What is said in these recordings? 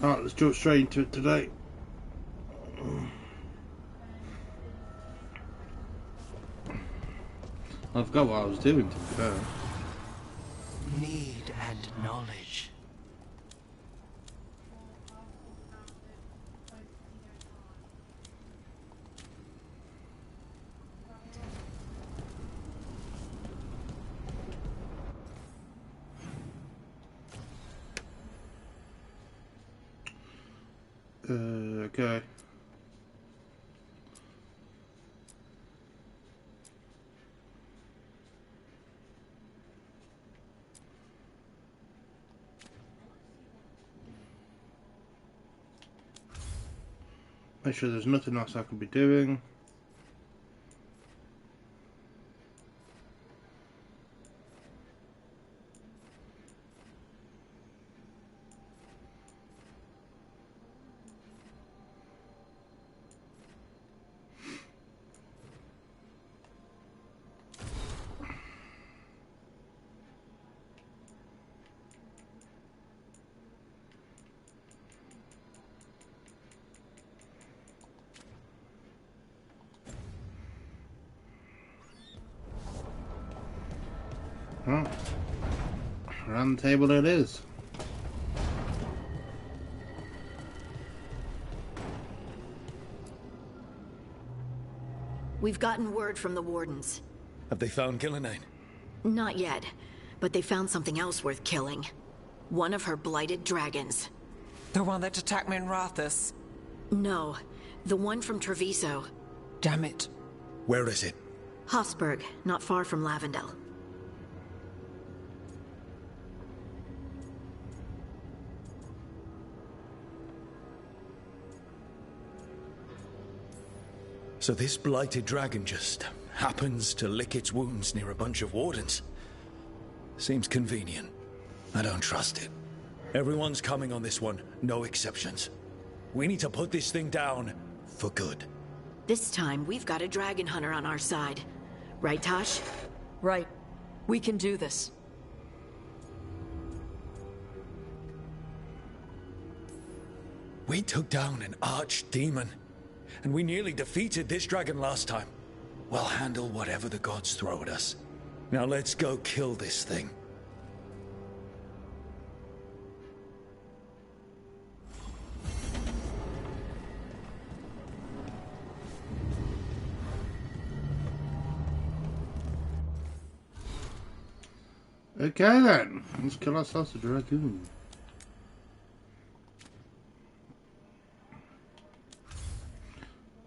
Alright, let's jump straight into it today. I forgot what I was doing, to be fair. Need and knowledge. Okay. Make sure there's nothing else I can be doing. Oh. Round table it is. We've gotten word from the wardens. Have they found Gillenane? Not yet, but they found something else worth killing. One of her blighted dragons. The one that attacked me in Rathus? No, the one from Treviso. Damn it. Where is it? Hofsburg, not far from Lavendel. So this blighted dragon just happens to lick its wounds near a bunch of wardens. Seems convenient. I don't trust it. Everyone's coming on this one, no exceptions. We need to put this thing down for good. This time, we've got a dragon hunter on our side. Right, Tosh? Right. We can do this. We took down an archdemon, and we nearly defeated this dragon last time. We'll handle whatever the gods throw at us. Now let's go kill this thing. Okay then, let's kill ourselves a dragoon.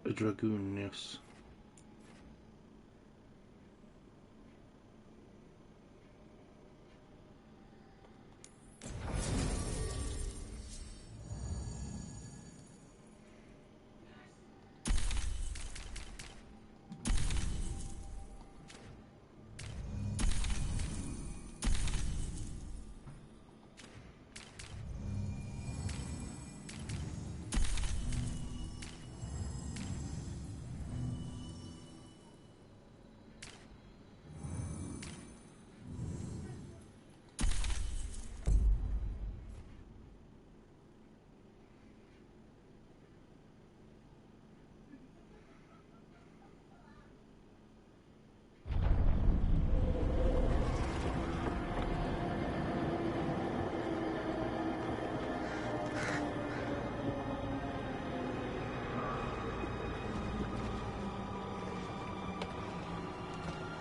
A dragoon, yes.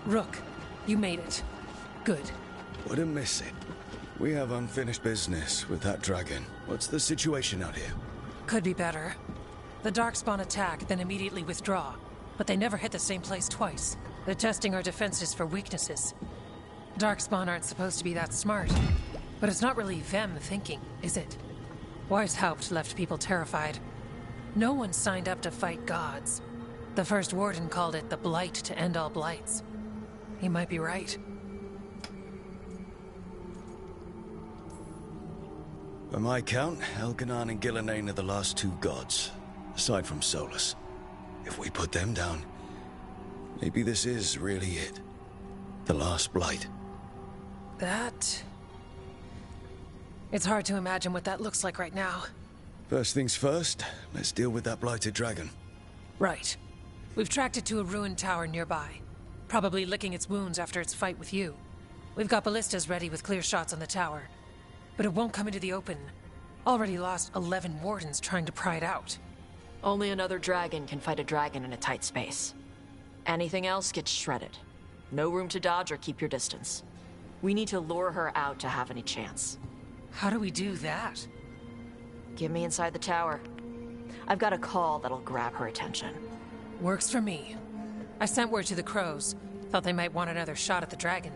Rook, you made it. Good. Wouldn't miss it. We have unfinished business with that dragon. What's the situation out here? Could be better. The Darkspawn attack, then immediately withdraw. But they never hit the same place twice. They're testing our defenses for weaknesses. Darkspawn aren't supposed to be that smart. But it's not really them thinking, is it? Weishaupt left people terrified. No one signed up to fight gods. The first warden called it the blight to end all blights. He might be right. By my count, Elganon and Gillenane are the last two gods, aside from Solus. If we put them down, maybe this is really it. The last blight. That... It's hard to imagine what that looks like right now. First things first, let's deal with that blighted dragon. Right. We've tracked it to a ruined tower nearby. Probably licking its wounds after its fight with you. We've got ballistas ready with clear shots on the tower. But it won't come into the open. Already lost 11 wardens trying to pry it out. Only another dragon can fight a dragon in a tight space. Anything else gets shredded. No room to dodge or keep your distance. We need to lure her out to have any chance. How do we do that? Get me inside the tower. I've got a call that'll grab her attention. Works for me. I sent word to the crows. Thought they might want another shot at the dragon.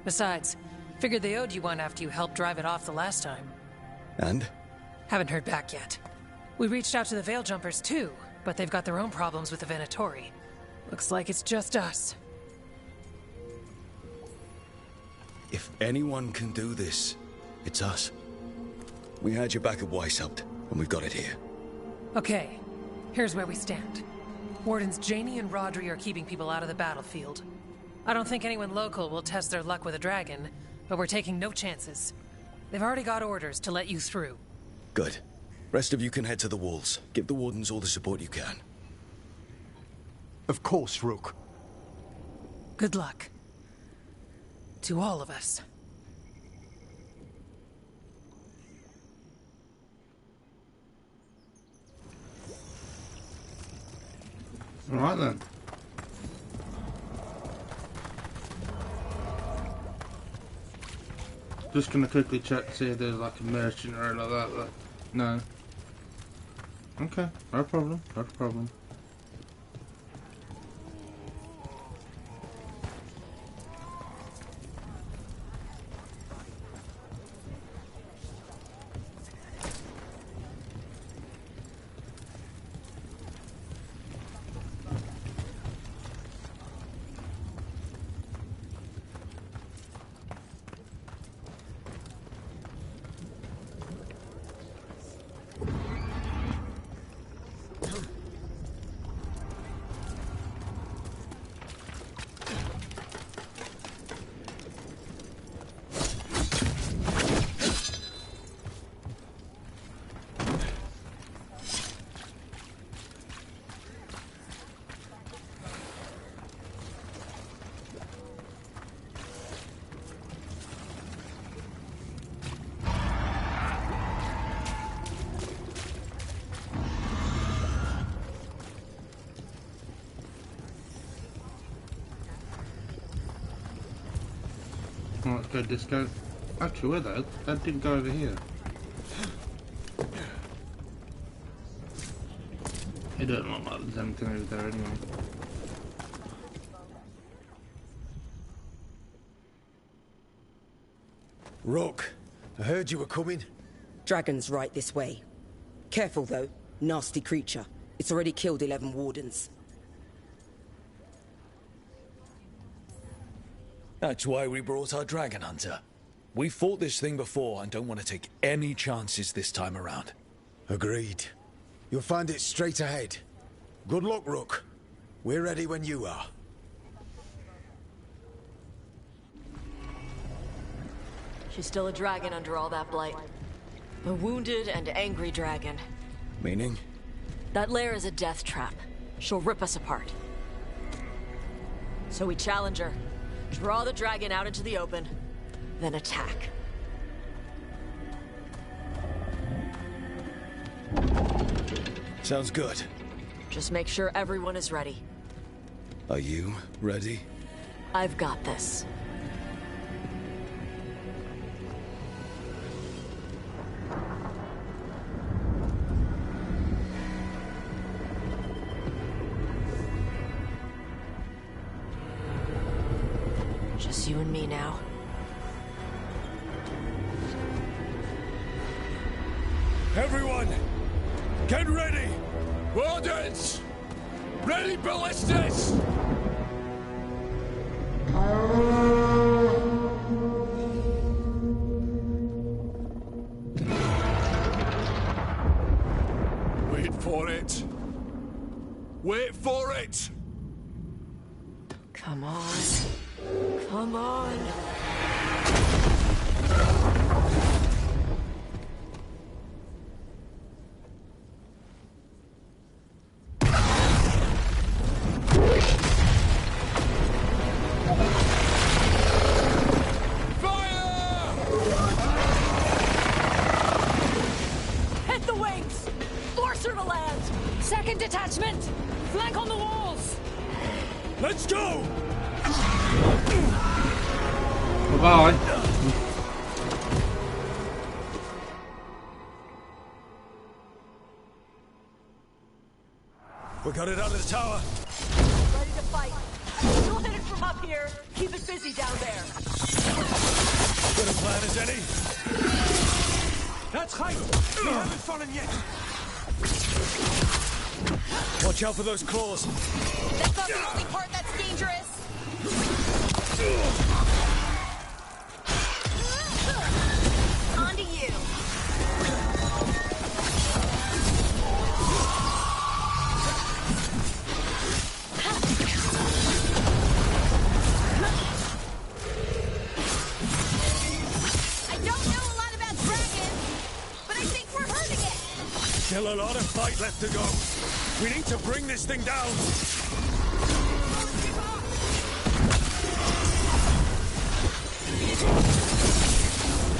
Besides, figured they owed you one after you helped drive it off the last time. And? Haven't heard back yet. We reached out to the Veil Jumpers too, but they've got their own problems with the Venatori. Looks like it's just us. If anyone can do this, it's us. We had your back at Weishaupt, and we've got it here. Okay, here's where we stand. Wardens Janie and Rodri are keeping people out of the battlefield. I don't think anyone local will test their luck with a dragon, but we're taking no chances. They've already got orders to let you through. Good. Rest of you can head to the walls. Give the wardens all the support you can. Of course, Rook. Good luck. To all of us. Alright then. Just gonna quickly check to see if there's like a merchant or like that. No. Okay, no problem, no problem. Oh, let's go disco. Actually, where though? That didn't go over here. It don't look like there's anything over there anyway. Rook, I heard you were coming. Dragon's right this way. Careful though, nasty creature. It's already killed 11 wardens. That's why we brought our dragon hunter. We fought this thing before and don't want to take any chances this time around. Agreed. You'll find it straight ahead. Good luck, Rook. We're ready when you are. She's still a dragon under all that blight. A wounded and angry dragon. Meaning? That lair is a death trap. She'll rip us apart. So we challenge her. Draw the dragon out into the open, then attack. Sounds good. Just make sure everyone is ready. Are you ready? I've got this. Just you and me now. Everyone, get ready! Wardens! Ready ballistas! Wait for it! Wait for it! Come on. Come on. Let's go! Bye-bye. We got it out of the tower. Ready to fight. Don't hit it from up here. Keep it busy down there. Good a plan as any. That's right. We haven't fallen yet. Watch out for those claws. That's not the only part that's dangerous. On to you. I don't know a lot about dragons, but I think we're hurting it. Still a lot of fight left to go. We need to bring this thing down.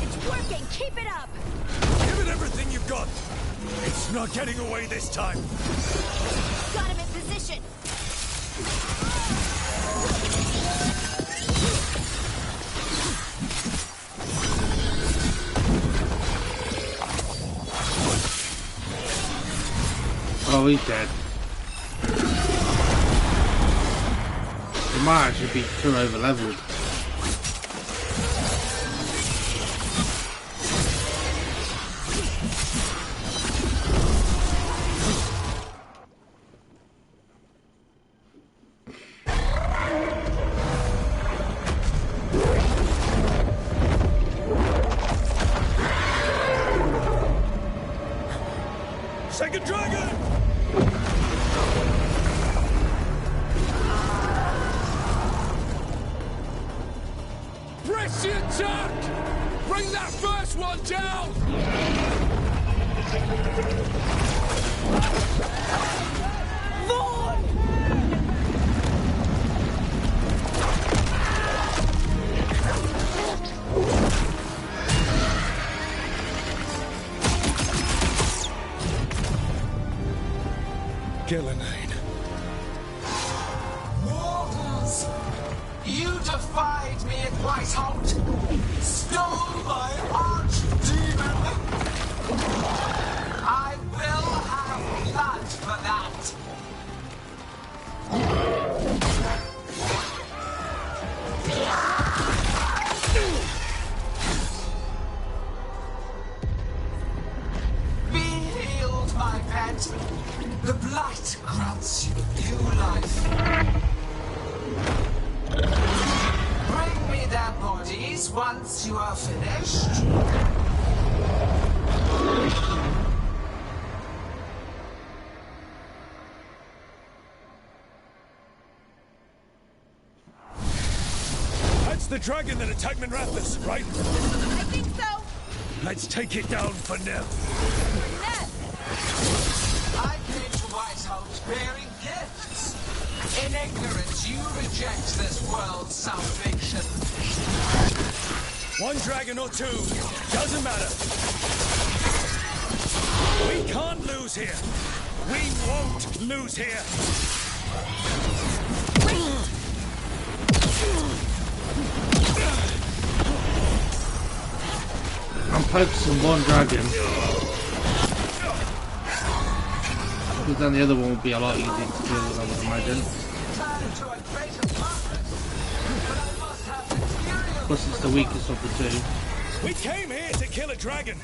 It's working. Keep it up. Give it everything you've got. It's not getting away this time. Got him in position. Oh, he's dead. He might actually be too over-leveled. Second dragon! Press the attack! Bring that first one down! Gillenane. Mortals! You defied me at Whiteholt! Stole my archdemon! I will have blood for that! Be healed, my pet! The blight grants you new life. Bring me their bodies once you are finished. That's the dragon that attacked Minrathous, right? I think so. Let's take it down for now. I came to Whitehouse bearing gifts. In ignorance, you reject this world's salvation. One dragon or two, doesn't matter. We can't lose here. We won't lose here. I'm focusing one dragon. Because then the other one would be a lot easier to deal with, I would imagine. Plus it's the weakest of the two. We came here to kill a dragon.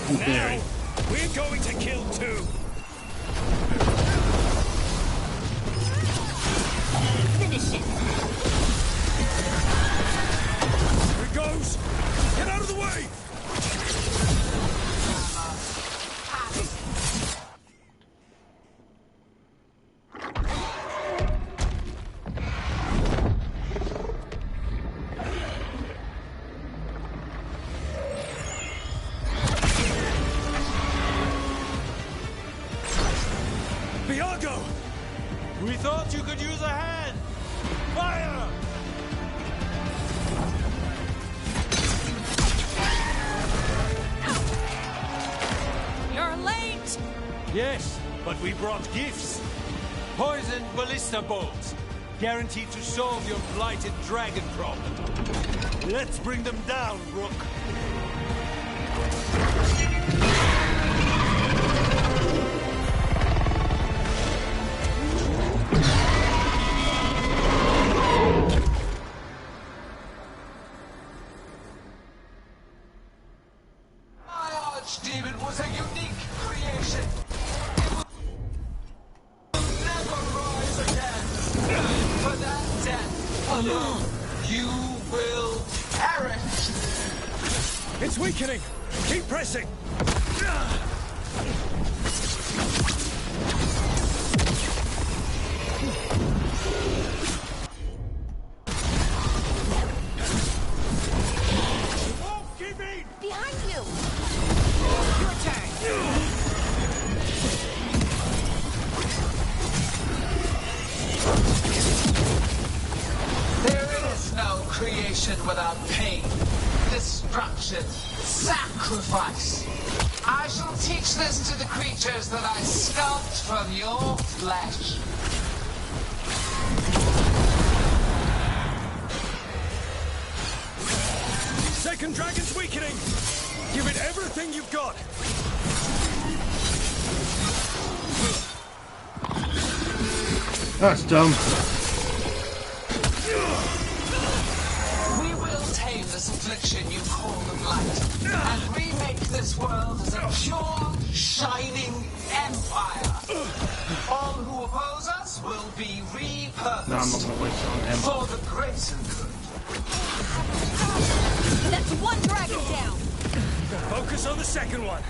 In Now, theory. we're going to kill two. Finish it. Here it goes. Get out of the way. We thought you could use a hand! Fire! You're late! Yes, but we brought gifts. Poisoned ballista bolts. guaranteed to solve your blighted dragon problem. Let's bring them down, Rook. My archdemon was a unique creation. It will never rise again. For that death alone, you will perish. It's weakening! Keep pressing! Behind you! Your turn! There is no creation without pain, destruction, sacrifice. I shall teach this to the creatures that I sculpt from your flesh. Second dragon's weakening! Give it everything you've got! That's dumb. We will tame this affliction you call the Blight, and remake this world as a pure, shining empire. All who oppose us will be repurposed No, I'm not gonna waste it on him. for the greater good. That's one dragon down! Focus on the second one!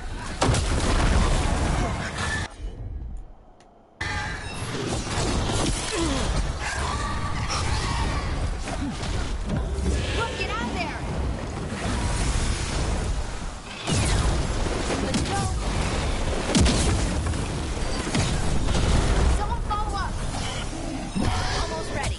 Look, get out there! Let's go! Someone follow up! Almost ready.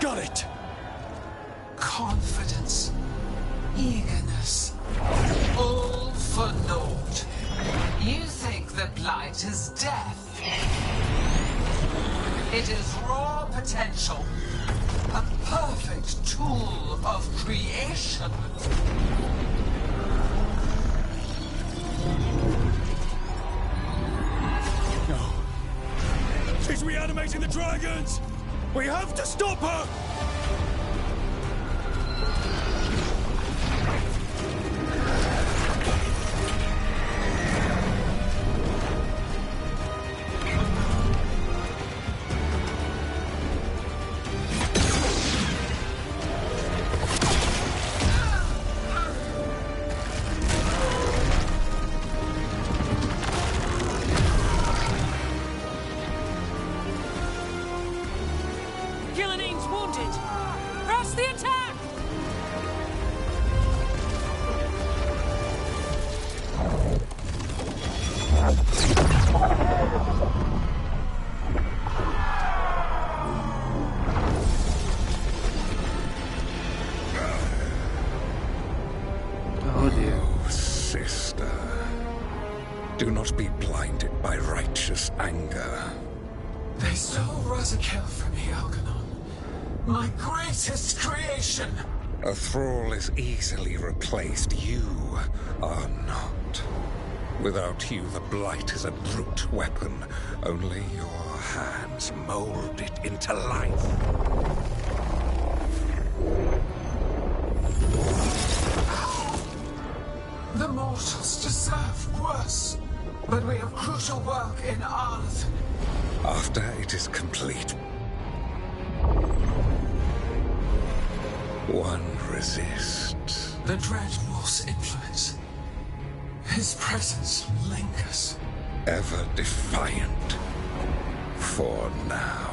Got it! Confidence, eagerness, all for naught. You think the Blight is death. It is raw potential, a perfect tool of creation. No. She's reanimating the dragons! We have to stop her! Gillening's wounded! Press the attack! Oh dear. Sister, do not be blinded by righteous anger. They stole Razakel from me, Algernon. My greatest creation. A thrall is easily replaced. You are not. Without you, the Blight is a brute weapon. Only your hands mold it into life. The mortals deserve worse. But we have crucial work in Arth. After it is complete, one resists. The Dreadmore's influence. His presence lingers. Ever defiant. For now.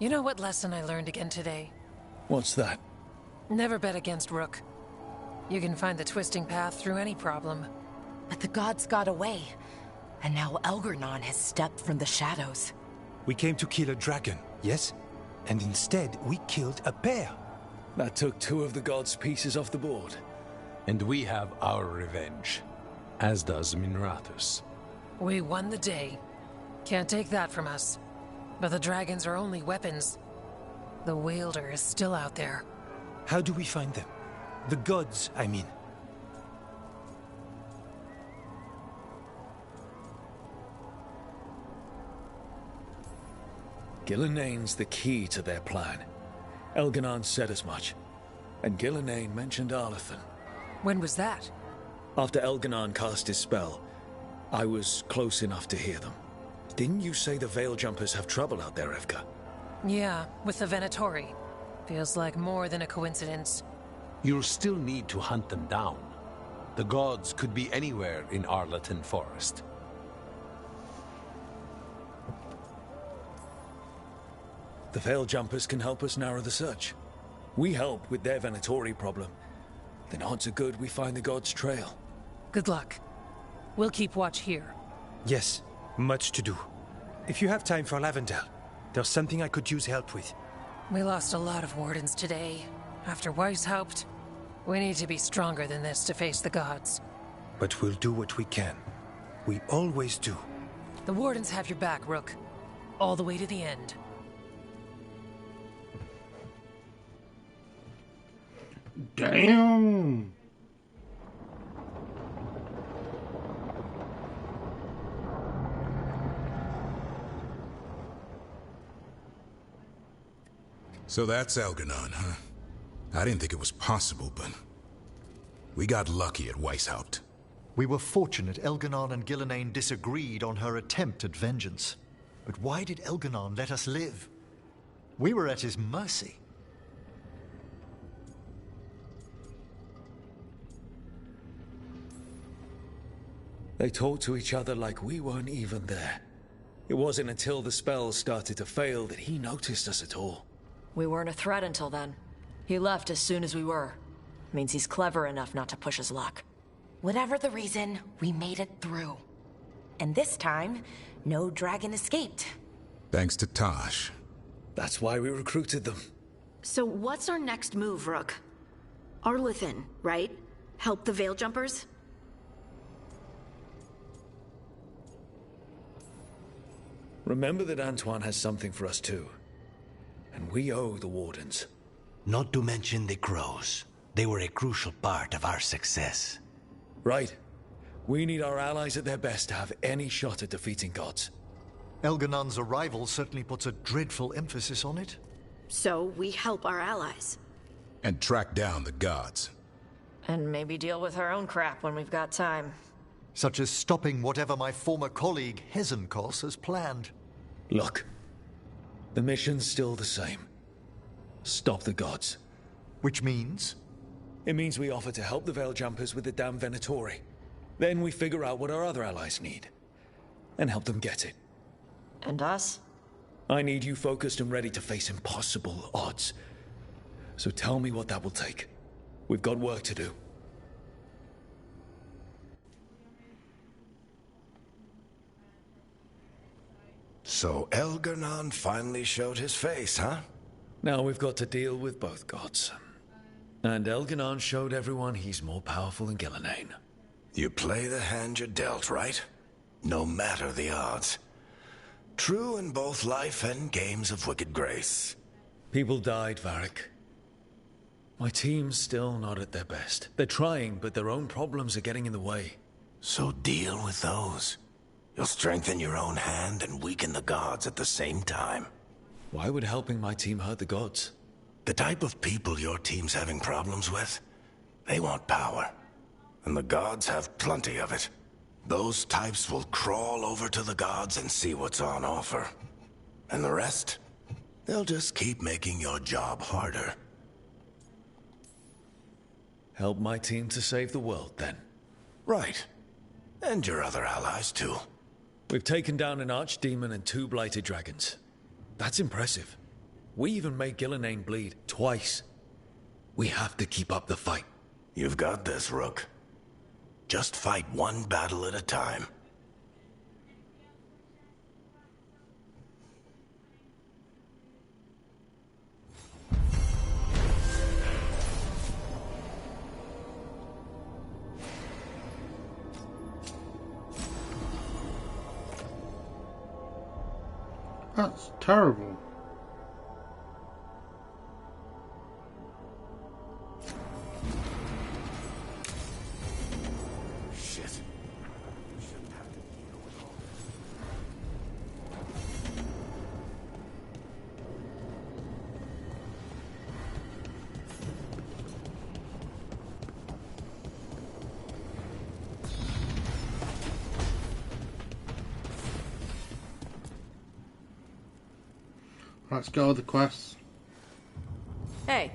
You know what lesson I learned again today? What's that? Never bet against Rook. You can find the twisting path through any problem. But the gods got away. And now Elgar'nan has stepped from the shadows. We came to kill a dragon, yes? And instead, we killed a bear. That took 2 of the gods' pieces off the board. And we have our revenge. As does Minrathous. We won the day. Can't take that from us. But the dragons are only weapons. The Wielder is still out there. How do we find them? The gods, I mean. Gillenayne's the key to their plan. Elgar'nan said as much. And Gillenayne mentioned Arlathan. When was that? After Elgar'nan cast his spell, I was close enough to hear them. Didn't you say the Veil Jumpers have trouble out there, Evka? Yeah, with the Venatori. Feels like more than a coincidence. You'll still need to hunt them down. The gods could be anywhere in Arlathan Forest. The Veil Jumpers can help us narrow the search. We help with their Venatori problem. Then odds are good we find the gods' trail. Good luck. We'll keep watch here. Yes, much to do. If you have time for Lavendel, there's something I could use help with. We lost a lot of wardens today. After Weishaupt, we need to be stronger than this to face the gods. But we'll do what we can. We always do. The wardens have your back, Rook. All the way to the end. Damn! So that's Elgar'nan, huh? I didn't think it was possible, but... we got lucky at Weishaupt. We were fortunate Elgar'nan and Gillenayne disagreed on her attempt at vengeance. But why did Elgar'nan let us live? We were at his mercy. They talked to each other like we weren't even there. It wasn't until the spells started to fail that he noticed us at all. We weren't a threat until then. He left as soon as we were. Means he's clever enough not to push his luck. Whatever the reason, we made it through. And this time, no dragon escaped. Thanks to Tosh. That's why we recruited them. So what's our next move, Rook? Arlathan, right? Help the Veil Jumpers? Remember that Antoine has something for us too. And we owe the Wardens. Not to mention the Crows. They were a crucial part of our success. Right. We need our allies at their best to have any shot at defeating gods. Elgar'nan's arrival certainly puts a dreadful emphasis on it. So we help our allies. And track down the gods. And maybe deal with our own crap when we've got time. Such as stopping whatever my former colleague, Hezenkos, has planned. Look. The mission's still the same. Stop the gods. Which means? It means we offer to help the Veil Jumpers with the damn Venatori. Then we figure out what our other allies need. And help them get it. And us? I need you focused and ready to face impossible odds. So tell me what that will take. We've got work to do. So Elgar'nan finally showed his face, huh? Now we've got to deal with both gods. And Elgar'nan showed everyone he's more powerful than Gillenane. You play the hand you're dealt, right? No matter the odds. True in both life and games of wicked grace. People died, Varric. My team's still not at their best. They're trying, but their own problems are getting in the way. So deal with those. You'll strengthen your own hand and weaken the gods at the same time. Why would helping my team hurt the gods? The type of people your team's having problems with, they want power. And the gods have plenty of it. Those types will crawl over to the gods and see what's on offer. And the rest, they'll just keep making your job harder. Help my team to save the world, then. Right. And your other allies, too. We've taken down an archdemon and 2 blighted dragons. That's impressive. We even made Gillenane bleed twice. We have to keep up the fight. You've got this, Rook. Just fight one battle at a time. That's terrible. Shit. Let's go with the quests. Hey,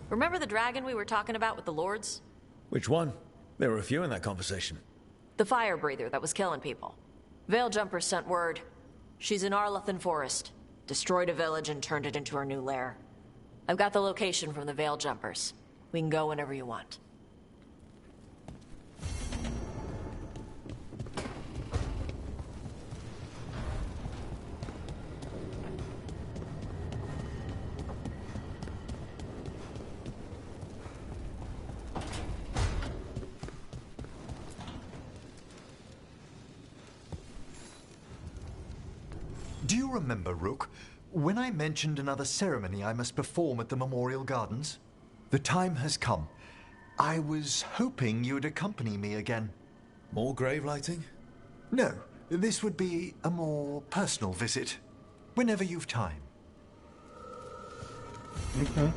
remember the dragon we were talking about with the lords? Which one? There were a few in that conversation. The fire breather that was killing people. Veiljumpers sent word. She's in Arlathan Forest. Destroyed a village and turned it into her new lair. I've got the location from the Veiljumpers. We can go whenever you want. Do you remember, Rook, when I mentioned another ceremony I must perform at the Memorial Gardens? The time has come. I was hoping you'd accompany me again. More grave lighting? No, this would be a more personal visit. Whenever you've time. Okay.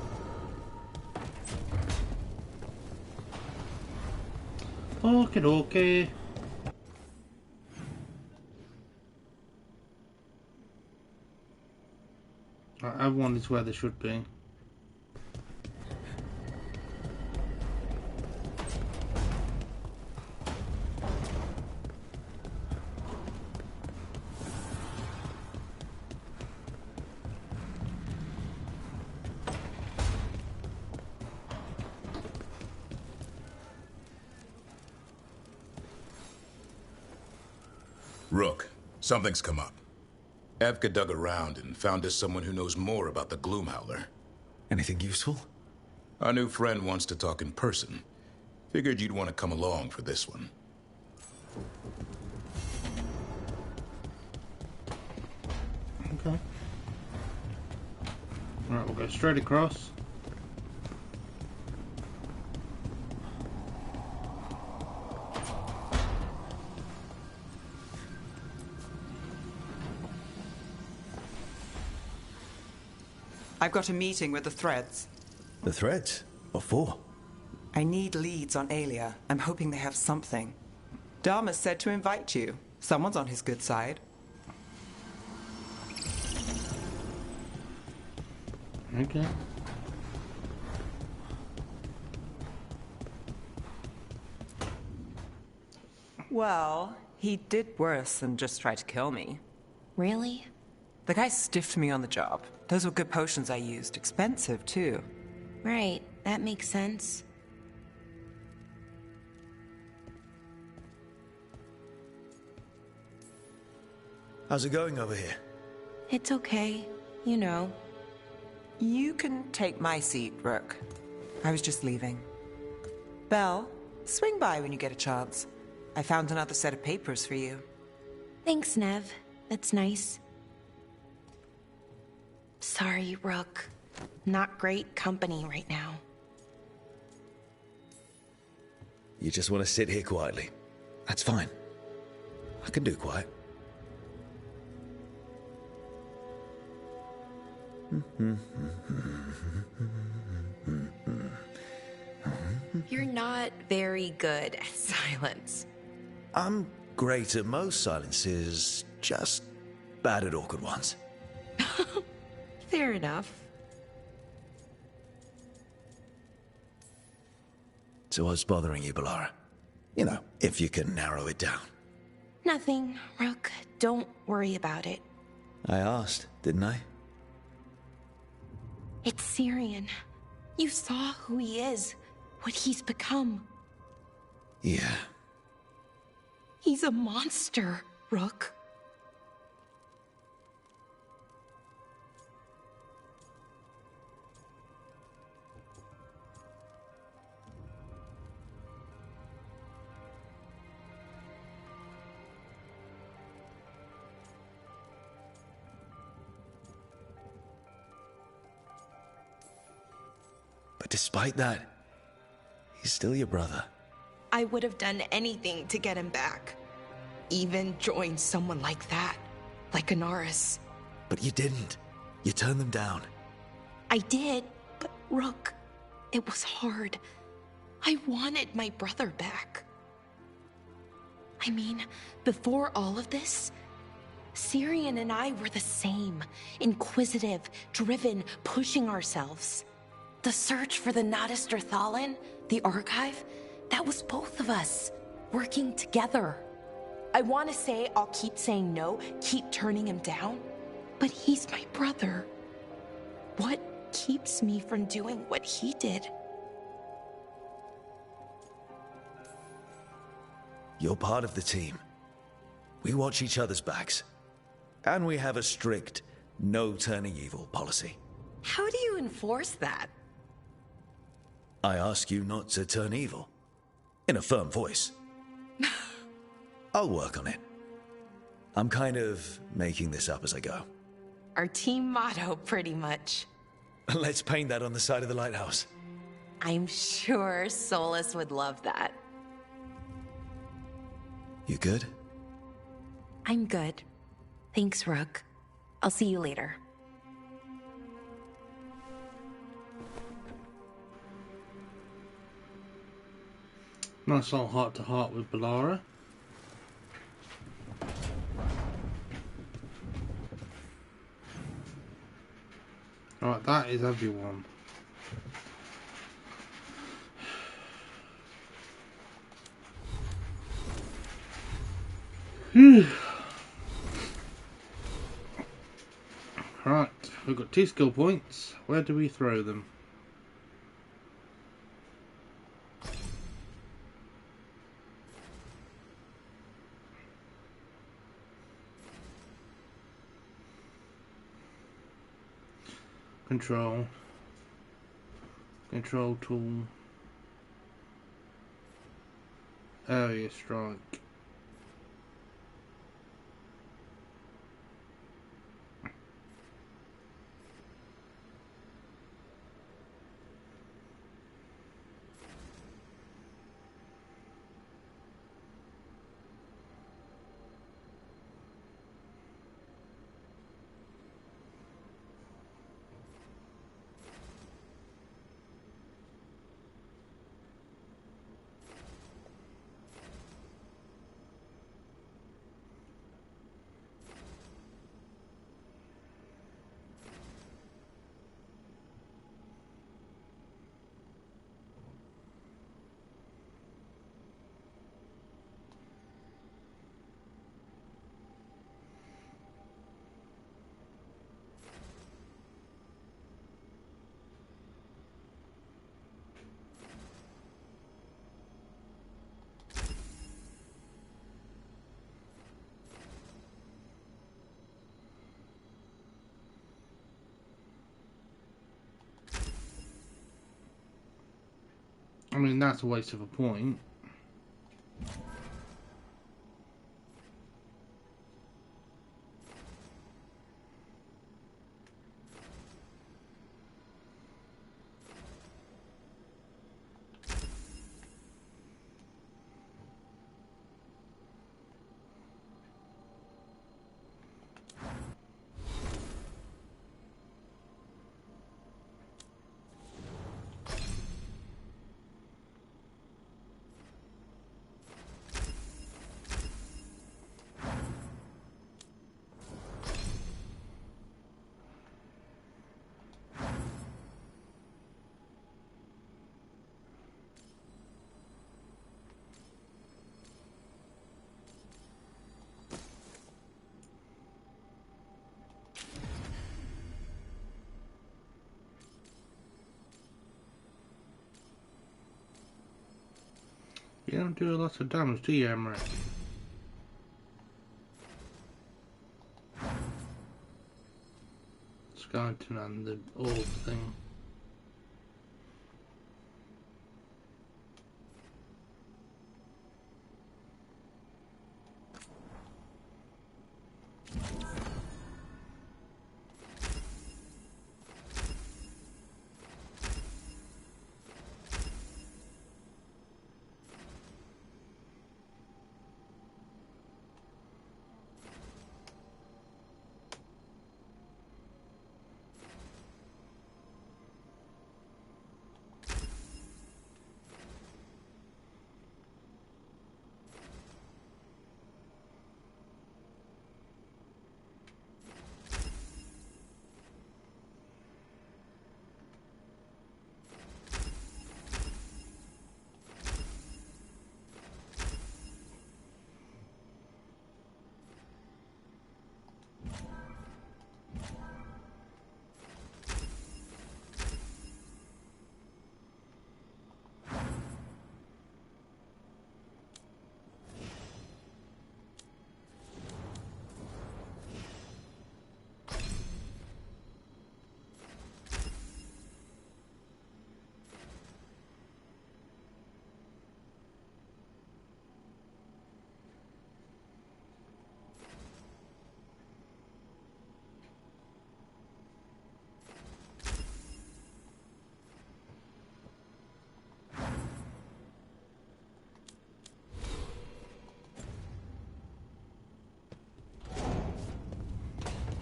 Okie dokie. Everyone is where they should be. Rook, something's come up. Evka dug around and found us someone who knows more about the Gloomhowler. Anything useful? Our new friend wants to talk in person. Figured you'd want to come along for this one. Okay. Alright, we'll go straight across. I've got a meeting with the Threads. The Threads? What for? I need leads on Aelia. I'm hoping they have something. Dharma said to invite you. Someone's on his good side. Okay. Well, he did worse than just try to kill me. Really? The guy stiffed me on the job. Those were good potions I used. Expensive, too. Right, that makes sense. How's it going over here? It's okay. You know. You can take my seat, Rook. I was just leaving. Belle, swing by when you get a chance. I found another set of papers for you. Thanks, Nev. That's nice. Sorry, Rook. Not great company right now. You just want to sit here quietly. That's fine. I can do quiet. You're not very good at silence. I'm great at most silences, just bad at awkward ones. Fair enough. So what's bothering you, Balara? You know, if you can narrow it down. Nothing, Rook. Don't worry about it. I asked, didn't I? It's Syrian. You saw who he is, what he's become. Yeah. He's a monster, Rook. But despite that, he's still your brother. I would have done anything to get him back. Even join someone like that, like Anaris. But you didn't. You turned them down. I did, but Rook, it was hard. I wanted my brother back. I mean, before all of this, Syrian and I were the same. Inquisitive, driven, pushing ourselves. The search for the Nadister Thalin, the archive, that was both of us, working together. I want to say I'll keep saying no, keep turning him down, but he's my brother. What keeps me from doing what he did? You're part of the team. We watch each other's backs. And we have a strict, no turning evil policy. How do you enforce that? I ask you not to turn evil. In a firm voice. I'll work on it. I'm kind of making this up as I go. Our team motto, pretty much. Let's paint that on the side of the lighthouse. I'm sure Solus would love that. You good? I'm good. Thanks, Rook. I'll see you later. Nice little heart-to-heart with Balara. Alright, that is everyone. Right, we've got 2 skill points. Where do we throw them? Control tool, area strike. I mean, that's a waste of a point. You don't do a lot of damage, do you, Emmerich? Skeleton and the orb thing.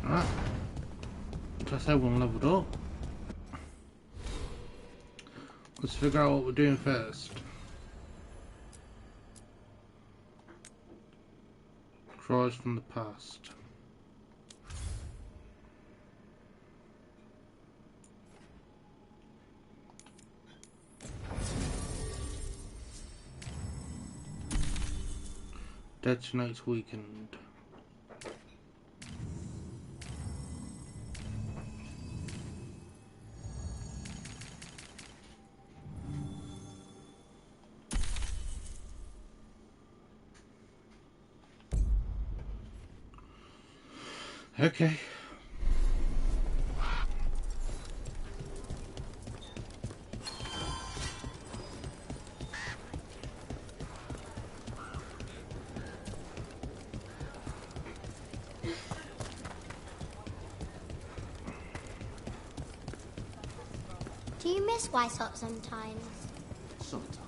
Alright. That's everyone leveled up. Let's figure out what we're doing first. Cries from the past. Detonates weakened. Okay. Do you miss Wysot sometimes? Sometimes.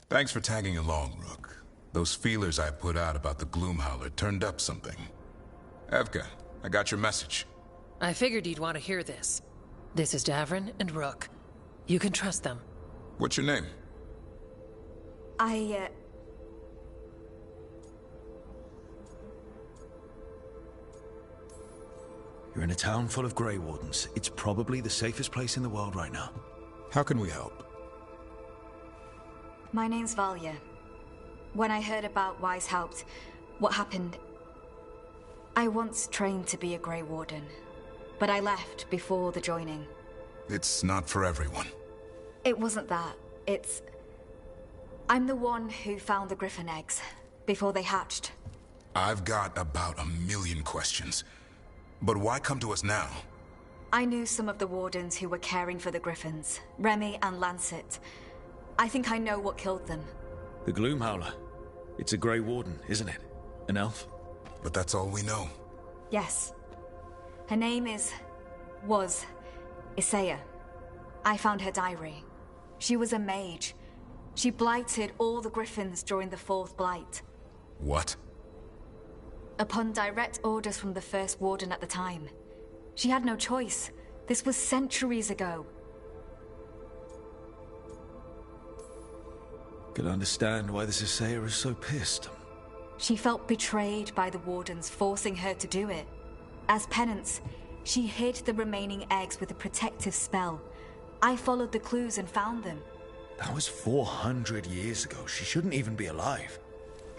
Thanks for tagging along, Rook. Those feelers I put out about the Gloomhowler turned up something. Evka, I got your message. I figured you'd want to hear this. This is Davrin and Rook. You can trust them. What's your name? You're in a town full of Grey Wardens. It's probably the safest place in the world right now. How can we help? My name's Valya. when I heard about Weishaupt, what happened... I once trained to be a Grey Warden, but I left before the joining. It's not for everyone. It wasn't that. It's... I'm the one who found the griffin eggs, before they hatched. I've got about 1,000,000 questions. But why come to us now? I knew some of the wardens who were caring for the griffins, Remy and Lancet. I think I know what killed them. The Gloomhowler. It's a Grey Warden, isn't it? An elf? But that's all we know. Yes. Her name was Isaiah. I found her diary. She was a mage. She blighted all the griffins during the Fourth Blight. What? Upon direct orders from the First Warden at the time. She had no choice. This was centuries ago. Can understand why this Isaiah is so pissed. She felt betrayed by the Wardens, forcing her to do it. As penance, she hid the remaining eggs with a protective spell. I followed the clues and found them. That was 400 years ago. She shouldn't even be alive.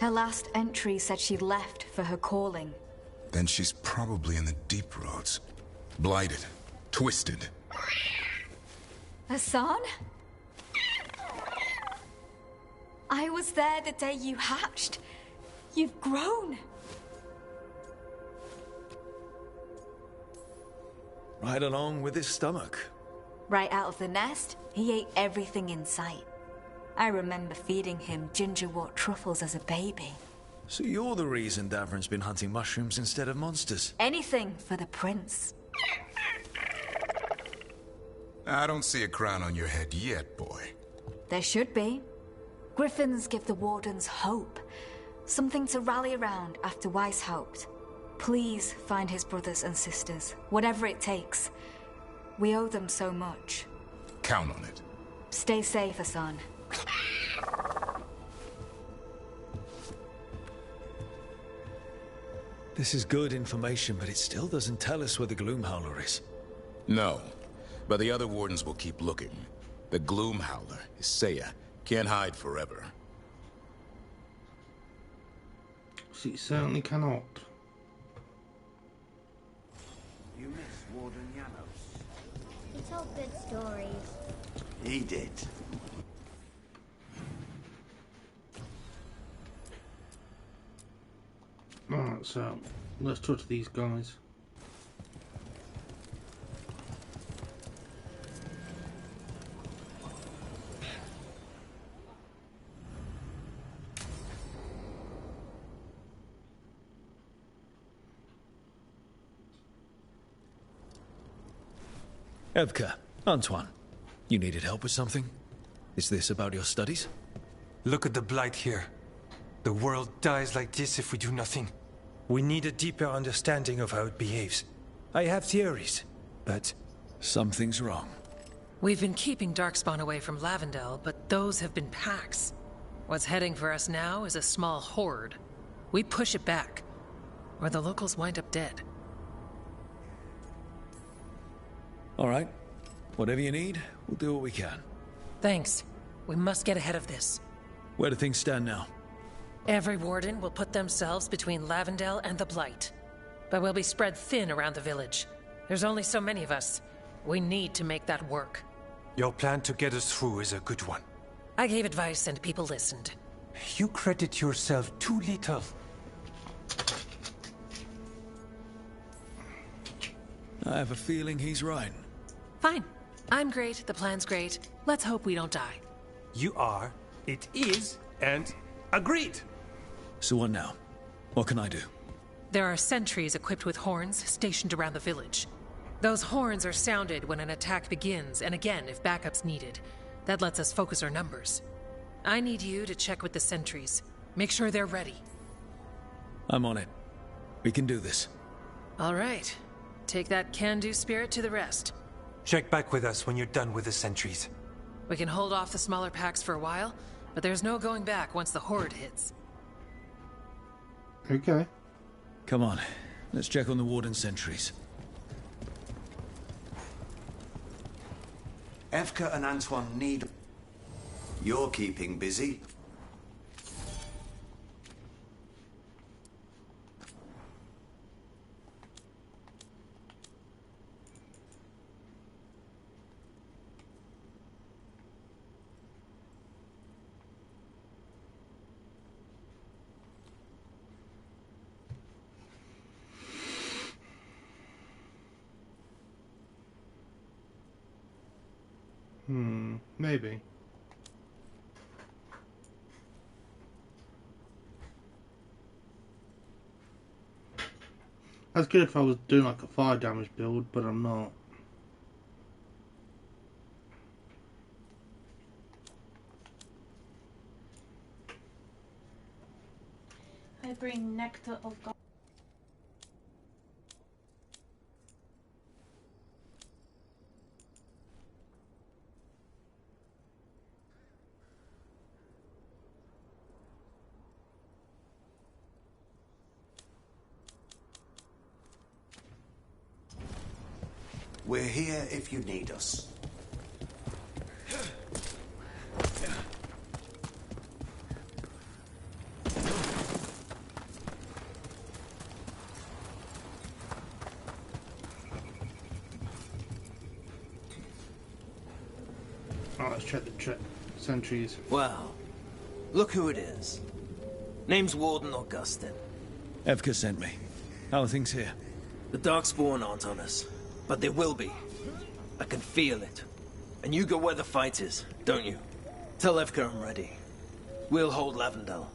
Her last entry said she left for her calling. Then she's probably in the deep roads. Blighted. Twisted. Hassan? I was there the day you hatched. You've grown. Right along with his stomach. Right out of the nest, he ate everything in sight. I remember feeding him gingerwort truffles as a baby. So you're the reason Davrin's been hunting mushrooms instead of monsters? Anything for the prince. I don't see a crown on your head yet, boy. There should be. Griffins give the Wardens hope. Something to rally around after Weishaupt. Please find his brothers and sisters, whatever it takes. We owe them so much. Count on it. Stay safe, Hassan. This is good information, but it still doesn't tell us where the Gloomhowler is. No, but the other wardens will keep looking. The Gloomhowler, Isaiah, can't hide forever. She certainly cannot. You miss Warden Janos. He told good stories. He did. Alright, so let's talk to these guys. Evka, Antoine, you needed help with something? Is this about your studies? Look at the blight here. The world dies like this if we do nothing. We need a deeper understanding of how it behaves. I have theories, but... something's wrong. We've been keeping Darkspawn away from Lavendel, but those have been packs. What's heading for us now is a small horde. We push it back, or the locals wind up dead. All right. Whatever you need, we'll do what we can. Thanks. We must get ahead of this. Where do things stand now? Every warden will put themselves between Lavendel and the Blight. But we'll be spread thin around the village. There's only so many of us. We need to make that work. Your plan to get us through is a good one. I gave advice and people listened. You credit yourself too little. I have a feeling he's right. Fine. I'm great, the plan's great. Let's hope we don't die. You are, it is, and agreed! So what now? What can I do? There are sentries equipped with horns stationed around the village. Those horns are sounded when an attack begins, and again if backup's needed. That lets us focus our numbers. I need you to check with the sentries. Make sure they're ready. I'm on it. We can do this. All right. Take that can-do spirit to the rest. Check back with us when you're done with the sentries. We can hold off the smaller packs for a while, but there's no going back once the horde hits. Okay. Come on. Let's check on the warden sentries. Evka and Antoine need... You're keeping busy. Maybe. That's good if I was doing like a fire damage build, but I'm not. I bring nectar of God. We're here if you need us. Oh, let's check the sentries. Well, look who it is. Name's Warden Augustin. Evka sent me. How are things here? The Darkspawn aren't on us, but they will be. I can feel it. And you go where the fight is, don't you? Tell Evka I'm ready. We'll hold Lavendel.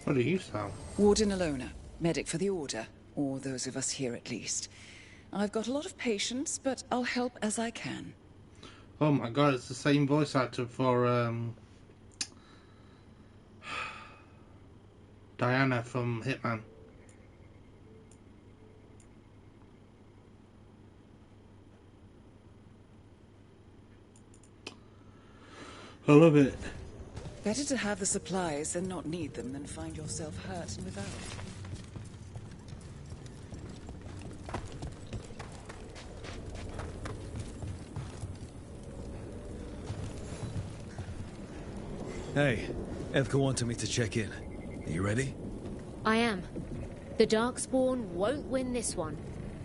What do you sound? Warden Alona, medic for the Order, or those of us here at least. I've got a lot of patience, but I'll help as I can. Oh my god, it's the same voice actor for Diana from Hitman. I love it. Better to have the supplies and not need them than find yourself hurt and without. Hey, Evka wanted me to check in. Are you ready? I am. The Darkspawn won't win this one.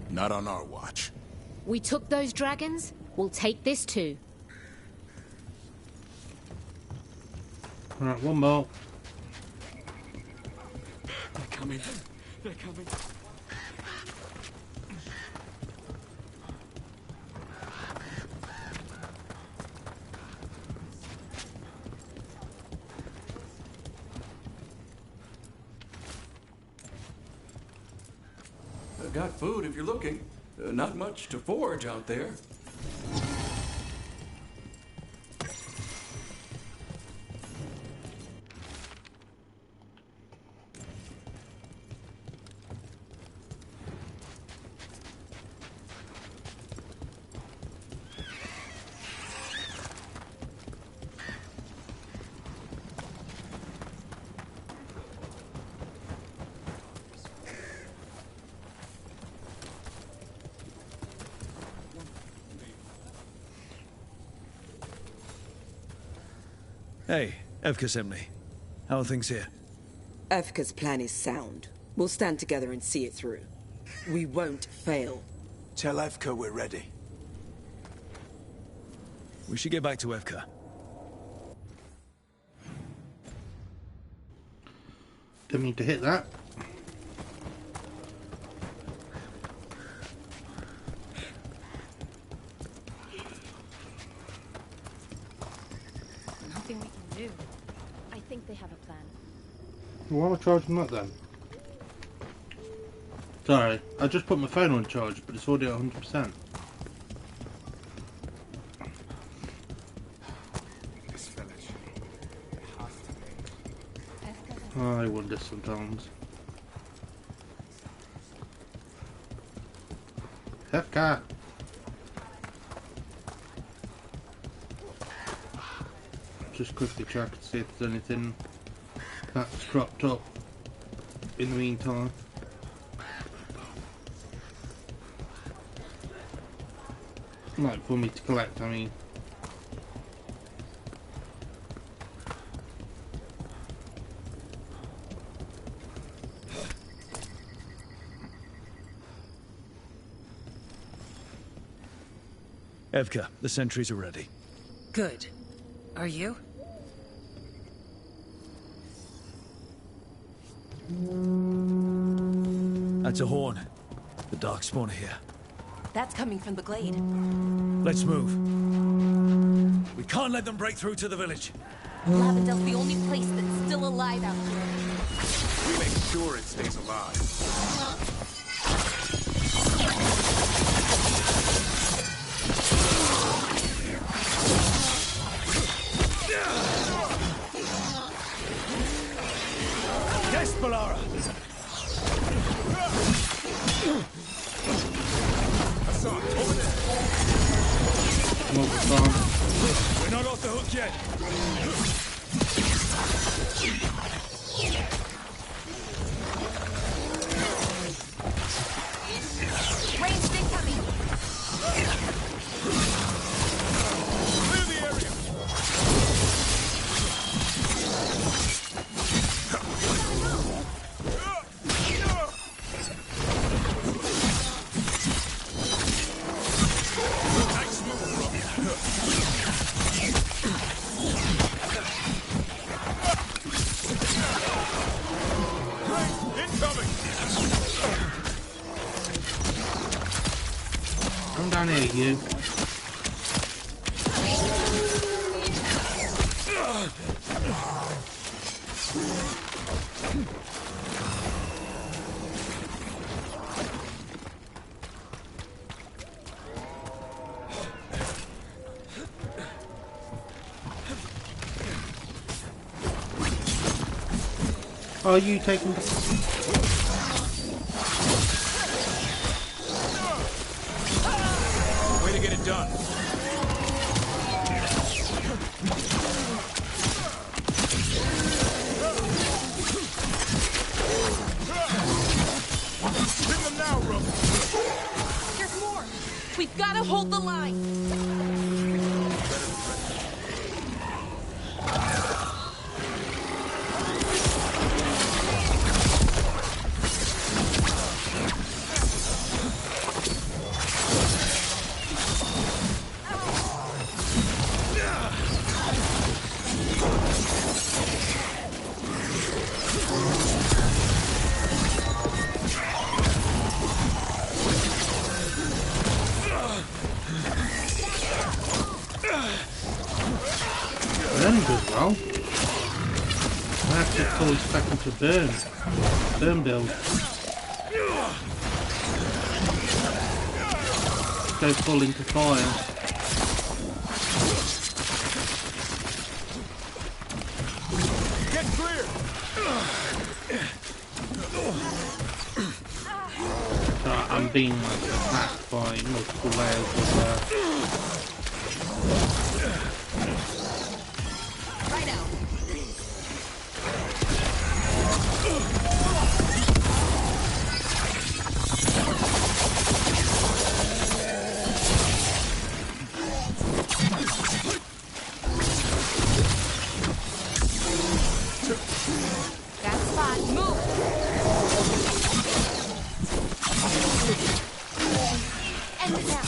Not on our watch. We took those dragons, we'll take this too. Alright, one more. They're coming. They're coming. Got food if you're looking. Not much to forage out there. Hey, Evka sent me. How are things here? Evka's plan is sound. We'll stand together and see it through. We won't fail. Tell Evka we're ready. We should get back to Evka. Didn't mean to hit that. Nothing we can do. I think they have a plan. Why am I charging that then? Sorry, I just put my phone on charge, but it's already at 100%. This village. It has to be. Oh, I wonder sometimes. Hefka! Just quickly check to see if there's anything that's cropped up in the meantime. Like for me to collect, I mean. Evka, the sentries are ready. Good. Are you? That's a horn. The Darkspawn are here. That's coming from the glade. Let's move. We can't let them break through to the village. Lavendel's the only place that's still alive out here. We make sure it stays alive. Yes, Balara! Hassan, over there! We're not off the hook yet. Ranged incoming! Clear the area! Come down here, you. Are you taking... Way to get it done. Hit them now, Rook. There's more! We've got to hold the line! Burning as well. I have to call this back into burn. Burn build. Go full into fire. Get clear! So I'm being like attacked by multiple layers of Right out. Got a spot. Move! End it now.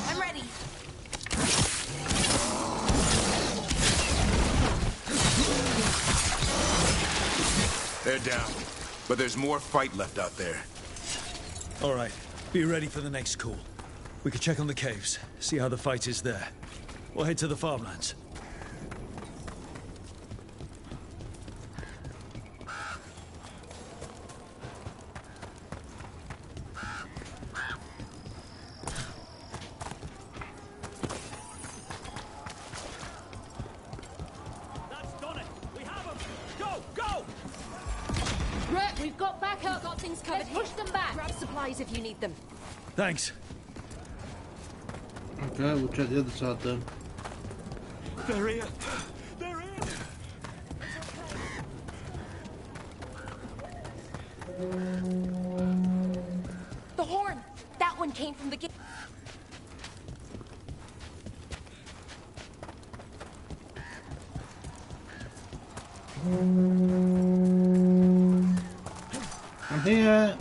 I'm ready. They're down. But there's more fight left out there. All right, be ready for the next call. We can check on the caves, see how the fight is there. We'll head to the farmlands. Right, we've got backup. Got things covered. Let's push them back. Grab supplies if you need them. Thanks. Okay, we'll check the other side then. They're here. They're in. The horn! That one came from the gate. here.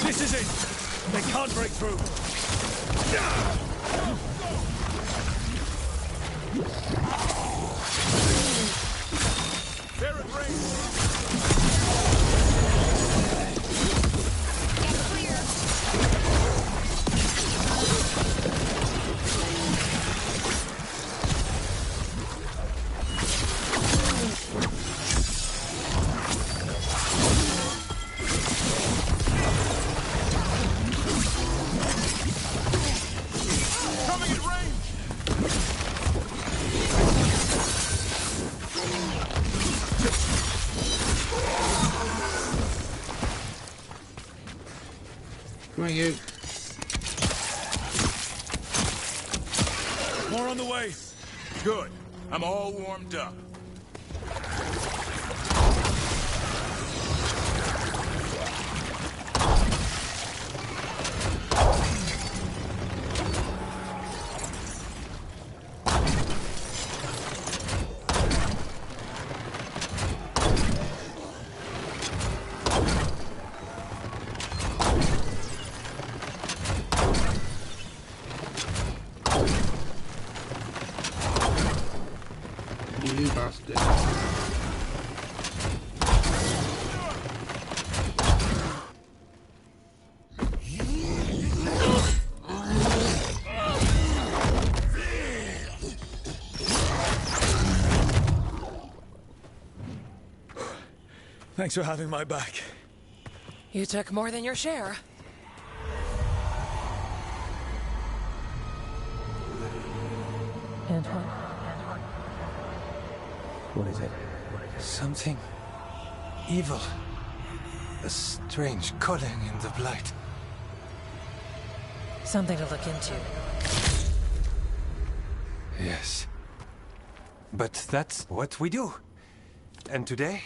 This is it! They can't break through! They're at range! Come on, you. More on the way. Good. I'm all warmed up. You bastard. Thanks for having my back. You took more than your share. Antoine. What is it? Something evil. A strange calling in the blight. Something to look into. Yes. But that's what we do. And today,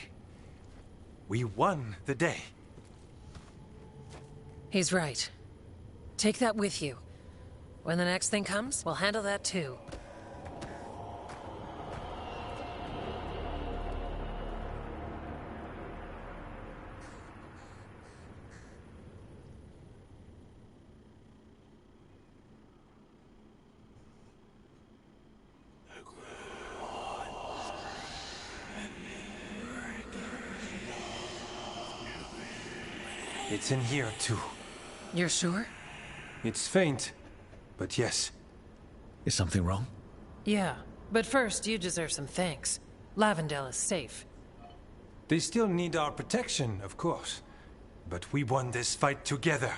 we won the day. He's right. Take that with you. When the next thing comes, we'll handle that too. It's in here, too. You're sure? It's faint, but yes. Is something wrong? Yeah, but first you deserve some thanks. Lavendale is safe. They still need our protection, of course. But we won this fight together.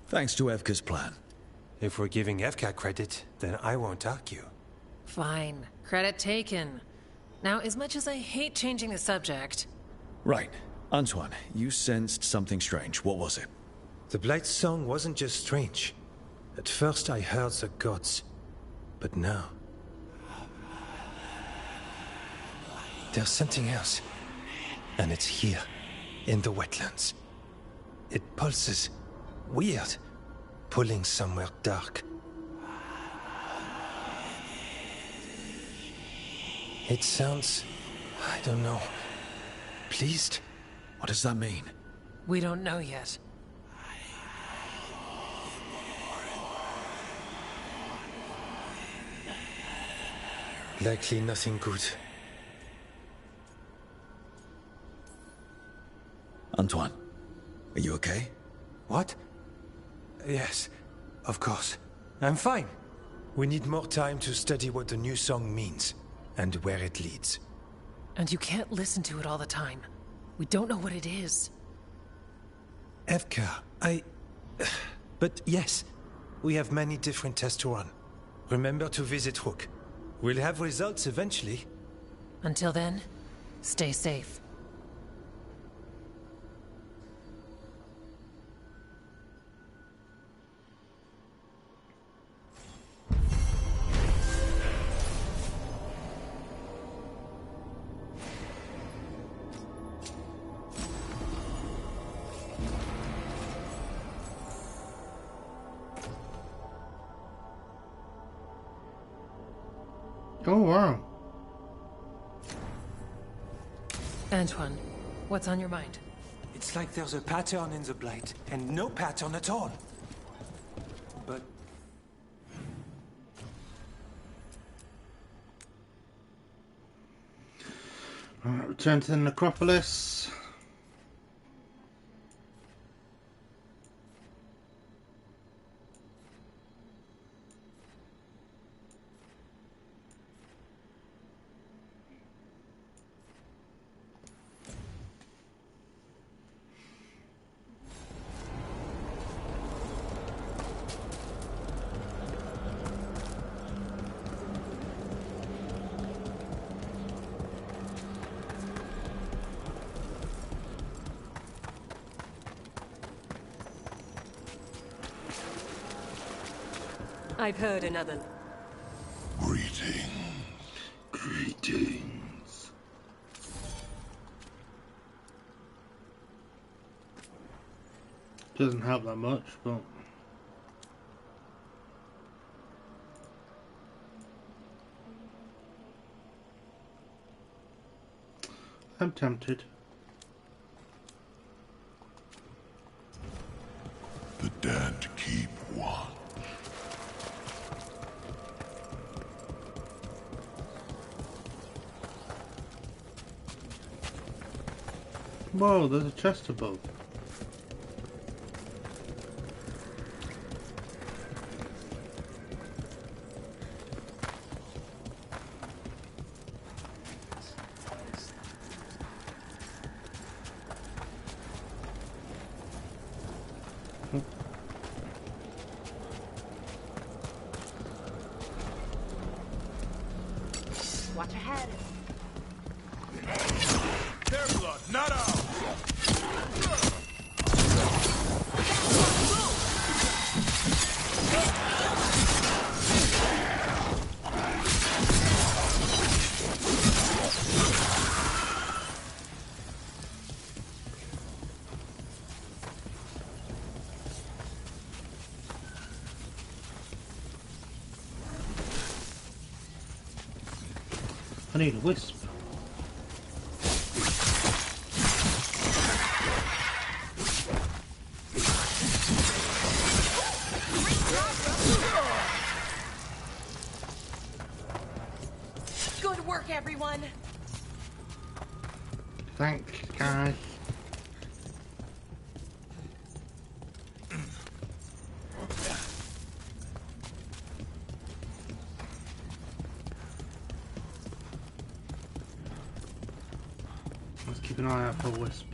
Thanks to Evka's plan. If we're giving Evka credit, then I won't argue. Fine. Credit taken. Now, as much as I hate changing the subject... Right. Antoine, you sensed something strange. What was it? The Blight's song wasn't just strange. At first I heard the gods. But now... there's something else. And it's here, in the wetlands. It pulses. Weird. Pulling somewhere dark. It sounds... I don't know... pleased? What does that mean? We don't know yet. Likely nothing good. Antoine, are you okay? What? Yes, of course. I'm fine. We need more time to study what the new song means, and where it leads. And you can't listen to it all the time. We don't know what it is. Evka, But yes, we have many different tests to run. Remember to visit Rook. We'll have results eventually. Until then, stay safe. Oh, wow. Antoine, what's on your mind? It's like there's a pattern in the Blight, and no pattern at all. But... Alright, return to the necropolis. I've heard another. Greetings. Doesn't help that much, but... I'm tempted. The dead keep watch. Whoa, there's a chest above. Watch ahead. Their blood, not ours! I need a wisp. Good work, everyone. Thanks, guys. Let's keep an eye out for a wisp.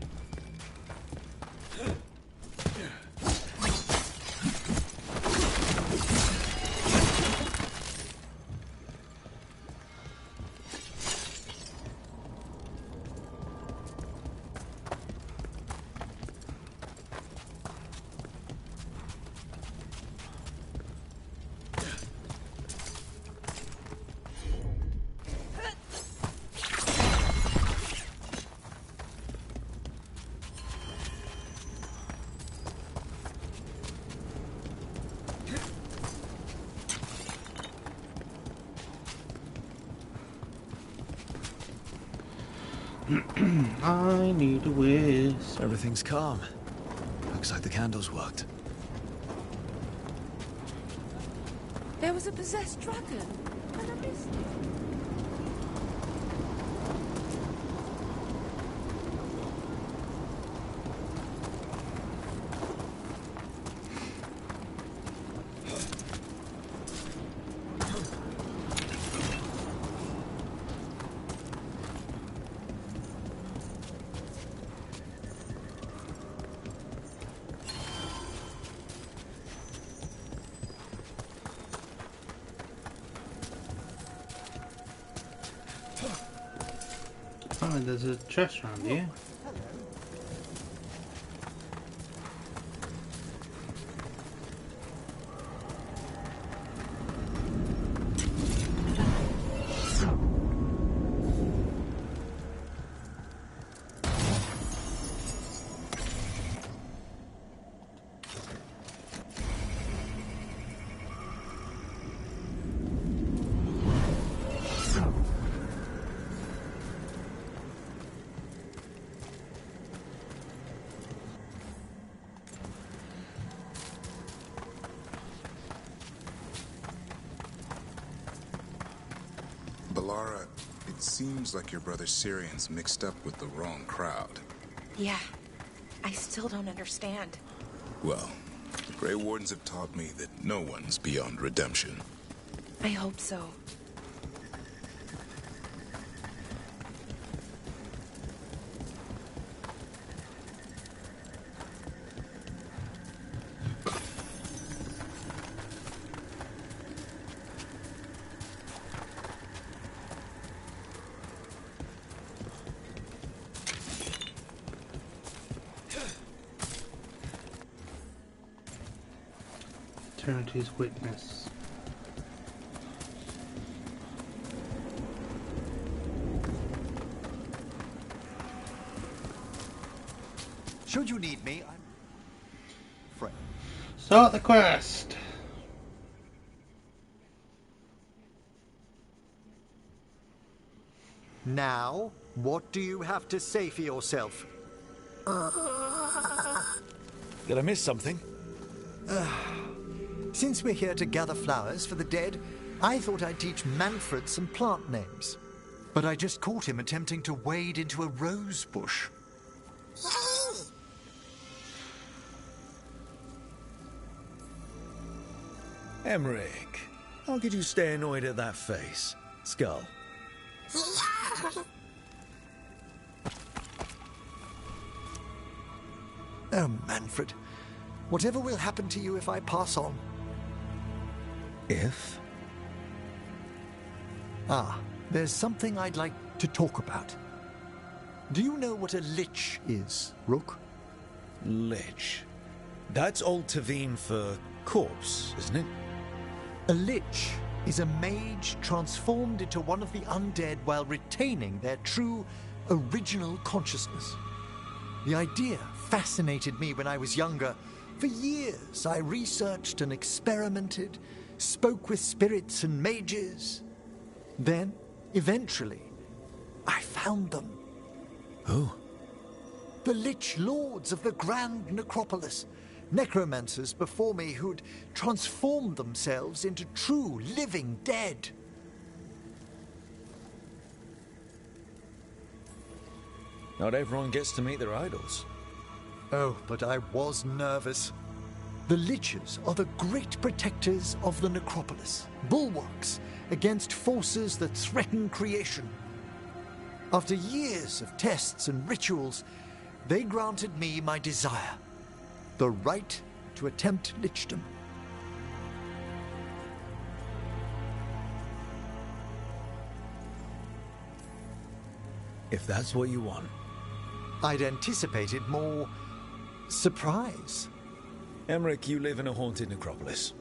I need a wisp. Everything's calm. Looks like the candles worked. There was a possessed dragon, and I missed it. Oh, there's a chest around here. Balara, it seems like your brother Syrian's mixed up with the wrong crowd. Yeah, I still don't understand. Well, the Grey Wardens have taught me that no one's beyond redemption. I hope so. Turn to his witness. Should you need me, I'm Fred. Start the quest. Now, what do you have to say for yourself? Did I miss something? Since we're here to gather flowers for the dead, I thought I'd teach Manfred some plant names. But I just caught him attempting to wade into a rose bush. Emmerich, how could you stay annoyed at that face? Skull. Oh, Manfred. Whatever will happen to you if I pass on? If? Ah, there's something I'd like to talk about. Do you know what a lich is, Rook? Lich? That's Old Tavine for corpse, isn't it? A lich is a mage transformed into one of the undead while retaining their true, original consciousness. The idea fascinated me when I was younger. For years, I researched and experimented, spoke with spirits and mages. Then, eventually, I found them. Who? The Lich Lords of the Grand Necropolis. Necromancers before me who'd transformed themselves into true living dead. Not everyone gets to meet their idols. Oh, but I was nervous. The Liches are the great protectors of the Necropolis, bulwarks against forces that threaten creation. After years of tests and rituals, they granted me my desire, the right to attempt lichdom. If that's what you want. I'd anticipated more surprise. Emmerich, you live in a haunted necropolis.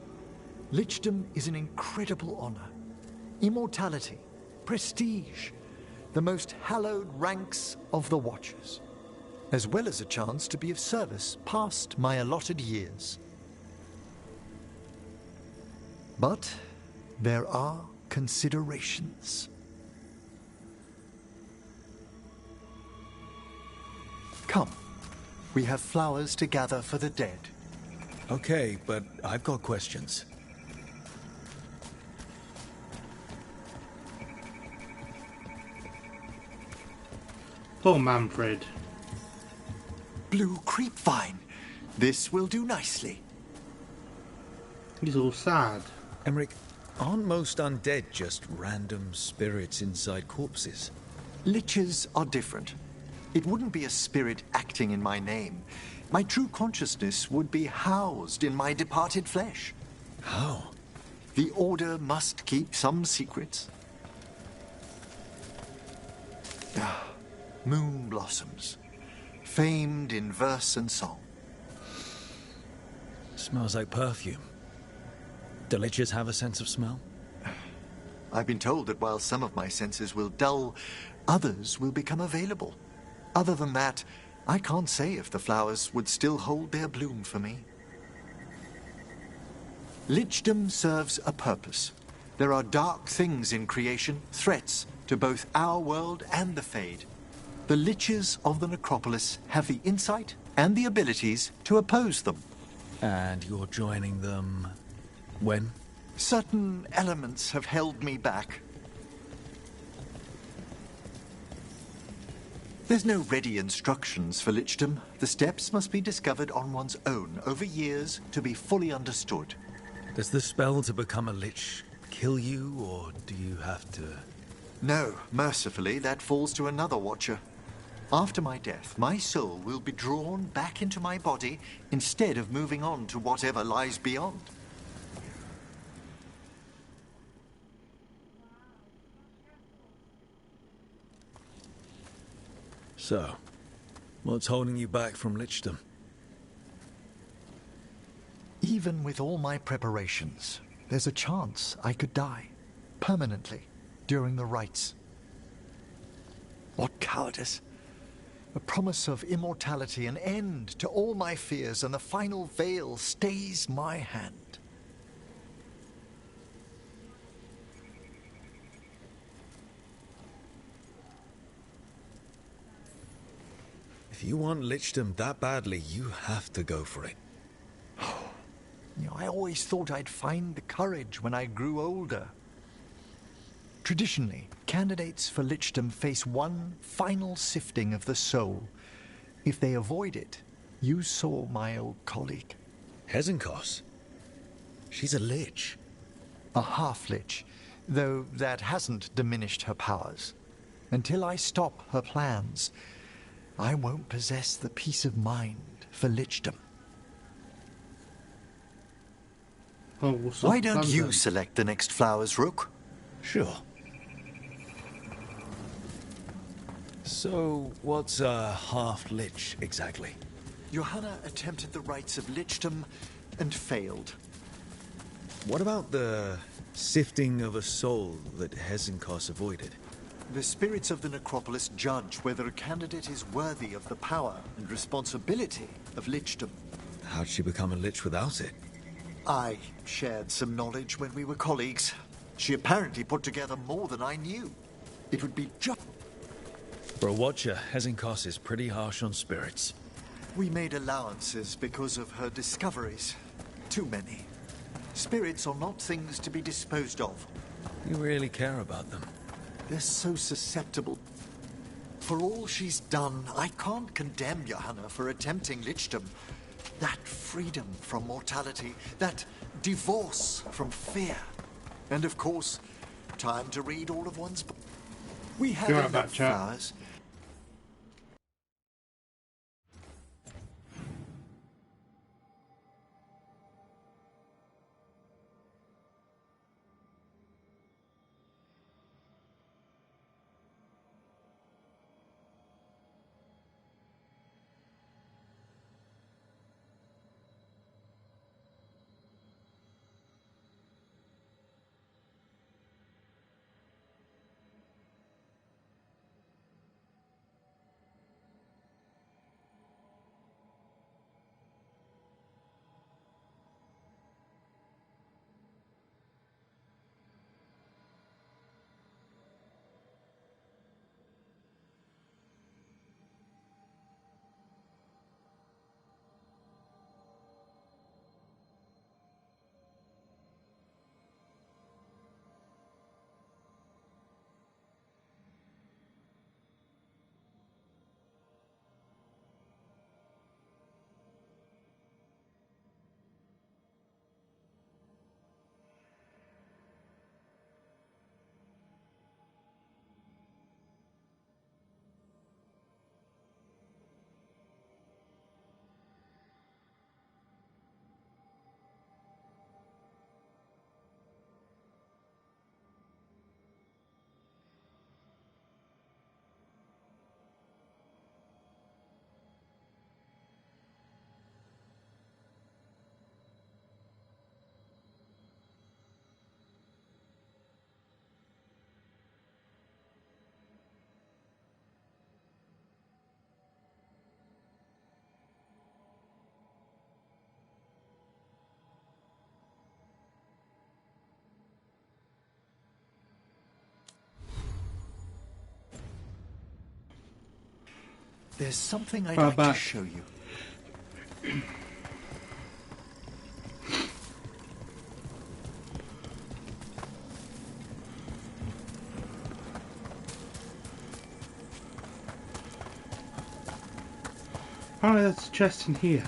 Lichdom is an incredible honor. Immortality, prestige, the most hallowed ranks of the Watchers, as well as a chance to be of service past my allotted years. But there are considerations. Come, we have flowers to gather for the dead. Okay, but I've got questions. Poor Manfred. Blue creepvine. This will do nicely. He's all sad. Emmerich, aren't most undead just random spirits inside corpses? Liches are different. It wouldn't be a spirit acting in my name. My true consciousness would be housed in my departed flesh. How? The Order must keep some secrets. moon blossoms, famed in verse and song. Smells like perfume. Do liches have a sense of smell? I've been told that while some of my senses will dull, others will become available. Other than that, I can't say if the flowers would still hold their bloom for me. Lichdom serves a purpose. There are dark things in creation, threats to both our world and the Fade. The liches of the Necropolis have the insight and the abilities to oppose them. And you're joining them when? Certain elements have held me back. There's no ready instructions for lichdom. The steps must be discovered on one's own over years to be fully understood. Does the spell to become a lich kill you, or do you have to... No, mercifully, that falls to another watcher. After my death, my soul will be drawn back into my body instead of moving on to whatever lies beyond. So, what's holding you back from lichdom? Even with all my preparations, there's a chance I could die, permanently, during the rites. What cowardice! A promise of immortality, an end to all my fears, and the final veil stays my hand. If you want lichdom that badly, you have to go for it. I always thought I'd find the courage when I grew older. Traditionally, candidates for lichdom face one final sifting of the soul. If they avoid it, you saw my old colleague. Hezenkos? She's a lich. A half-lich, though that hasn't diminished her powers. Until I stop her plans, I won't possess the peace of mind for lichdom. Oh, why don't you select the next flowers, Rook? Sure. So, what's a half-lich exactly? Johanna attempted the rites of lichdom and failed. What about the sifting of a soul that Hezenkos avoided? The spirits of the Necropolis judge whether a candidate is worthy of the power and responsibility of lichdom. How'd she become a lich without it? I shared some knowledge when we were colleagues. She apparently put together more than I knew. It would be just... For a watcher, Hezenkos is pretty harsh on spirits. We made allowances because of her discoveries. Too many. Spirits are not things to be disposed of. You really care about them. They're so susceptible. For all she's done, I can't condemn Johanna for attempting lichdom. That freedom from mortality, that divorce from fear. And of course, time to read all of one's books. We have enough flowers. there's something I'd Far like to back. show you. Oh, there's a chest in here.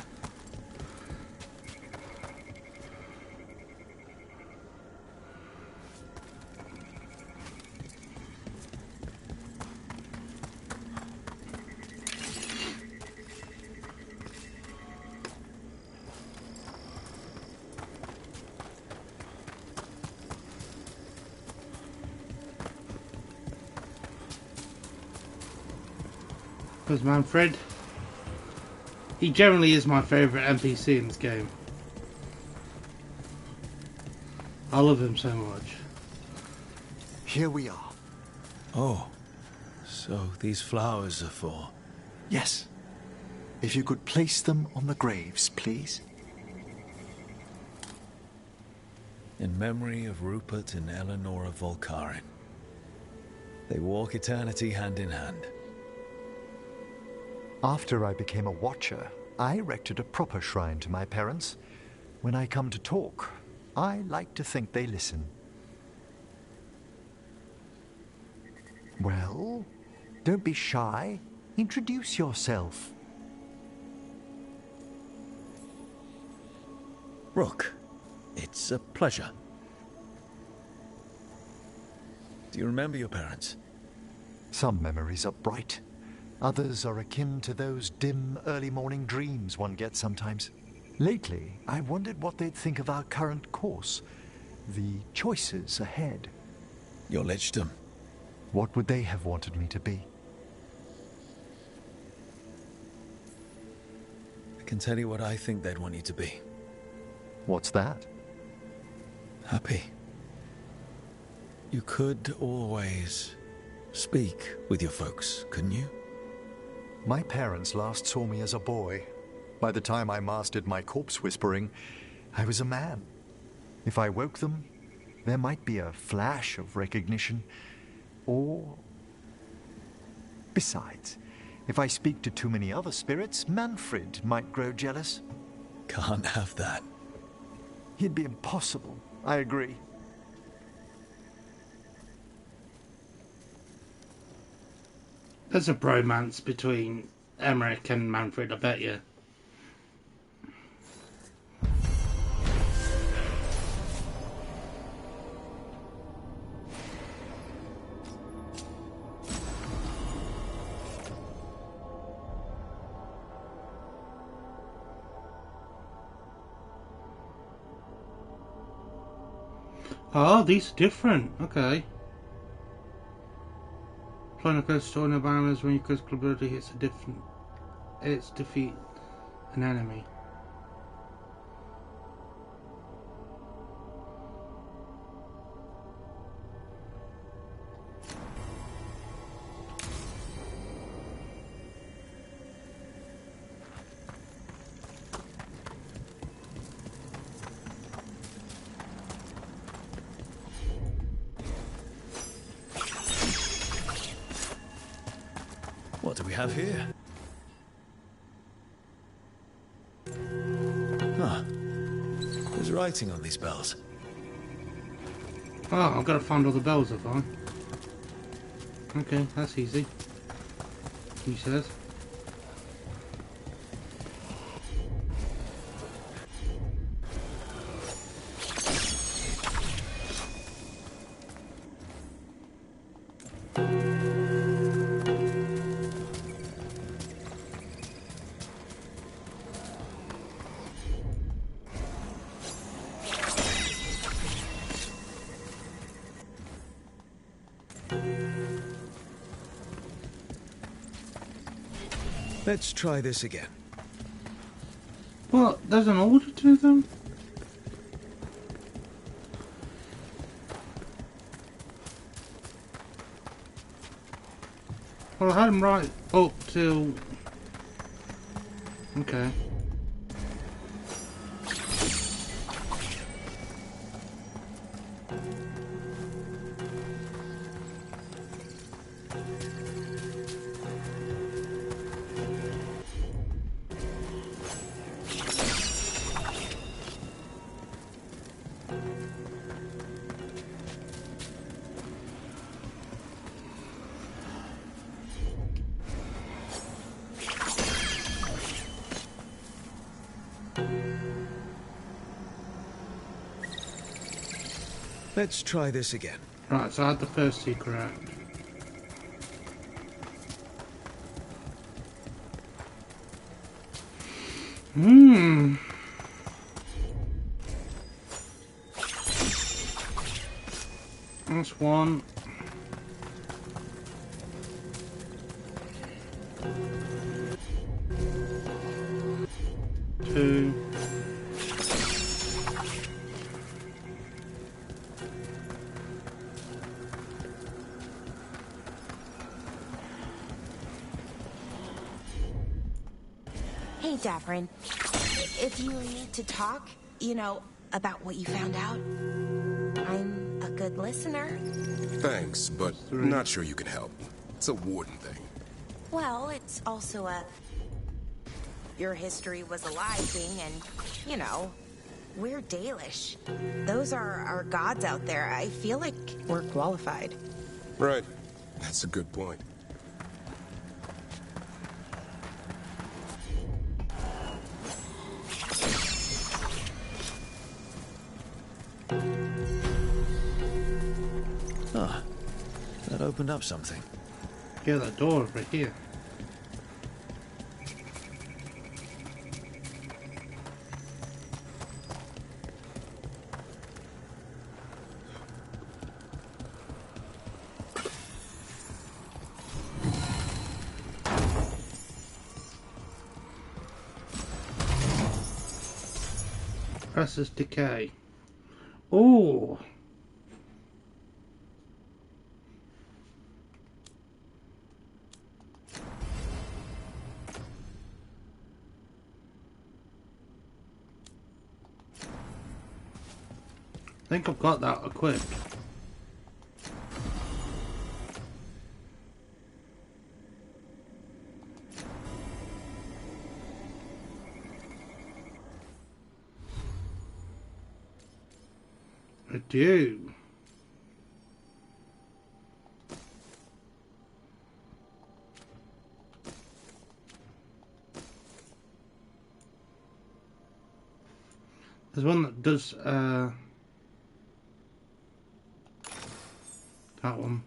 There's Manfred. He generally is my favourite NPC in this game. I love him so much. Here we are. Oh, so these flowers are for... Yes. If you could place them on the graves, please. In memory of Rupert and Eleonora Volkaren. They walk eternity hand in hand. After I became a watcher, I erected a proper shrine to my parents. When I come to talk, I like to think they listen. Well, don't be shy. Introduce yourself. Rook, it's a pleasure. Do you remember your parents? Some memories are bright. Others are akin to those dim, early morning dreams one gets sometimes. Lately, I wondered what they'd think of our current course, the choices ahead. Your lichdom. What would they have wanted me to be? I can tell you what I think they'd want you to be. What's that? Happy. You could always speak with your folks, couldn't you? My parents last saw me as a boy. By the time I mastered my corpse whispering, I was a man. If I woke them, there might be a flash of recognition, or... Besides, if I speak to too many other spirits, Manfred might grow jealous. Can't have that. It'd be impossible, I agree. There's a bromance between Emmerich and Manfred, I bet you. Oh, these are different. Okay. Playing a close to no banners when your critical ability hits a different. It's defeat an enemy. What do we have here? Huh. There's writing on these bells. Oh, I've got to find all the bells, have I? Okay, that's easy. He says. Let's try this again. What? There's an order to them? Well, I had them right up till... Okay. Let's try this again. Right, so I had the first two correct. That's one. Two. Hey, Davrin. If you need to talk, you know, about what you found out, I'm a good listener. Thanks, but not sure you can help. It's a warden thing. Well, it's also a... Your history was a lie thing, and, you know, we're Dalish. Those are our gods out there. I feel like we're qualified. Right. That's a good point. Ah, that opened up something. Yeah, that door over here. Presses decay. Oh. I think I've got that equipped. I do. There's one that does that one.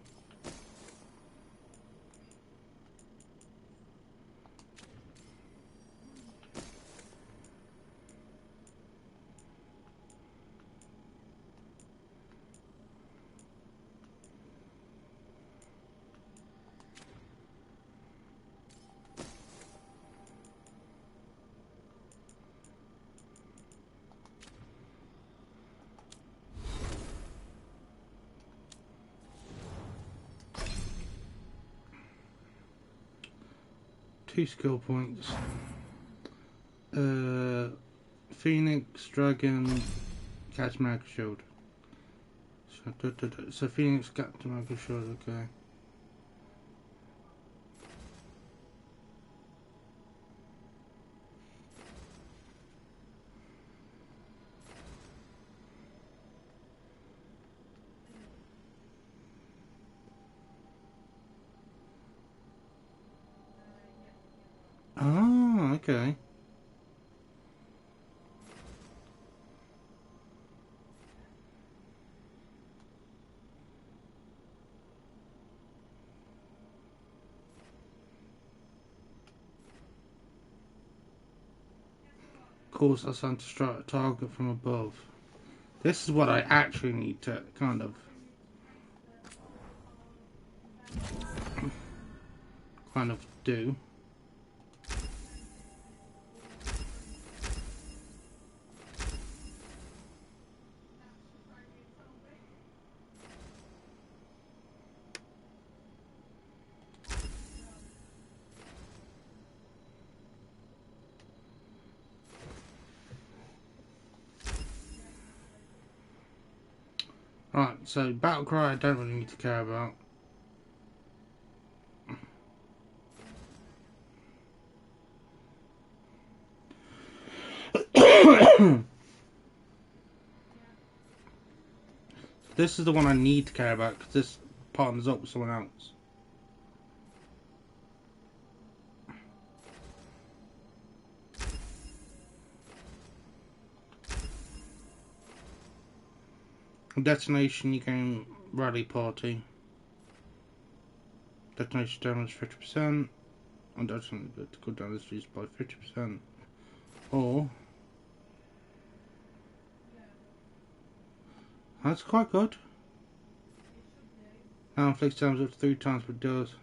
Two skill points. Phoenix, Dragon, Catch Mag Shield. So Phoenix, Catch Mag Shield, okay. Oh, okay. Of course, that's time to strike a target from above. This is what I actually need to kind of do. Right, so battle cry I don't really need to care about. This is the one I need to care about because this partners up with someone else. Detonation, you gain rally party. Detonation damage 50%. And detonation critical damage reduced by 50%. Or that's quite good. Now inflicts damage up to 3 times what it does.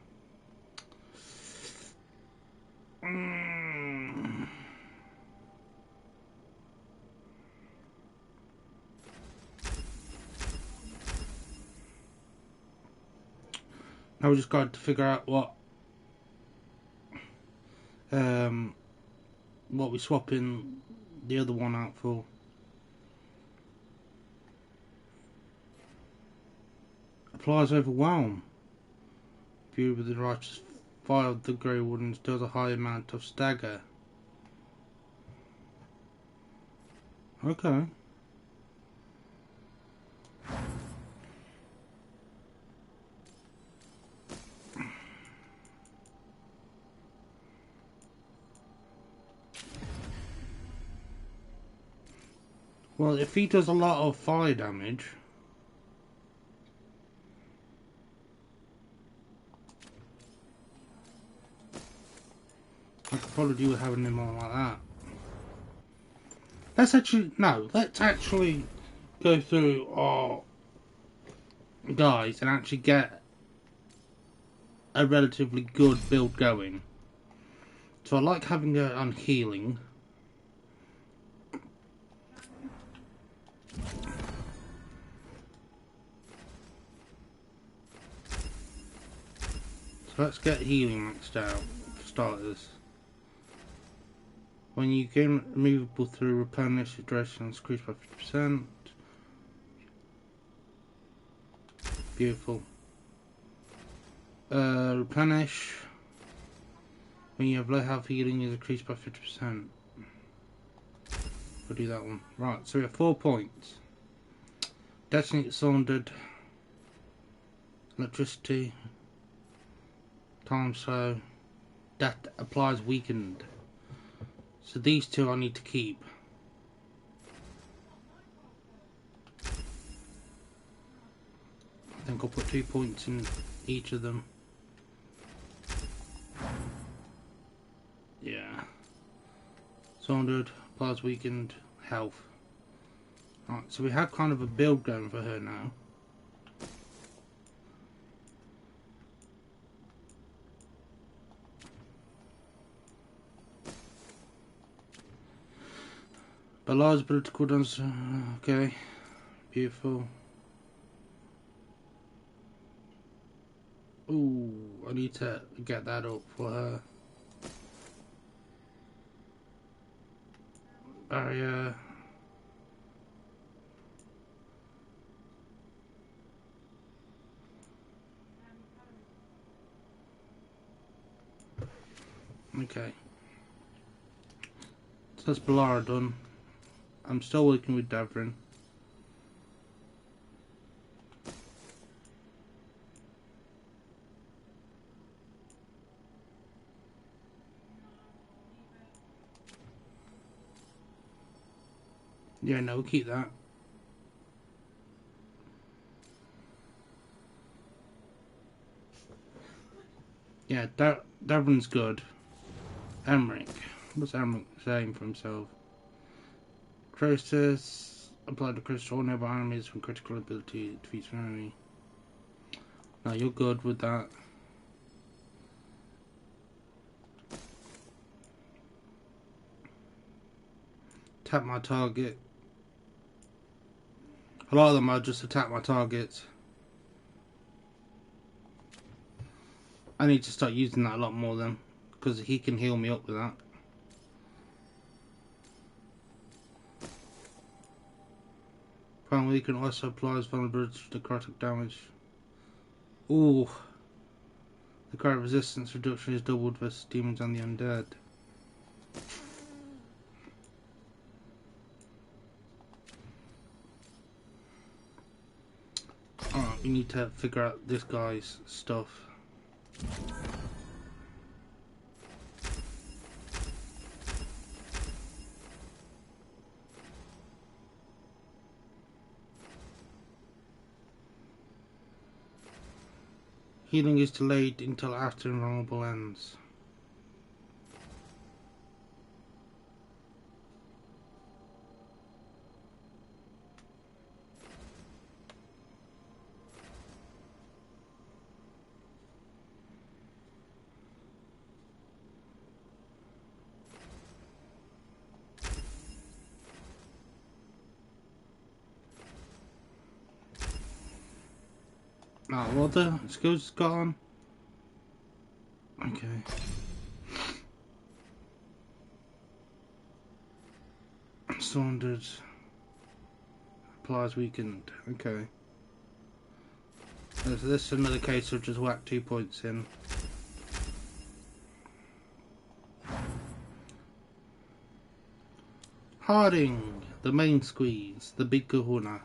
Now we just got to figure out what we're swapping the other one out for. Applies overwhelm. Viewed with the righteous fire of the Grey Wardens does a high amount of stagger. Okay. Well, if he does a lot of fire damage, I could probably do with having him on like that. Let's actually go through our guys and actually get a relatively good build going. So I like having it on healing. So let's get healing maxed out for starters. When you gain removable through replenish, duration is increased by 50%. Beautiful. Replenish. When you have low health, healing is increased by 50%. We'll do that one. Right, so we have 4 points. Detonate sauntered. Electricity. Time slow. That applies weakened. So these two I need to keep. I think I'll put 2 points in each of them. Yeah. Sauntered, applies weakened, health. Alright, so we have kind of a build going for her now. But large ability cooldowns, okay, beautiful. Ooh, I need to get that up for her. Barrier. Okay. So that's Balara done. I'm still working with Davrin. Yeah, no, we'll keep that. Yeah, Davrin's good. Emmerich. What's Emmerich saying for himself? Croesus. Apply to crystal nearby enemies from critical ability defeats an enemy. No, you're good with that. Tap my target. A lot of them are just attack my targets. I need to start using that a lot more then, because he can heal me up with that. Finally, can also apply his vulnerability to necrotic damage. Ooh. The current resistance reduction is doubled versus demons and the undead. Alright, we need to figure out this guy's stuff. Healing is delayed until after invulnerable ends. Oh, what the skills gone? Okay. Saundered. Applies weakened. Okay. So this is another case of just whack 2 points in. Harding, the main squeeze, the big kahuna.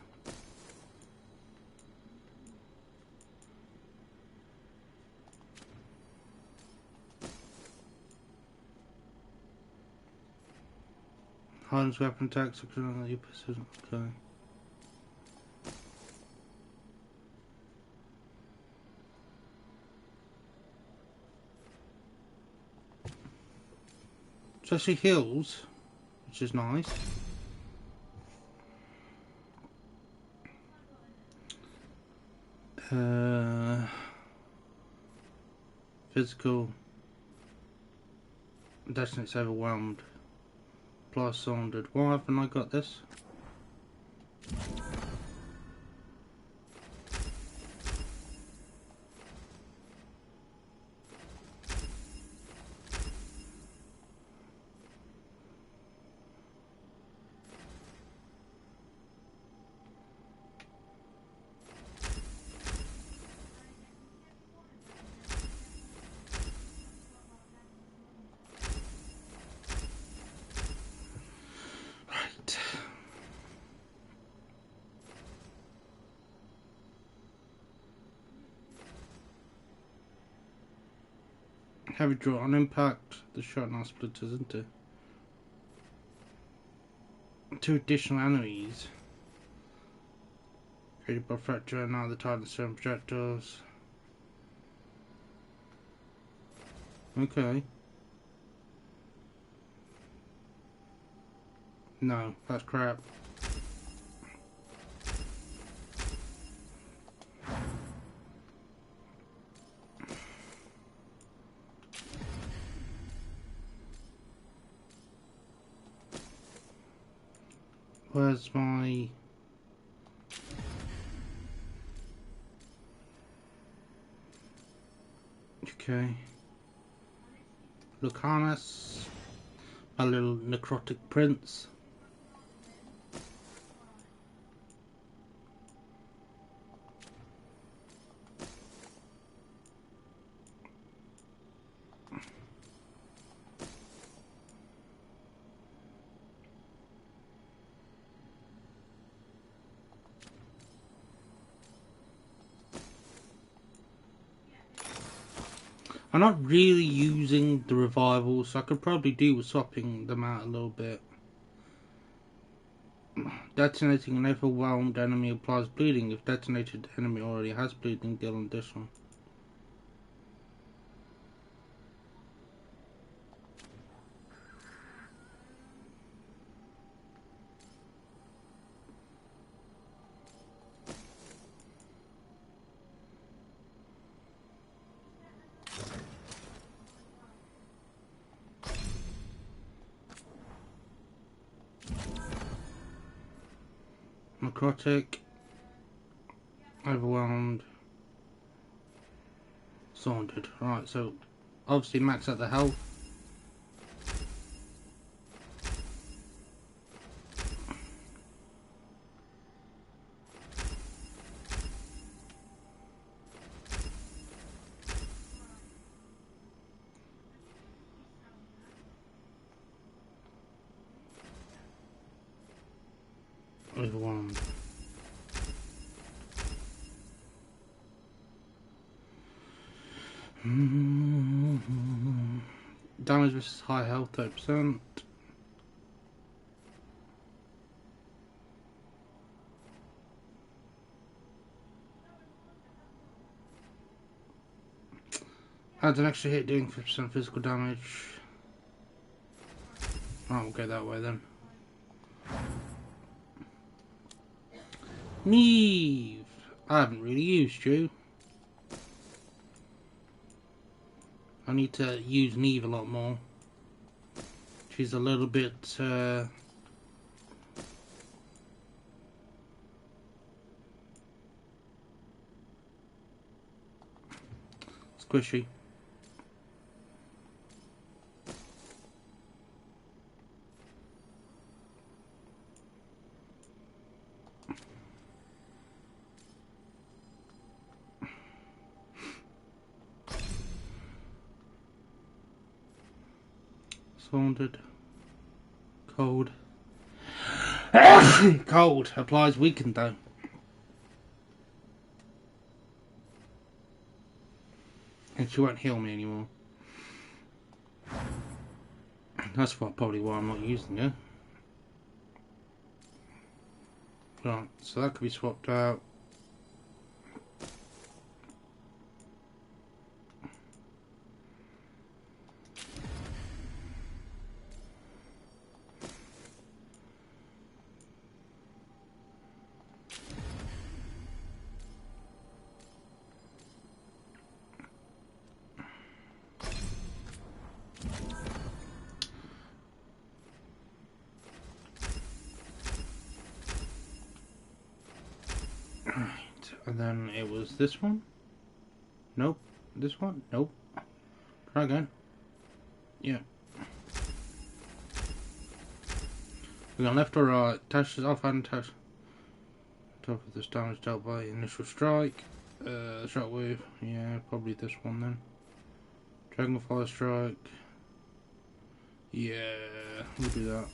Harding's weapon attacks are your precision. Okay. So she heals, which is nice. Physical. Destinate's overwhelmed. Plus saundered. Why haven't I got this? Heavy draw on impact. The shot now splitters into 2 additional enemies. Created by fracture. Now the Titan stone projectiles. Okay. No, that's crap. Where's my... Okay. Lucanus. A little necrotic prince. I'm not really using the revivals, so I could probably do with swapping them out a little bit. Detonating an overwhelmed enemy applies bleeding. If detonated enemy already has bleeding, deal an additional. Necrotic, overwhelmed, sauntered. Right, so obviously max out the health. Overwhelmed. Damage versus high health 30%. Adds an extra hit doing 50% physical damage. Oh, we'll go that way then. Neve! I haven't really used you. I need to use Neve a lot more. She's a little bit squishy. Sauntered. Cold. Cold. Applies weakened though. And she won't heal me anymore. That's probably why I'm not using her. Right, so that could be swapped out. And then it was this one? Nope. This one? Nope. Try again. Yeah. We're going left or right. Tashes off and tash. Top of this damage dealt by initial strike. Shockwave. Yeah, probably this one then. Dragonfly strike. Yeah, we'll do that.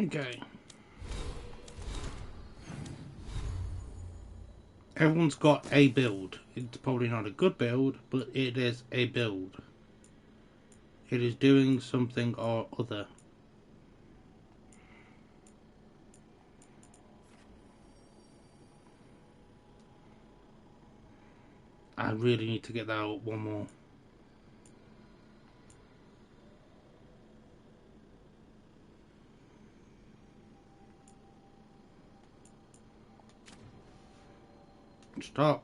Okay. Everyone's got a build. It's probably not a good build, but it is a build. It is doing something or other. I really need to get that out one more. Stop.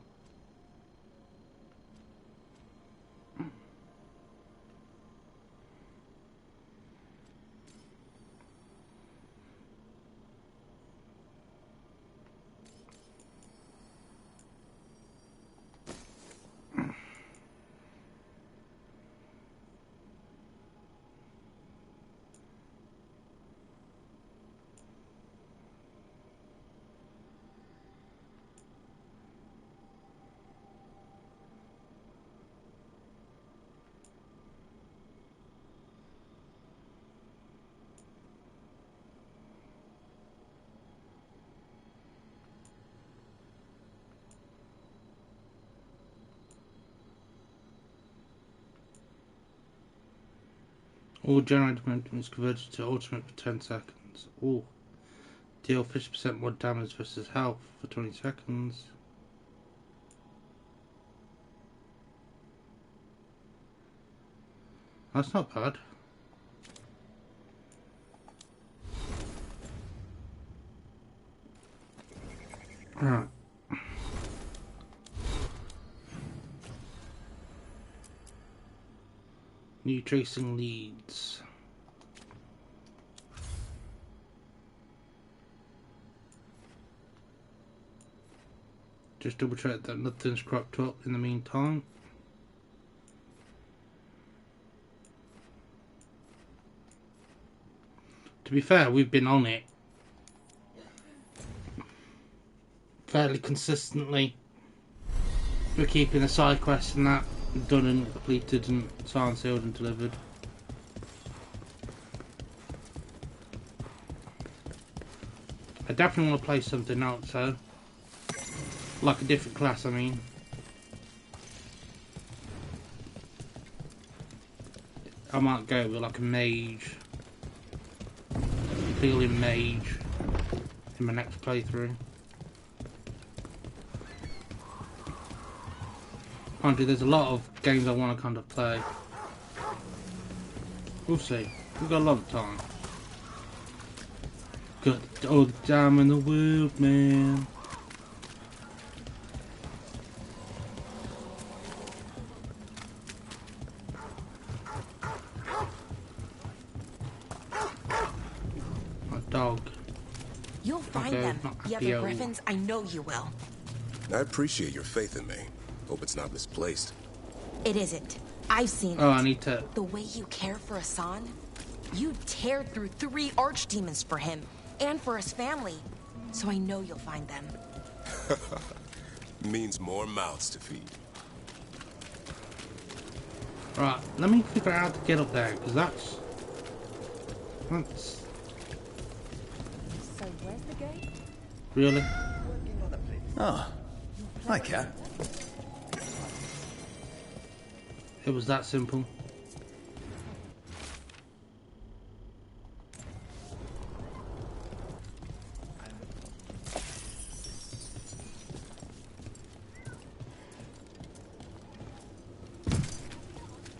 All generated momentum is converted to ultimate for 10 seconds. Ooh. Deal 50% more damage versus health for 20 seconds. That's not bad. Right. New tracing leads. Just double check that nothing's cropped up in the meantime. To be fair, we've been on it fairly consistently. We're keeping the side quests and that done and completed and signed, sealed and delivered. I definitely want to play something else though. Like a different class, I mean. I might go with like a mage. Feeling mage in my next playthrough. Mind you, there's a lot of games I want to kind of play. We'll see. We've got a lot of time. Got all the time in the world, man. A dog. You'll find them. The other griffins, I know you will. I appreciate your faith in me. Hope it's not misplaced. It isn't. I've seen it. Oh, I need to... The way you care for Hassan, you tear through 3 archdemons for him, and for his family. So I know you'll find them. Means more mouths to feed. Right, let me figure out how to get up there, because that's... So where's the gate? Really? Oh, hi, Cat. It was that simple.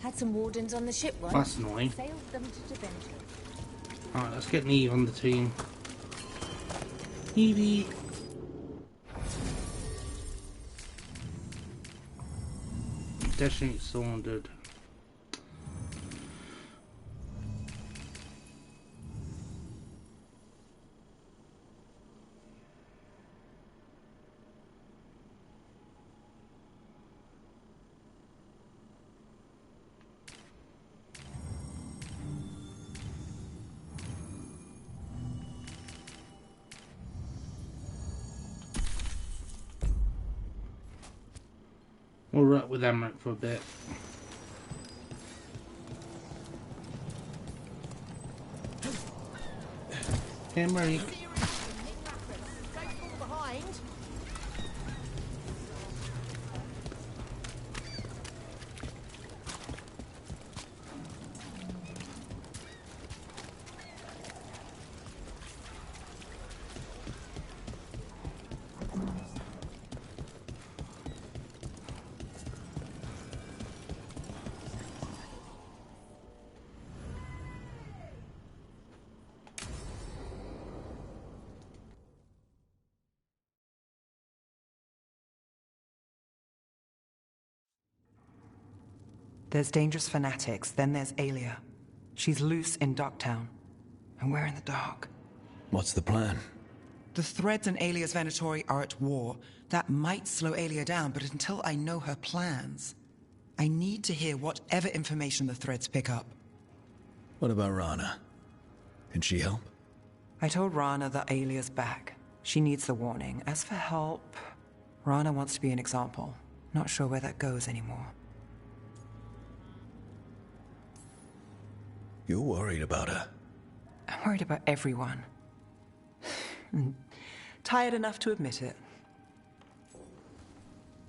Had some wardens on the ship once. That's annoying. Sailed them to Deventer. Alright, let's get Neve on the team. Evie! Destiny Saundered. We'll work with Emmerich for a bit. Emmerich. There's dangerous fanatics, then there's Alia. She's loose in Docktown, and we're in the dark. What's the plan? The Threads and Alia's Venatori are at war. That might slow Alia down, but until I know her plans, I need to hear whatever information the Threads pick up. What about Rana? Can she help? I told Rana that Alia's back. She needs the warning. As for help, Rana wants to be an example. Not sure where that goes anymore. You're worried about her. I'm worried about everyone. Tired enough to admit it.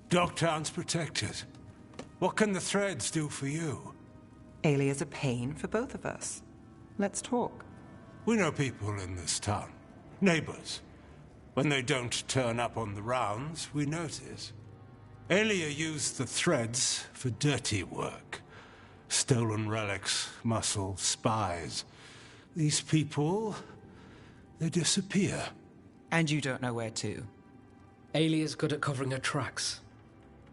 Docktown's protected. What can the Threads do for you? Alia's a pain for both of us. Let's talk. We know people in this town. Neighbors. When they don't turn up on the rounds, we notice. Alia used the Threads for dirty work. Stolen relics, muscle, spies. These people, they disappear. And you don't know where to. Alia's good at covering her tracks.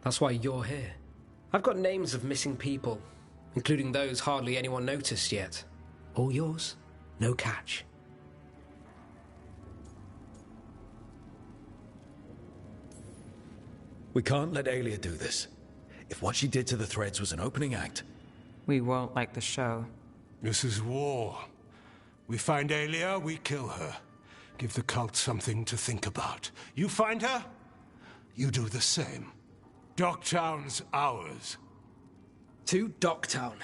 That's why you're here. I've got names of missing people, including those hardly anyone noticed yet. All yours, no catch. We can't let Alia do this. If what she did to the Threads was an opening act... We won't like the show. This is war. We find Alia, we kill her. Give the cult something to think about. You find her, you do the same. Docktown's ours. To Docktown.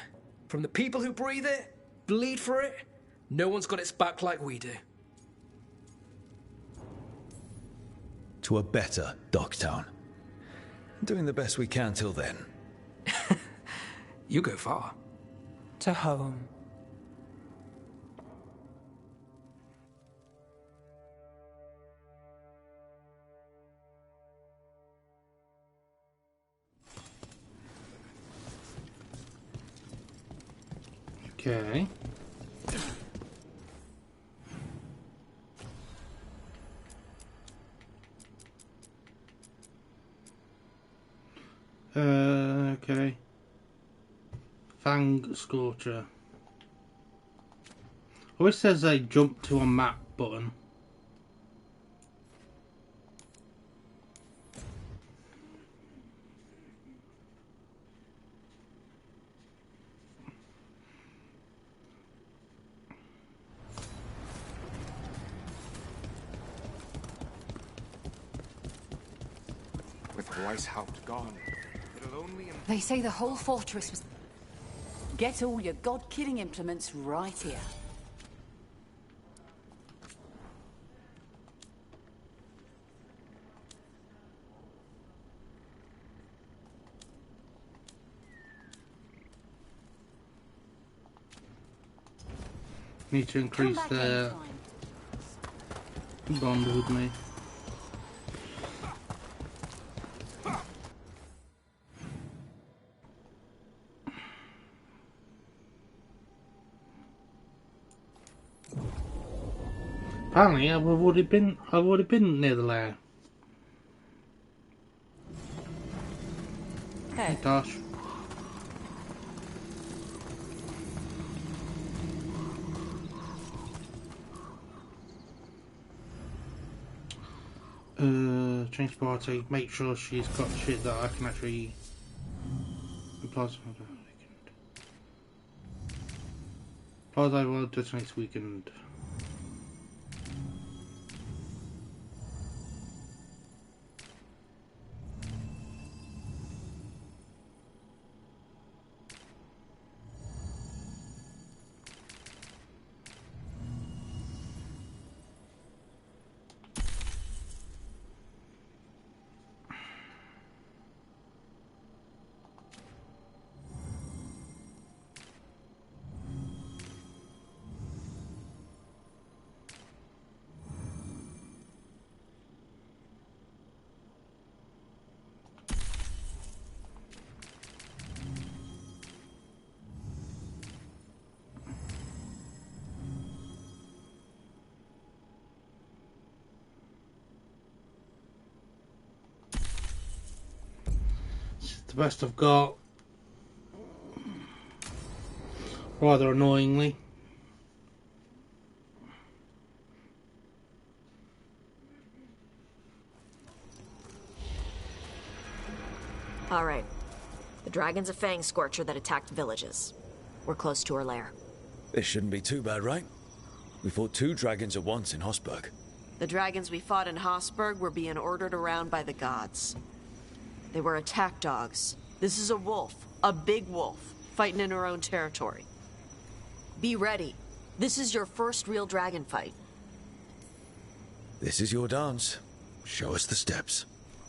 From the people who breathe it, bleed for it, no one's got its back like we do. To a better Docktown. Doing the best we can till then. You go far. To home. Okay. Okay. Fang Scorcher. I wish there's a jump to a map button. With Weishaupt gone, it'll only... They say the whole fortress was... Get all your god-killing implements right here. Need to increase their bond with me. Apparently, I've already been near the lair. Hey, Gosh. Change party. Make sure she's got shit that I can actually apply. Apply I will just next weekend. The best I've got, rather annoyingly. Alright. The dragon's a fang scorcher that attacked villages. We're close to her lair. This shouldn't be too bad, right? We fought 2 dragons at once in Hosberg. The dragons we fought in Hosberg were being ordered around by the gods. They were attack dogs. This is a wolf, a big wolf, fighting in her own territory. Be ready. This is your first real dragon fight. This is your dance. Show us the steps.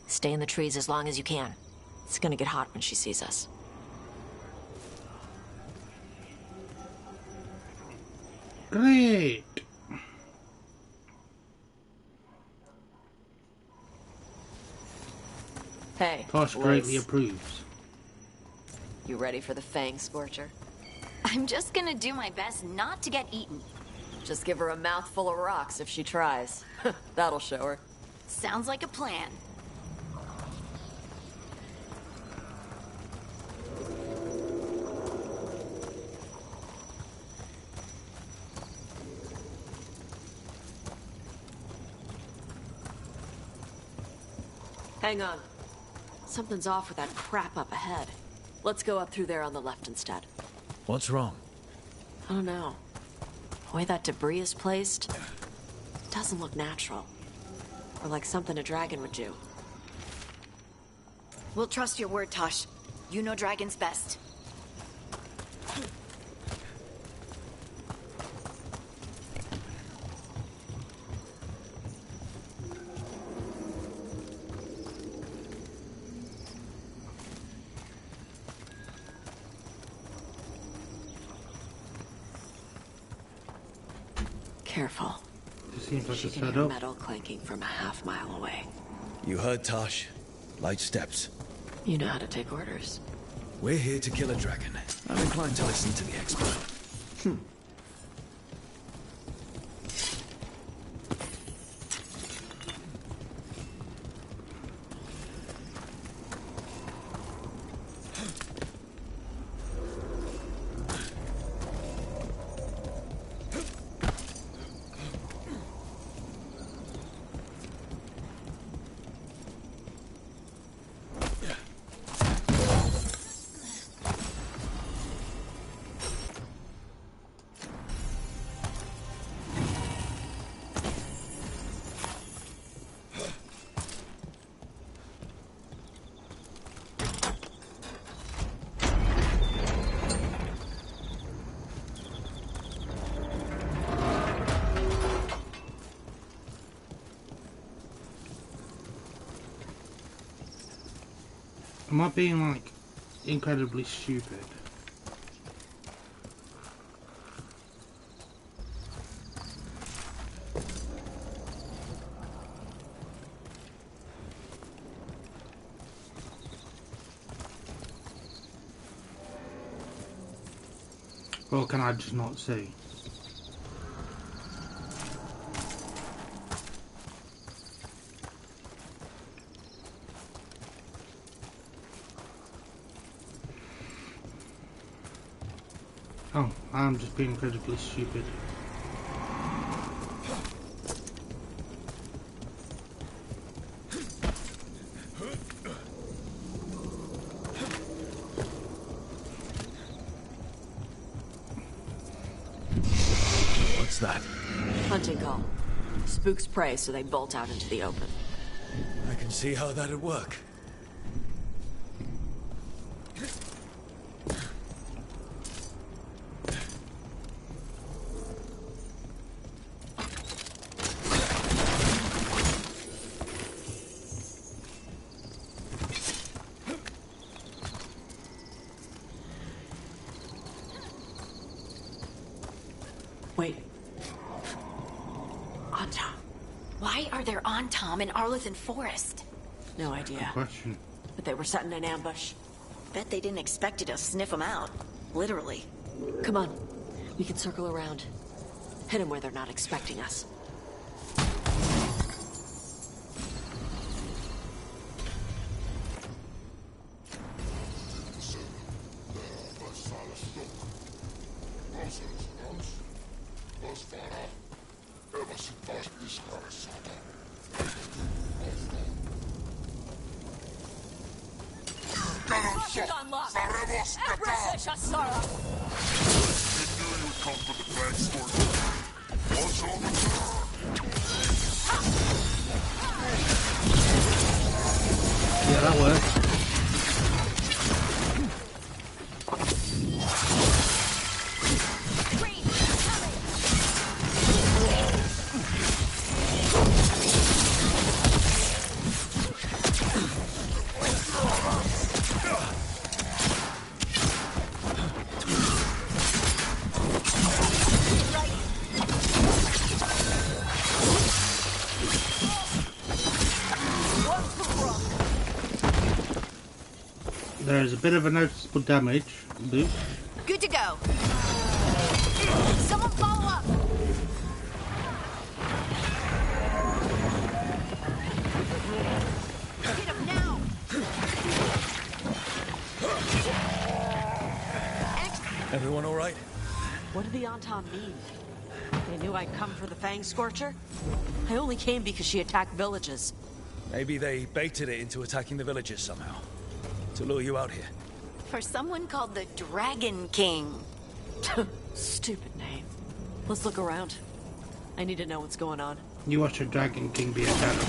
Stay in the trees as long as you can. It's gonna get hot when she sees us. Great! Hey, Tosh greatly approves. You ready for the fang scorcher? I'm just gonna do my best not to get eaten. Just give her a mouthful of rocks if she tries. That'll show her. Sounds like a plan. Hang on. Something's off with that crap up ahead. Let's go up through there on the left instead. What's wrong? I don't know. The way that debris is placed doesn't look natural. Or like something a dragon would do. We'll trust your word, Tosh. You know dragons best. Careful. It seems like She it's can set hear up. metal clanking from a half-mile away. You heard Tosh. Light steps. You know how to take orders. We're here to kill a dragon. I'm inclined to listen to the expert. Am I being, like, incredibly stupid? Or can I just not see? Oh, I'm just being incredibly stupid. What's that? Hunting call. Spooks prey, so they bolt out into the open. I can see how that'd work. Wait. Antom. Why are there Antom in Arlothan Forest? No idea. Good question. But they were setting an ambush. Bet they didn't expect you to sniff them out. Literally. Come on. We can circle around. Hit them where they're not expecting us. Yeah, that works. There's a bit of a noticeable damage boost. Good to go. Someone follow up. Hit him now. Everyone all right? What did the Antom mean? They knew I'd come for the Fang Scorcher? I only came because she attacked villages. Maybe they baited it into attacking the villagers somehow. To lure you out here. For someone called the Dragon King. Stupid name. Let's look around. I need to know what's going on. You watch a Dragon King be a shadow.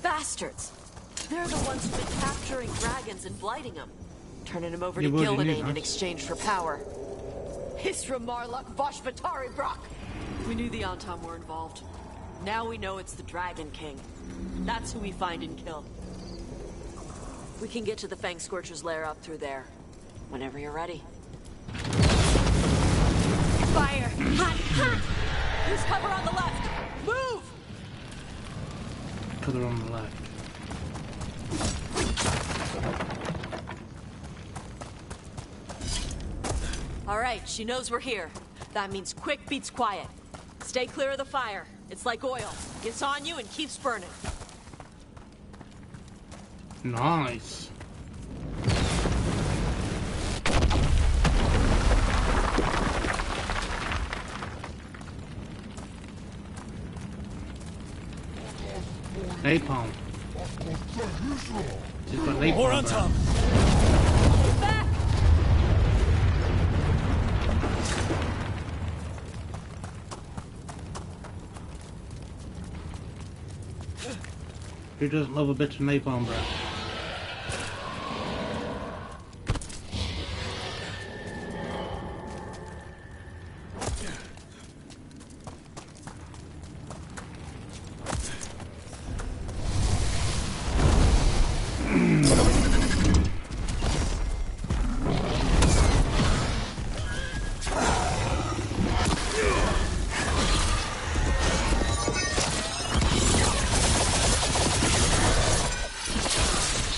Bastards! They're the ones who've been capturing dragons and blighting them. turning him over You to would, you Gillidan need in that. exchange for power. Hisra Marlock Voshvatari Brock! We knew the Antam were involved. Now we know it's the Dragon King. That's who we find and kill. We can get to the Fang Scorcher's lair up through there. Whenever you're ready. Fire! Hot! Hot! Use cover on the left! Move! Cover on the left. All right, she knows we're here. That means quick beats quiet. Stay clear of the fire. It's like oil. Gets on you and keeps burning. Nice. Napalm. Just got napalm. More on top. Back! Who doesn't love a bit of napalm, bro?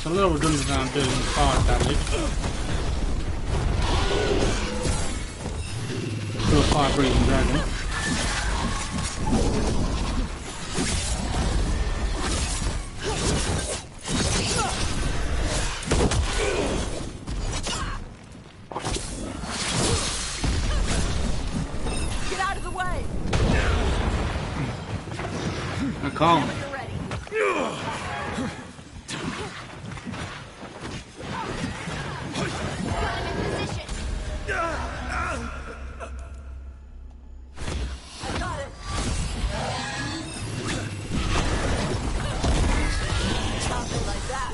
A little redundant now, I'm doing fire damage. Still a fire breathing dragon. Get out of the way! I can't. You're ready. I got it. Something like that.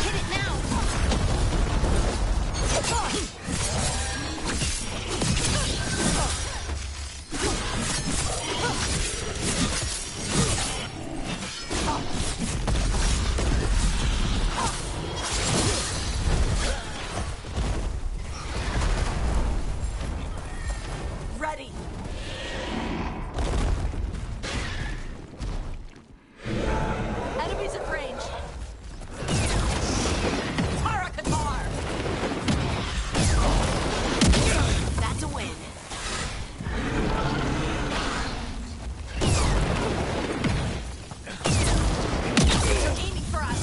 Hit it now! Ready. Enemies at range. Tarakatar! That's a win. They're aiming for us.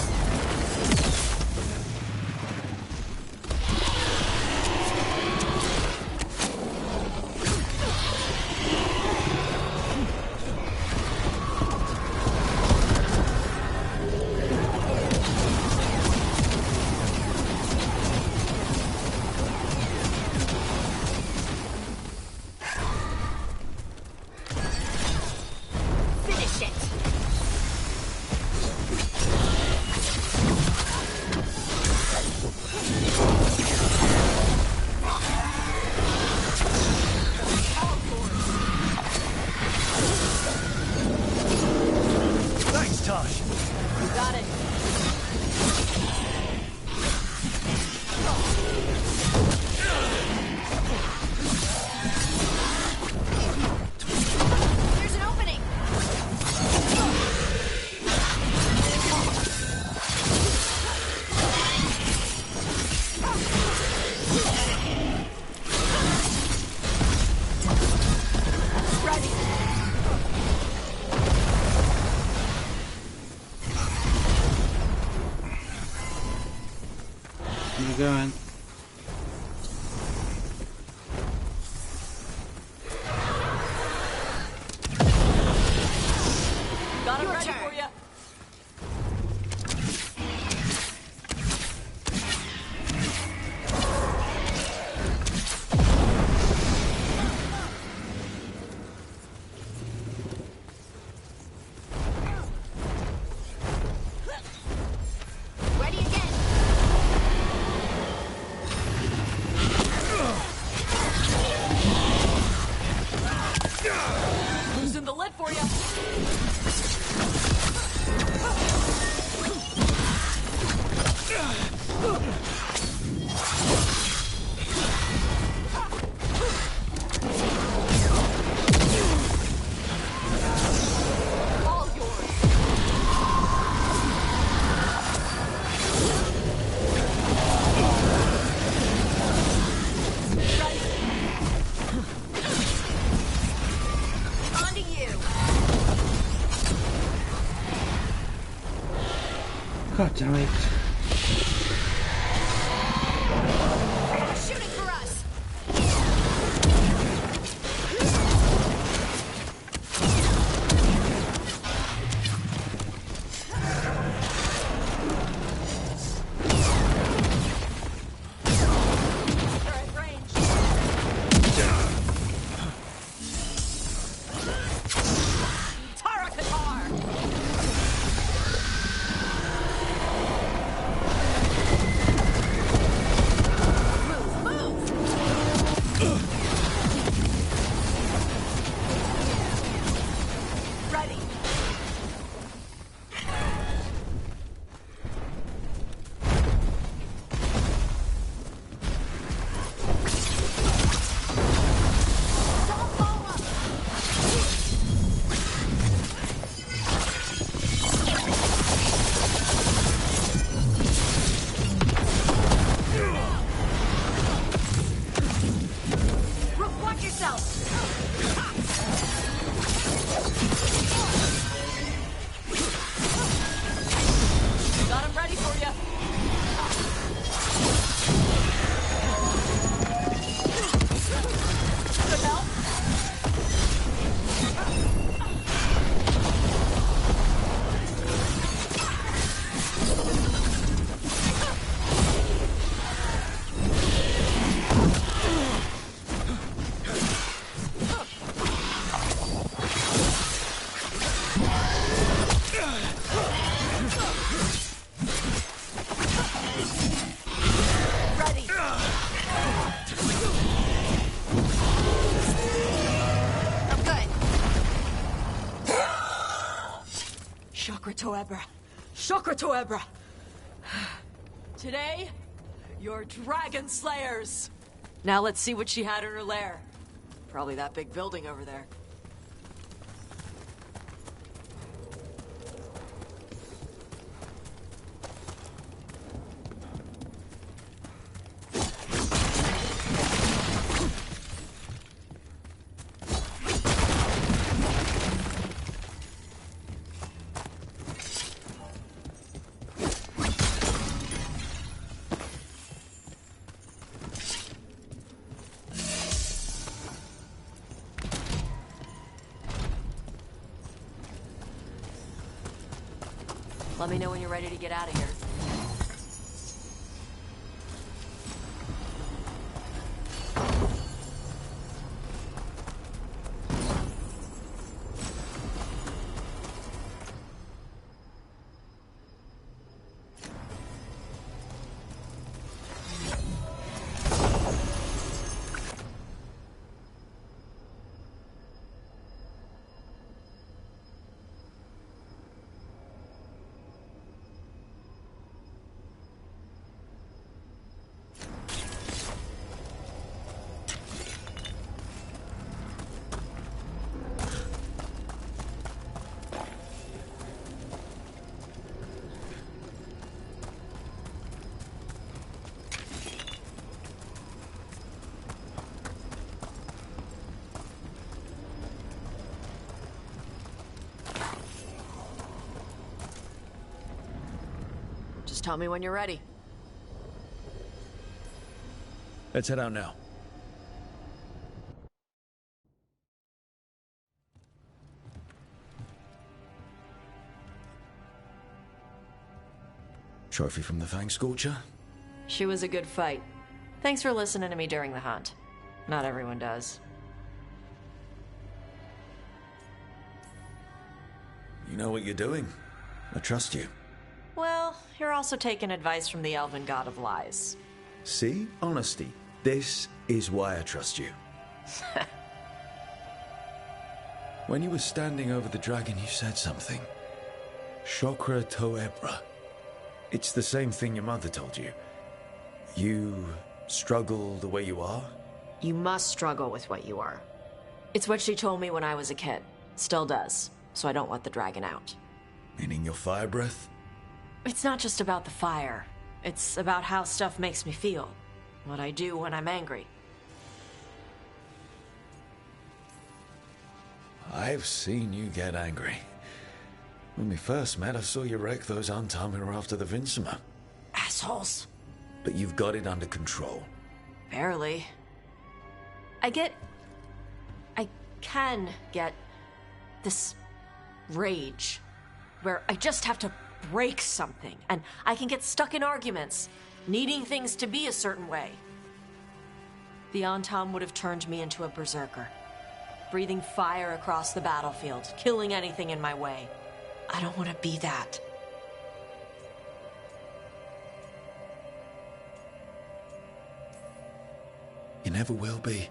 Finish it! Thanks, Tosh. You got it. There's an opening! Ready. Where you going? Got it Your ready turn. for you. for you. All yours. Onto you. God damn it. Shooting for us. They're at range. Tara Katar. Ready. Rook, watch yourself. Got him ready for you. Good help. Ready. I'm good. Chakra Toebra. Chakra Toebra. Today, you're dragon slayers. Now let's see what she had in her lair. Probably that big building over there. Let me know when you're ready to get out of here. Just tell me when you're ready. Let's head out now. Trophy from the Fang Scorcher? She was a good fight. Thanks for listening to me during the hunt. Not everyone does. You know what you're doing. I trust you. Well, you're also taking advice from the elven god of lies. See? Honesty. This is why I trust you. When you were standing over the dragon, you said something. Chokra Toebra. It's the same thing your mother told you. You struggle the way you are? You must struggle with what you are. It's what she told me when I was a kid. Still does. So I don't want the dragon out. Meaning your fire breath? It's not just about the fire. It's about how stuff makes me feel. What I do when I'm angry. I've seen you get angry. When we first met, I saw you wreck those Antamir after the Vinsima. Assholes. But you've got it under control. Barely. I can get this rage where I just have to break something, and I can get stuck in arguments, needing things to be a certain way. The Antam would have turned me into a berserker, breathing fire across the battlefield, killing anything in my way. I don't want to be that. You never will be.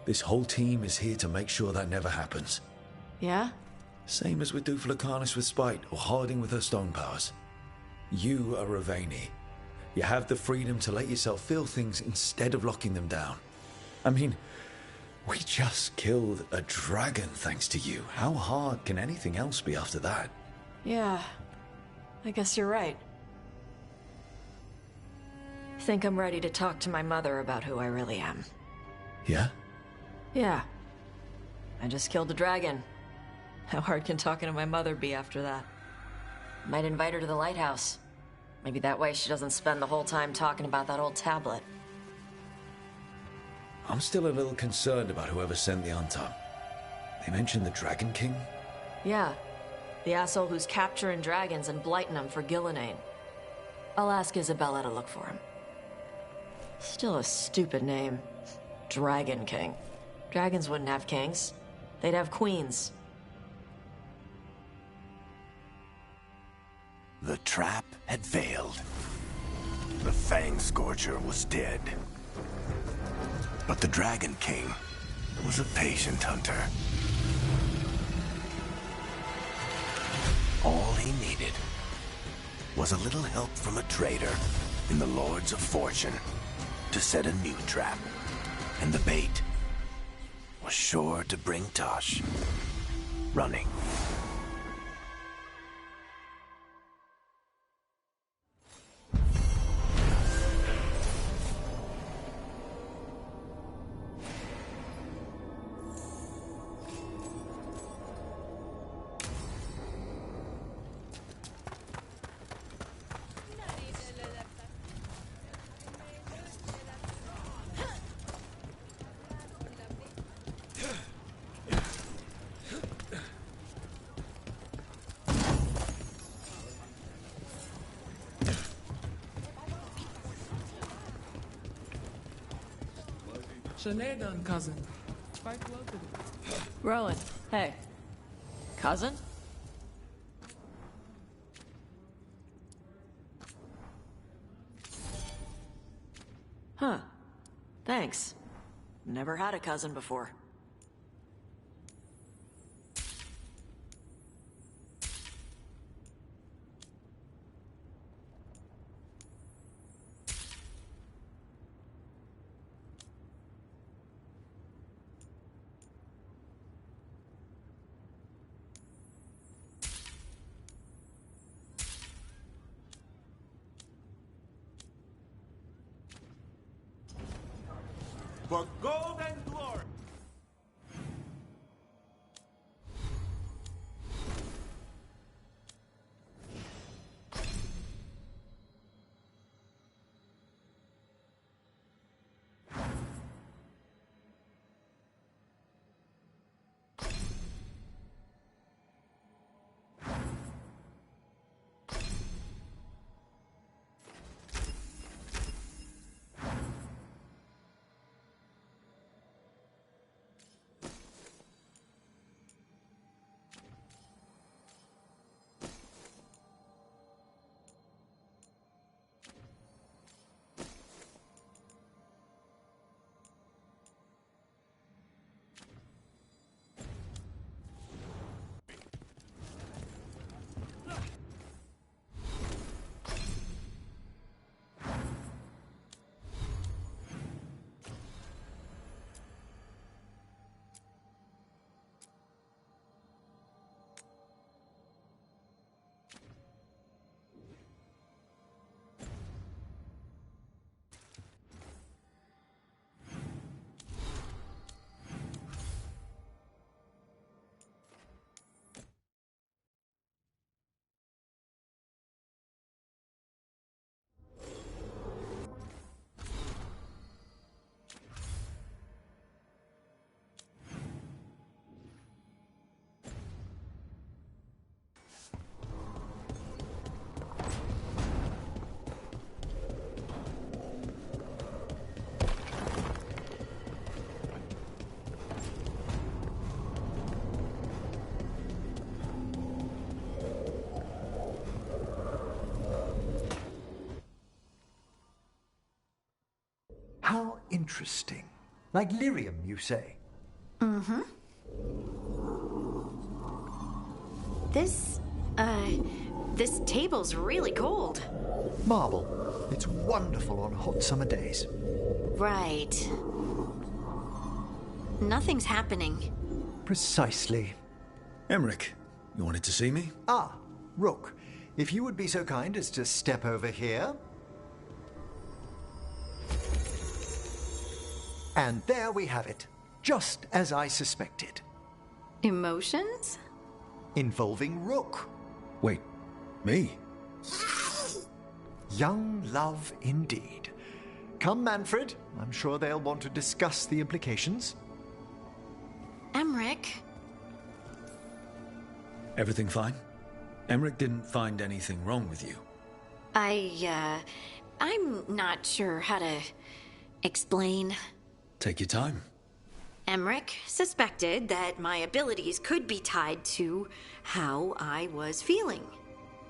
This whole team is here to make sure that never happens. Yeah? Same as with Duflacanis with Spite, or Harding with her stone powers. You are Ravani. You have the freedom to let yourself feel things instead of locking them down. I mean, we just killed a dragon thanks to you. How hard can anything else be after that? Yeah, I guess you're right. I think I'm ready to talk to my mother about who I really am. Yeah? Yeah. I just killed a dragon. How hard can talking to my mother be after that? Might invite her to the lighthouse. Maybe that way she doesn't spend the whole time talking about that old tablet. I'm still a little concerned about whoever sent the Antam. They mentioned the Dragon King? Yeah. The asshole who's capturing dragons and blighting them for Gillinane. I'll ask Isabella to look for him. Still a stupid name. Dragon King. Dragons wouldn't have kings. They'd have queens. The trap had failed. The Fang Scorcher was dead. But the Dragon King was a patient hunter. All he needed was a little help from a trader in the Lords of Fortune to set a new trap. And the bait was sure to bring Tosh running. Sinead, cousin. Rowan, hey. Cousin? Huh. Thanks. Never had a cousin before. For gold and glory! Interesting. Like lyrium, you say? Mm-hmm. This table's really cold. Marble. It's wonderful on hot summer days. Right. Nothing's happening. Precisely. Emmerich, you wanted to see me? Ah, Rook. If you would be so kind as to step over here. And there we have it. Just as I suspected. Emotions? Involving Rook. Wait, me? Young love indeed. Come, Manfred. I'm sure they'll want to discuss the implications. Emmerich? Everything fine? Emmerich didn't find anything wrong with you. I'm not sure how to explain. Take your time. Emmerich suspected that my abilities could be tied to how I was feeling.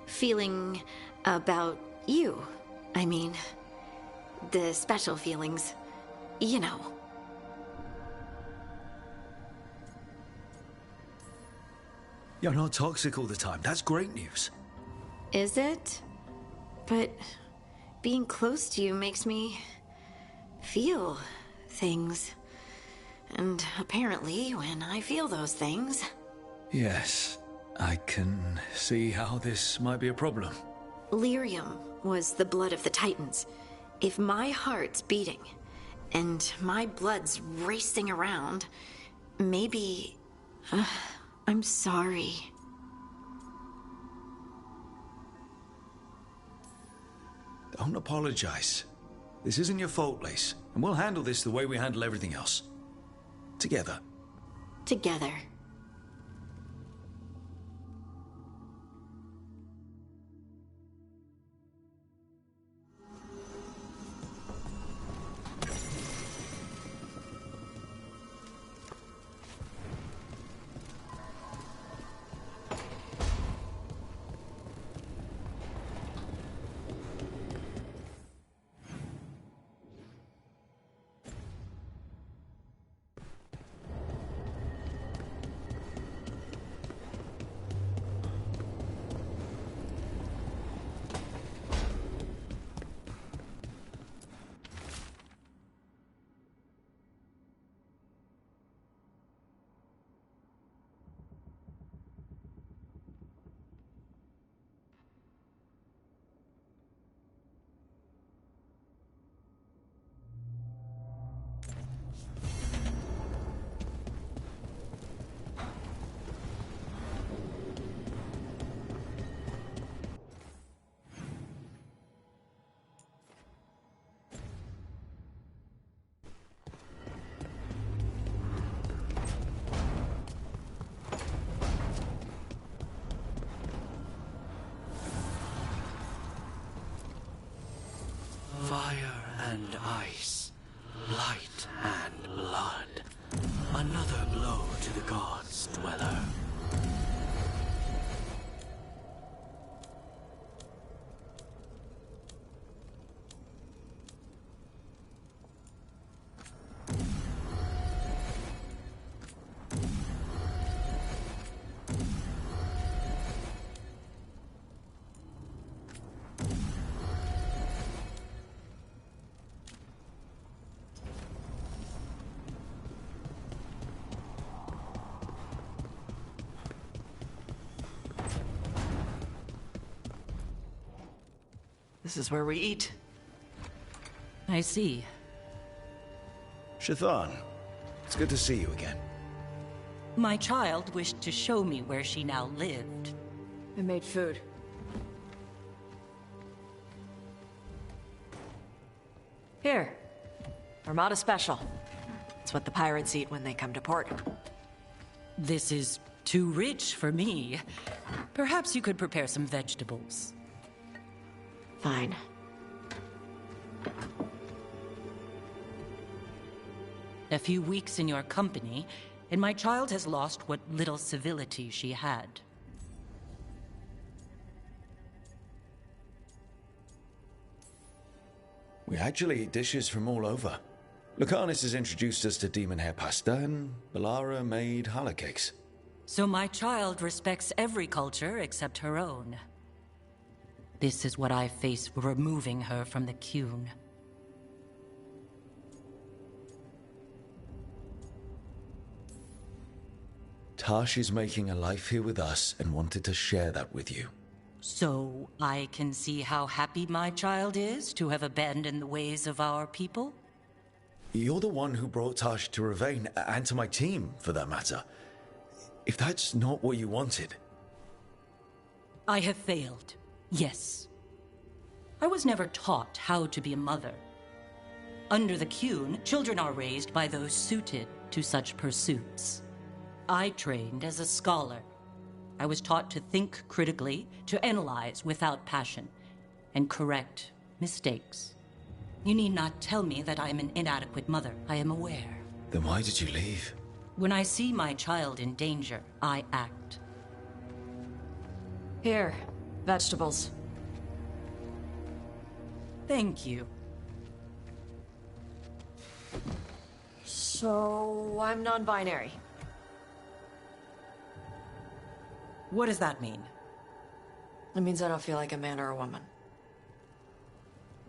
Feeling about you. I mean, the special feelings. You know. You're not toxic all the time. That's great news. Is it? But being close to you makes me feel things. And apparently, when I feel those things... Yes, I can see how this might be a problem. Lyrium was the blood of the Titans. If my heart's beating, and my blood's racing around, maybe... I'm sorry. Don't apologize. This isn't your fault, Lace, and we'll handle this the way we handle everything else. Together. Together. Fire and ice, light and blood. Another blow to the gods' dweller. This is where we eat. I see. Shathan, it's good to see you again. My child wished to show me where she now lived. I made food. Here. Armada Special. It's what the pirates eat when they come to port. This is too rich for me. Perhaps you could prepare some vegetables. Fine. A few weeks in your company, and my child has lost what little civility she had. We actually eat dishes from all over. Lucanus has introduced us to demon hair pasta, and Balara made challah cakes. So my child respects every culture except her own. This is what I face for removing her from the Qun. Tash is making a life here with us and wanted to share that with you. So I can see how happy my child is to have abandoned the ways of our people? You're the one who brought Tash to Ravane, and to my team, for that matter. If that's not what you wanted... I have failed, yes. I was never taught how to be a mother. Under the Qun, children are raised by those suited to such pursuits. I trained as a scholar. I was taught to think critically, to analyze without passion, and correct mistakes. You need not tell me that I am an inadequate mother. I am aware. Then why did you leave? When I see my child in danger, I act. Here, vegetables. Thank you. So, I'm non-binary. What does that mean? It means I don't feel like a man or a woman.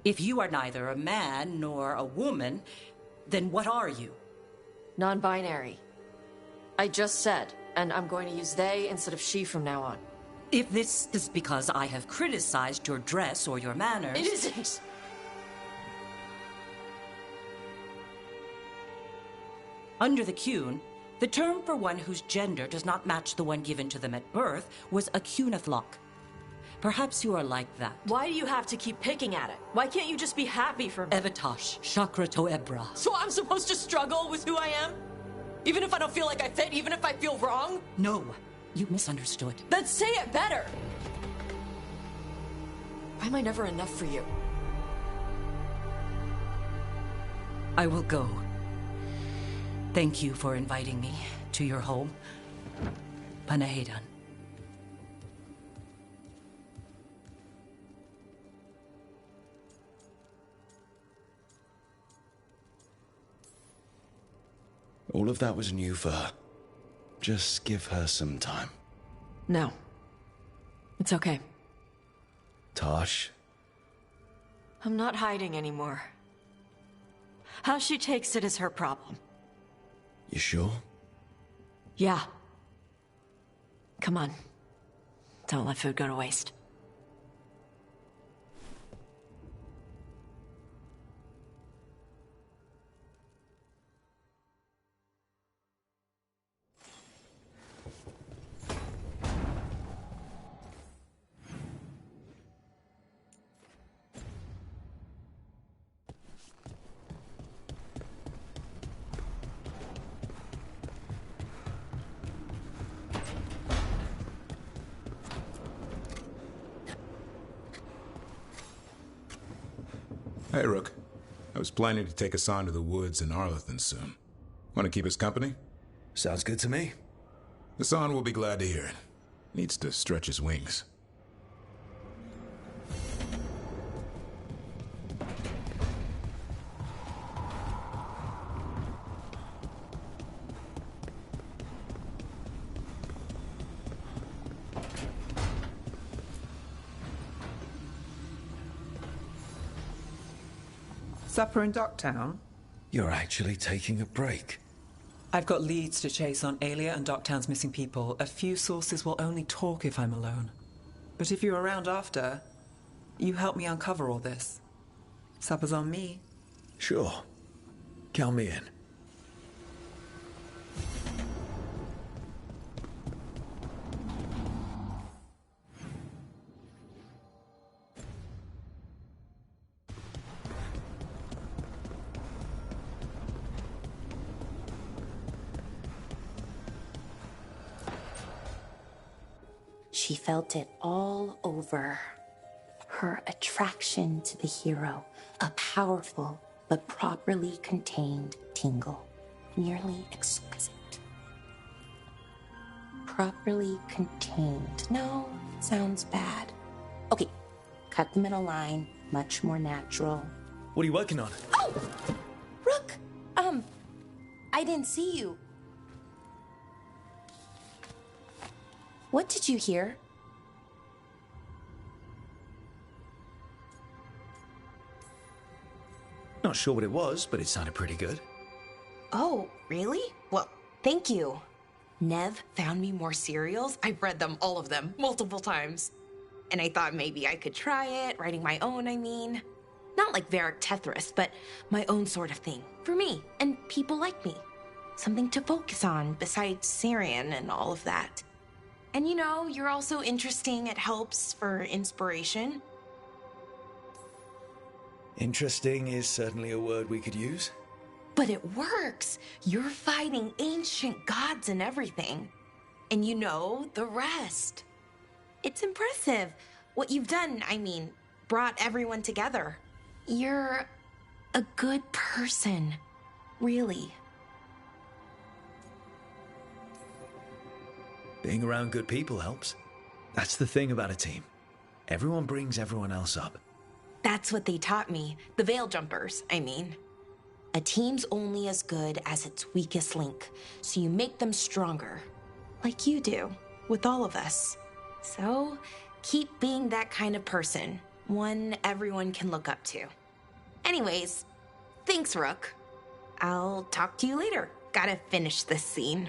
If you are neither a man nor a woman, then what are you? Non-binary. I just said, and I'm going to use they instead of she from now on. If this is because I have criticized your dress or your manners... It isn't! Under the Qun, the term for one whose gender does not match the one given to them at birth was a Qunathlok. Perhaps you are like that. Why do you have to keep picking at it? Why can't you just be happy for me? Evatash, Chakra to Ebra. So I'm supposed to struggle with who I am? Even if I don't feel like I fit, even if I feel wrong? No, you misunderstood. Then say it better! Why am I never enough for you? I will go. Thank you for inviting me to your home. Panahedan. All of that was new for her. Just give her some time. No. It's okay. Tash? I'm not hiding anymore. How she takes it is her problem. You sure? Yeah. Come on. Don't let food go to waste. Hey, Rook. I was planning to take us on to the woods in Arlathan soon. Want to keep us company? Sounds good to me. Hassan will be glad to hear it. Needs to stretch his wings. Supper in Docktown? You're actually taking a break. I've got leads to chase on Aelia and Docktown's missing people. A few sources will only talk if I'm alone. But if you're around after, you help me uncover all this. Supper's on me. Sure. Count me in. She felt it all over. Her attraction to the hero, a powerful but properly contained tingle, nearly exquisite. Properly contained. No, sounds bad. Okay, cut the middle line, much more natural. What are you working on? Oh! Rook, I didn't see you. What did you hear? Not sure what it was, but it sounded pretty good. Oh, really? Well, thank you. Nev found me more cereals. I've read them, all of them, multiple times. And I thought maybe I could try it, writing my own, I mean. Not like Varric Tethrus, but my own sort of thing. For me, and people like me. Something to focus on, besides Syrian and all of that. And you know, you're also interesting. It helps for inspiration. Interesting is certainly a word we could use. But it works. You're fighting ancient gods and everything. And you know the rest. It's impressive. What you've done, I mean, brought everyone together. You're a good person. Really. Being around good people helps. That's the thing about a team. Everyone brings everyone else up. That's what they taught me. The Veil Jumpers, I mean. A team's only as good as its weakest link, so you make them stronger. Like you do, with all of us. So, keep being that kind of person. One everyone can look up to. Anyways, thanks, Rook. I'll talk to you later. Gotta finish this scene.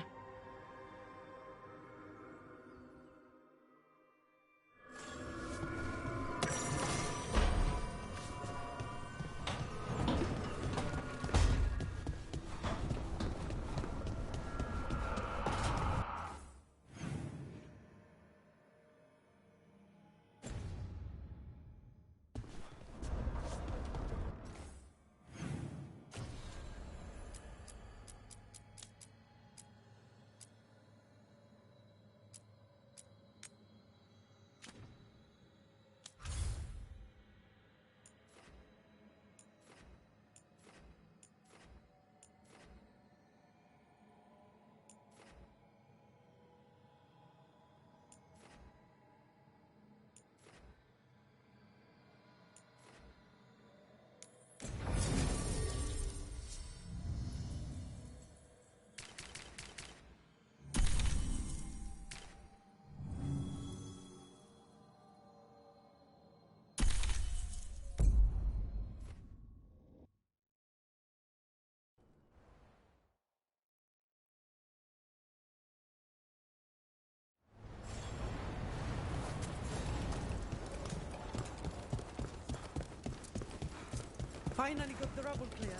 Finally got the rubble cleared.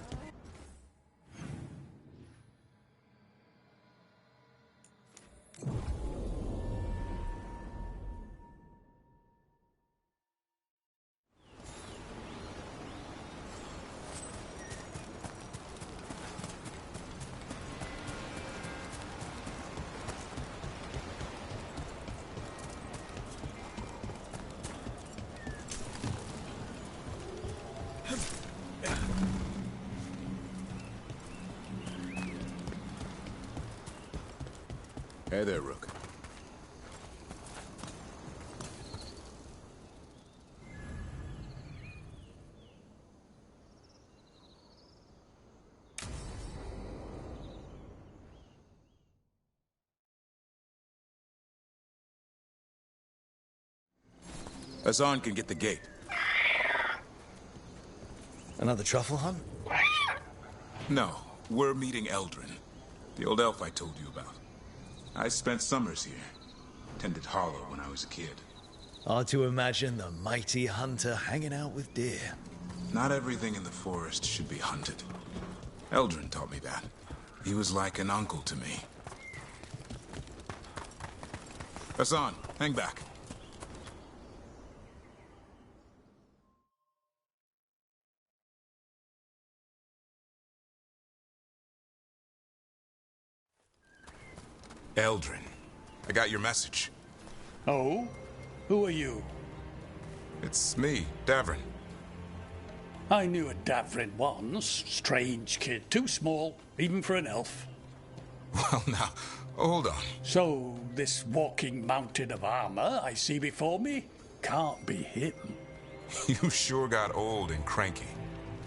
Hey there, Rook. Hassan can get the gate. Another truffle hunt? No, we're meeting Eldrin, the old elf I told you about. I spent summers here. Tended Hollow when I was a kid. Hard to imagine the mighty hunter hanging out with deer. Not everything in the forest should be hunted. Eldrin taught me that. He was like an uncle to me. Hassan, hang back. Eldrin, I got your message. Oh? Who are you? It's me, Davrin. I knew a Davrin once. Strange kid. Too small, even for an elf. Well, now, hold on. So, this walking mountain of armor I see before me can't be him. You sure got old and cranky.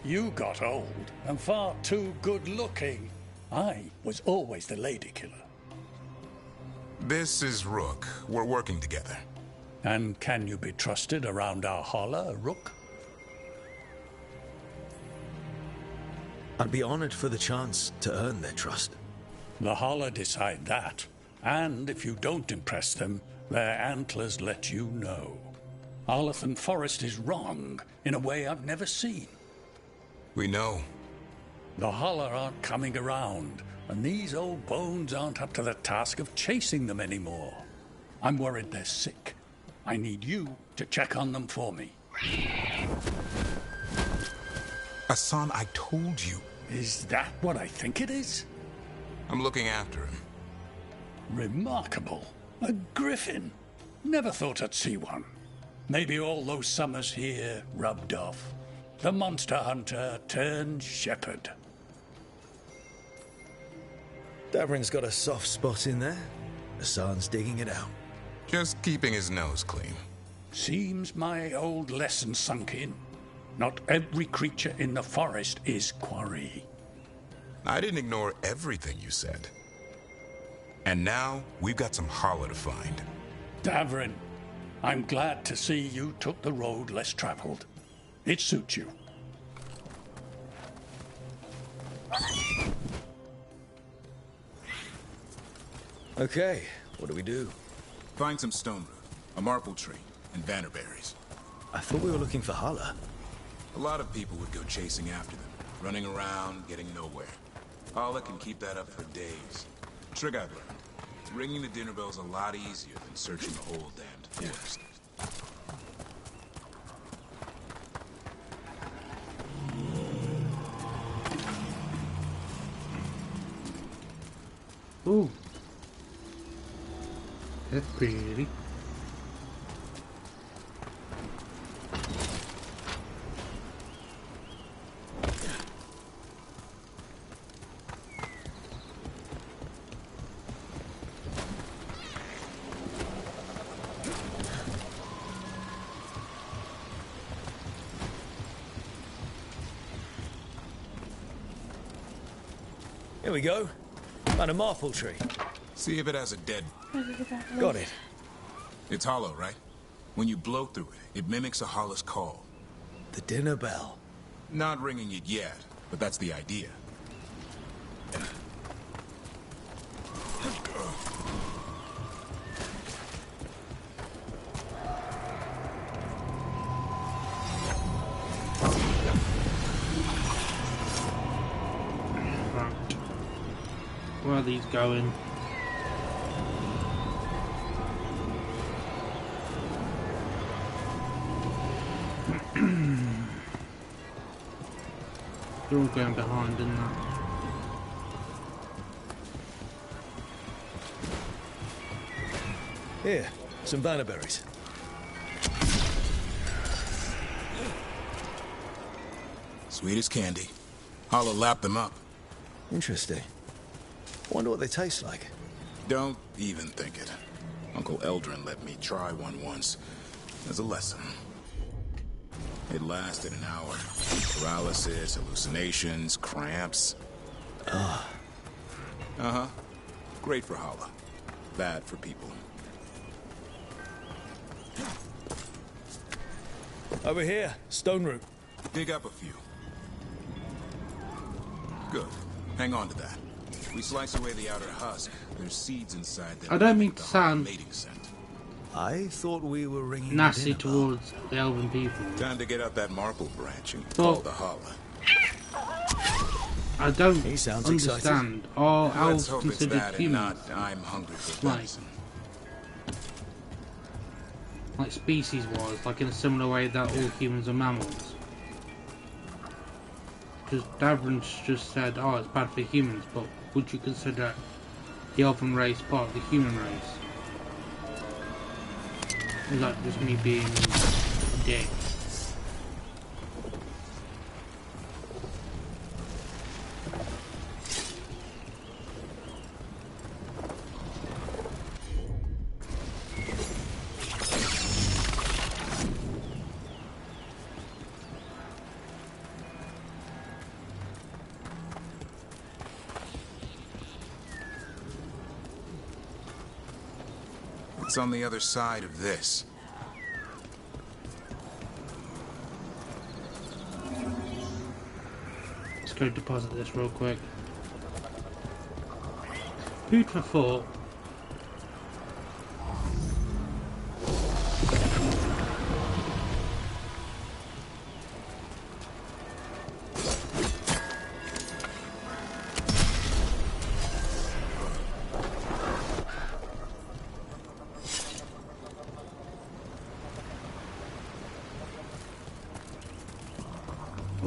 You got old and far too good looking. I was always the lady killer. This is Rook. We're working together. And can you be trusted around our holler, Rook? I'd be honored for the chance to earn their trust. The holler decide that. And if you don't impress them, their antlers let you know. Arlathan Forest is wrong in a way I've never seen. We know. The holler aren't coming around, and these old bones aren't up to the task of chasing them anymore. I'm worried they're sick. I need you to check on them for me. Hassan, I told you. Is that what I think it is? I'm looking after him. Remarkable. A griffin. Never thought I'd see one. Maybe all those summers here rubbed off. The monster hunter turned shepherd. Davrin's got a soft spot in there. Hassan's digging it out. Just keeping his nose clean. Seems my old lesson sunk in. Not every creature in the forest is quarry. I didn't ignore everything you said. And now, we've got some holler to find. Davrin, I'm glad to see you took the road less traveled. It suits you. Okay, what do we do? Find some stone root, a marple tree, and vannerberries. I thought we were looking for holler. A lot of people would go chasing after them, running around, getting nowhere. Holler can keep that up for days. Trick I've learned. Ringing the dinner bell's a lot easier than searching the whole damned forest. Ooh. That's pretty. Here we go. Found a marple tree. See if it has a dead... Got it. It's hollow, right? When you blow through it, it mimics a holler's call. The dinner bell. Not ringing it yet, but that's the idea. Where are these going? They're all going behind, isn't that? Here, some bannerberries. Sweet as candy. Holler lapped them up. Interesting. Wonder what they taste like. Don't even think it. Uncle Eldrin let me try one once. As a lesson. It lasted an hour. Paralysis, hallucinations, cramps. Ah. Uh-huh. Great for Holla. Bad for people. Over here, stone root. Dig up a few. Good. Hang on to that. We slice away the outer husk. There's seeds inside that. I don't mean to sound mating scent. I thought we were ringing nasty towards the elven people. Time to get out that marple branch and Well, call the holler. I don't sounds understand. Are elves Let's hope it's considered that and humans? not I'm hungry for Like, venison. like species-wise, like in a similar way that all humans are mammals. Because Davrin's just said, oh, it's bad for humans, but would you consider the elven race part of the human race? Is that just me being a dick? What's on the other side of this? Let's go deposit this real quick. Food for thought.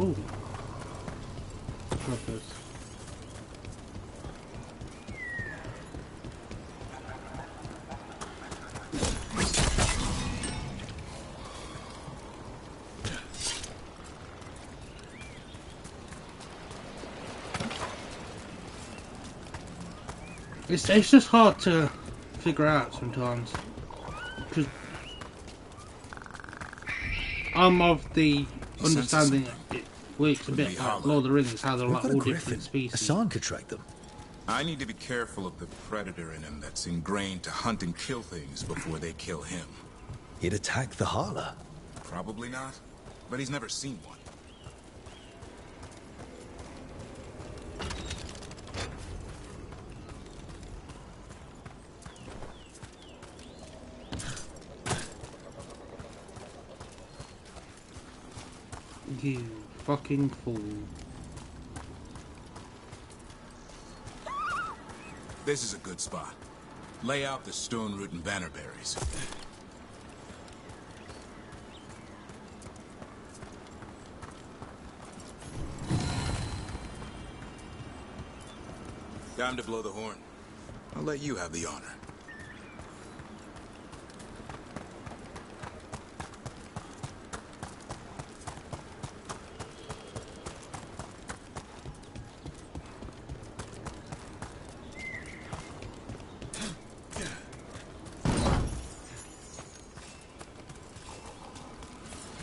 Oh, purpose. It's just hard to figure out sometimes, because I'm of the understanding that it works a bit like Lord of the Rings, how they're like all different species. Hassan could track them. I need to be careful of the predator in him that's ingrained to hunt and kill things before they kill him. He'd attack the Hala. Probably not, but he's never seen one. You fucking fool. This is a good spot. Lay out the stone root and bannerberries. Time to blow the horn. I'll let you have the honor.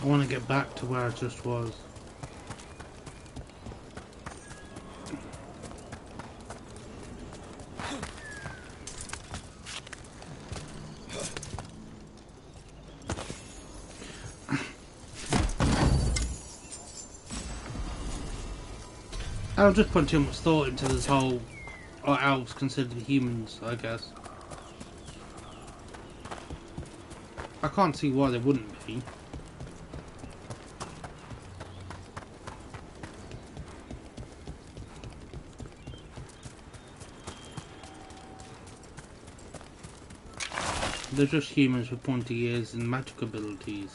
I want to get back to where I just was. I've just put too much thought into this whole, are elves considered humans, I guess. I can't see why they wouldn't be. They're just humans with pointy ears and magic abilities.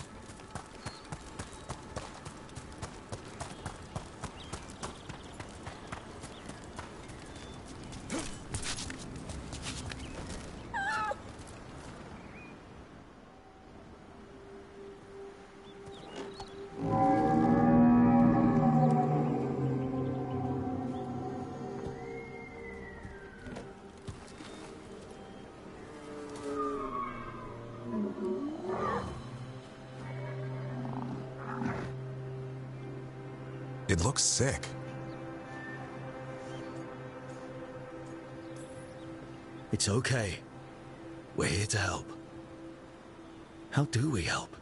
It looks sick. It's okay. We're here to help. How do we help?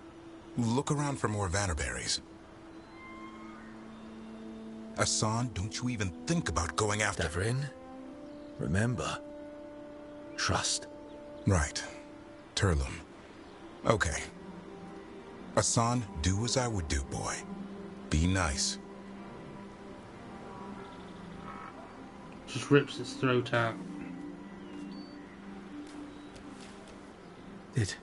Look around for more vannerberries. Hassan, don't you even think about going after... Davrin, remember, trust. Right. Turlum. Okay. Hassan, do as I would do, boy. Be nice. Just rips its throat out. Did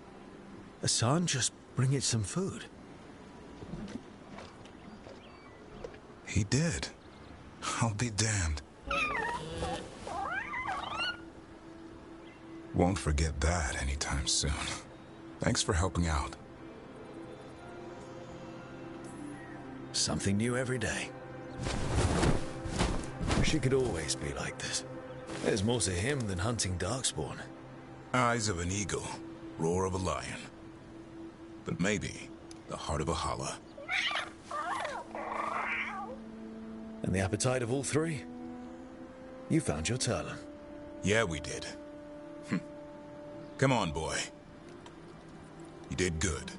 Hassan just bring it some food? He did. I'll be damned. Won't forget that anytime soon. Thanks for helping out. Something new every day. She could always be like this. There's more to him than hunting darkspawn. Eyes of an eagle, roar of a lion. But maybe the heart of a Hala. And the appetite of all three? You found your Turlum. Yeah, we did. Come on, boy. You did good.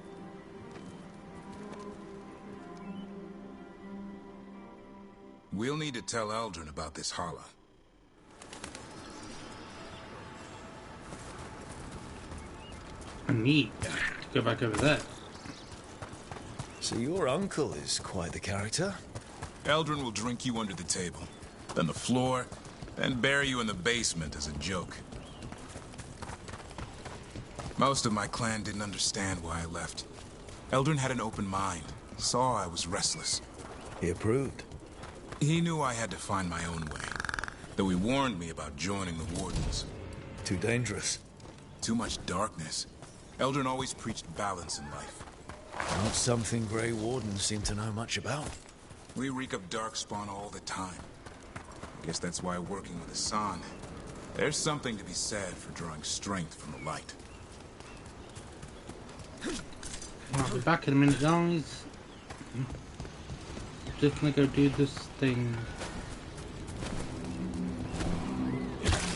We'll need to tell Eldrin about this holla. I need to go back over there. So your uncle is quite the character. Eldrin will drink you under the table, then the floor, then bury you in the basement as a joke. Most of my clan didn't understand why I left. Eldrin had an open mind, saw I was restless. He approved. He knew I had to find my own way, though he warned me about joining the Wardens. Too dangerous. Too much darkness. Eldrin always preached balance in life. Not something Grey Wardens seem to know much about. We reek of darkspawn all the time. I guess that's why working with Hassan, there's something to be said for drawing strength from the light. I'll be back in a minute, guys. Just gonna go do this thing.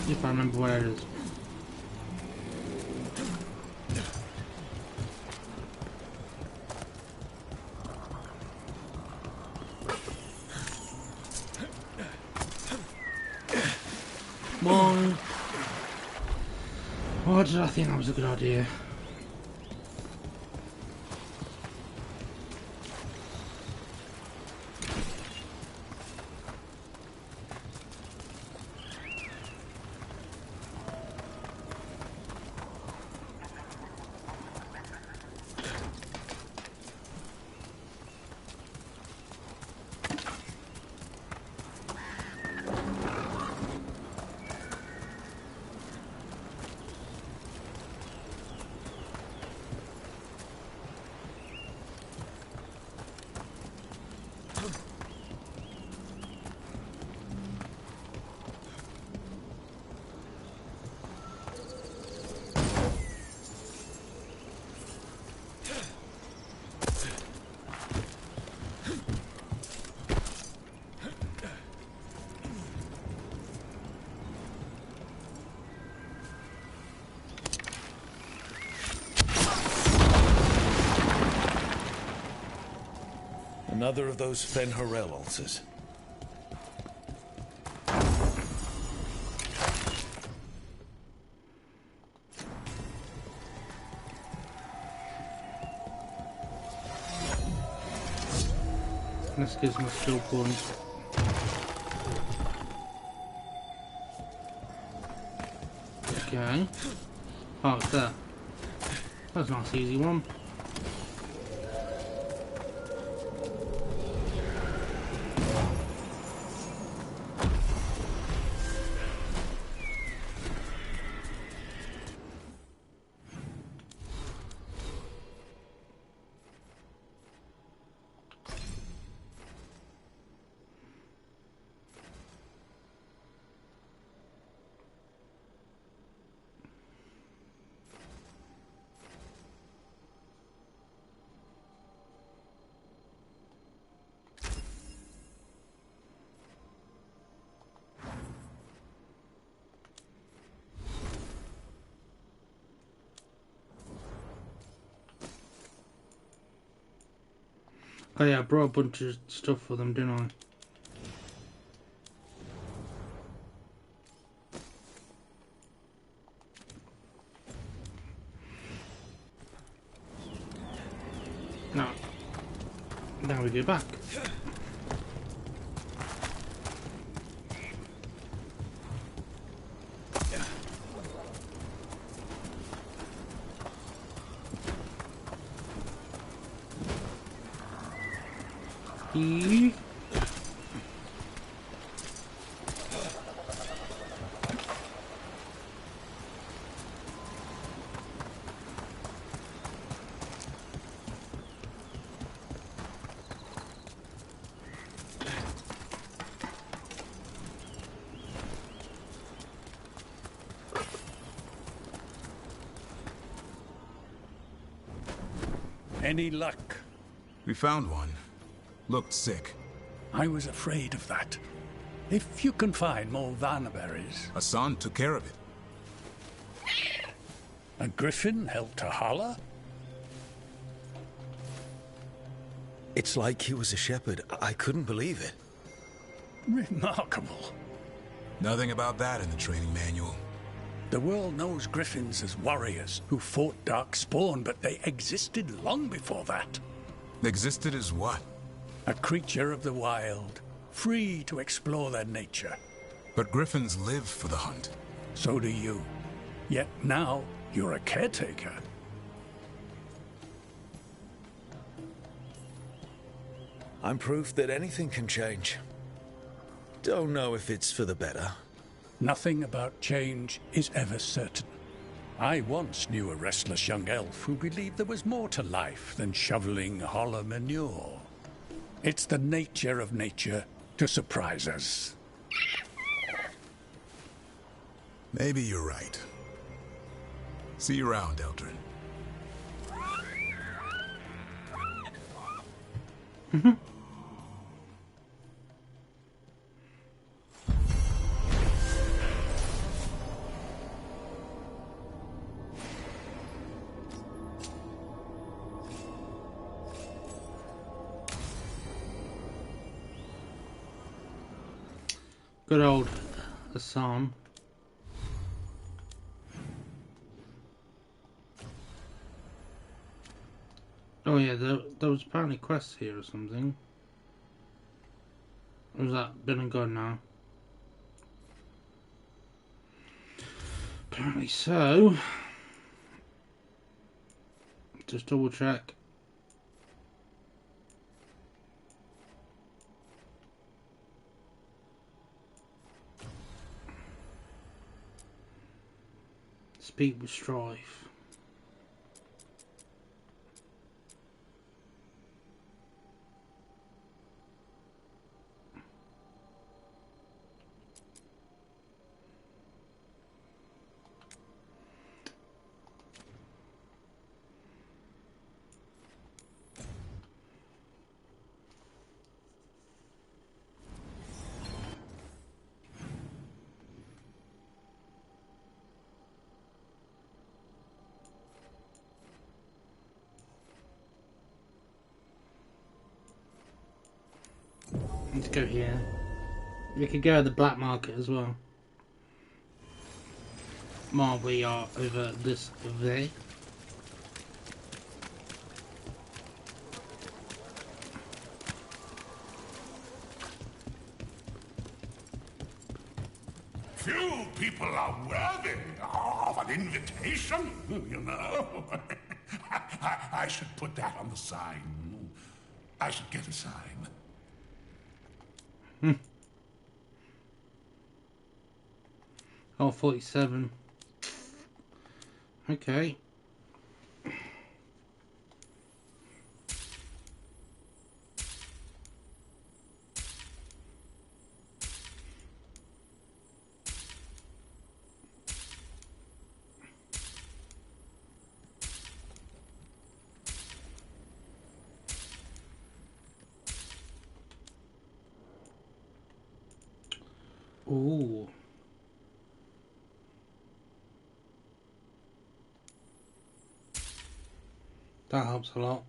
If I remember where it is. Why did I think that was a good idea? Another of those Fen-Harel altars. This gives me skill points. Okay. Oh, it's there. That's a nice easy one. Oh yeah, I brought a bunch of stuff for them, didn't I? No. Now we go back. Any luck? We found one. Looked sick. I was afraid of that. If you can find more Vanaberries... Hassan took care of it. A griffin helped to holler? It's like he was a shepherd. I couldn't believe it. Remarkable. Nothing about that in the training manual. The world knows griffins as warriors who fought Darkspawn, but they existed long before that. Existed as what? A creature of the wild, free to explore their nature. But griffins live for the hunt. So do you. Yet now, you're a caretaker. I'm proof that anything can change. Don't know if it's for the better. Nothing about change is ever certain. I once knew a restless young elf who believed there was more to life than shoveling hollow manure. It's the nature of nature to surprise us. Maybe you're right. See you around, Eldrin. Good old Assam. Oh yeah, there was apparently quests here or something. Or was that been and gone now? Apparently so. Just double check. Speak with Strife. Let's go here. We could go to the black market as well. While we are over this way. Few people are worthy of an invitation, you know. I should put that on the sign. I should get a sign. Oh, 47. Okay. Ooh. That helps a lot.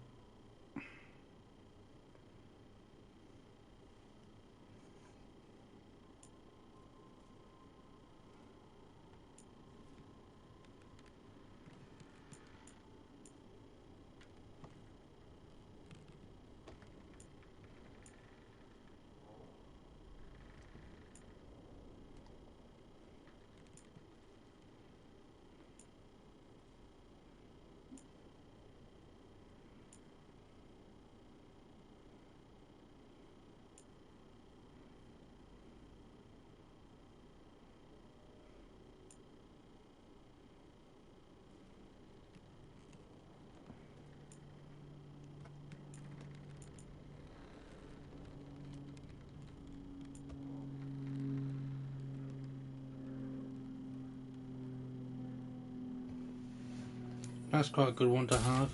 That's quite a good one to have.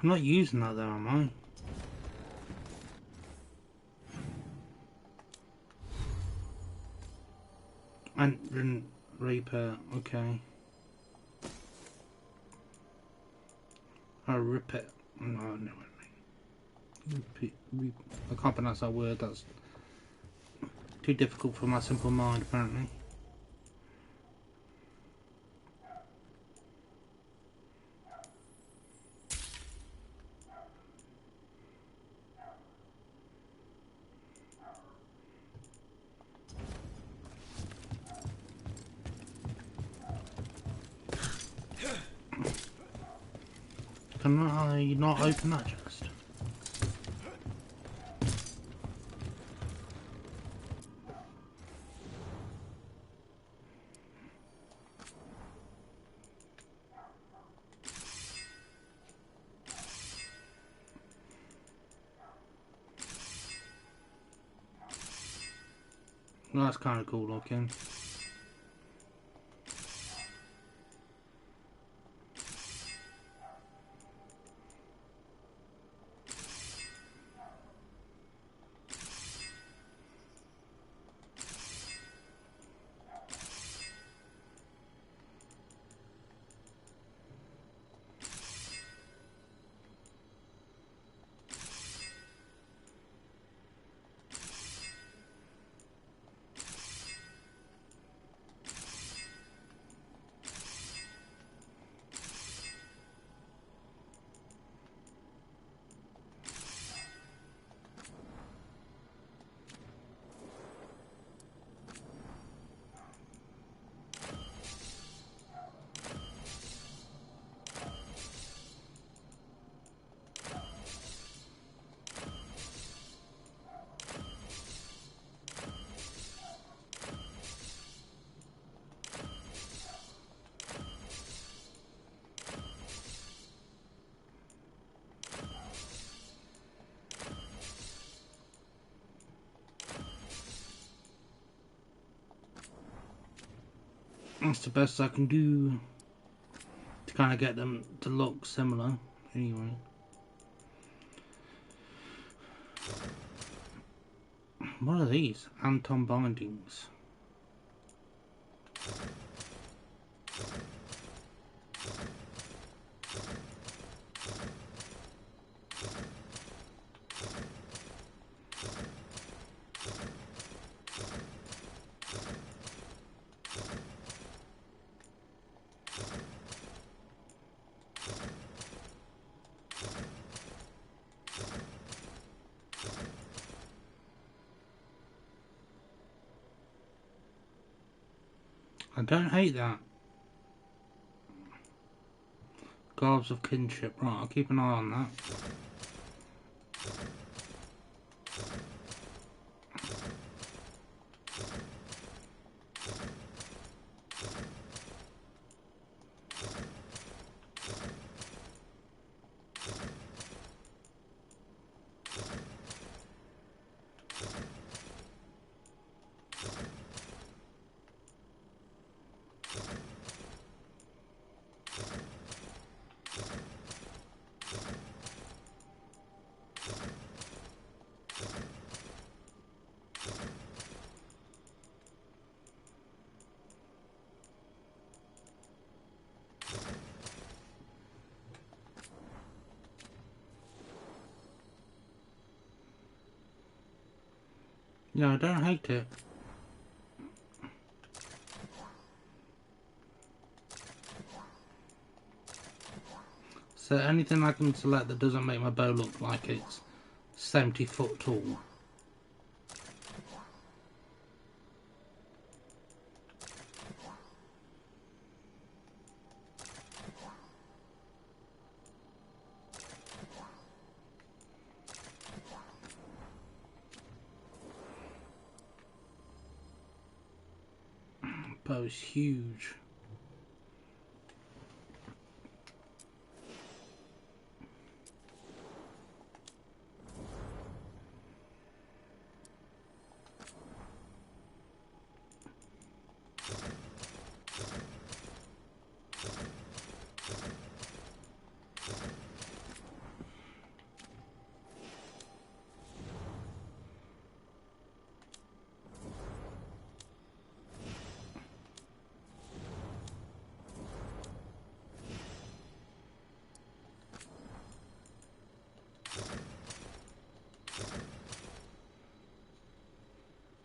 I'm not using that though, am I? And Reaper, okay. I'll rip it. No, no. I can't pronounce that word, that's too difficult for my simple mind apparently. Can I not open that chest? Well, that's kind of cool looking. That's the best I can do to kind of get them to look similar. Anyway. What are these? Anton bindings. I don't hate that. Garbs of kinship. Right, I'll keep an eye on that. Yeah, I don't hate it. So anything I can select that doesn't make my bow look like it's 70 foot tall. Bow's huge.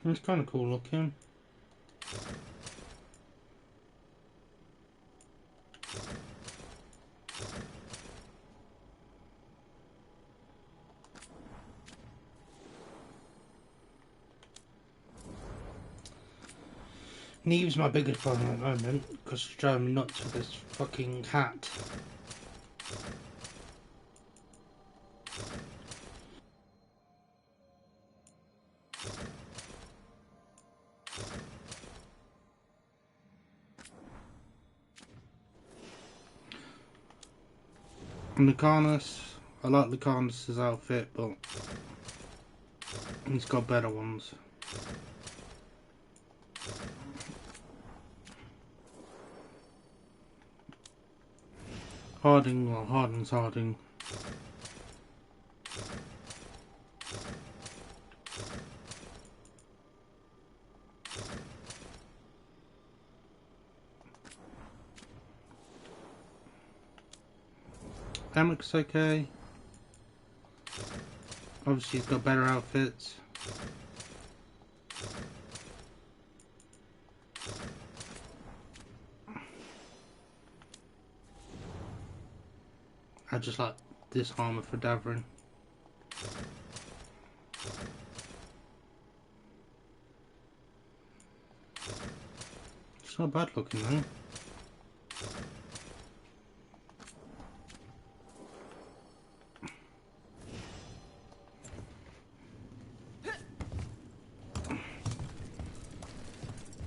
It's kind of cool looking. Neve's my biggest problem at the moment because she's driving me nuts with this fucking hat. And Lucanus, I like Lucanus' outfit, but he's got better ones. Harding, well, Harding's Harding. Emmerich okay. Obviously he's got better outfits. I just like this armor for Davrin. It's not bad looking though.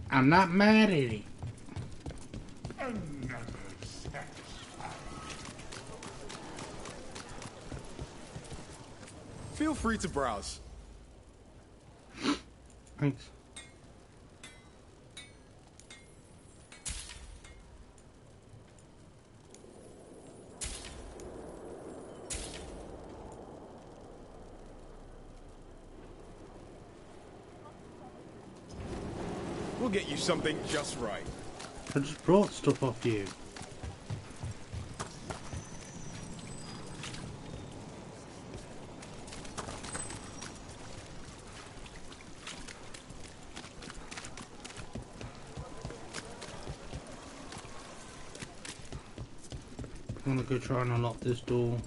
I'm not mad at it. Feel free to browse. Thanks. We'll get you something just right. I just brought stuff off you. I'm gonna go try and unlock this door.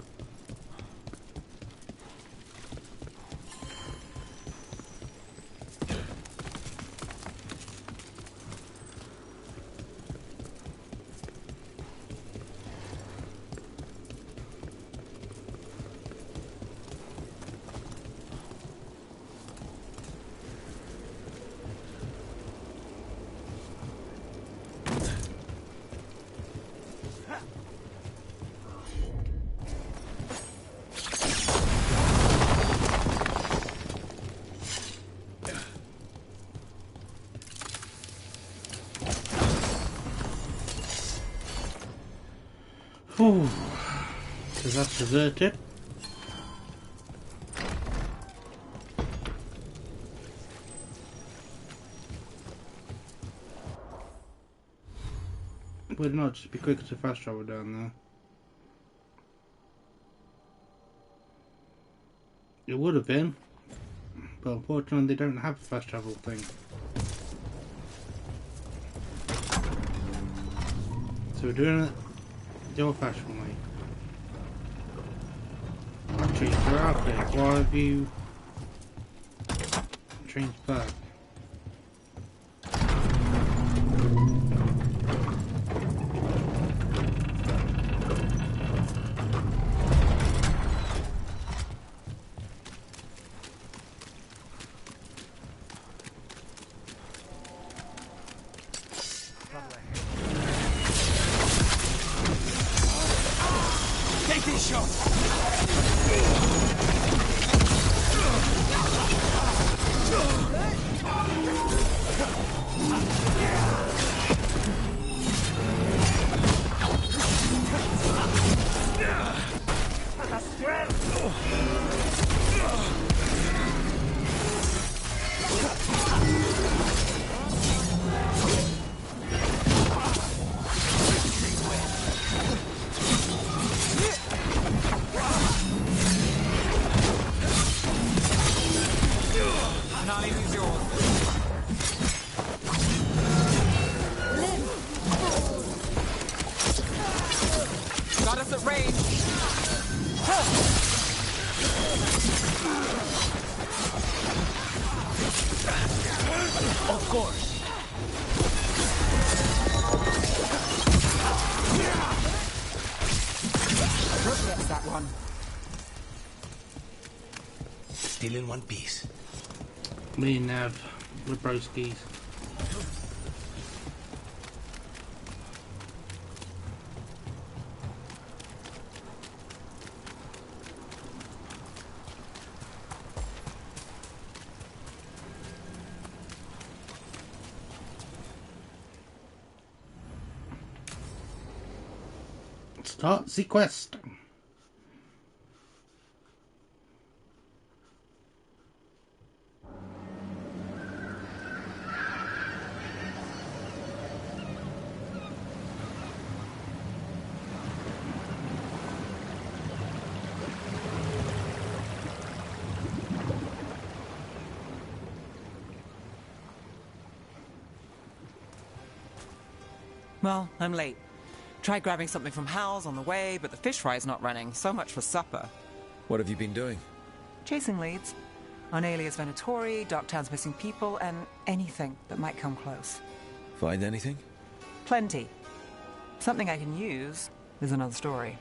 Whew. So that's deserted. Would it not just be quicker to fast travel down there? It would have been, but unfortunately they don't have a fast travel thing. So we're doing it the old-fashioned way. I've changed your outfit. Why have you changed back? Take these shots! Nine is yours. range. Of course. Rook gets that one. Still in one piece. Me and Nav, the broskies. Start the quest. Well, I'm late. Tried grabbing something from Hal's on the way, but the fish fry's not running. So much for supper. What have you been doing? Chasing leads. On Alias Venatori, Docktown's missing people, and anything that might come close. Find anything? Plenty. Something I can use is another story.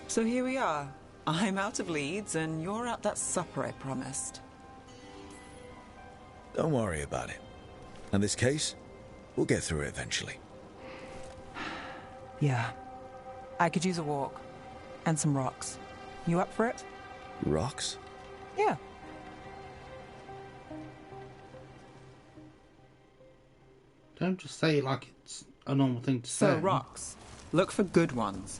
So here we are. I'm out of leads, and you're at that supper I promised. Don't worry about it. In this case, we'll get through it eventually. Yeah. I could use a walk. And some rocks. You up for it? Rocks? Yeah. Don't just say it like it's a normal thing to say. So, rocks. Look for good ones.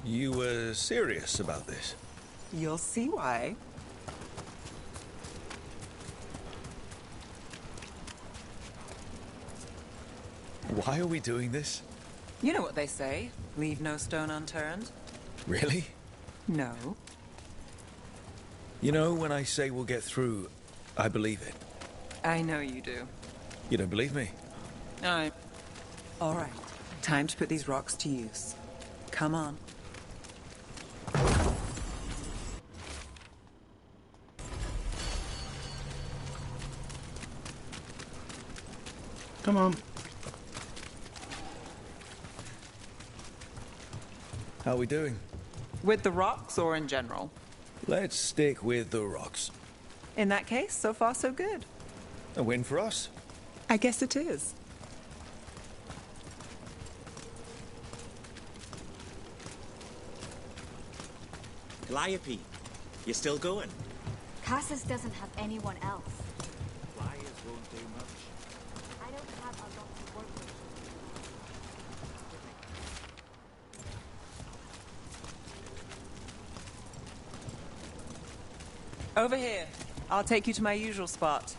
You were serious about this? You'll see why. Why are we doing this? You know what they say. Leave no stone unturned. Really? No. You know, when I say we'll get through, I believe it. I know you do. You don't believe me? All right. Time to put these rocks to use. Come on. Come on. How are we doing? With the rocks or in general? Let's stick with the rocks. In that case, so far so good. A win for us? I guess it is. Calliope, you still going? Cassis doesn't have anyone else. Flyers won't do much. I don't have a lot to work with. Over here. I'll take you to my usual spot.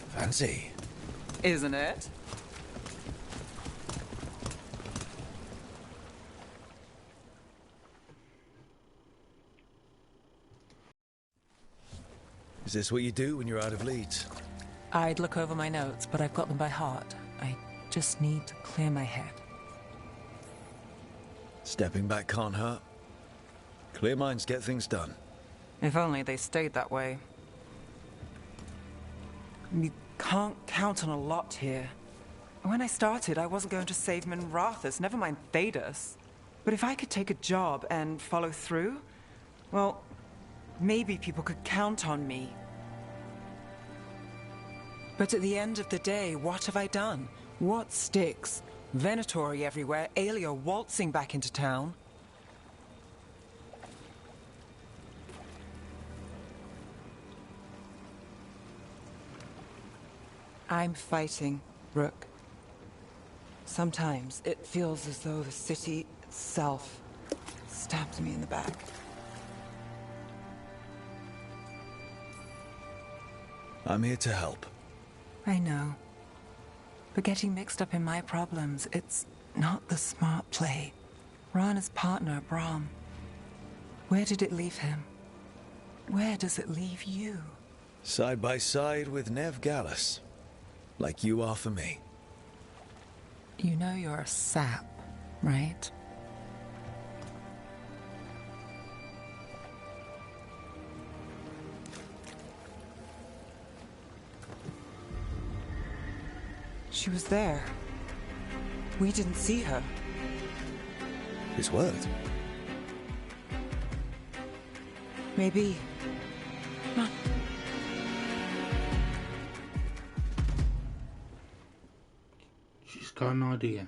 Fancy. Isn't it? Is this what you do when you're out of leads? I'd look over my notes, but I've got them by heart. I just need to clear my head. Stepping back can't hurt. Clear minds get things done. If only they stayed that way. You can't count on a lot here. When I started, I wasn't going to save Minrathus, never mind Thedas. But if I could take a job and follow through, well, maybe people could count on me. But at the end of the day, what have I done? What sticks? Venatori everywhere, Aelia waltzing back into town. I'm fighting, Rook. Sometimes it feels as though the city itself stabs me in the back. I'm here to help. I know. But getting mixed up in my problems, it's not the smart play. Rana's partner, Brahm. Where did it leave him? Where does it leave you? Side by side with Nev Gallus. Like you are for me. You know you're a sap, right? She was there. We didn't see her. It's worked. Maybe. Come on. She's got an idea.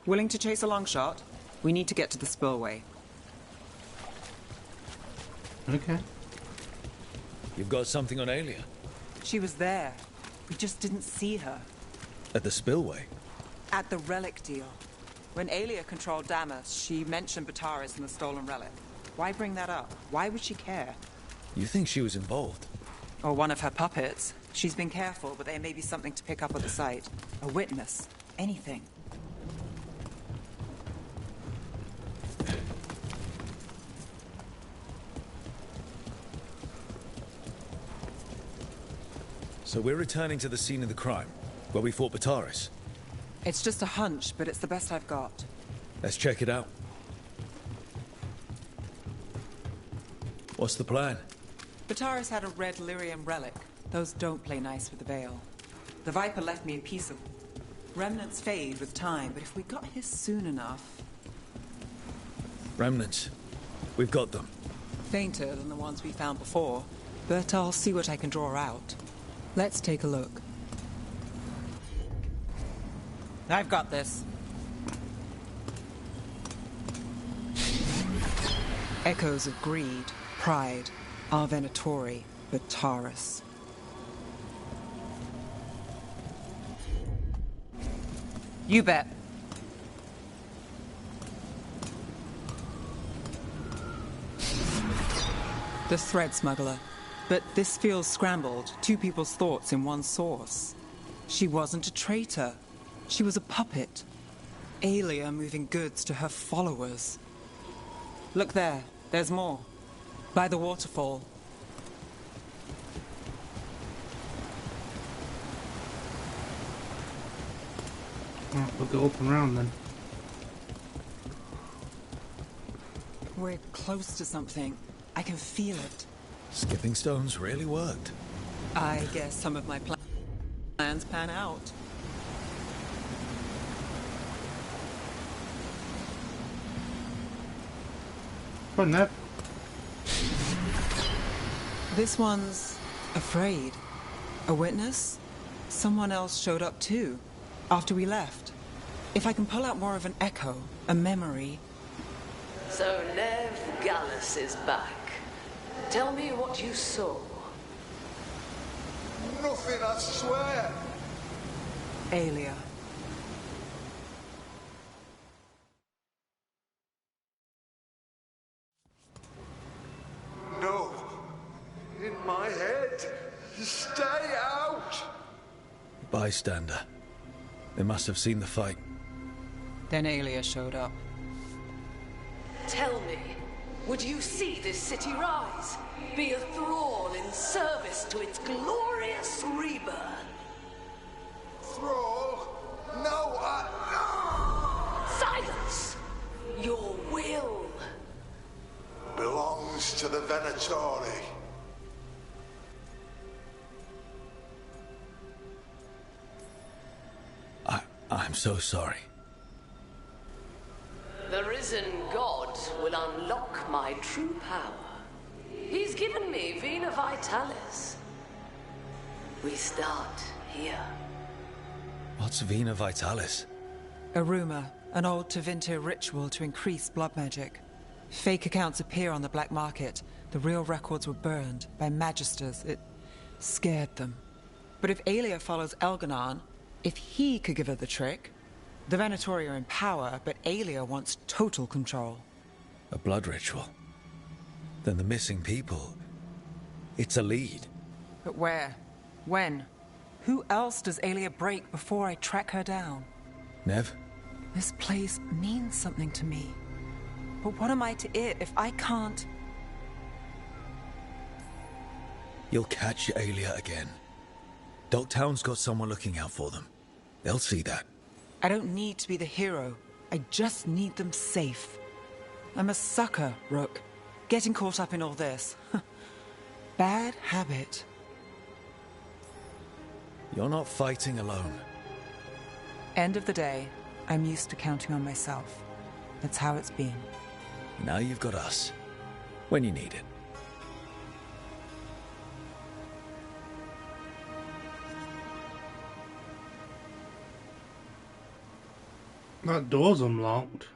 Willing to chase a long shot? We need to get to the spillway. Okay. You've got something on Aelia? She was there. We just didn't see her. At the spillway? At the relic deal. When Aelia controlled Damas, she mentioned Bataris and the stolen relic. Why bring that up? Why would she care? You think she was involved? Or one of her puppets. She's been careful, but there may be something to pick up at the site. A witness. Anything. So we're returning to the scene of the crime, where we fought Bataris. It's just a hunch, but it's the best I've got. Let's check it out. What's the plan? Bataris had a red lyrium relic. Those don't play nice with the Veil. The Viper left me a piece of... Remnants fade with time, but if we got his soon enough... Remnants. We've got them. Fainter than the ones we found before, but I'll see what I can draw out. Let's take a look. I've got this. Echoes of greed, pride, our Venatori, Bataris. You bet. The thread smuggler. But this feels scrambled. Two people's thoughts in one source. She wasn't a traitor. She was a puppet. Aelia moving goods to her followers. Look there. There's more. By the waterfall. Right, we'll go up and round then. We're close to something. I can feel it. Skipping stones really worked. I guess some of my plans pan out. Fun there. This one's afraid. A witness? Someone else showed up too, after we left. If I can pull out more of an echo, a memory... So Nev Gallus is back. Tell me what you saw. Nothing, I swear. Aelia. No. In my head. Stay out. Bystander. They must have seen the fight. Then Aelia showed up. Tell me, would you see this city rise? Be a thrall in service to its glorious rebirth? Thrall? No, Silence! Your will belongs to the Venatori. I'm so sorry. The risen god will unlock my true power. He's given me Vena Vitalis. We start here. What's Vena Vitalis? A rumor, an old Tevinter ritual to increase blood magic. Fake accounts appear on the black market. The real records were burned by magisters. It scared them. But if Aelia follows Elganon, if he could give her the trick... The Venatori are in power, but Aelia wants total control. A blood ritual? Then the missing people... It's a lead. But where? When? Who else does Aelia break before I track her down? Nev? This place means something to me. But what am I to it if I can't... You'll catch Aelia again. Dogtown's got someone looking out for them. They'll see that. I don't need to be the hero. I just need them safe. I'm a sucker, Rook. Getting caught up in all this. Bad habit. You're not fighting alone. End of the day, I'm used to counting on myself. That's how it's been. Now you've got us. When you need it. That door's unlocked.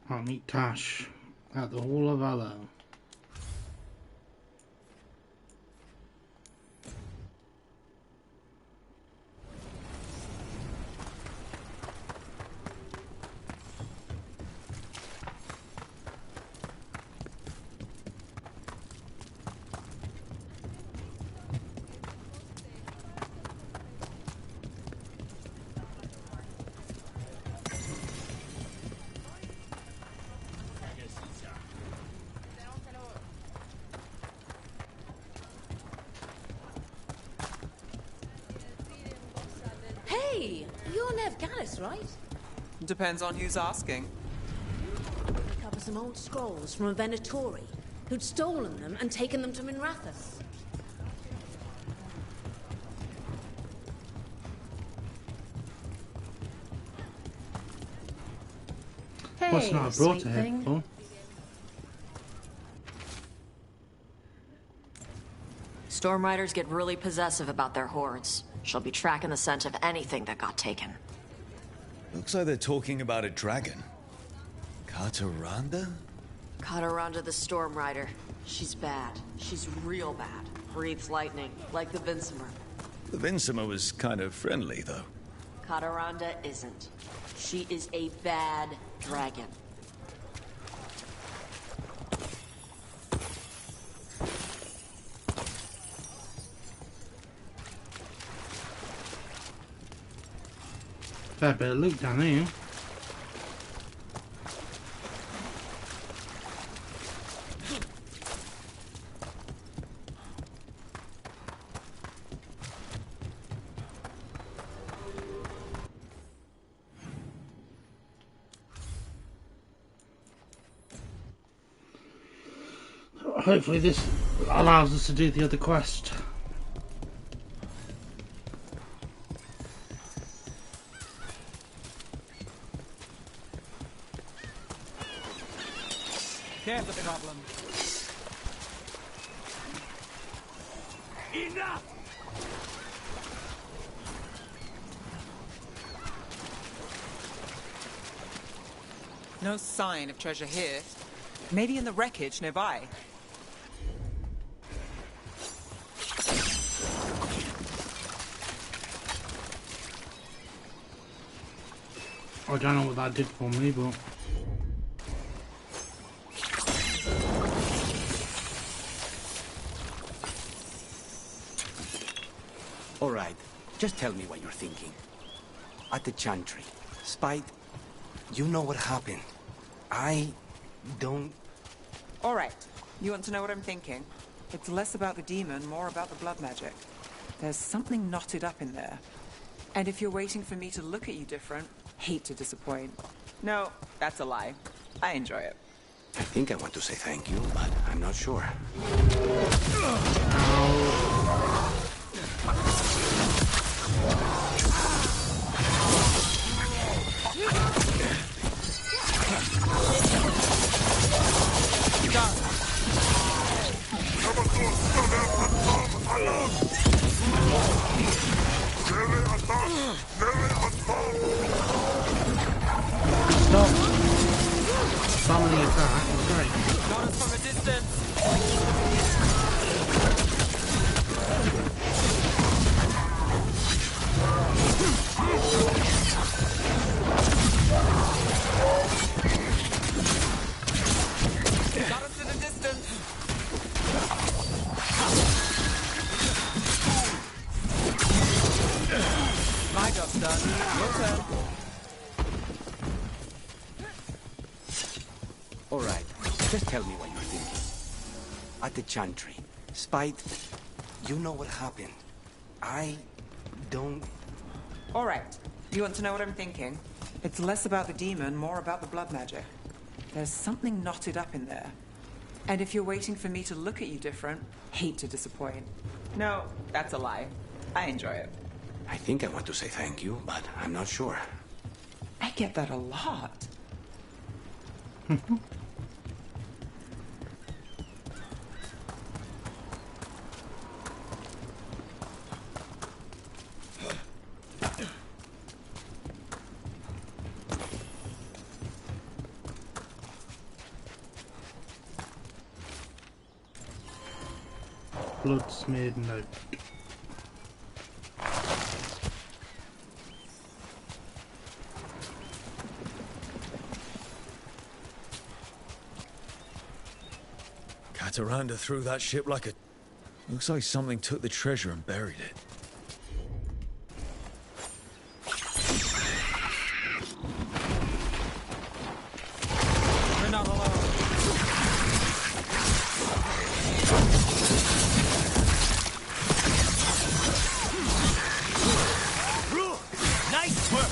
I'll meet Tash at the Hall of Valor. Hey, you're Nev Gallus, right? Depends on who's asking. Pick up some old scrolls from a Venatori who'd stolen them and taken them to Minrathous. What's not brought to him for? Storm Riders get really possessive about their hordes. She'll be tracking the scent of anything that got taken. Looks like they're talking about a dragon. Kataranda? Kataranda the Storm Rider. She's bad. She's real bad. Breathes lightning, like the Vinsimer. The Vinsima was kind of friendly, though. Kataranda isn't. She is a bad dragon. Fair bit of loot down here. Hopefully this allows us to do the other quest. Here's the problem. Enough! No sign of treasure here. Maybe in the wreckage nearby. I don't know what that did for me, but... All right, just tell me what you're thinking. At the Chantry, Spite, you know what happened. I don't... All right, you want to know what I'm thinking? It's less about the demon, more about the blood magic. There's something knotted up in there. And if you're waiting for me to look at you different, hate to disappoint. No, that's a lie. I enjoy it. I think I want to say thank you, but I'm not sure. Stop summoning attack, it's great. Got us from a distance. tell me what you're thinking. At the Chantry, Spite, you know what happened. I don't... All right. You want to know what I'm thinking? It's less about the demon, more about the blood magic. There's something knotted up in there. And if you're waiting for me to look at you different, hate to disappoint. No, that's a lie. I enjoy it. I think I want to say thank you, but I'm not sure. I get that a lot. Blood smeared note. Cataranda threw that ship like a... Looks like something took the treasure and buried it. We're not alone. Nice work!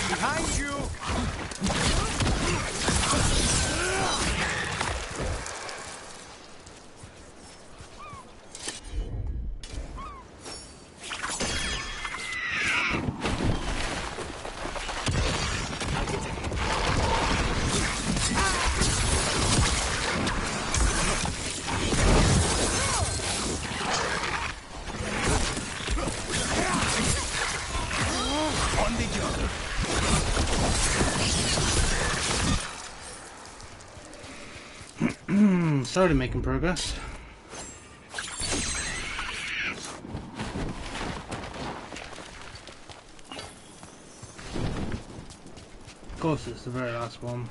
Behind you! On the job. Slowly making progress. Of course, it's the very last one.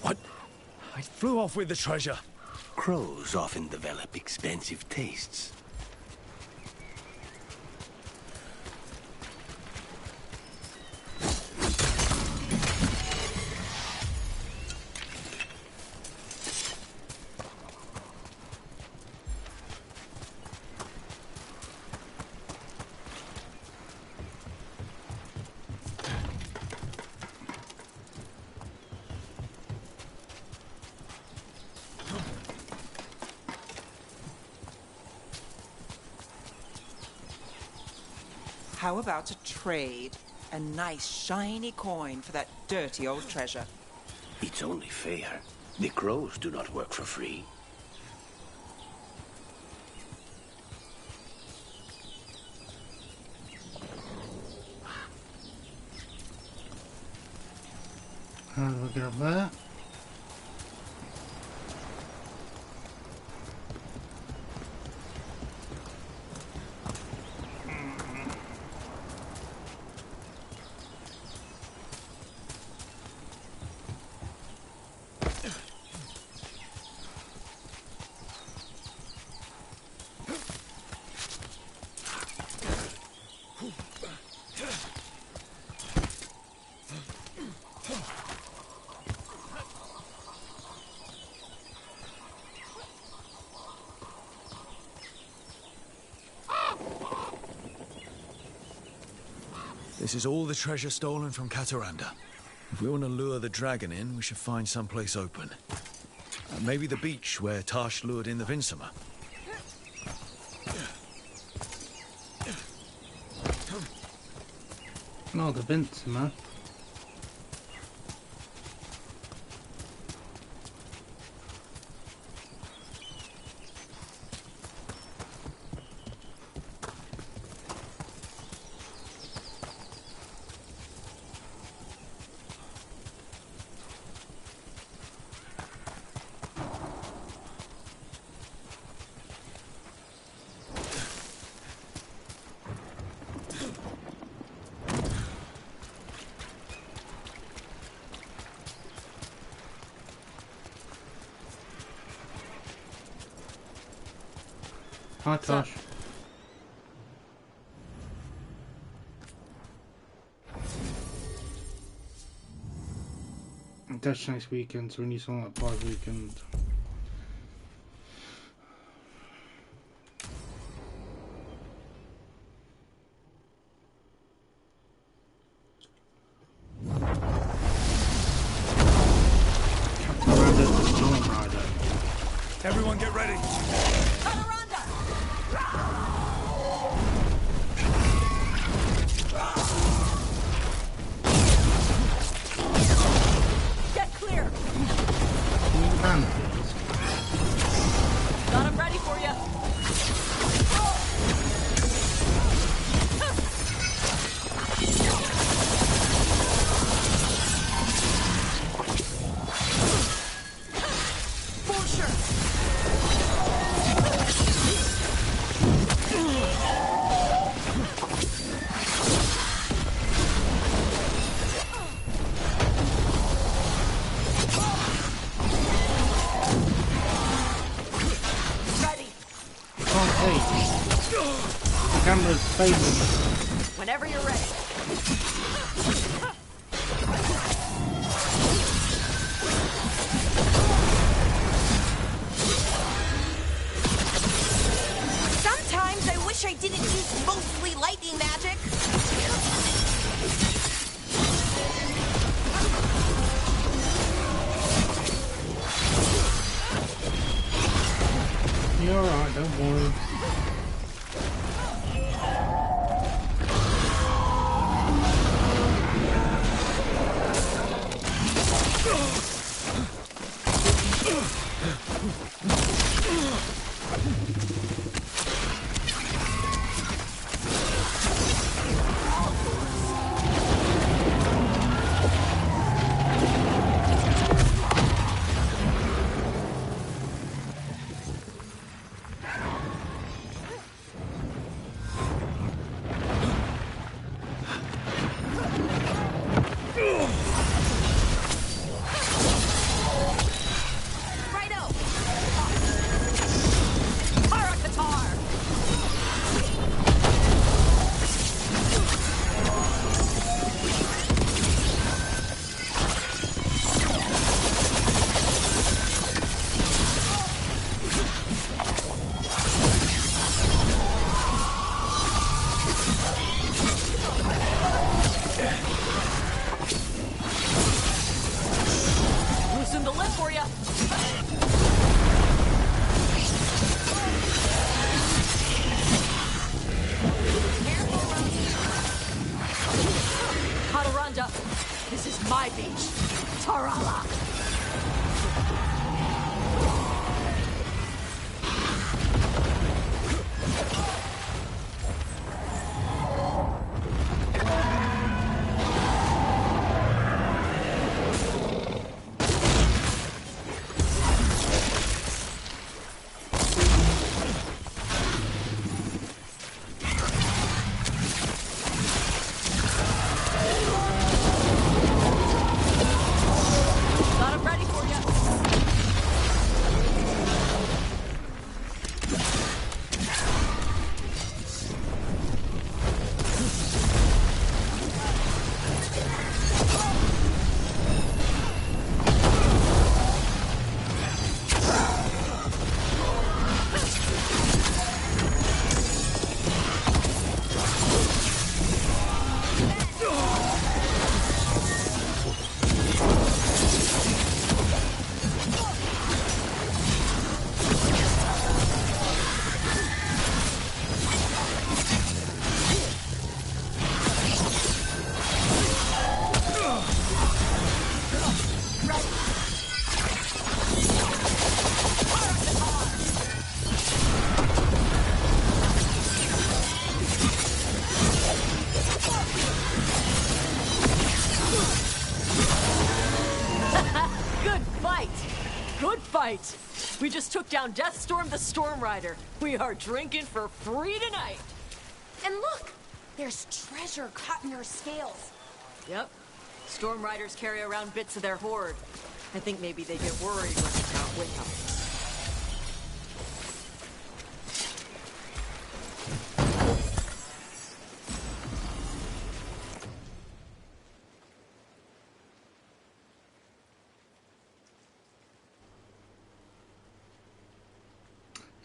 What? I flew off with the treasure. Crows often develop expensive tastes. How about a trade? A nice shiny coin for that dirty old treasure. It's only fair. The crows do not work for free. How do we get up there? This is all the treasure stolen from Cataranda. If we want to lure the dragon in, we should find someplace open. Maybe the beach where Tash lured in the Vinsima. No, the Vinsima. Hi, Tosh. Dash next weekend, so we need something like 5 weekend. Everyone get ready. Get clear. Got him ready for you. For sure. The camera's fading. Whenever you're ready. Sometimes I wish I didn't use mostly lightning magic. You're alright, don't worry. Loosen the lip for you. Hadaranda, this is my beach. Tarala. Got him ready for you. Good fight. Good fight. We just took down Deathstorm the Storm Rider. We are drinking for free tonight. And look, there's treasure caught in her scales. Yep. Storm Riders carry around bits of their hoard. I think maybe they get worried when it's not with them.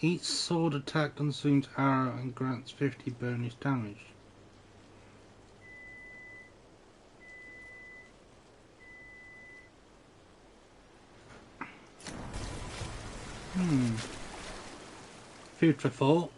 Each sword attack consumes arrow and grants 50 bonus damage. Food for thought.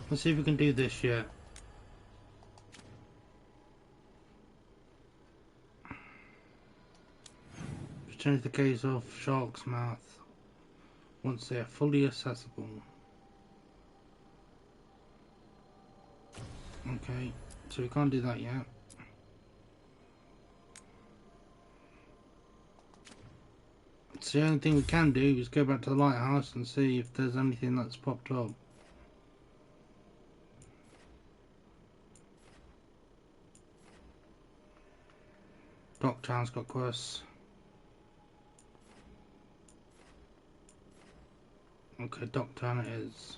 Let's see if we can do this yet. Change the gaze of Shark's mouth once they are fully accessible. Okay, so we can't do that yet. So the only thing we can do is go back to the lighthouse and see if there's anything that's popped up. Docktown's got quests. Okay, Docktown it is.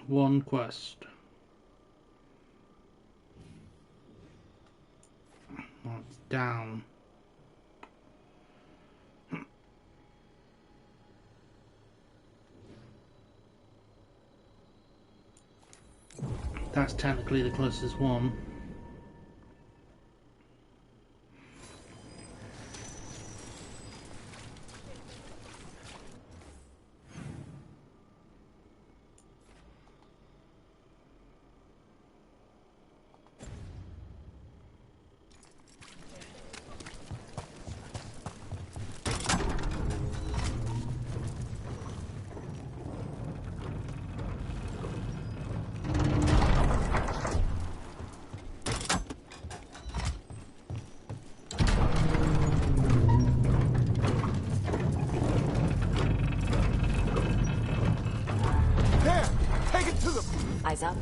One quest. That's down. That's technically the closest one. Eyes up.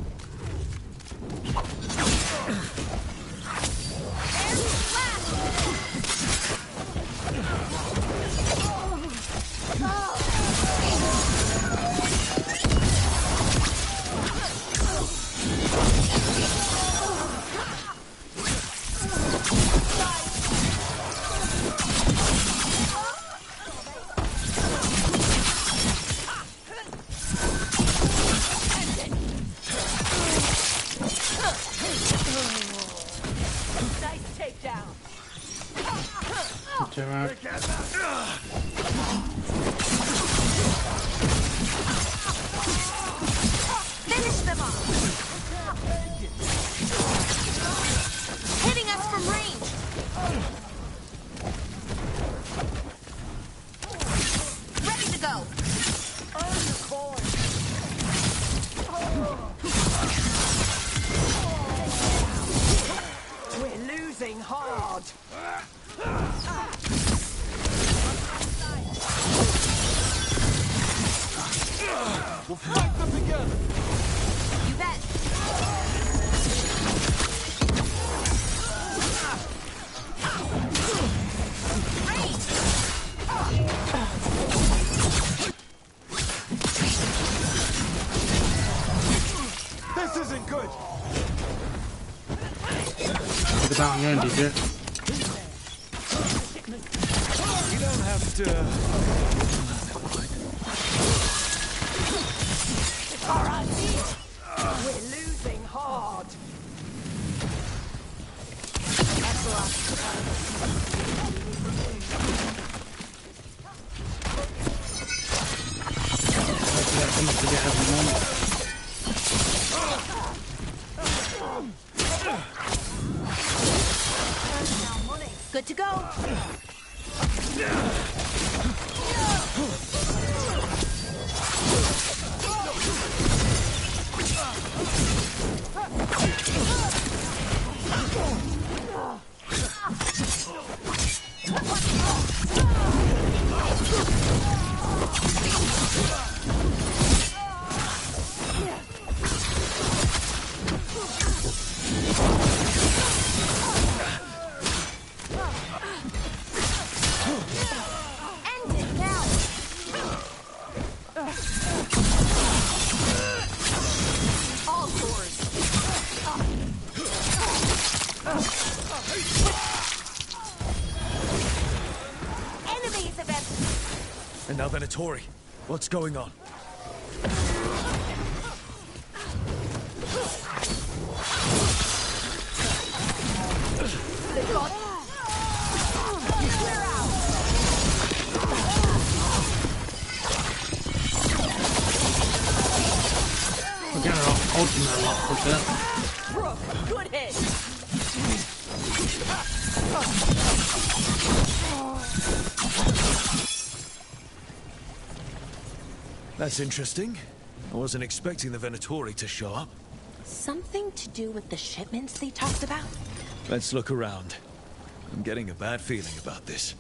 Finish them off! Hitting us from range! Ready to go! We're losing hard! We'll fight them together! You bet! This isn't good! Look about on your end, did you? You don't have to... We're losing hard! That's the Good to go! Venatori. What's going on? They've got... Clear out! We're getting our ultimate a lot quicker. Brooke, good hit! That's interesting. I wasn't expecting the Venatori to show up. Something to do with the shipments they talked about? Let's look around. I'm getting a bad feeling about this.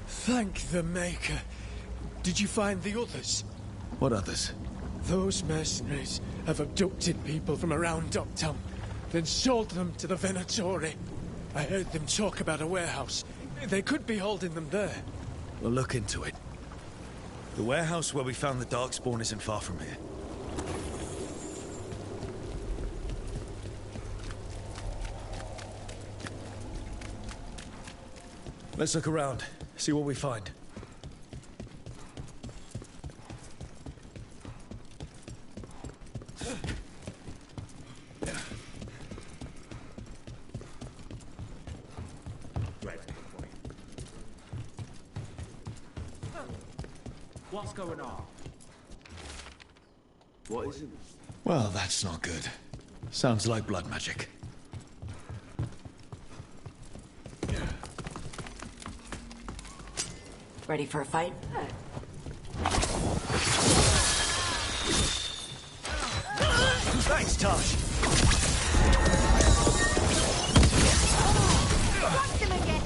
Thank the Maker. Did you find the others? What others? Those mercenaries have abducted people from around Doptown, then sold them to the Venatori. I heard them talk about a warehouse. They could be holding them there. We'll look into it. The warehouse where we found the Darkspawn isn't far from here. Let's look around, see what we find. What's going on? What is it? Well, that's not good. Sounds like blood magic. Ready for a fight? Thanks, Tosh. Got him again!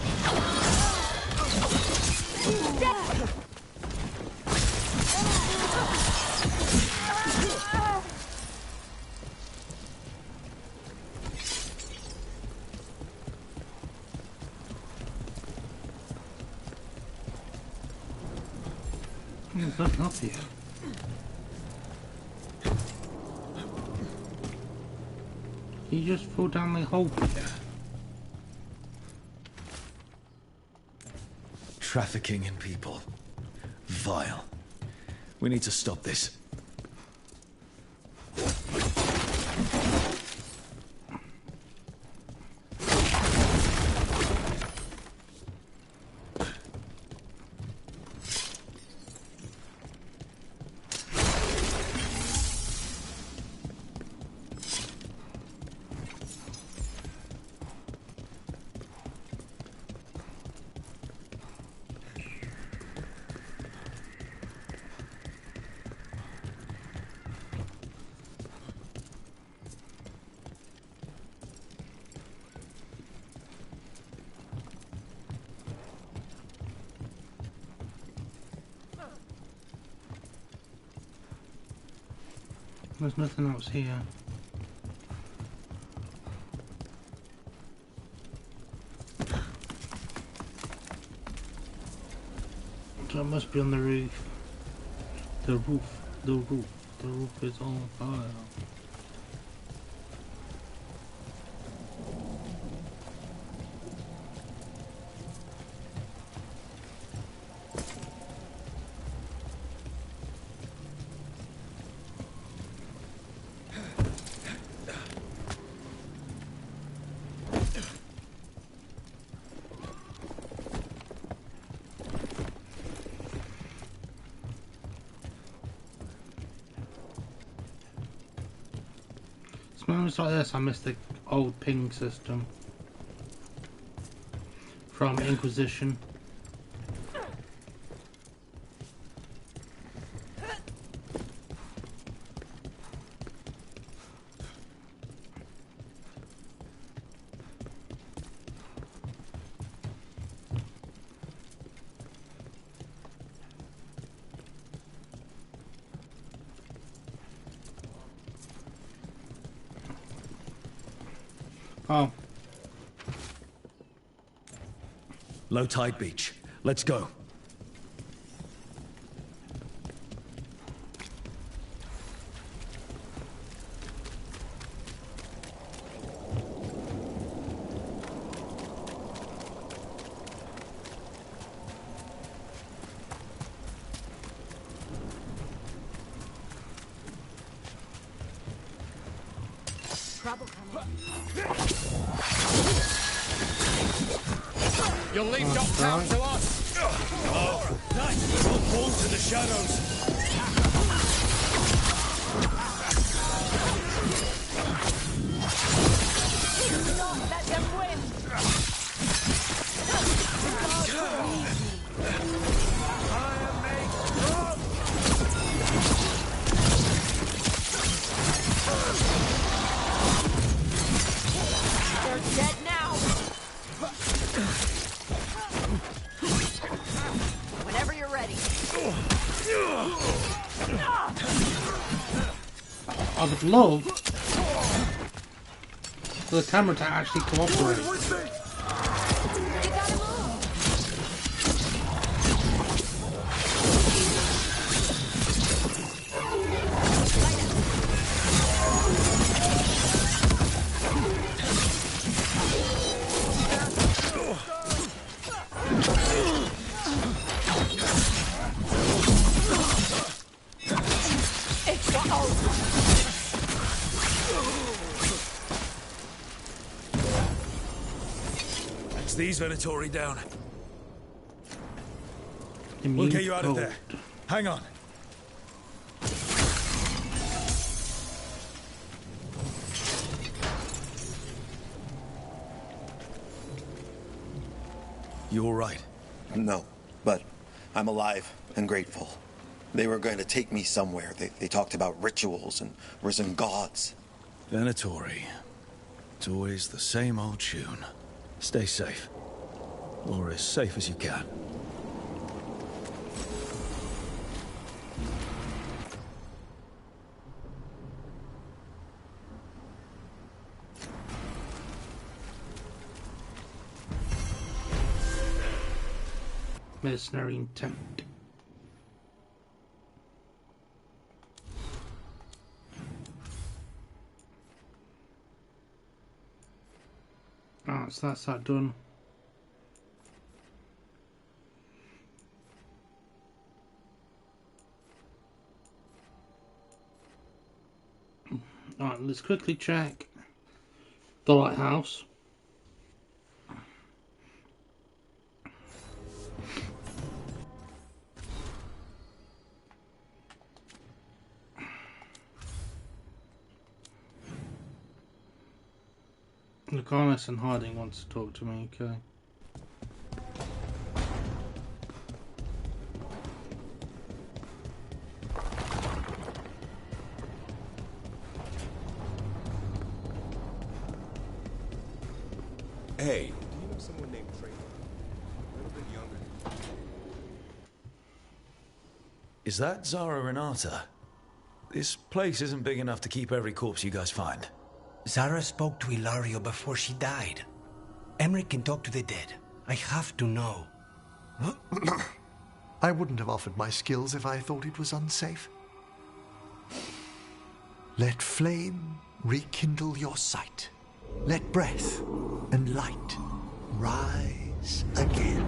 There's nothing up here. He just fall down the hole. Trafficking in people. Vile. We need to stop this. There's nothing else here. So it must be on the roof. The roof. The roof. The roof is on fire. Moments like this, I miss the old ping system from Inquisition. Oh. Low tide beach. Let's go. trouble coming. You'll leave Docktown to us. Oh, nice. We'll fall to the shadows. Do not let them win. They're dead now. Whenever you're ready. I would love for the camera to actually cooperate. These Venatori down. Immune We'll get you out of cold. there. Hang on. You all right? No, but I'm alive and grateful. They were going to take me somewhere. They talked about rituals and risen gods. Venatori. It's always the same old tune. Stay safe. Or as safe as you can. Mercenary intent. Alright, so that's that done. Alright, let's quickly check the lighthouse. Look, Honest and Harding wants to talk to me, okay. Hey, do you know someone named Trader? A little bit younger. Is that Zara Renata? This place isn't big enough to keep every corpse you guys find. Zara spoke to Ilario before she died. Emmerich can talk to the dead. I have to know. I wouldn't have offered my skills if I thought it was unsafe. Let flame rekindle your sight. Let breath and light rise again.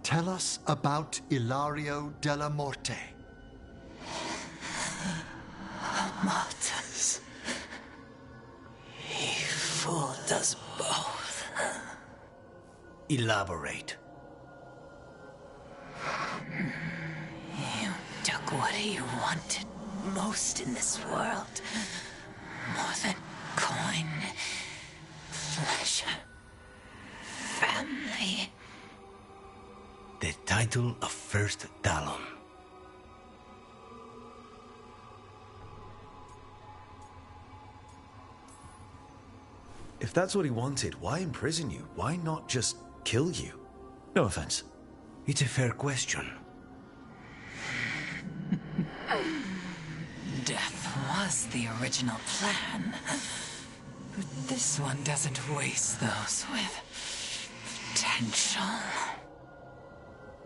Tell us about Ilario della Morte. Martyrs. He fooled us both. Elaborate. You took what he wanted most in this world. More than coin, pleasure, family. The title of First Talon. If that's what he wanted, why imprison you? Why not just kill you? No offense. It's a fair question. Death was the original plan. But this one doesn't waste those with potential.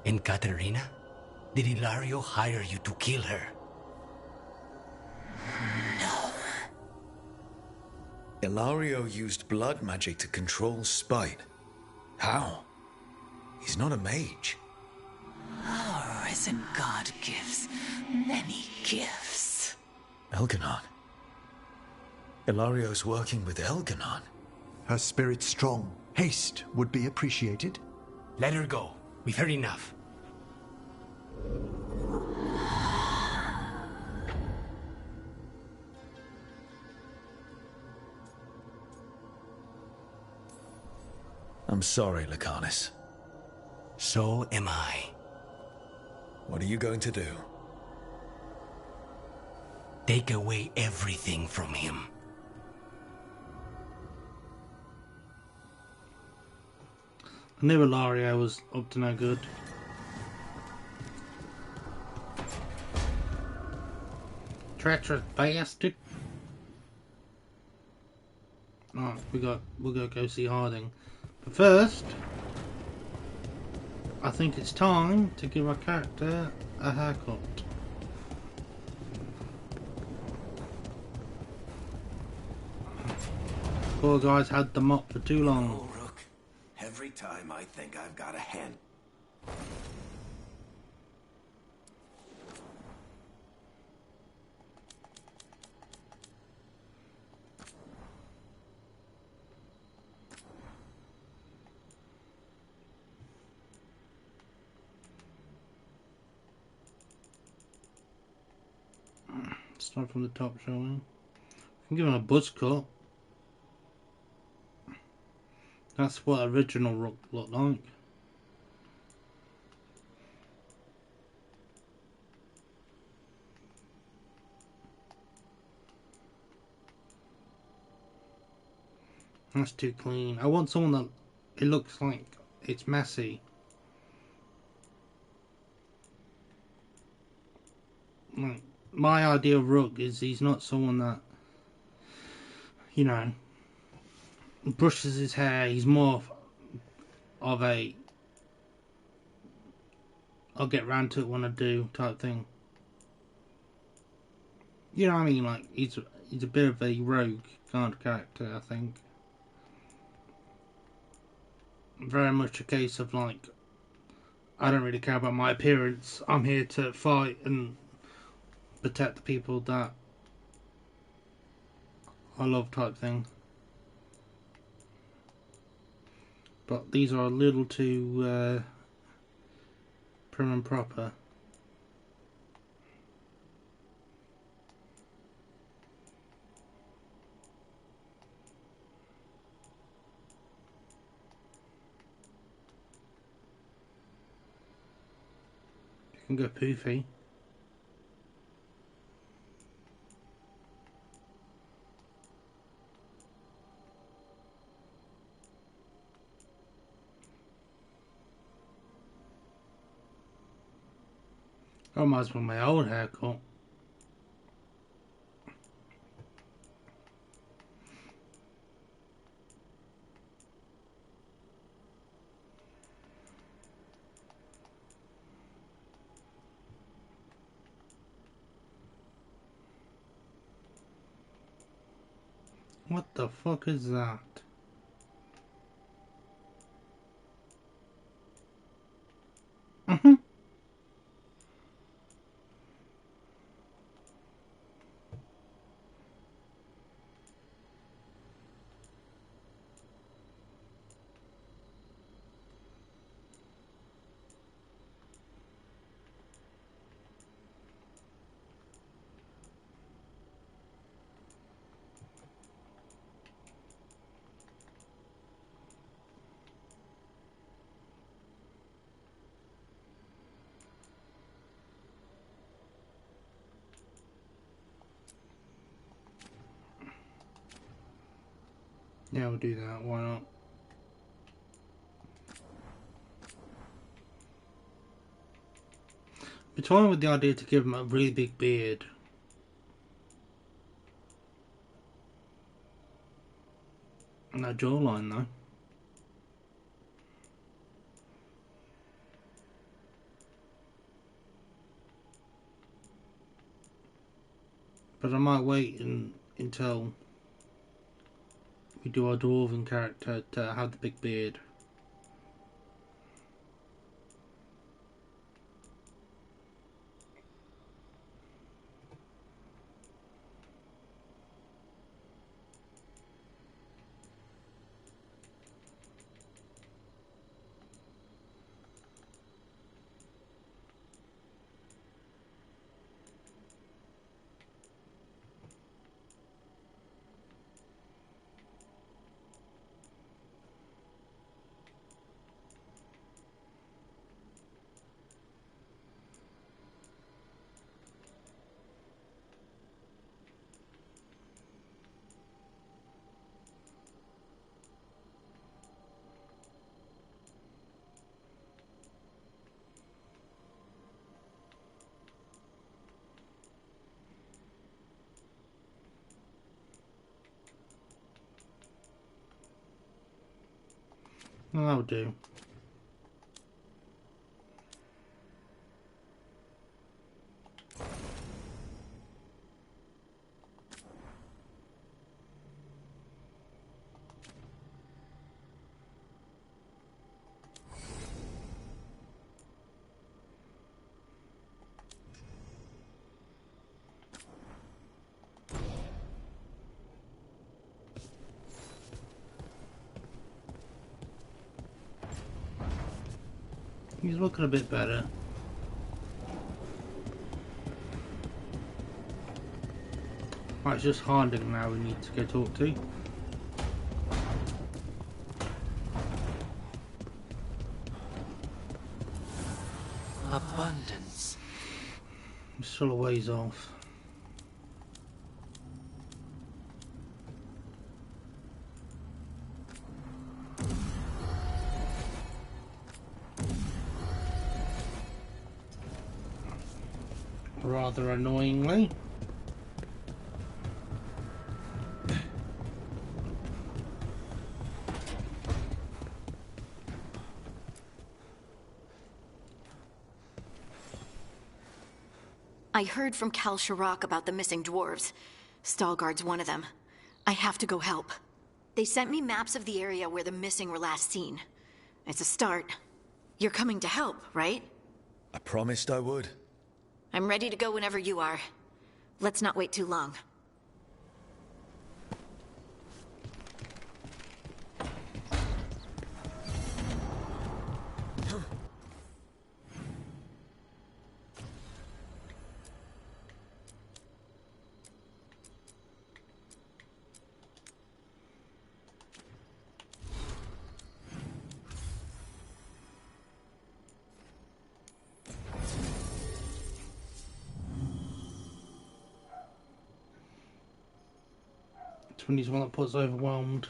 And Katerina? Did Ilario hire you to kill her? No. Ilario used blood magic to control spite. How? He's not a mage. Our risen god gives many gifts. Elganon. Ilario's working with Elganon. Her spirit's strong. Haste would be appreciated. Let her go. We've heard enough. I'm sorry, Lucanus. So am I. What are you going to do? Take away everything from him. I knew Ilario was up to no good. Treacherous bastard. Alright, we'll go see Harding. But first, I think it's time to give our character a haircut. Poor guy's had the mop for too long. Oh, Rook. Every time I think I've got a hand. Start from the top, shall we? I can give him a buzz cut. That's what original Rook looked like. That's too clean. I want someone that it looks like it's messy. Like, my idea of Rook is he's not someone that, you know, brushes his hair. He's more of a I'll get round to it when I do type thing. You know what I mean? Like, he's a bit of a rogue kind of character, I think. Very much a case of like, I don't really care about my appearance. I'm here to fight and protect the people that I love type thing. But these are a little too prim and proper. You can go poofy. I might as well my old haircut. What the fuck is that? Yeah, we'll do that. Why not? We're toying with the idea to give him a really big beard. And that jawline, though. But I might wait until we do our dwarven character to have the big beard. That'll do. He's looking a bit better. Right, it's just Harding now we need to go talk to. Abundance. I'm still a ways off. Rather annoyingly. I heard from Cal Sharrock about the missing dwarves. Stalguard's one of them. I have to go help. They sent me maps of the area where the missing were last seen. It's a start. You're coming to help, right? I promised I would. I'm ready to go whenever you are. Let's not wait too long. When he's one that puts overwhelmed.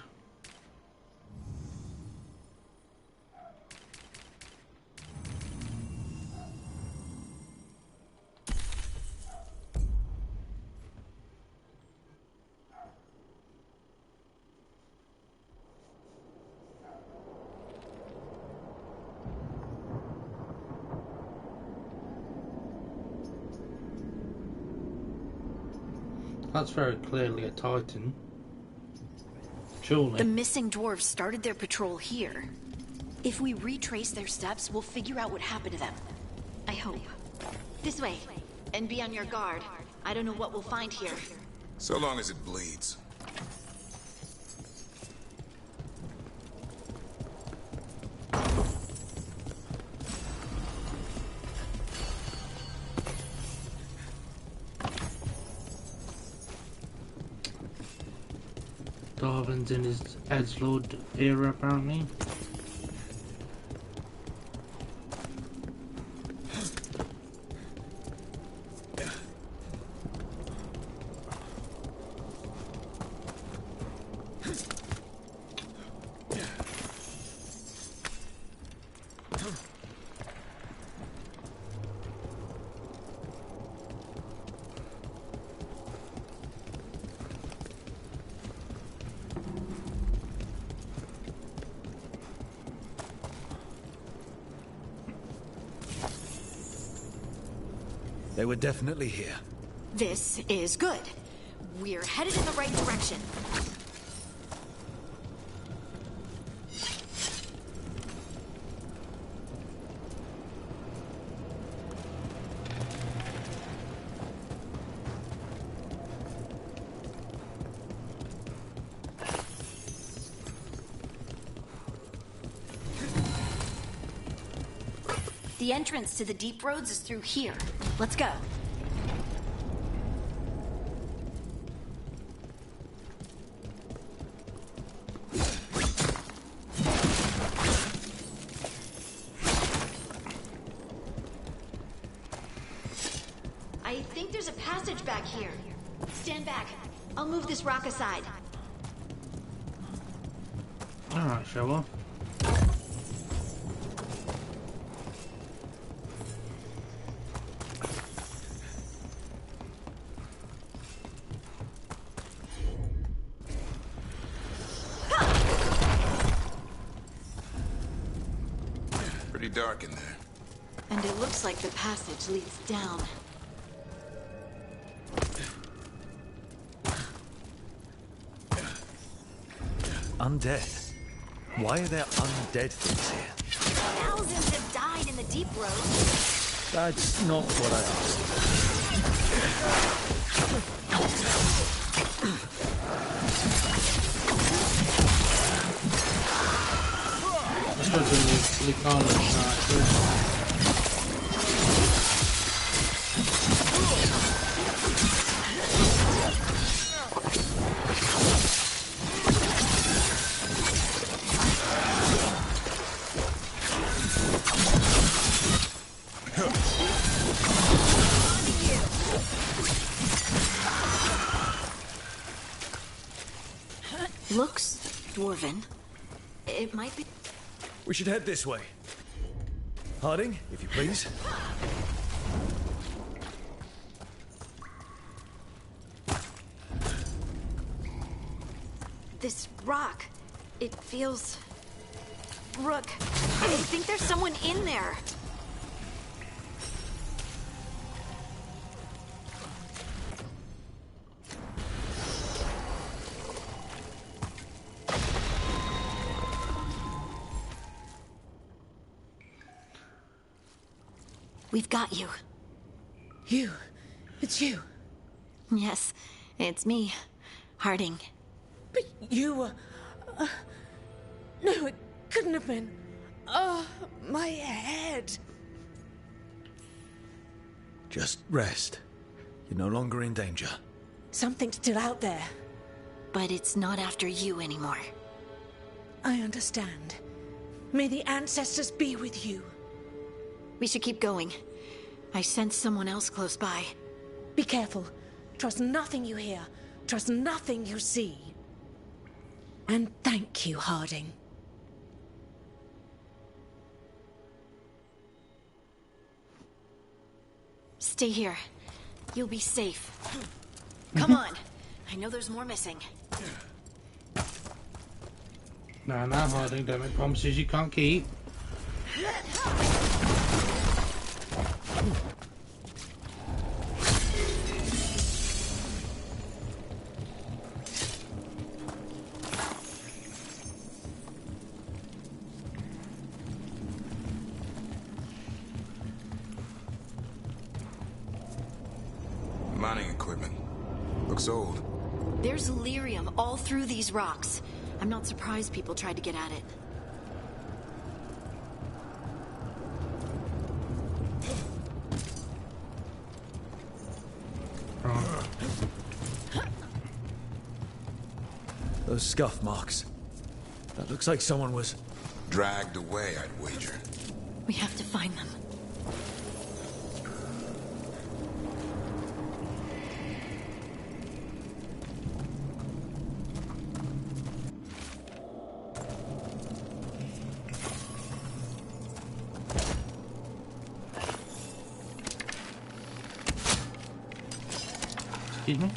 That's very clearly a Titan. Surely. The missing dwarves started their patrol here. If we retrace their steps, we'll figure out what happened to them. I hope. This way. And be on your guard. I don't know what we'll find here. So long as it bleeds. Darwin's in his edgelord era, apparently. They were definitely here. This is good. We're headed in the right direction. The entrance to the deep roads is through here. Let's go. I think there's a passage back here. Stand back. I'll move this rock aside. Alright, show off. dark in there. And it looks like the passage leads down. Undead? Why are there undead things here? Thousands have died in the deep road. That's not what I Let's go to the college now. Looks dwarven. It might be... We should head this way. Harding, if you please. This rock, it feels... Rook, I think there's someone in there. We've got you. You? It's you? Yes, it's me, Harding. But you were... no, it couldn't have been. Oh, my head. Just rest. You're no longer in danger. Something's still out there. But it's not after you anymore. I understand. May the ancestors be with you. We should keep going. I sense someone else close by. Be careful. Trust nothing you hear. Trust nothing you see. And thank you, Harding. Stay here. You'll be safe. Come on. I know there's more missing. No, Harding, don't make promises you can't keep. Mining equipment. Looks old. There's lyrium all through these rocks. I'm not surprised people tried to get at it. Those scuff marks. That looks like someone was... dragged away, I'd wager. We have to find them. Excuse me?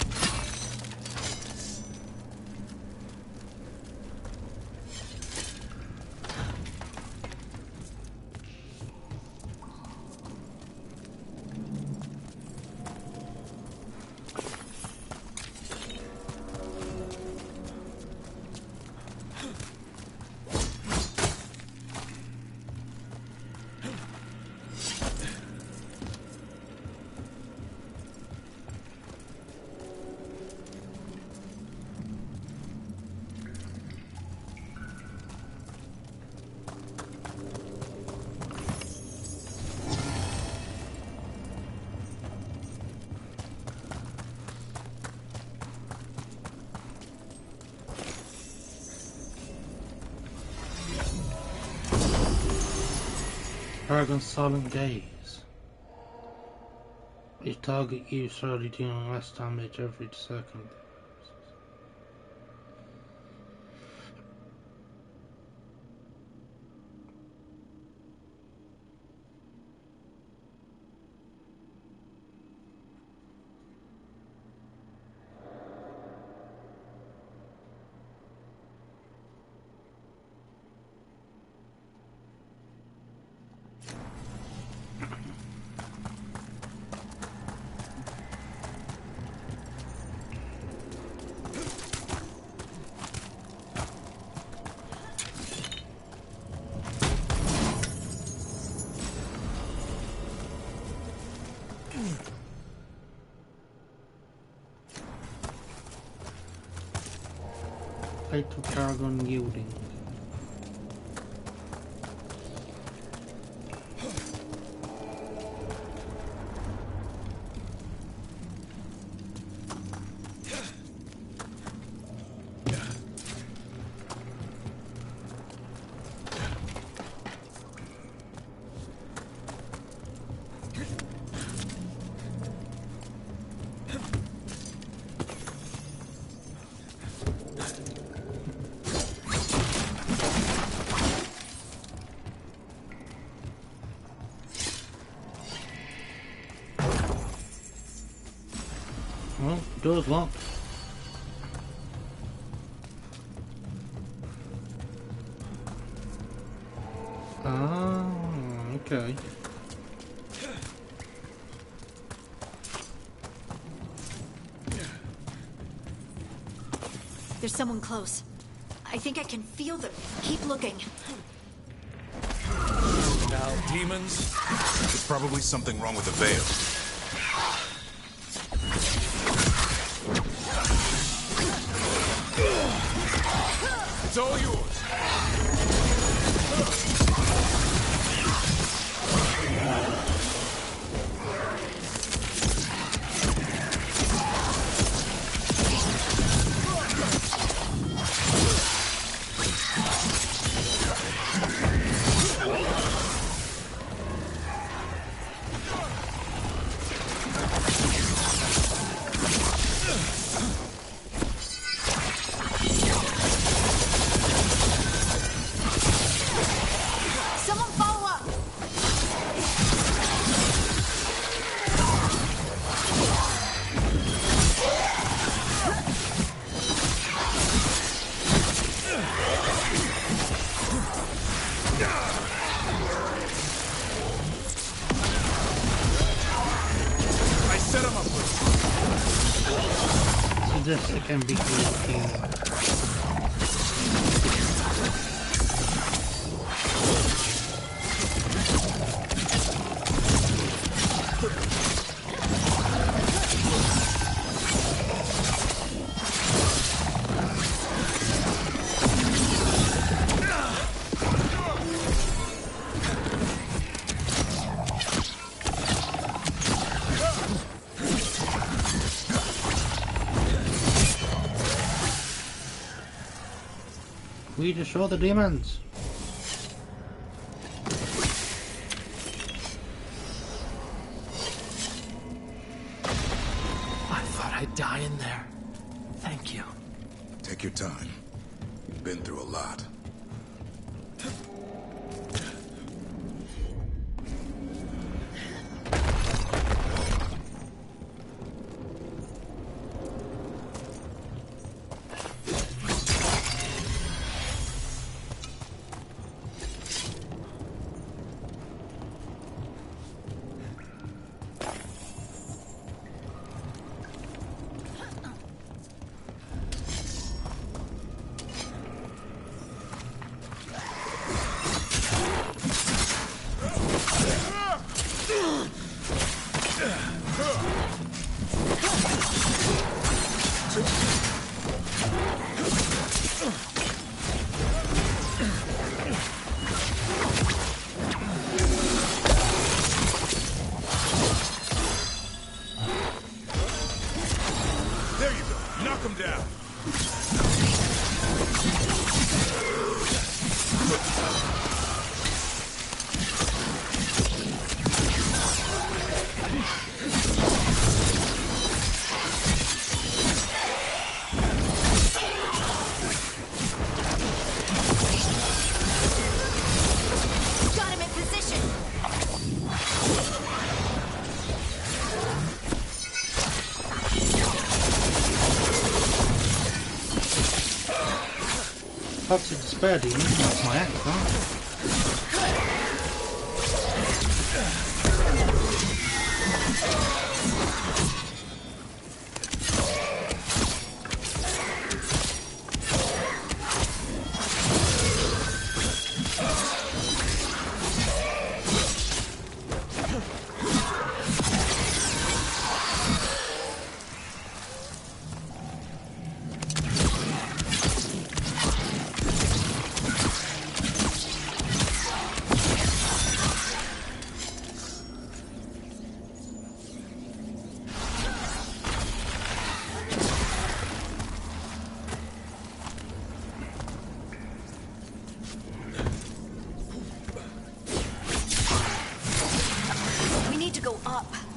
Dragon's Silent Gaze. Each target used slowly dealing less damage every second. Fatal Paragon yielding. Well, door's locked. Ah, okay. There's someone close. I think I can feel them. Keep looking. Now, demons? There's probably something wrong with the veil. It's all yours. Someone follow up! I set him up with So this can be working. We destroy the demons. I thought I'd die in there. Thank you. Take your time. You've been through a lot. There you go. Knock him down. Got him in position! Toxic despair demon, that's my axe, huh?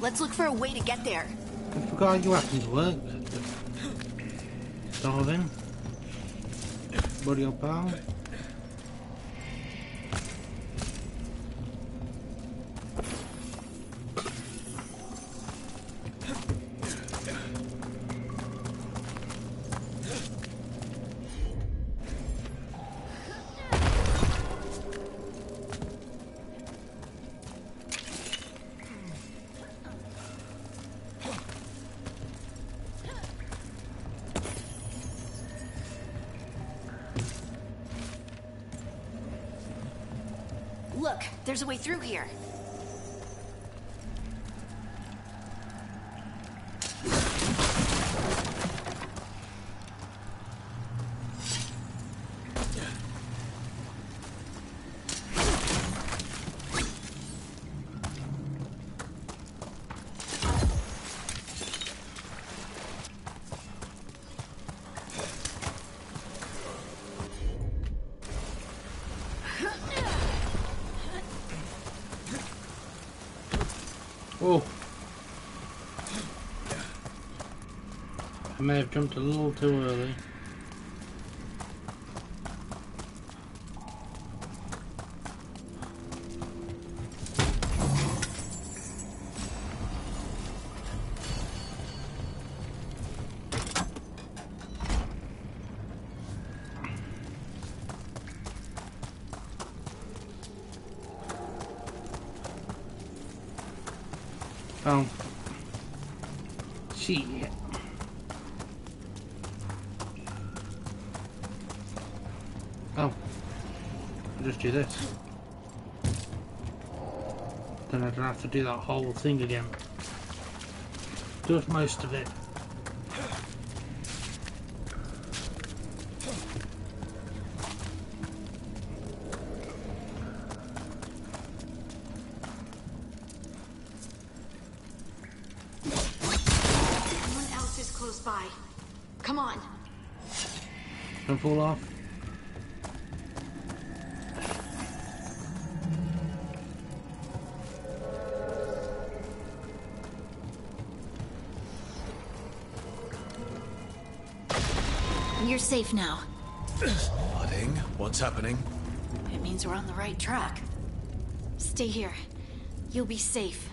Let's look for a way to get there. I forgot your weapons work. Darling. Buddy up pal. Look, there's a way through here. Oh, I may have jumped a little too early. Oh. Shit. Oh. I'll just do this. Then I don't have to do that whole thing again. Just most of it. By. Come on. Don't fall off. You're safe now. Harding, what's happening? It means we're on the right track. Stay here. You'll be safe.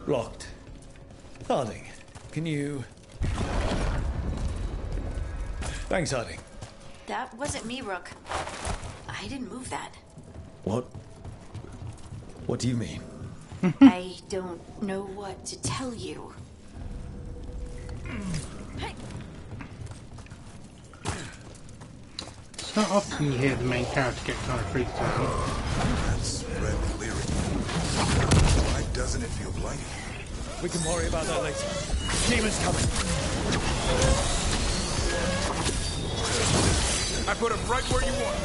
Locked. Harding, can you... Thanks, Harding. That wasn't me, Rook. I didn't move that. What? What do you mean? I don't know what to tell you. It's not often you hear the main character get kind of freaked out. That's red lyric. Why doesn't it feel blighty? We can worry about that later. Demon's coming. I put him right where you want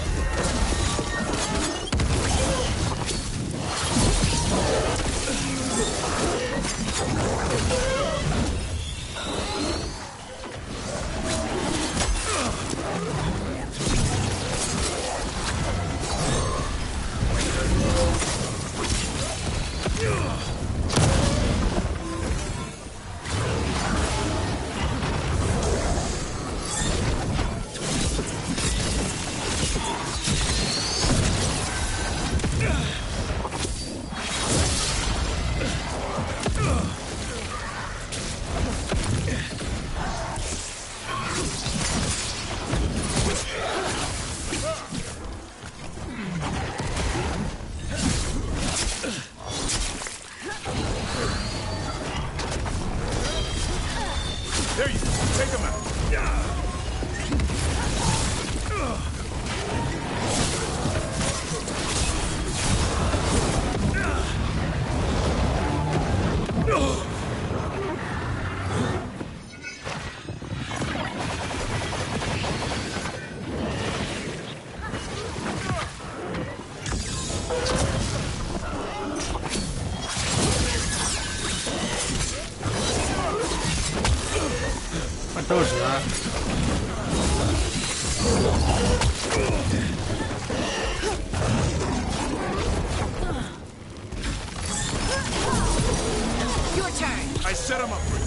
Your turn. I set him up for you.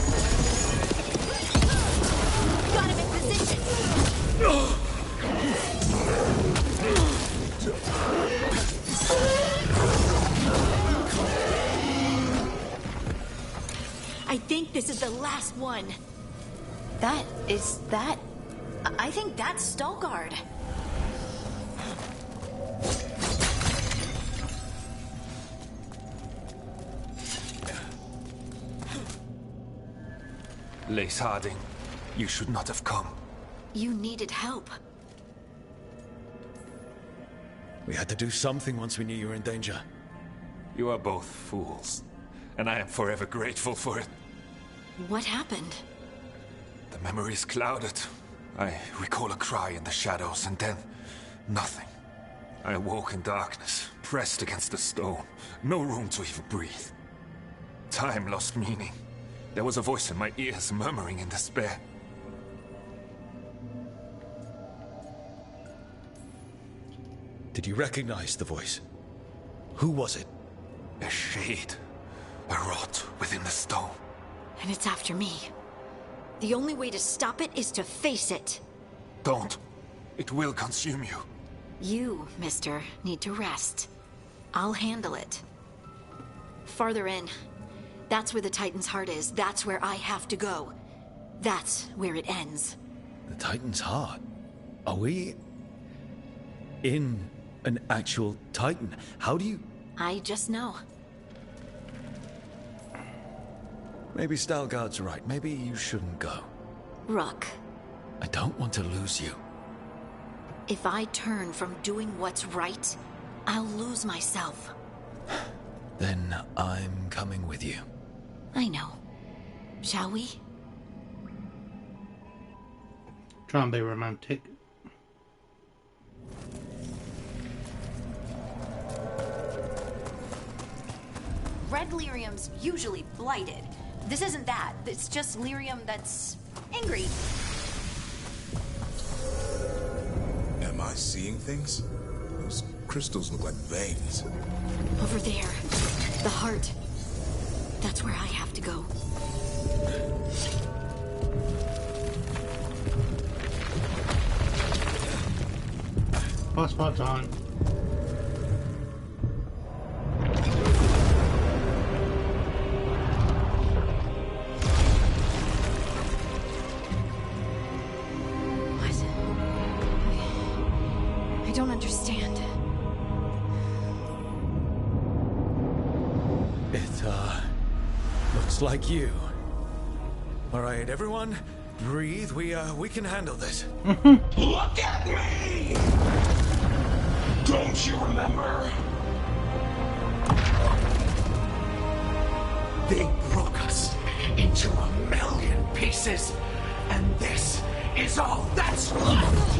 Got him in position. I think this is the last one. I think that's Stalguard. Lace Harding, you should not have come. You needed help. We had to do something once we knew you were in danger. You are both fools, and I am forever grateful for it. What happened? The memory is clouded. I recall a cry in the shadows, and then nothing. I awoke in darkness, pressed against the stone. No room to even breathe. Time lost meaning. There was a voice in my ears murmuring in despair. Did you recognize the voice? Who was it? A shade. A rot within the stone. And it's after me. The only way to stop it is to face it. Don't. It will consume you. You, mister, need to rest. I'll handle it. Farther in. That's where the Titan's heart is. That's where I have to go. That's where it ends. The Titan's heart? Are we in an actual Titan? How do you... I just know. Maybe Stalguard's right. Maybe you shouldn't go. Rook. I don't want to lose you. If I turn from doing what's right, I'll lose myself. Then I'm coming with you. I know. Shall we? Try and be romantic. Red lyrium's usually blighted. This isn't that. It's just lyrium that's angry. Am I seeing things? Those crystals look like veins. Over there. The heart. That's where I have to go. Passport time. I don't understand. It, looks like you. All right, everyone, breathe. We can handle this. Look at me! Don't you remember? They broke us into 1,000,000 pieces, and this is all that's left!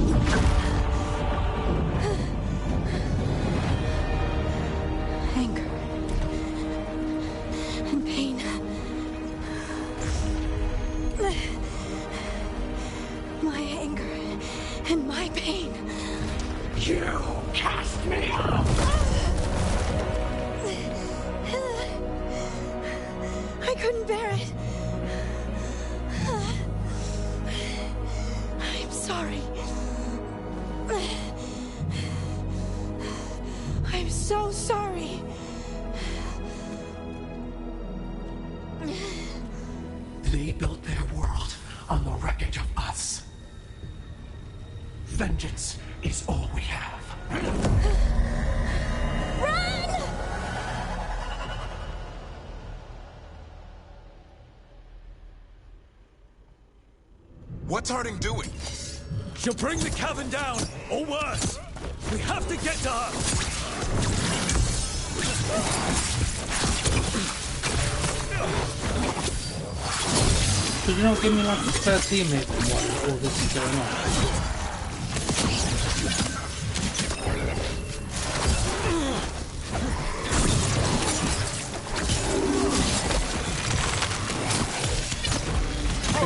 Anger. And pain. My anger and my pain. You cast me out! I couldn't bear it. I'm sorry. I'm so sorry. They built their world on the wreckage of us. Vengeance is all we have. Run! What's Harding doing? She'll bring the cavern down, or worse. We have to get to her. Could you not give me like a spare teammate while all this is going on?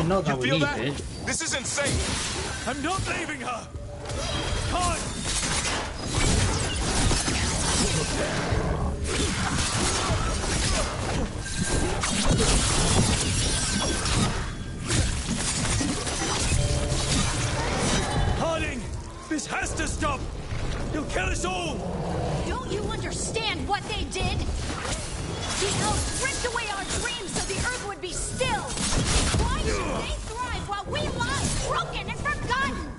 Not that we need it. This isn't safe! I'm not leaving her! Can't! Harding! This has to stop! You'll kill us all! Don't you understand what they did? The elves ripped away our dreams so the earth would be still! Why should they thrive while we lie, broken and forgotten?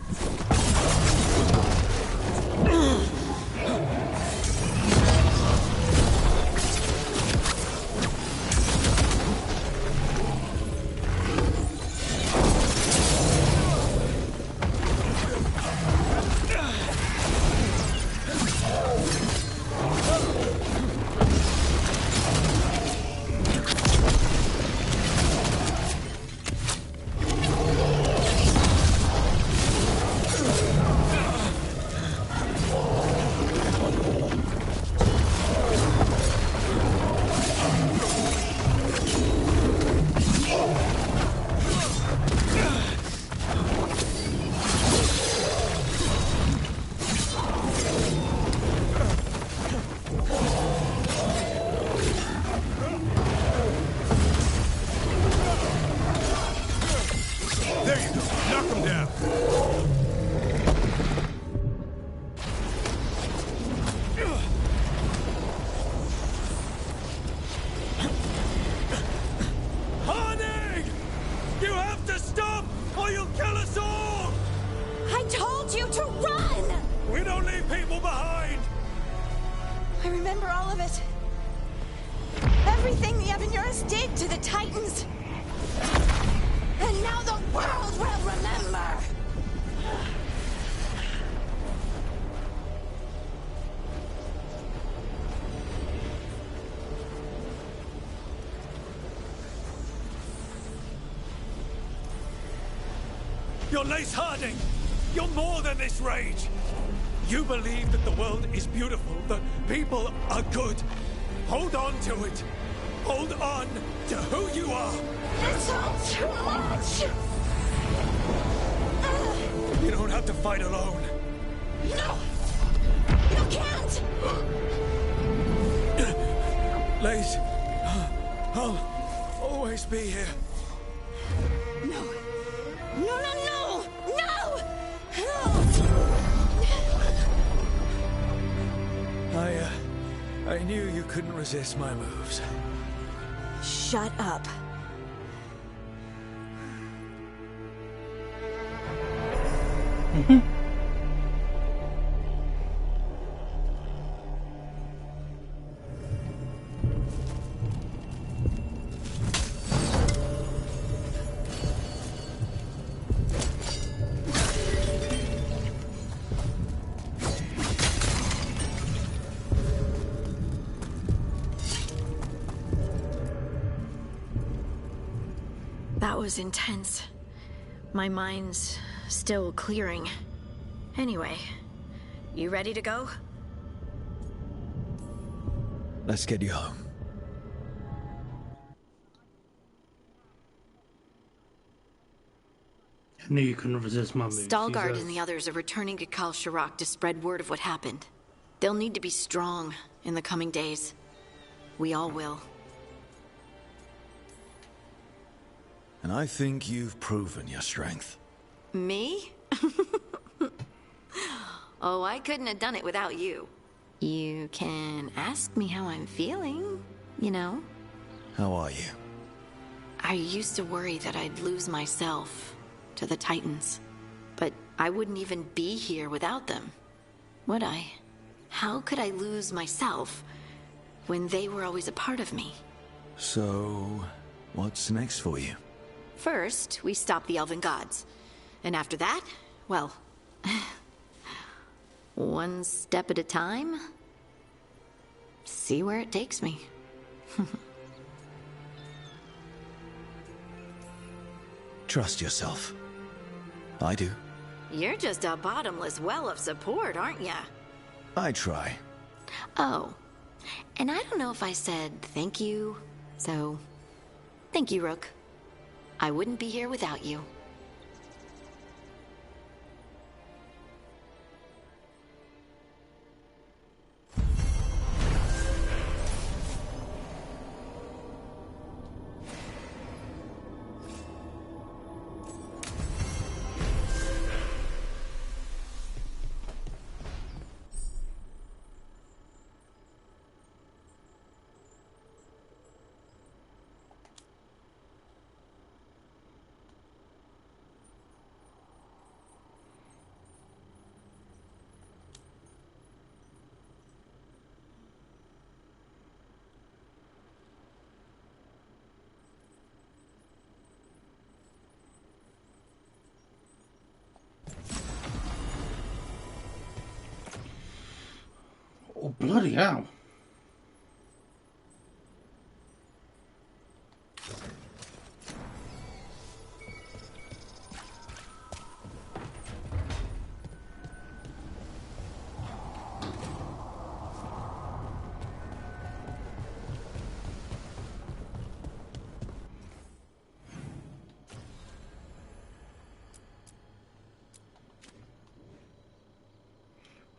You're Lace Harding! You're more than this rage! You believe that the world is beautiful, that people are good. Hold on to it. Hold on to who you are. It's all too much! You don't have to fight alone. No! You can't! Lace, I'll always be here. No. No, no, no! No! I knew you couldn't resist my moves. Shut up. That was intense. My mind's still clearing. Anyway, you ready to go? Let's get you home. I knew you couldn't resist my moves. Stalguard and the others are returning to Kal Shirak to spread word of what happened. They'll need to be strong in the coming days. We all will. And I think you've proven your strength. Me? Oh, I couldn't have done it without you. You can ask me how I'm feeling, you know? How are you? I used to worry that I'd lose myself to the Titans. But I wouldn't even be here without them, would I? How could I lose myself when they were always a part of me? So, what's next for you? First, we stop the Elven Gods. And after that, well, one step at a time. See where it takes me. Trust yourself. I do. You're just a bottomless well of support, aren't ya? I try. Oh, and I don't know if I said thank you, so thank you, Rook. I wouldn't be here without you. Bloody hell.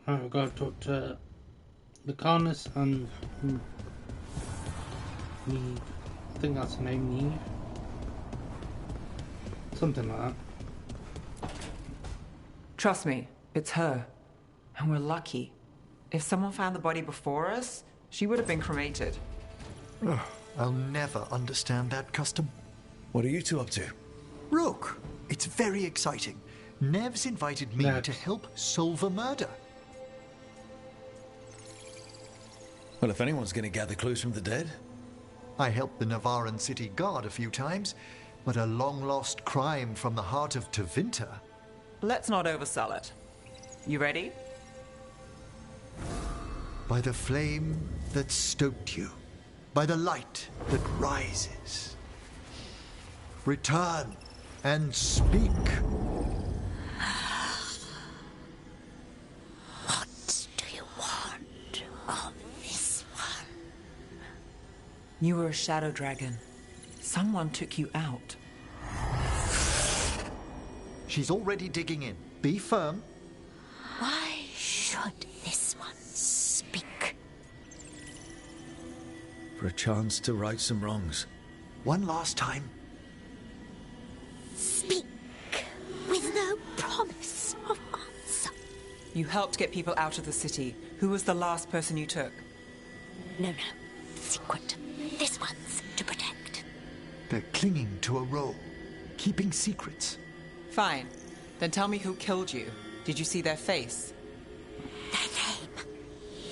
Right, we've got to talk to the Carnus and Neve. I think that's the name, Neve. Something like that. Trust me, it's her. And we're lucky. If someone found the body before us, she would have been cremated. Ugh, I'll never understand that custom. What are you two up to? Rook, it's very exciting. Nev's invited me to help solve a murder. Well, if anyone's going to gather clues from the dead. I helped the Navaran city guard a few times, but a long-lost crime from the heart of Tevinter. Let's not oversell it. You ready? By the flame that stoked you, by the light that rises. Return and speak. What do you want of this one? You were a shadow dragon. Someone took you out. She's already digging in. Be firm. Why should this one speak? For a chance to right some wrongs. One last time. Speak with no promise of answer. You helped get people out of the city. Who was the last person you took? No. Secret. This one's to protect. They're clinging to a role, keeping secrets. Fine. Then tell me who killed you. Did you see their face? Their name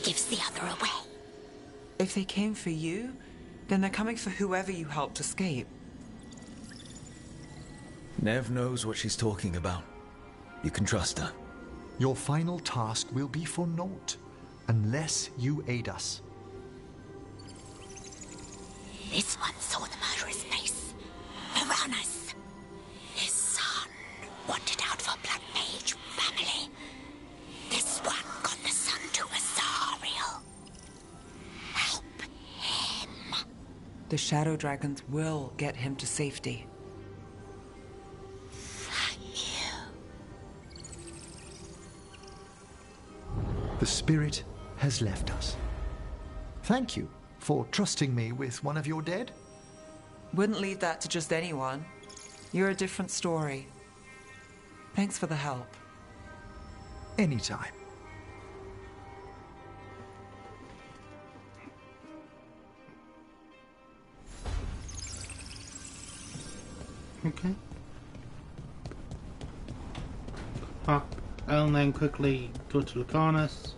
gives the other away. If they came for you, then they're coming for whoever you helped escape. Nev knows what she's talking about. You can trust her. Your final task will be for naught, unless you aid us. This one saw the murderer's face. Uranus. His son wanted out for Blood Mage family. This one got the son to Azariel. Help him. The shadow dragons will get him to safety. The spirit has left us. Thank you for trusting me with one of your dead. Wouldn't leave that to just anyone. You're a different story. Thanks for the help. Anytime. Okay. I'll then quickly go to Lucanus.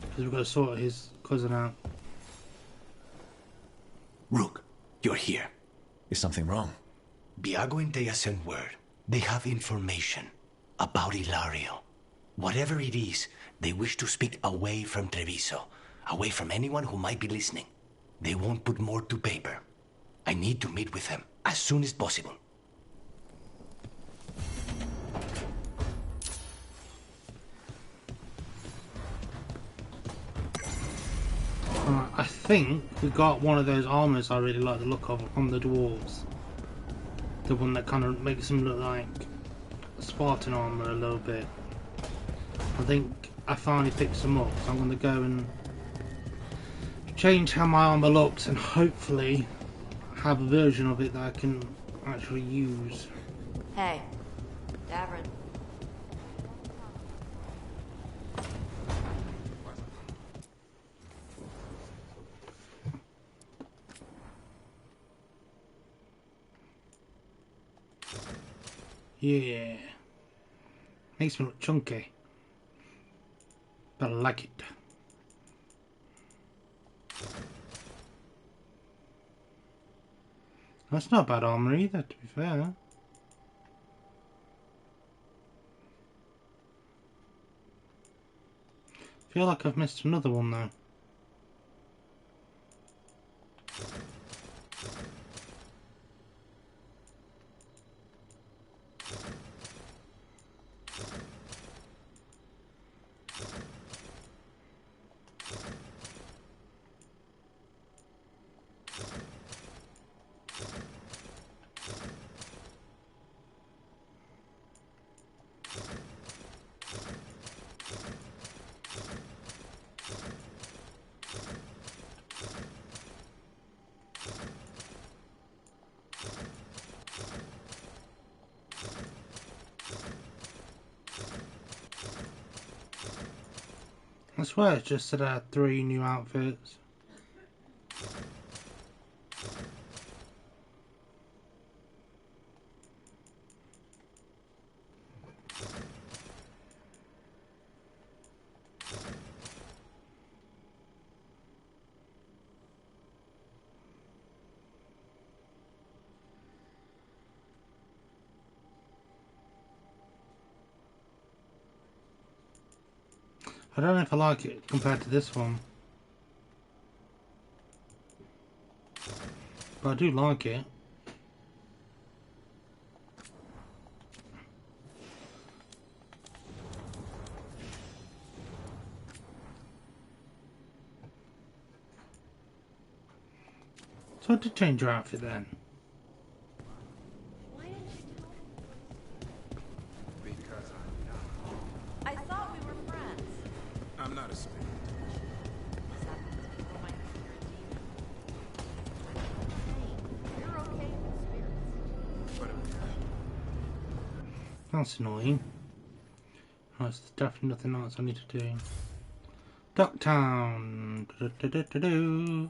Because we've got to sort his cousin out. Rook, you're here. Is something wrong? Biago and Dea sent word. They have information about Ilario. Whatever it is, they wish to speak away from Treviso, away from anyone who might be listening. They won't put more to paper. I need to meet with them as soon as possible. I think we got one of those armors I really like the look of on the dwarves. The one that kind of makes them look like Spartan armor a little bit. I think I finally picked some up, so I'm going to go and change how my armor looks and hopefully have a version of it that I can actually use. Hey, Davrin. Yeah. Makes me look chunky. But I like it. That's not bad armor either, to be fair. feel like I've missed another one though. I swear it just said I had 3 new outfits. I don't know if I like it compared to this one, but I do like it. So I did change your outfit then. Because I thought we were friends. I'm not a spirit. You're okay with spirits. That's annoying. Right, so there's definitely nothing else I need to do. Ducktown. Do-do-do-do-do.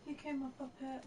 You came up here.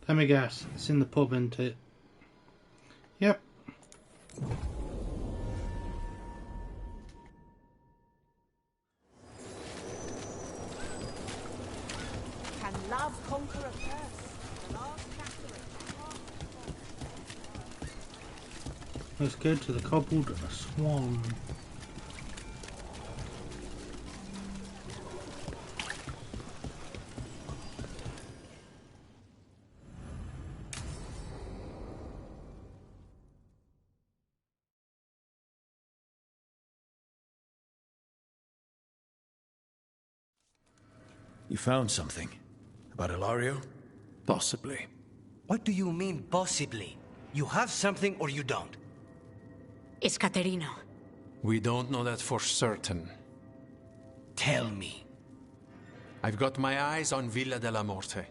Let me guess. It's in the pub, isn't it? Yep. Can love conquer a curse? Let's go to the cobbled swan. You found something? About Ilario? Possibly. What do you mean, possibly? You have something or you don't? It's Caterina. We don't know that for certain. Tell me. I've got my eyes on Villa della Morte.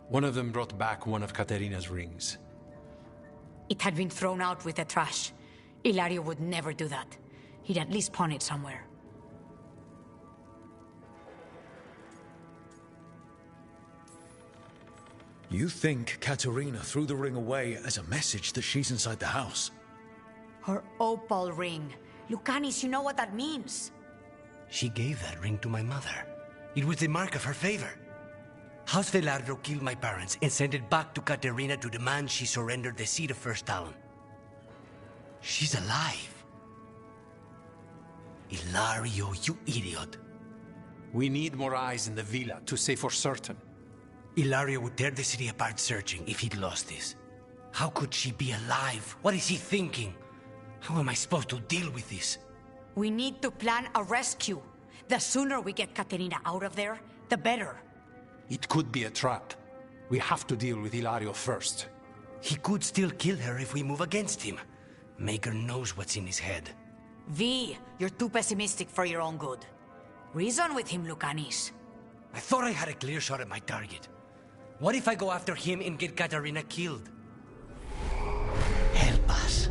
One of them brought back one of Caterina's rings. It had been thrown out with the trash. Ilario would never do that. He'd at least pawn it somewhere. You think Caterina threw the ring away as a message that she's inside the house? Her opal ring. Lucanis, you know what that means. She gave that ring to my mother. It was the mark of her favor. House Veilguard killed my parents and sent it back to Caterina to demand she surrender the seat of First Talon. She's alive. Ilario, you idiot. We need more eyes in the villa to say for certain. Ilario would tear the city apart searching if he'd lost this. How could she be alive? What is he thinking? How am I supposed to deal with this? We need to plan a rescue. The sooner we get Caterina out of there, the better. It could be a trap. We have to deal with Ilario first. He could still kill her if we move against him. Maker knows what's in his head. V, you're too pessimistic for your own good. Reason with him, Lucanis. I thought I had a clear shot at my target. What if I go after him and get Caterina killed? Help us.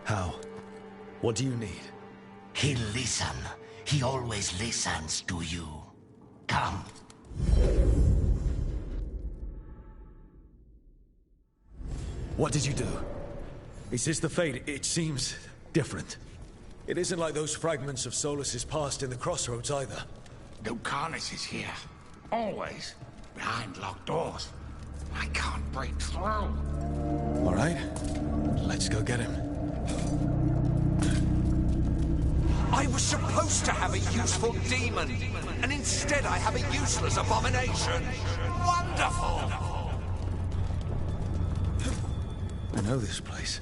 How? What do you need? He'll listen. He always listens to you. Come. What did you do? Is this the fate? It seems different. It isn't like those fragments of Solus's past in the crossroads either. Lucanis is here. Always. Behind locked doors. I can't break through. All right. Let's go get him. I was supposed to have a useful demon, and instead I have a useless abomination. Wonderful! I know this place.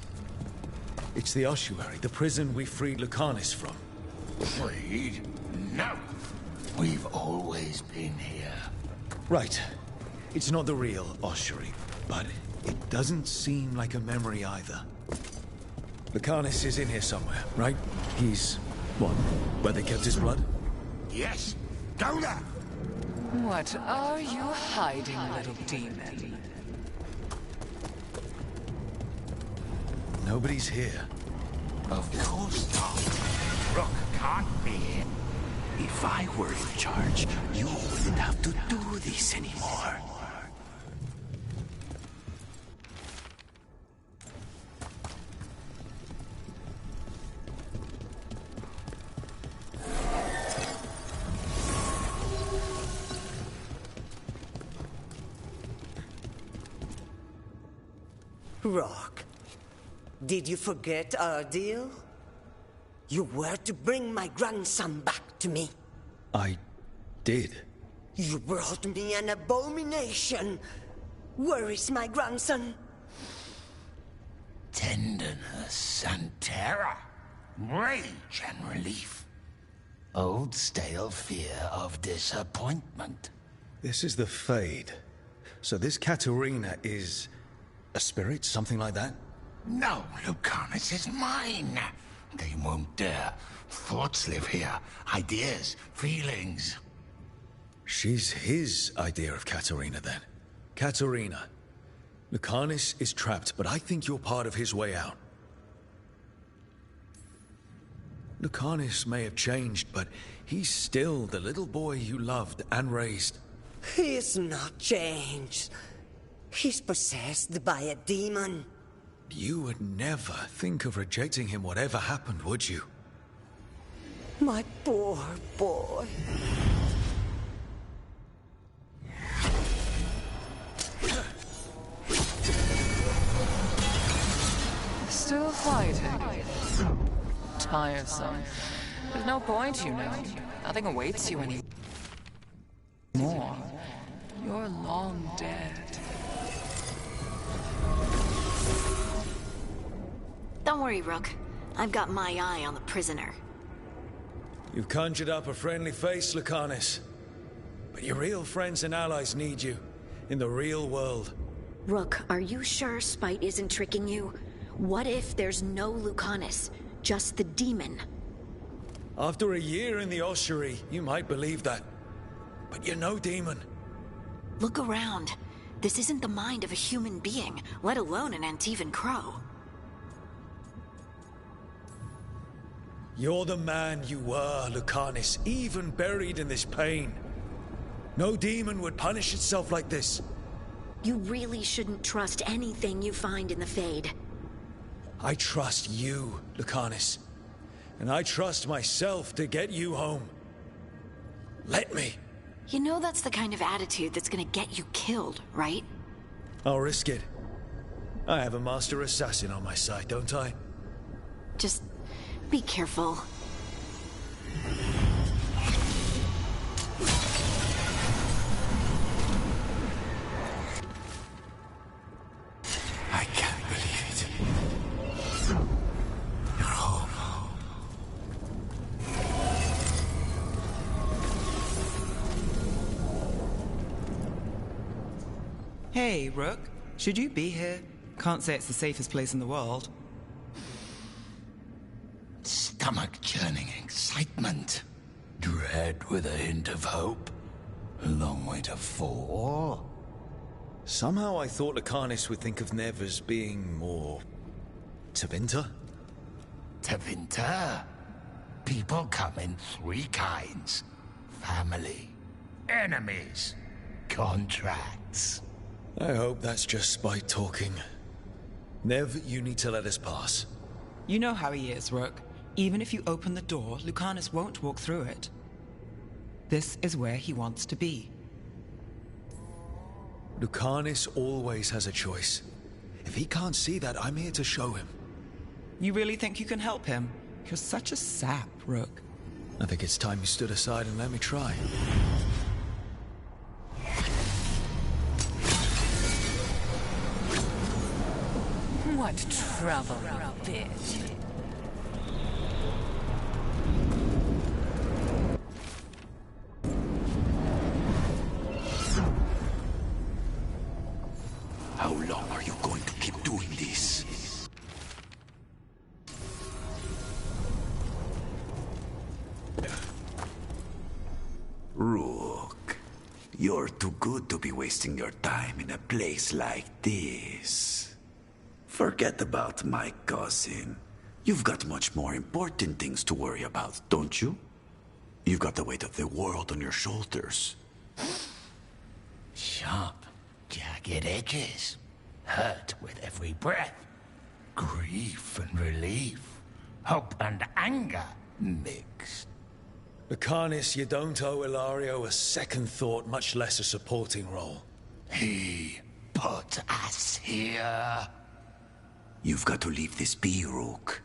It's the ossuary, the prison we freed Lucanis from. Freed? No. We've always been here. Right. It's not the real ossuary, but it doesn't seem like a memory either. Lucanis is in here somewhere, right? He's... what? Where they kept his blood? Yes. Go there! What are you hiding, little demon? Nobody's here. Of course not. Rook can't be here. If I were in charge, you wouldn't have to do this anymore. Rock, did you forget our deal? You were to bring my grandson back to me. I did. You brought me an abomination. Where is my grandson? Tenderness and terror. Rage and relief. Old stale fear of disappointment. This is the Fade. So this Caterina is... a spirit? Something like that? No, Lucanis is mine. They won't dare. Thoughts live here. Ideas, feelings. She's his idea of Caterina, then. Caterina. Lucanis is trapped, but I think you're part of his way out. Lucanus may have changed, but he's still the little boy you loved and raised. He's not changed. He's possessed by a demon. You would never think of rejecting him whatever happened, would you? My poor boy. Still fighting. Tiresome. There's no point, you know. Nothing awaits you anymore. You're long dead. Don't worry, Rook. I've got my eye on the prisoner. You've conjured up a friendly face, Lucanus. But your real friends and allies need you. In the real world. Rook, are you sure Spite isn't tricking you? What if there's no Lucanus? Just the demon? After a year in the ossuary, you might believe that. But you're no demon. Look around. This isn't the mind of a human being, let alone an Antivan Crow. You're the man you were, Lucanus, even buried in this pain. No demon would punish itself like this. You really shouldn't trust anything you find in the Fade. I trust you, Lucanus. And I trust myself to get you home. Let me. You know that's the kind of attitude that's gonna get you killed, right? I'll risk it. I have a master assassin on my side, don't I? Just be careful. I can't believe it. You're home. Hey, Rook. Should you be here? Can't say it's the safest place in the world. Stomach-churning excitement. Dread with a hint of hope. A long way to fall. Somehow I thought Lucanus would think of Nev as being more... Tevinter? Tevinter? People come in three kinds. Family, enemies, contracts. I hope that's just Spite talking. Nev, you need to let us pass. You know how he is, Rook. Even if you open the door, Lucanus won't walk through it. This is where he wants to be. Lucanus always has a choice. If he can't see that, I'm here to show him. You really think you can help him? You're such a sap, Rook. I think it's time you stood aside and let me try. What trouble, bitch. How long are you going to keep doing this? Rook, you're too good to be wasting your time in a place like this. Forget about my cousin. You've got much more important things to worry about, don't you? You've got the weight of the world on your shoulders. Sharp, jagged edges. Hurt with every breath. Grief and relief. Hope and anger mixed. Lucanus, you don't owe Ilario a second thought, much less a supporting role. He put us here. You've got to leave this be, Rook.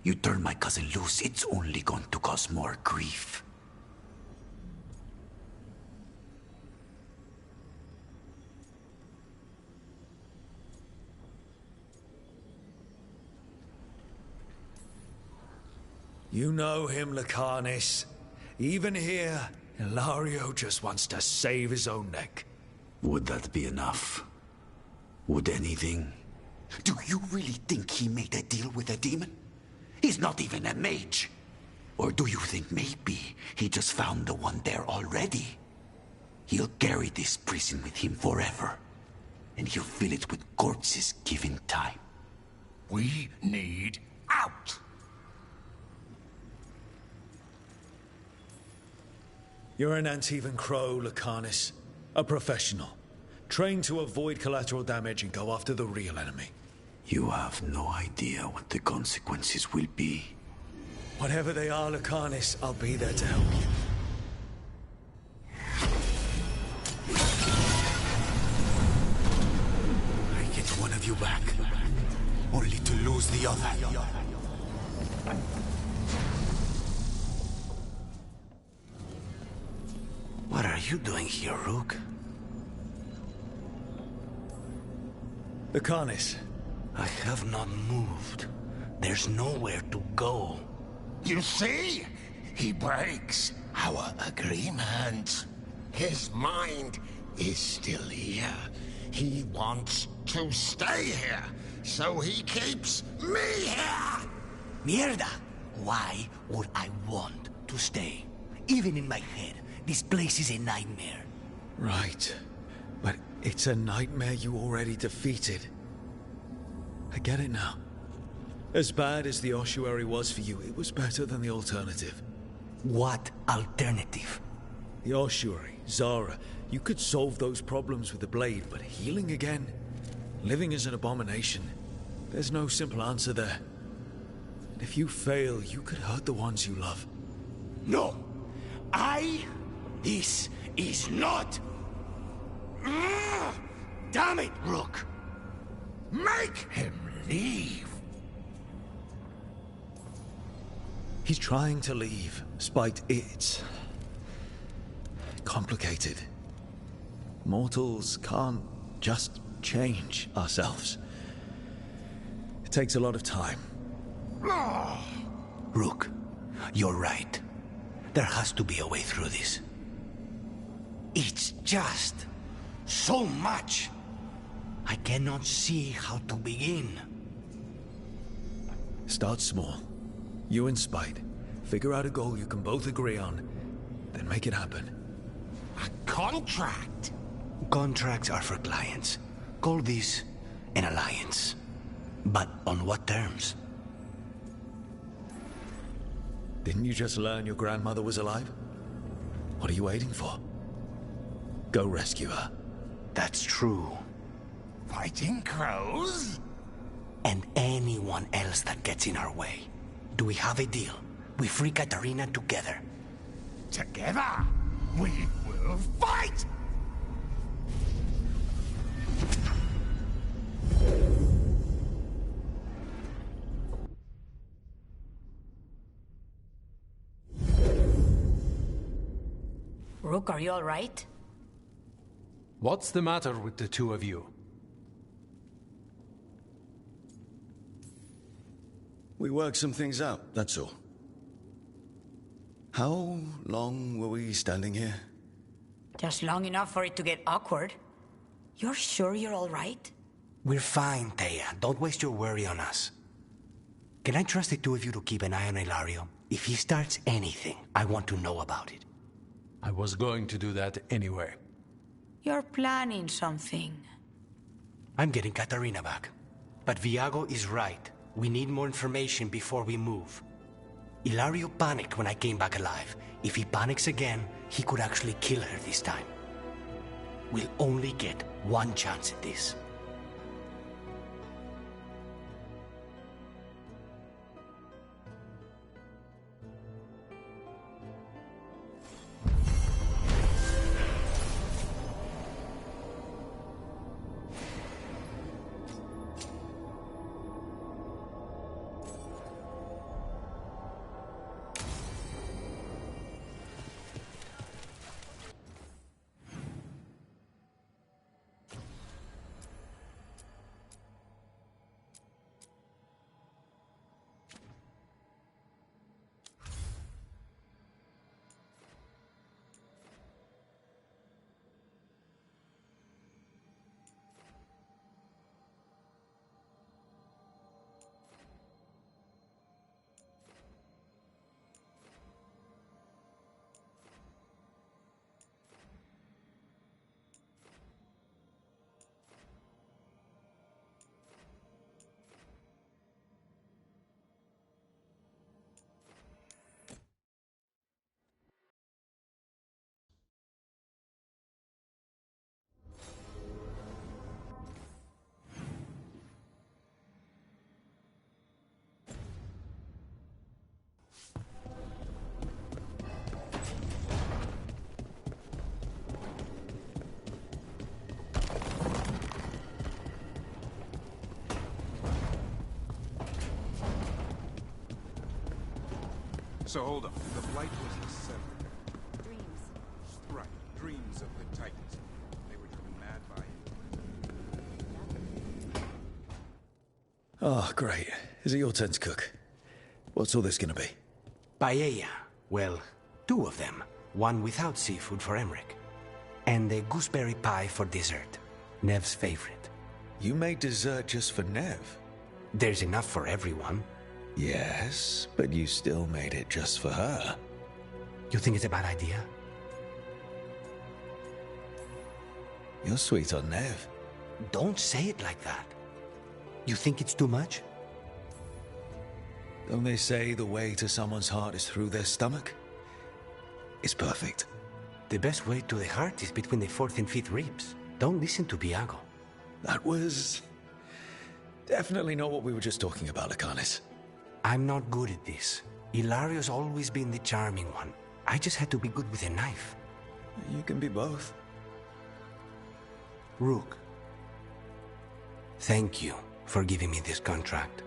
You turn my cousin loose, it's only going to cause more grief. You know him, Lucanus. Even here, Ilario just wants to save his own neck. Would that be enough? Would anything? Do you really think he made a deal with a demon? He's not even a mage. Or do you think maybe he just found the one there already? He'll carry this prison with him forever. And he'll fill it with corpses given time. We need out! You're an Antivan Crow, Lucanus. A professional. Trained to avoid collateral damage and go after the real enemy. You have no idea what the consequences will be. Whatever they are, Lucanus, I'll be there to help you. I get one of you back, only to lose the other. What are you doing here, Rook? Lucanus. I have not moved. There's nowhere to go. You see? He breaks our agreement. His mind is still here. He wants to stay here, so he keeps me here! Mierda! Why would I want to stay? Even in my head, this place is a nightmare. Right. But it's a nightmare you already defeated. I get it now. As bad as the ossuary was for you, it was better than the alternative. What alternative? The ossuary, Zara. You could solve those problems with the blade, but healing again? Living is an abomination. There's no simple answer there. And if you fail, you could hurt the ones you love. No! This is not... Damn it, Rook! Make him leave! He's trying to leave, spite it's... complicated. Mortals can't just change ourselves. It takes a lot of time. Rook, you're right. There has to be a way through this. It's just so much. I cannot see how to begin. Start small. You and Spite. Figure out a goal you can both agree on, then make it happen. A contract? Contracts are for clients. Call this an alliance. But on what terms? Didn't you just learn your grandmother was alive? What are you waiting for? Go rescue her. That's true. Fighting crows? And anyone else that gets in our way. Do we have a deal? We free Katarina together. Together? We will fight! Rook, are you all right? What's the matter with the two of you? We worked some things out, that's all. How long were we standing here? Just long enough for it to get awkward. You're sure you're all right? We're fine, Thea. Don't waste your worry on us. Can I trust the two of you to keep an eye on Ilario? If he starts anything, I want to know about it. I was going to do that anyway. You're planning something. I'm getting Katarina back. But Viago is right. We need more information before we move. Ilario panicked when I came back alive. If he panics again, he could actually kill her this time. We'll only get one chance at this. So hold on. The Blight was a seven. Dreams. Right. Dreams of the Titans. They were driven mad by it. Oh, great. Is it your turn to cook? What's all this gonna be? Paella. Well, 2 of them. One without seafood for Emmerich. And a gooseberry pie for dessert. Nev's favorite. You made dessert just for Nev? There's enough for everyone. Yes, but you still made it just for her. You think it's a bad idea? You're sweet on Nev. Don't say it like that. You think it's too much? Don't they say the way to someone's heart is through their stomach? It's perfect. The best way to the heart is between the 4th and 5th ribs. Don't listen to Biago. That was definitely not what we were just talking about, Akanis. I'm not good at this. Hilario's always been the charming one. I just had to be good with a knife. You can be both. Rook, thank you for giving me this contract.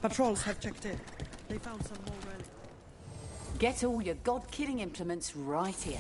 Patrols have checked in. They found some more relics. Get all your god-killing implements right here.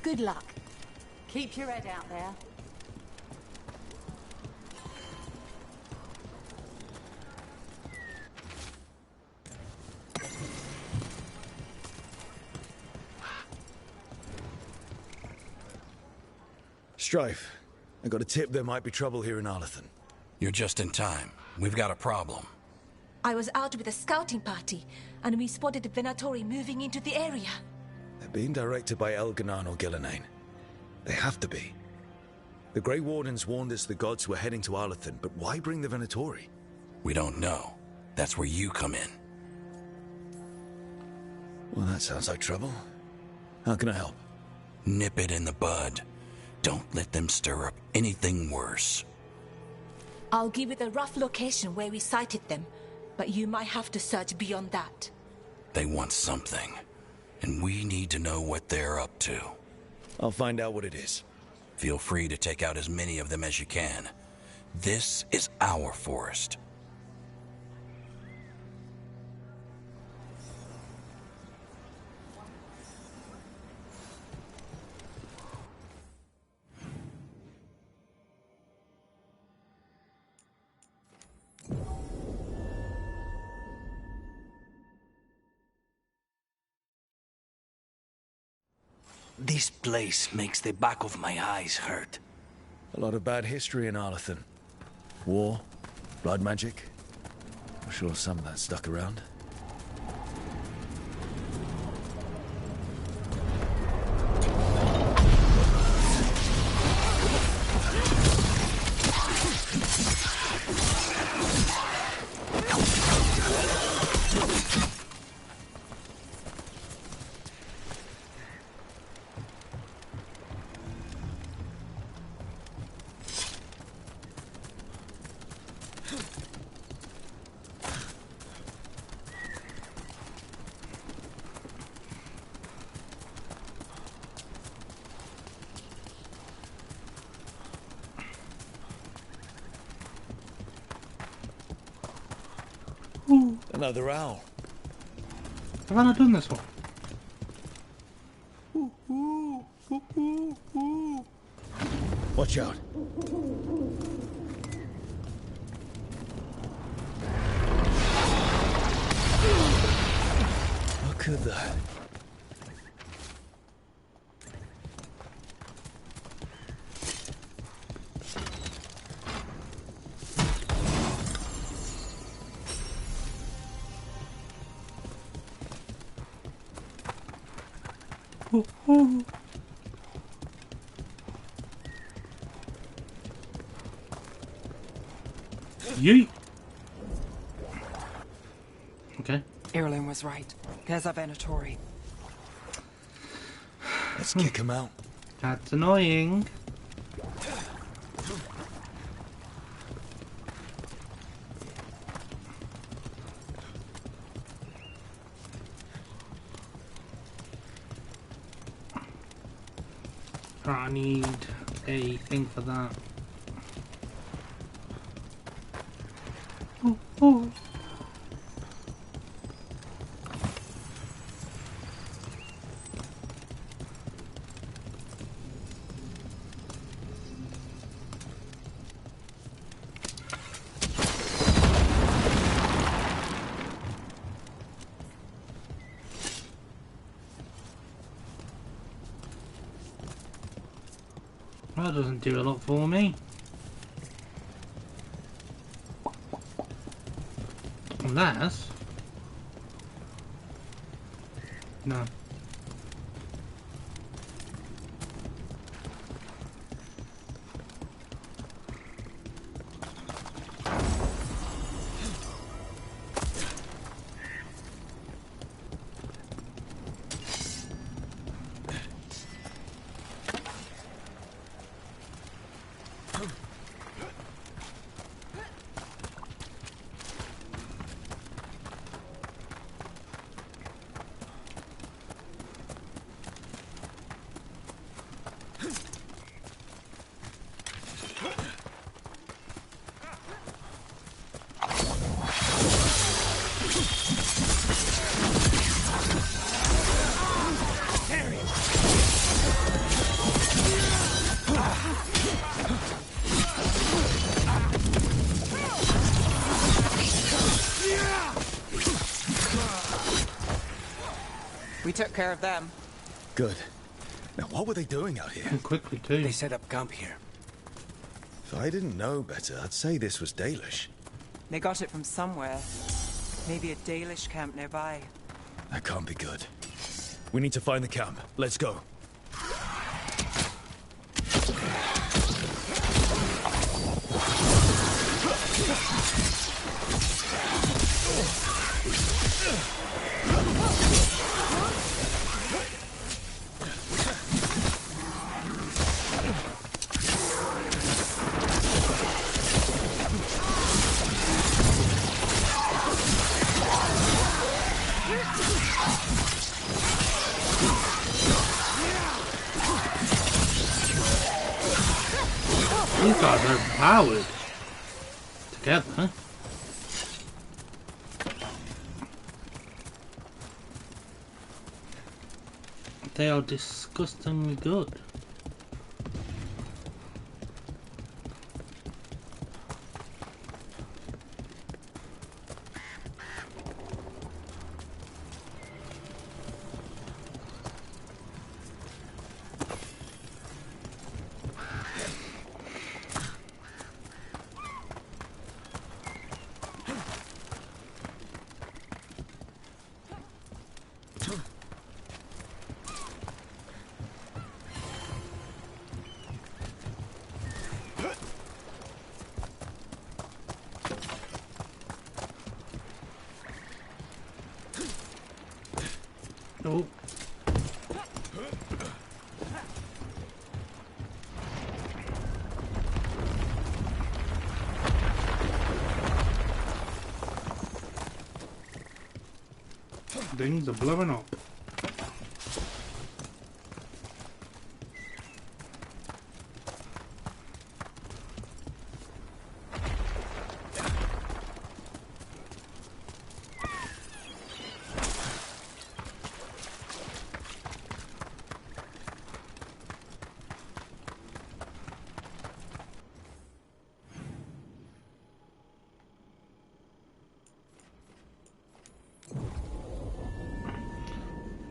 Good luck. Keep your head out there. Strife, I got a tip there might be trouble here in Arlathan. You're just in time. We've got a problem. I was out with a scouting party, and we spotted the Venatori moving into the area. They're being directed by Elganan or Gillenane. They have to be. The Grey Wardens warned us the gods were heading to Arlathan, but why bring the Venatori? We don't know. That's where you come in. Well, that sounds like trouble. How can I help? Nip it in the bud. Don't let them stir up anything worse. I'll give it a rough location where we sighted them, but you might have to search beyond that. They want something, and we need to know what they're up to. I'll find out what it is. Feel free to take out as many of them as you can. This is our forest. This place makes the back of my eyes hurt. A lot of bad history in Arlathan. War, blood magic. I'm sure some of that stuck around. Another owl. Have I not done this one? Watch out. Look at that. Yeet. Okay. Erlen was right. There's a Venatori. Let's kick him out. That's annoying. I need a thing for that. Oh. That doesn't do a lot for me. Unless... No. We took care of them. Good. Now, what were they doing out here? And quickly, too. They set up camp here. If I didn't know better, I'd say this was Dalish. They got it from somewhere. Maybe a Dalish camp nearby. That can't be good. We need to find the camp. Let's go. These guys are overpowered together. They are disgustingly good. Oh. Things are blowing up.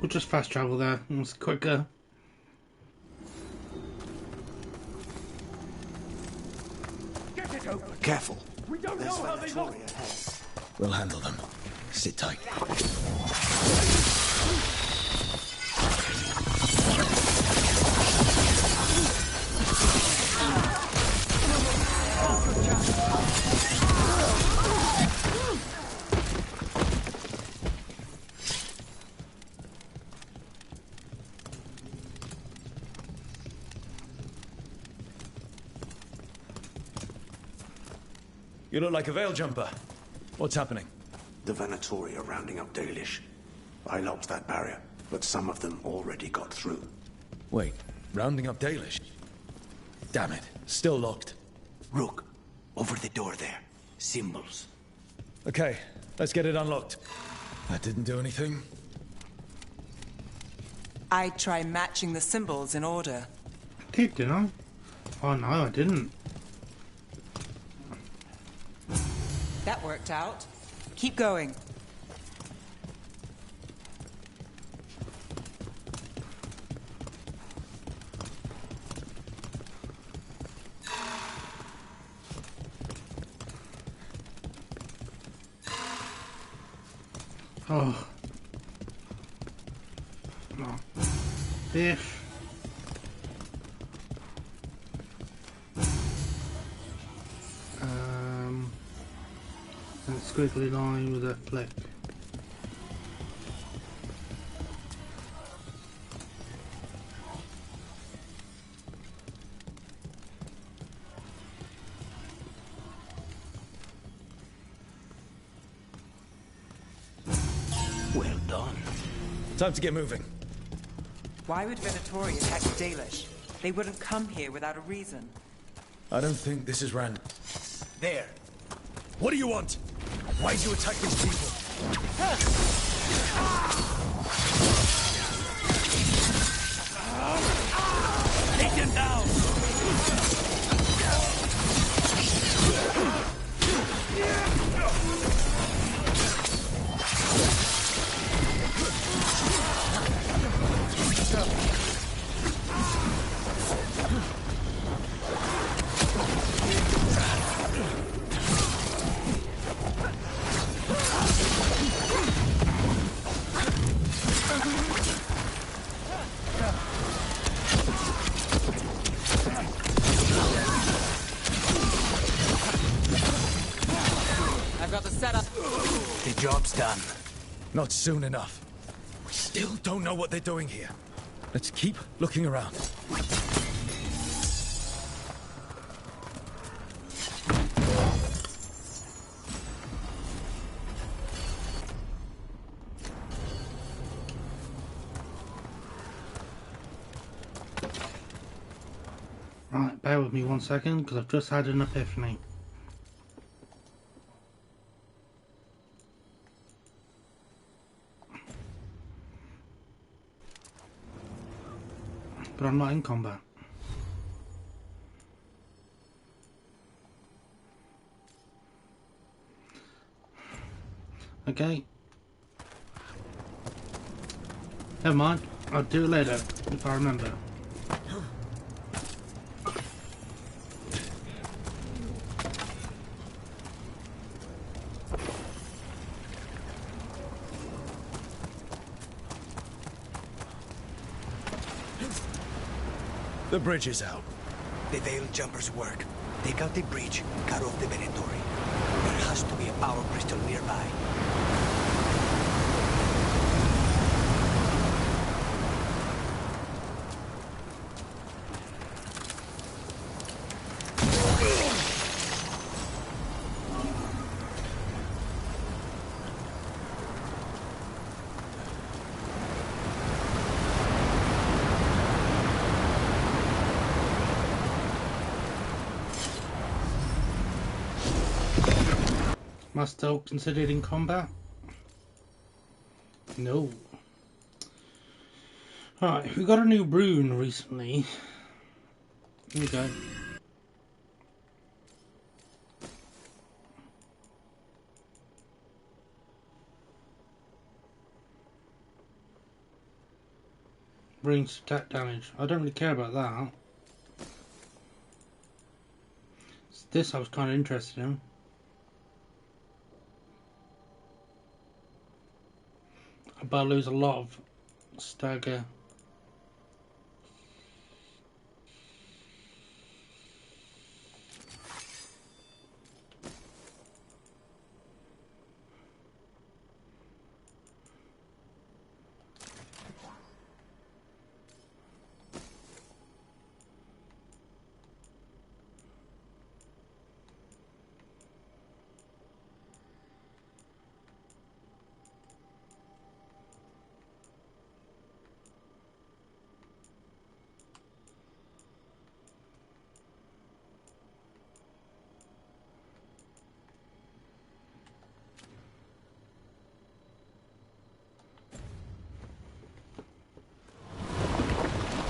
We'll just fast travel there. It's quicker. Get it open. Careful. We don't know how they look. We'll handle them. Sit tight. You look like a veil jumper. What's happening? The Venatori are rounding up Dalish. I locked that barrier, but some of them already got through. Wait, rounding up Dalish? Damn it, still locked. Rook, over the door there. Symbols. Okay, let's get it unlocked. That didn't do anything. I'd try matching the symbols in order. Didn't I? Oh no, I didn't. That worked out. Keep going. Oh. No. Fish. And a squiggly line with a flick. Well done. Time to get moving. Why would Venatori attack Dalish? They wouldn't come here without a reason. I don't think this is random. There. What do you want? Why'd you attack these people? Take him down! I've got the setup. The job's done. Not soon enough. We still don't know what they're doing here. Let's keep looking around. Right, bear with me 1 second, because I've just had an epiphany. But I'm not in combat. Okay. Never mind. I'll do it later, if I remember. The bridge is out. The Veil Jumpers work. Take out the bridge, cut off the Venatori. There has to be a power crystal nearby. Am I still considered in combat? No. Alright, we got a new rune recently. Here we go. rings attack damage. I don't really care about that. This I was kind of interested in. But I lose a lot of stagger.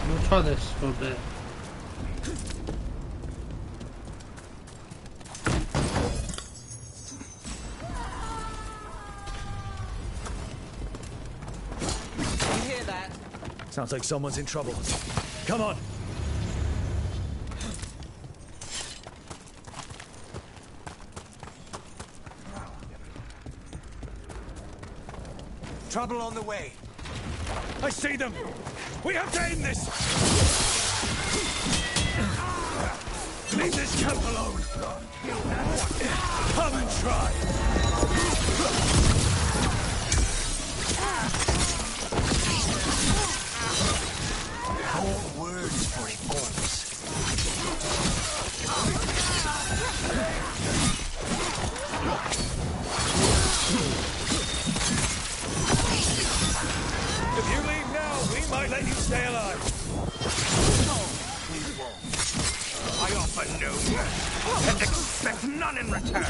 We'll try this for a bit. You hear that? Sounds like someone's in trouble. Come on! Trouble on the way. I see them! We have to end this! Leave this camp alone! Come and try! More words for reforms. If you leave now, we might let you stay alive. No, we won't. I offer no mercy and expect none in return.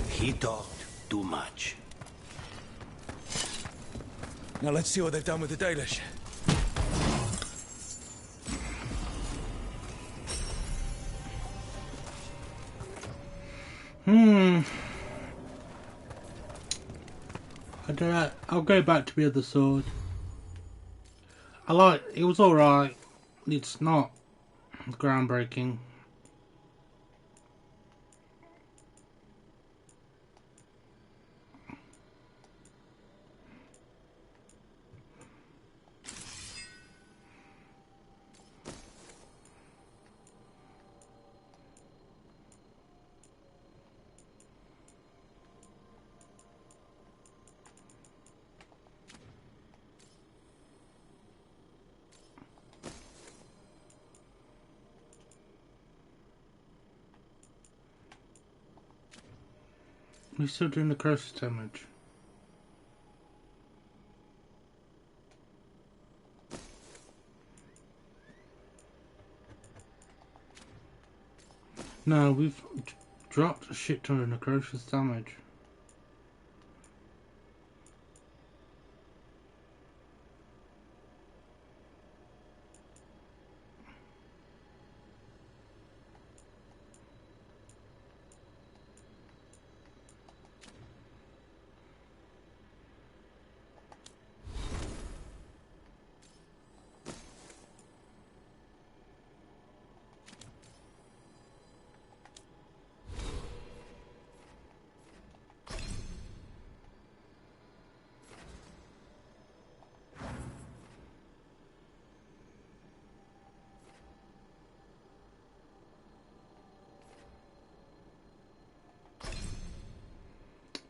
He talked too much. Now let's see what they've done with the Dalish. I don't know. I'll go back to the other sword. It was alright. It's not groundbreaking. We're still doing the curse damage. No, we've dropped a shit ton of necrosis damage.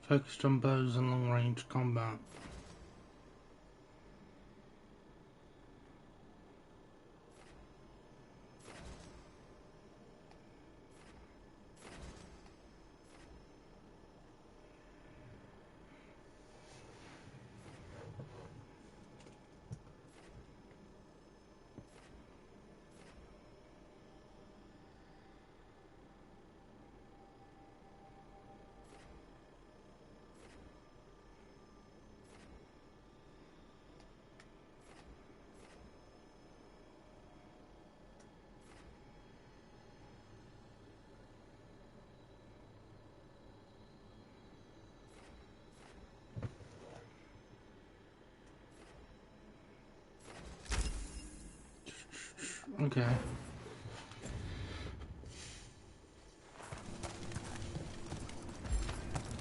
Focused on bows and long-range combat. Okay.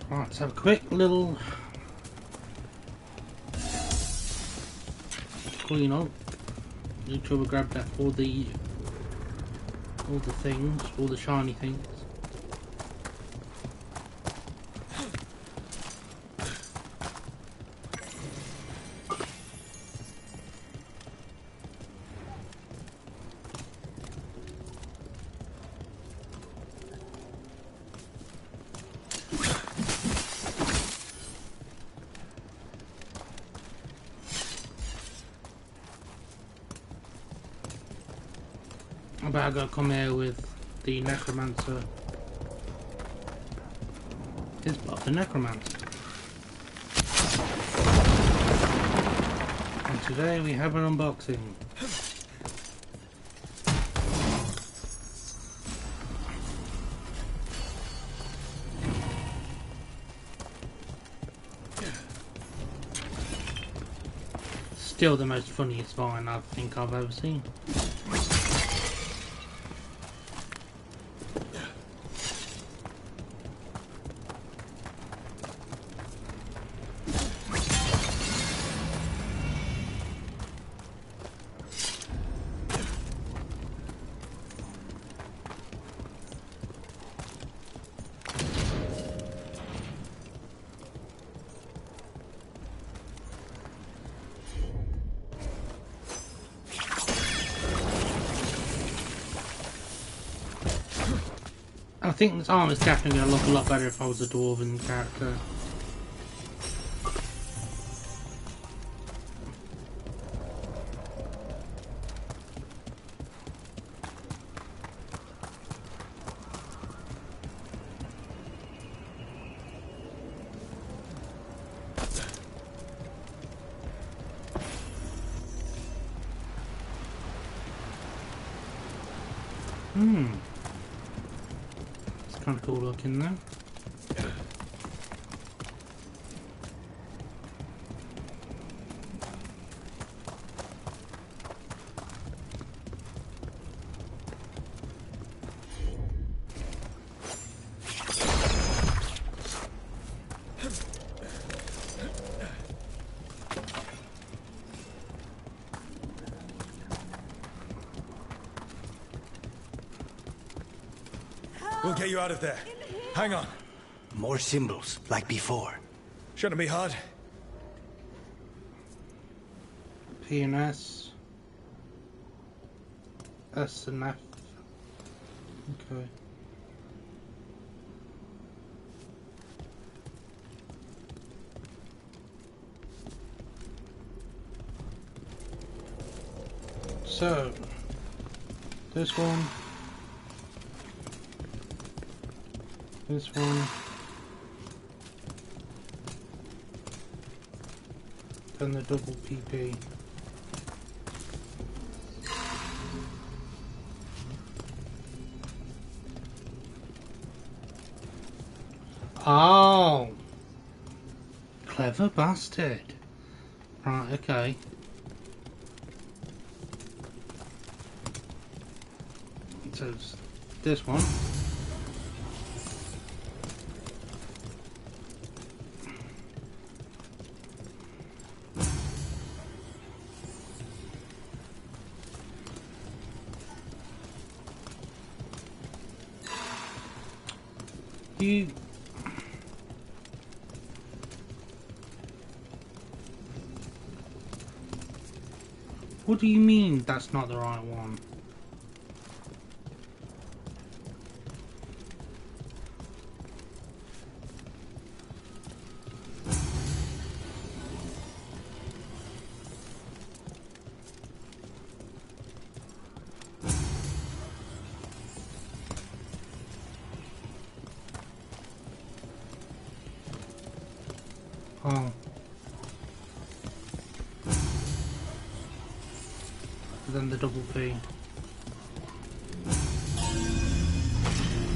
Right, let's have a quick little clean up. Make sure we grab that all the things, all the shiny things. I gotta come here with the necromancer. It's about the necromancer. And today we have an unboxing. Still the most funniest vine I think I've ever seen. I think this arm is definitely going to look a lot better if I was a dwarven character. Kind of cool looking though. We'll get you out of there. Hang on. More symbols, like before. Shouldn't be hard. P and S. S and F. Okay. So, this one. This one, then the double PP. Oh, clever bastard. Right, okay. So it's this one. What do you mean that's not the right one? Oh. Then the double P.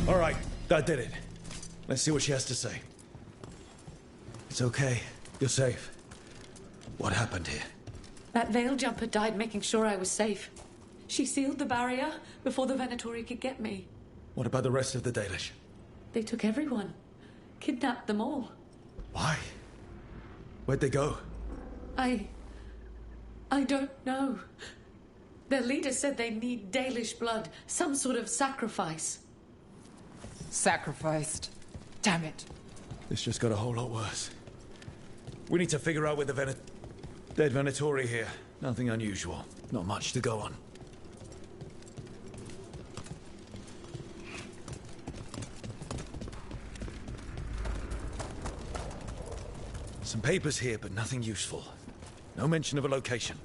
All right, that did it. Let's see what she has to say. It's okay. You're safe. What happened here? That veil jumper died making sure I was safe. She sealed the barrier before the Venatori could get me. What about the rest of the Dalish? They took everyone. Kidnapped them all. Why? Where'd they go? I don't know. Their leader said they need Dalish blood, some sort of sacrifice. Sacrificed. Damn it. This just got a whole lot worse. We need to figure out where the dead Venatori here. Nothing unusual. Not much to go on. Some papers here, but nothing useful. No mention of a location.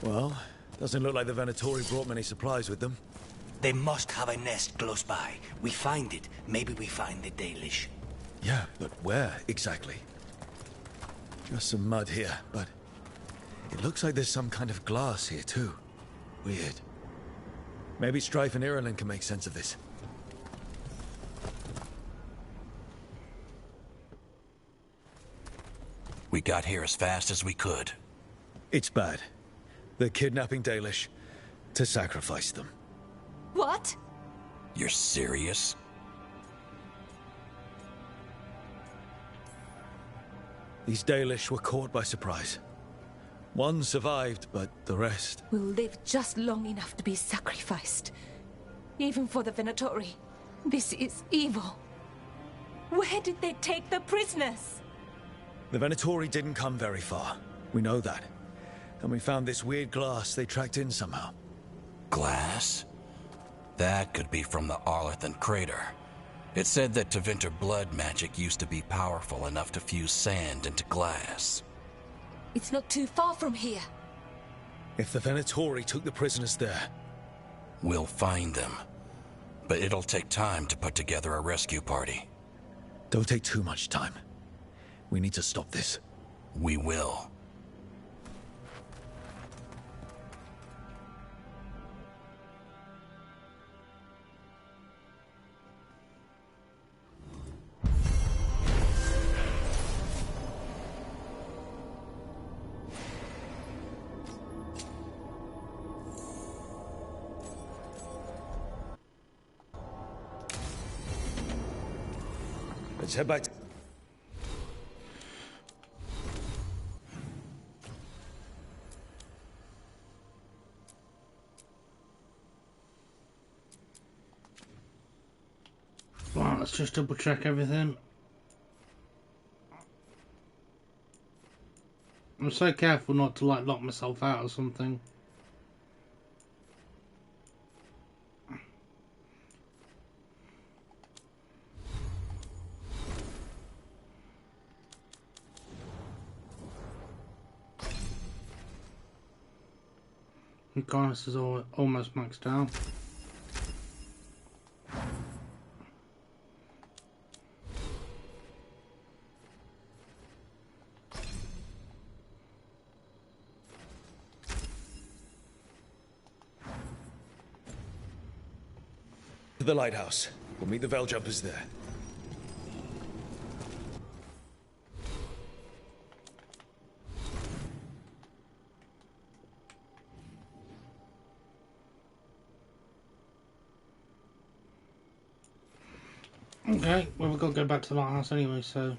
Well, doesn't look like the Venatori brought many supplies with them. They must have a nest close by. We find it. Maybe we find the Dalish. Yeah, but where exactly? Just some mud here, but it looks like there's some kind of glass here too. Weird. Maybe Strife and Ireland can make sense of this. We got here as fast as we could. It's bad. They're kidnapping Dalish to sacrifice them. What? You're serious? These Dalish were caught by surprise. One survived, but the rest... Will live just long enough to be sacrificed. Even for the Venatori. This is evil. Where did they take the prisoners? The Venatori didn't come very far. We know that. And we found this weird glass they tracked in somehow. Glass? That could be from the Arlathan crater. It said that Tevinter blood magic used to be powerful enough to fuse sand into glass. It's not too far from here. If the Venatori took the prisoners there... We'll find them. But it'll take time to put together a rescue party. Don't take too much time. We need to stop this. We will. Let's head back. Right, let's just double check everything. I'm so careful not to like lock myself out or something. Kindness is almost maxed out. To the lighthouse. We'll meet the Veiljumpers there. Okay, well we've got to go back to the lighthouse anyway, so...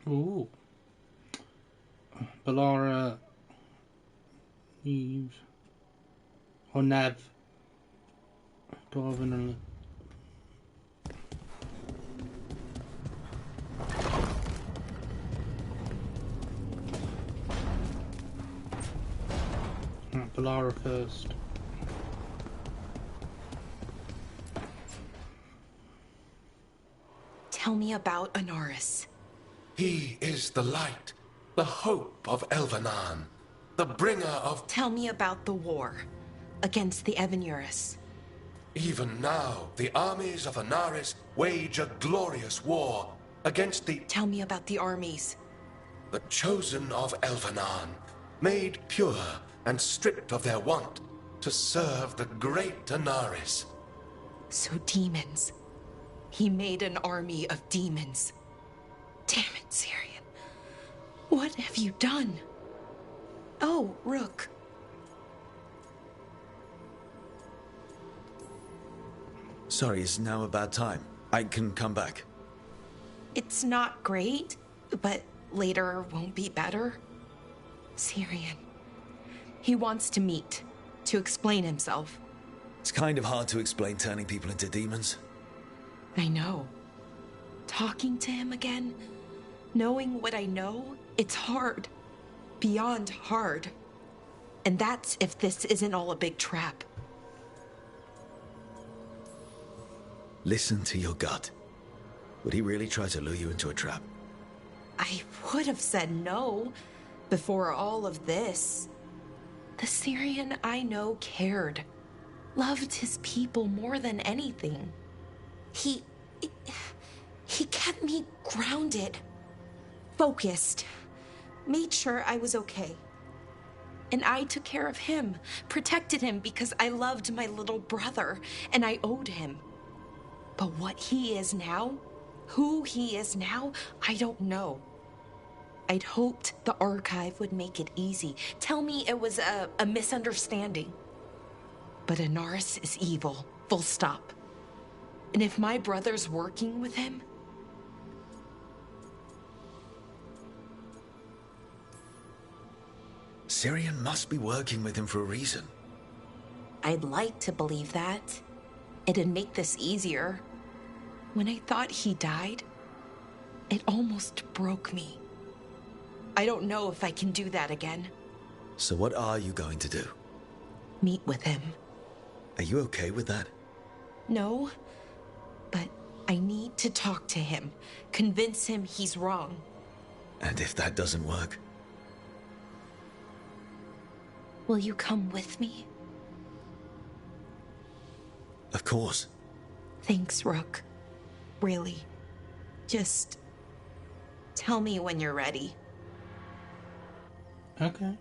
Ooh. Balara, Eve, or Nev, Garvin, Balara first. Tell me about Anaris. He is the light, the hope of Elvenan, the bringer of... Tell me about the war against the Evenuris. Even now, the armies of Anaris wage a glorious war against the... Tell me about the armies. The chosen of Elvenan, made pure and stripped of their want to serve the great Anaris. So demons. He made an army of demons. Damn it, Syrian. What have you done? Oh, Rook. Sorry, is now a bad time? I can come back. It's not great, but later won't be better. Syrian. He wants to meet, to explain himself. It's kind of hard to explain turning people into demons. I know. Talking to him again, knowing what I know, it's hard. Beyond hard. And that's if this isn't all a big trap. Listen to your gut. Would he really try to lure you into a trap? I would have said no before all of this. The Syrian I know cared. Loved his people more than anything. He kept me grounded, focused, made sure I was okay. And I took care of him, protected him because I loved my little brother and I owed him. But what he is now, who he is now, I don't know. I'd hoped the archive would make it easy. Tell me it was a misunderstanding. But Anaris is evil, full stop. And if my brother's working with him... Syrian must be working with him for a reason. I'd like to believe that. It'd make this easier. When I thought he died, it almost broke me. I don't know if I can do that again. So what are you going to do? Meet with him. Are you okay with that? No, but I need to talk to him. Convince him he's wrong. And if that doesn't work? Will you come with me? Of course. Thanks, Rook. Really. Just tell me when you're ready. Okay.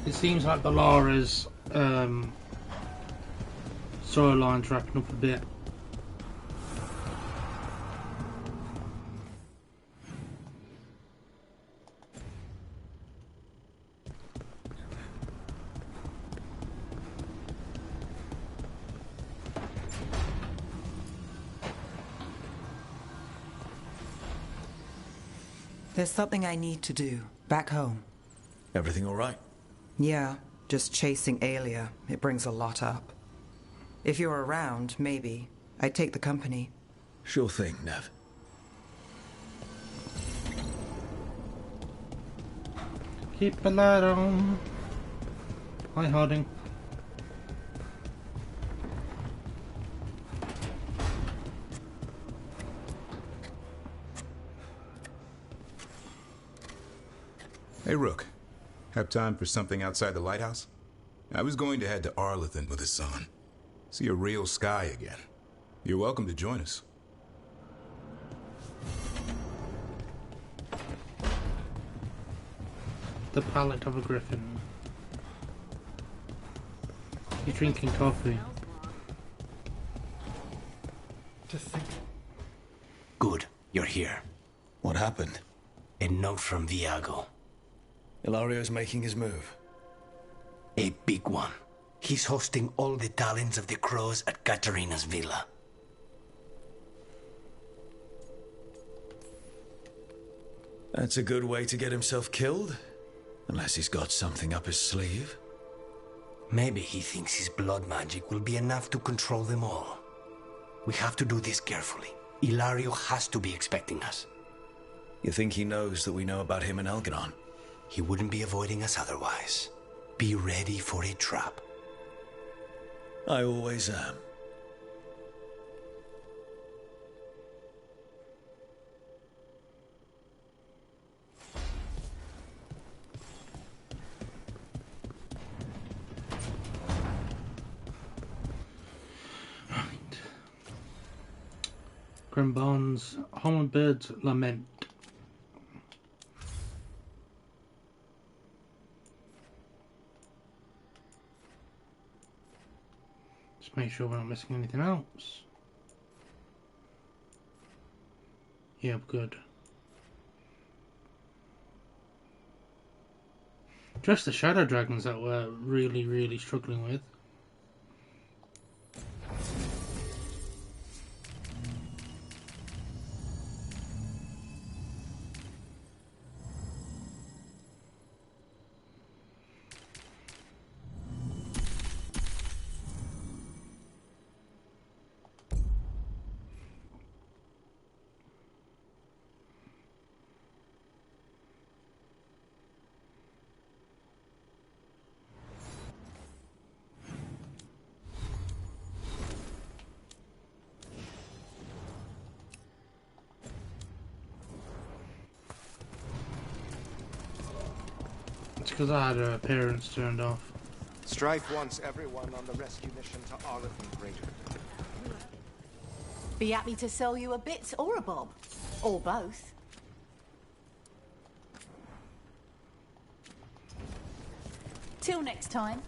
It seems like Balara's storyline's wrapping up a bit. There's something I need to do, back home. Everything all right? Yeah, just chasing Aelia. It brings a lot up. If you're around, maybe. I'd take the company. Sure thing, Nev. Keep the light on. Hi, Harding. Hey, Rook. Have time for something outside the lighthouse? I was going to head to Arlathan with Hassan. See a real sky again. You're welcome to join us. The palate of a griffin. You're drinking coffee. Good, you're here. What happened? A note from Viago. Ilario's making his move. A big one. He's hosting all the talents of the Crows at Katarina's villa. That's a good way to get himself killed. Unless he's got something up his sleeve. Maybe he thinks his blood magic will be enough to control them all. We have to do this carefully. Ilario has to be expecting us. You think he knows that we know about him and Elganon? He wouldn't be avoiding us otherwise. Be ready for a trap. I always am. Grimbon's Hominbird's Lament. Just make sure we're not missing anything else. Yeah, good. Just the shadow dragons that we're really struggling with. It's because I had her appearance turned off. Strife wants everyone on the rescue mission to Arlethan Crater. Be happy to sell you a bit or a bob. Or both. Till next time.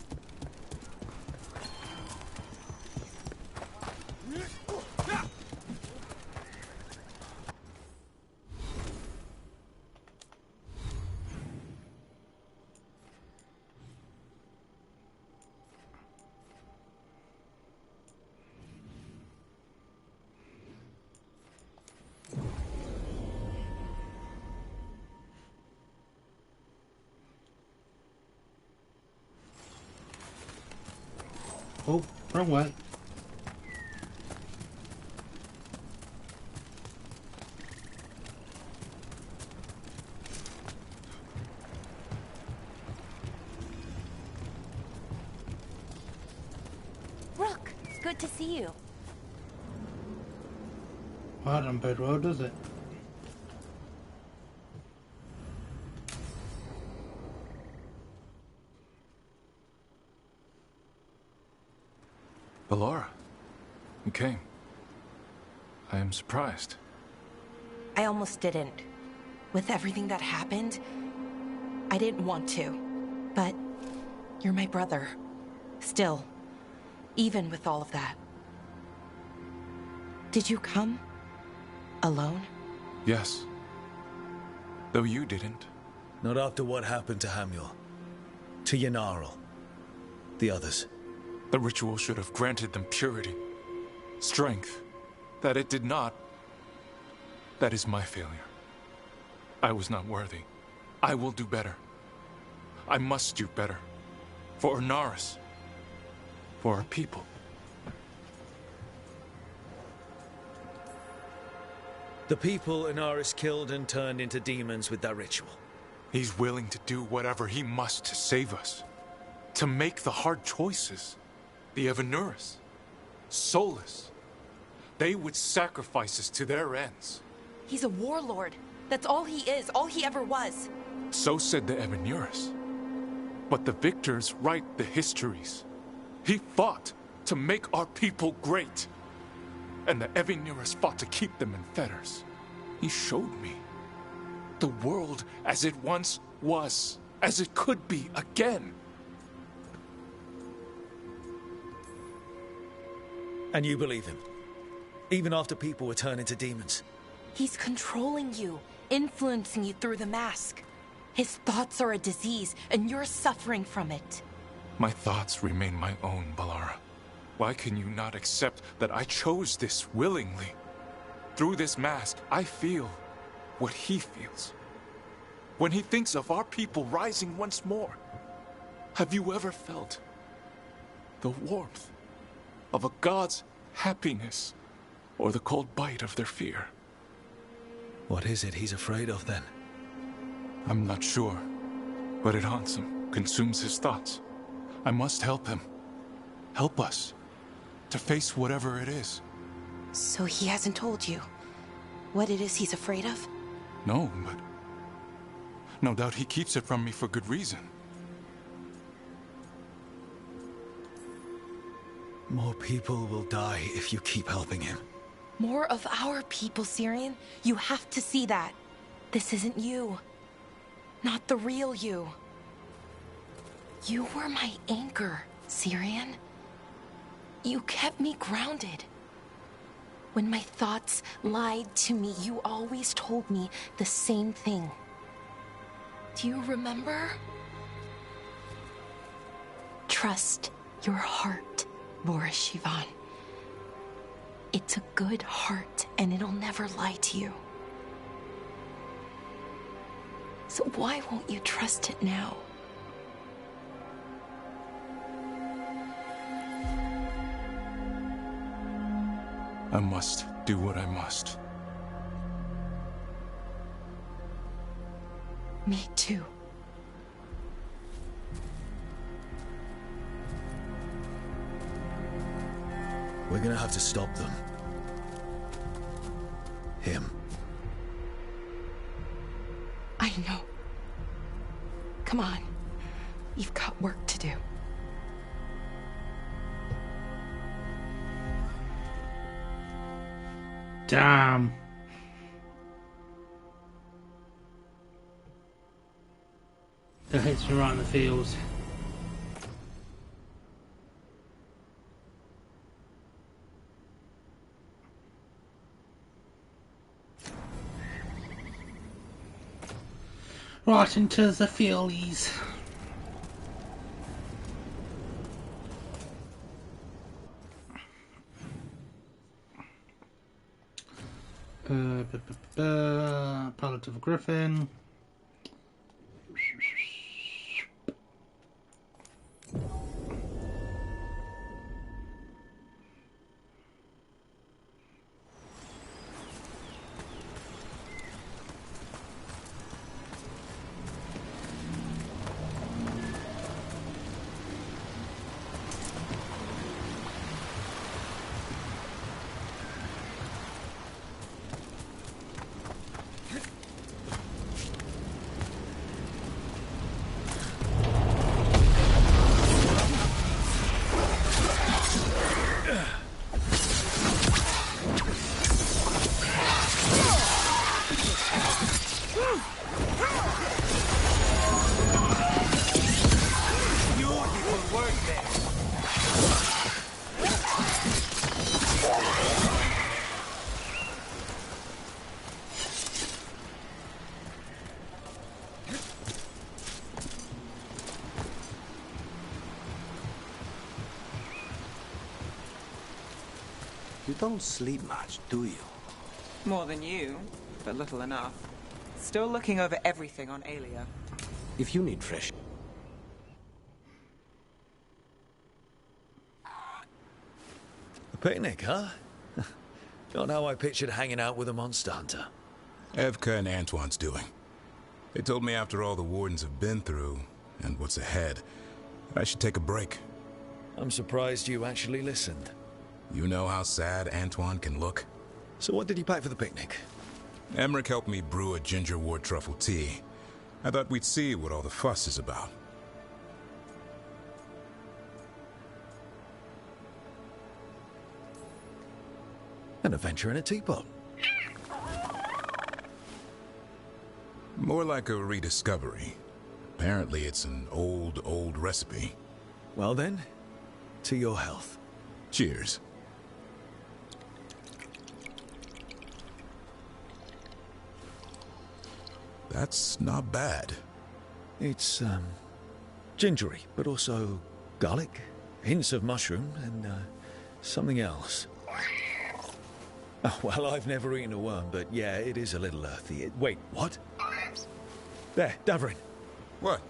Oh, wrong way. Rook, it's good to see you. Well, that don't bode well, does it? Ballora, you came. I am surprised. I almost didn't. With everything that happened, I didn't want to. But you're my brother. Still, even with all of that. Did you come? Alone? Yes. Though you didn't. Not after what happened to Hamuel. To Yanarl. The others. The ritual should have granted them purity. Strength. That it did not. That is my failure. I was not worthy. I will do better. I must do better. For Ernaris. For our people. The people Ernaris killed and turned into demons with that ritual. He's willing to do whatever he must to save us. To make the hard choices. The Evanuris. Soulless. They would sacrifice us to their ends. He's a warlord. That's all he is, all he ever was. So said the Evanuris. But the victors write the histories. He fought to make our people great. And the Evanuris fought to keep them in fetters. He showed me the world as it once was, as it could be again. And you believe him? Even after people were turned into demons? He's controlling you, influencing you through the mask. His thoughts are a disease, and you're suffering from it. My thoughts remain my own, Ballora. Why can you not accept that I chose this willingly? Through this mask, I feel what he feels. when he thinks of our people rising once more? Have you ever felt the warmth of a god's happiness or the cold bite of their fear? What is it he's afraid of, then? I'm not sure, but it haunts him, consumes his thoughts. I must help him. Help us to face whatever it is. So he hasn't told you what it is he's afraid of? No, but no doubt he keeps it from me for good reason. More people will die if you keep helping him. More of our people, Syrian. You have to see that. This isn't you. Not the real you. You were my anchor, Syrian. You kept me grounded. When my thoughts lied to me, you always told me the same thing. Do you remember? Trust your heart, Boris Shivan. It's a good heart, and it'll never lie to you. So why won't you trust it now? I must do what I must. Me too. We're gonna have to stop them. Him. I know. Come on. You've got work to do. Damn. That hits me right in the feels. Right into the feelies. Palette of a Griffin. You don't sleep much, do you? More than you, but little enough. Still looking over everything on Aelia. If you need fresh... A picnic, huh? Not how I pictured hanging out with a monster hunter. Evka and Antoine's doing. They told me after all the Wardens have been through, and what's ahead, I should take a break. I'm surprised you actually listened. You know how sad Antoine can look? So what did you pack for the picnic? Emmerich helped me brew a ginger wort truffle tea. I thought we'd see what all the fuss is about. An adventure in a teapot. More like a rediscovery. Apparently it's an old recipe. Well then, to your health. Cheers. That's not bad. It's, gingery, but also garlic, hints of mushroom, and, something else. Oh, well, I've never eaten a worm, but yeah, it is a little earthy. Wait, what? There, Davrin. What?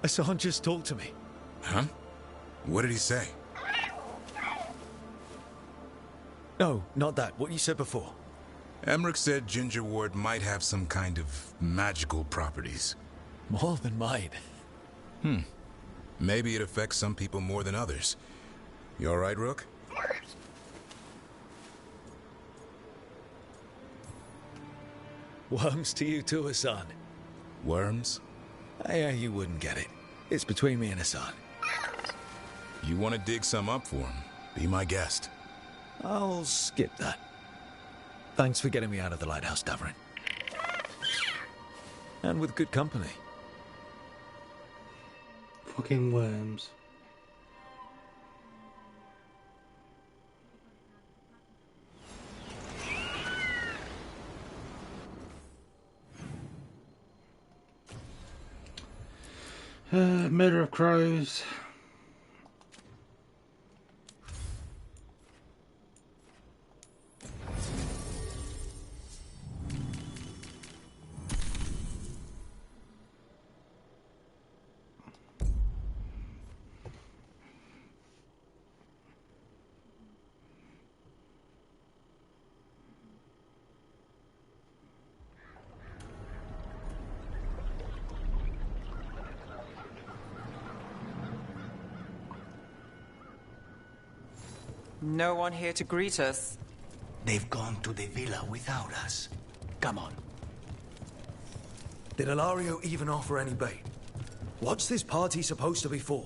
Hassan just talked to me. Huh? What did he say? No, not that. What you said before. Emmerich said Ginger Ward might have some kind of magical properties. More than mine. Maybe it affects some people more than others. You all right, Rook? Worms to you too, Hassan. Worms? Yeah, you wouldn't get it. It's between me and Hassan. You want to dig some up for him? Be my guest. I'll skip that. Thanks for getting me out of the lighthouse, Davrin. And with good company. Fucking worms. Murder of crows. No one here to greet us. They've gone to the villa without us. Come on. Did Ilario even offer any bait? What's this party supposed to be for?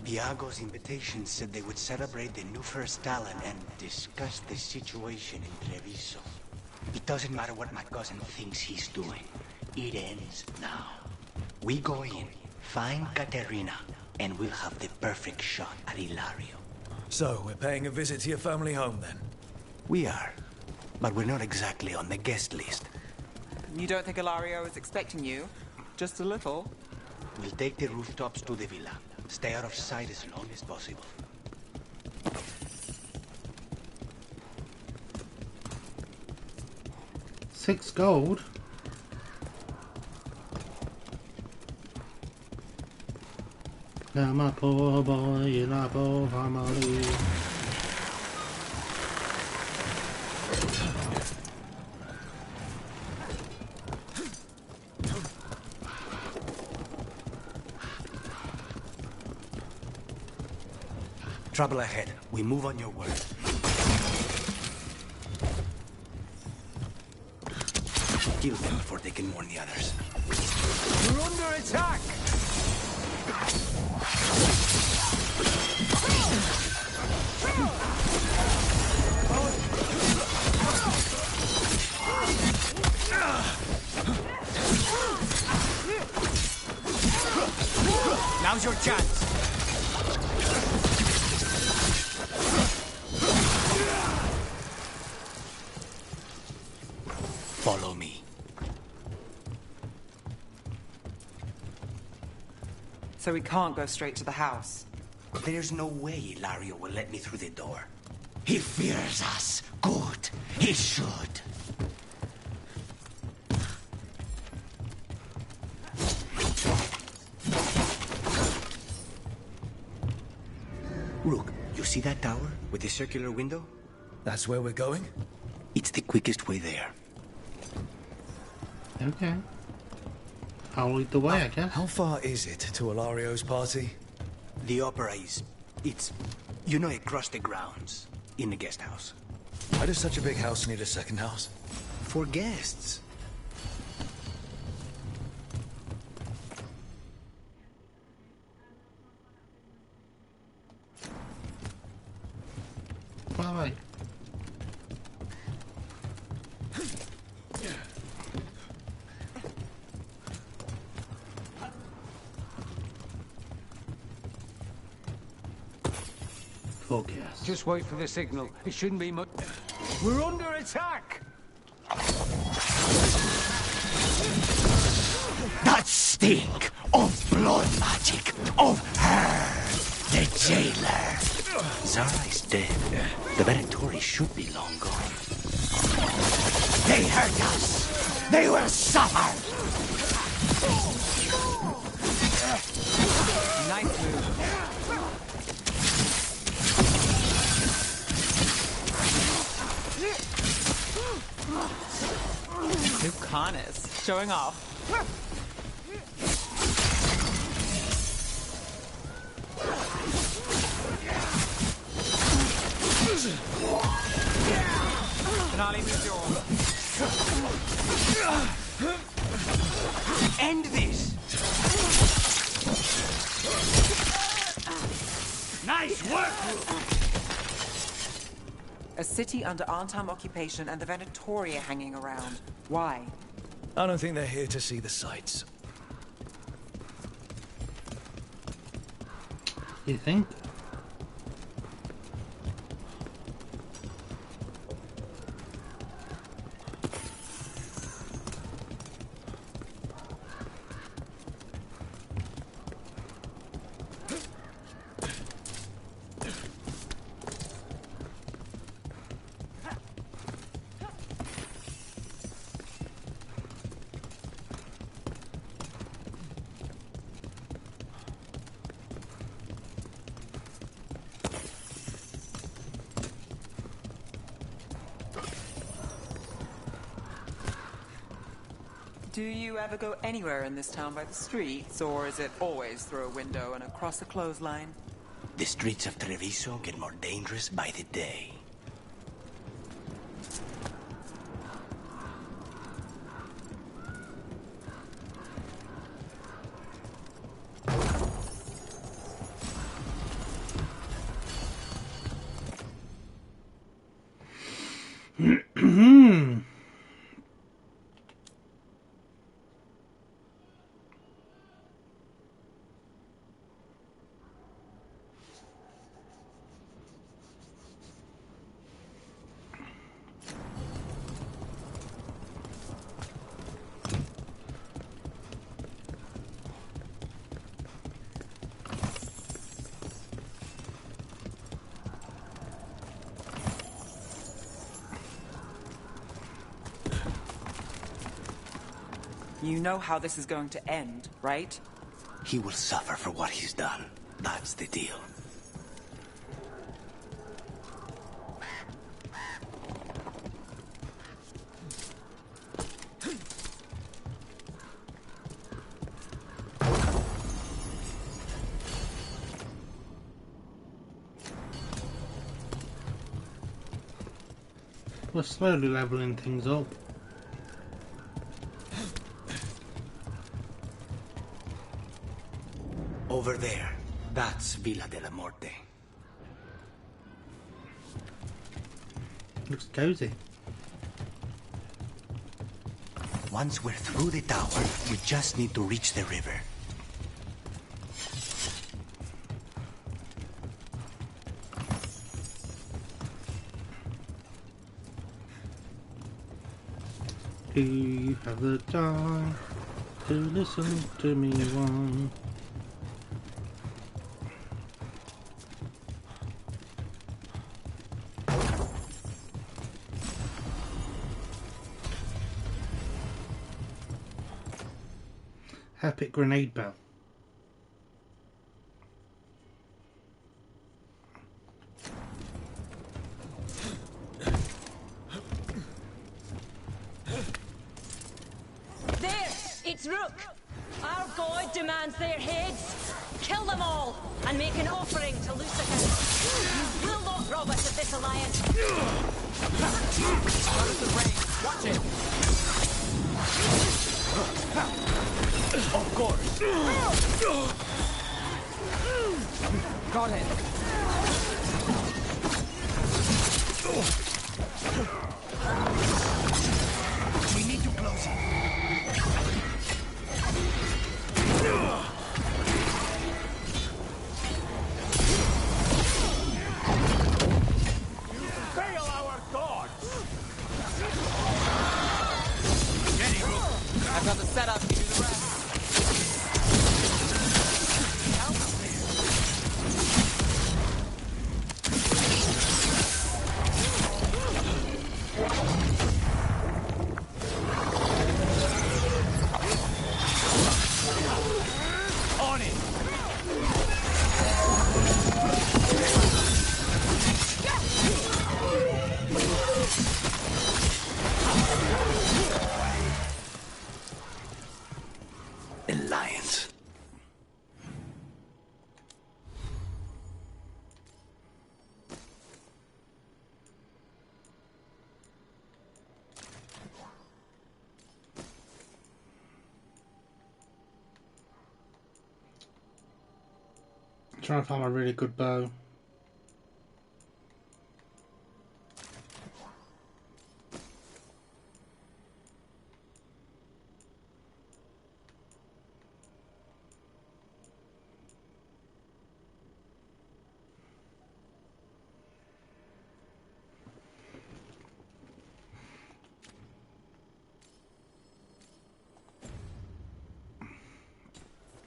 Viago's invitation said they would celebrate the new first Talon and discuss the situation in Treviso. It doesn't matter what my cousin thinks he's doing. It ends now. We go in, find Katerina, and we'll have the perfect shot at Ilario. So, we're paying a visit to your family home, then? We are. But we're not exactly on the guest list. You don't think Ilario is expecting you? Just a little? We'll take the rooftops to the villa. Stay out of sight as long as possible. $6 gold? Now my poor boy in our poor family. Trouble ahead. We move on your word. Kill them before they can warn the others. We're under attack! Now's your chance. Follow me. So we can't go straight to the house. There's no way Ilario will let me through the door. He fears us. Good. He should. Rook, you see that tower with the circular window? That's where we're going? It's the quickest way there. Okay. I'll lead the way, I guess. How far is it to Ilario's party? The opera is... it's... you know, across the grounds. In the guest house. Why does such a big house need a second house? For guests. Bye. Focus. Just wait for the signal. It shouldn't be much. We're under attack! That stink of blood magic of her, the jailer. Zara is dead. The Venatori should be long gone. They hurt us. They will suffer! Nice move. Lucanus, showing off. Finale moves your own. End this! Nice work! A city under Arnhem occupation and the Venatoria hanging around. Why? I don't think they're here to see the sights. You think? Do you ever go anywhere in this town by the streets, or is it always through a window and across a clothesline? The streets of Treviso get more dangerous by the day. You know how this is going to end, right? He will suffer for what he's done. That's the deal. We're slowly leveling things up. Over there, that's Villa de la Morte. Looks cozy. Once we're through the tower, we just need to reach the river. Do you have the time to listen to me one? Epic grenade bell. There! It's Rook! Our god demands their heads. Kill them all and make an offering to Lucifer. You will not rob us of this alliance. Notice the range. Watch it. Of course. Got it. We need to close it. Fail our gods. I've got the setup, you do the rest. Trying to find a really good bow.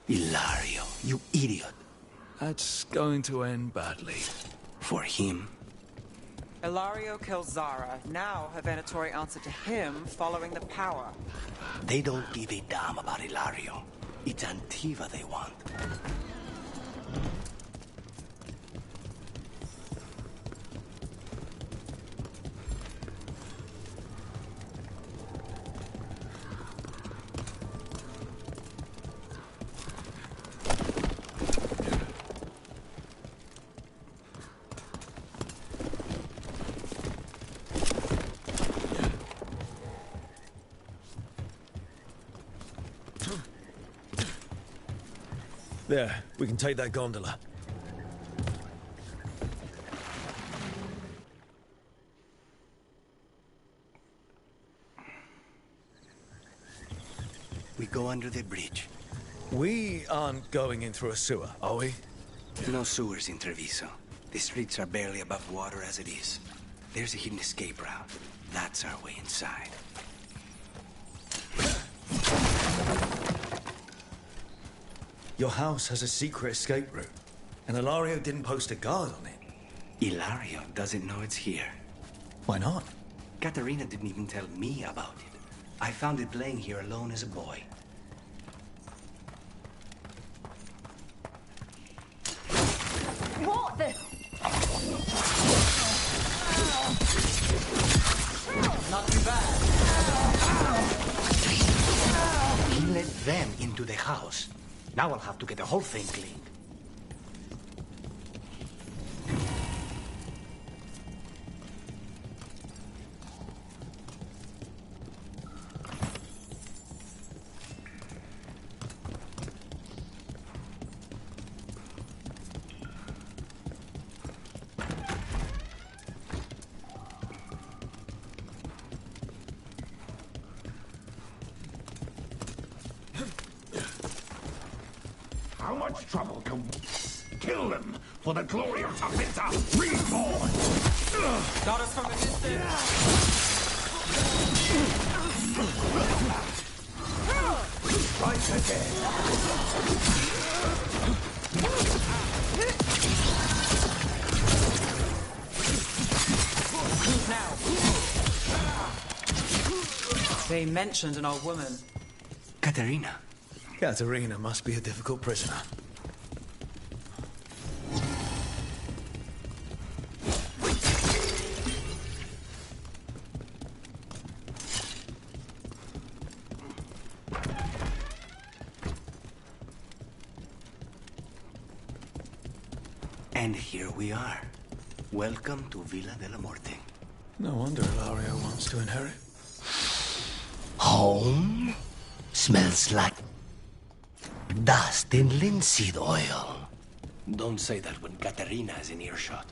Ilario, you idiot. That's going to end badly. For him? Ilario kills Zara. Now her Venatori answer to him following the power. They don't give a damn about Ilario. It's Antiva they want. There, we can take that gondola. We go under the bridge. We aren't going in through a sewer, are we? No sewers in Treviso. The streets are barely above water as it is. There's a hidden escape route. That's our way inside. Your house has a secret escape route, and Ilario didn't post a guard on it. Ilario doesn't know it's here. Why not? Katerina didn't even tell me about it. I found it playing here alone as a boy. What the? Not too bad. He let them into the house. Now I'll have to get the whole thing cleaned. How much trouble can we kill them for the glory of Tapita reborn? Got us from a distance. Right again. Now. They mentioned an old woman. Katerina. Katerina must be a difficult prisoner. And here we are. Welcome to Villa de la Morte. No wonder Ilario wants to inherit. Home? Smells like dust and linseed oil. Don't say that when Katerina is in earshot.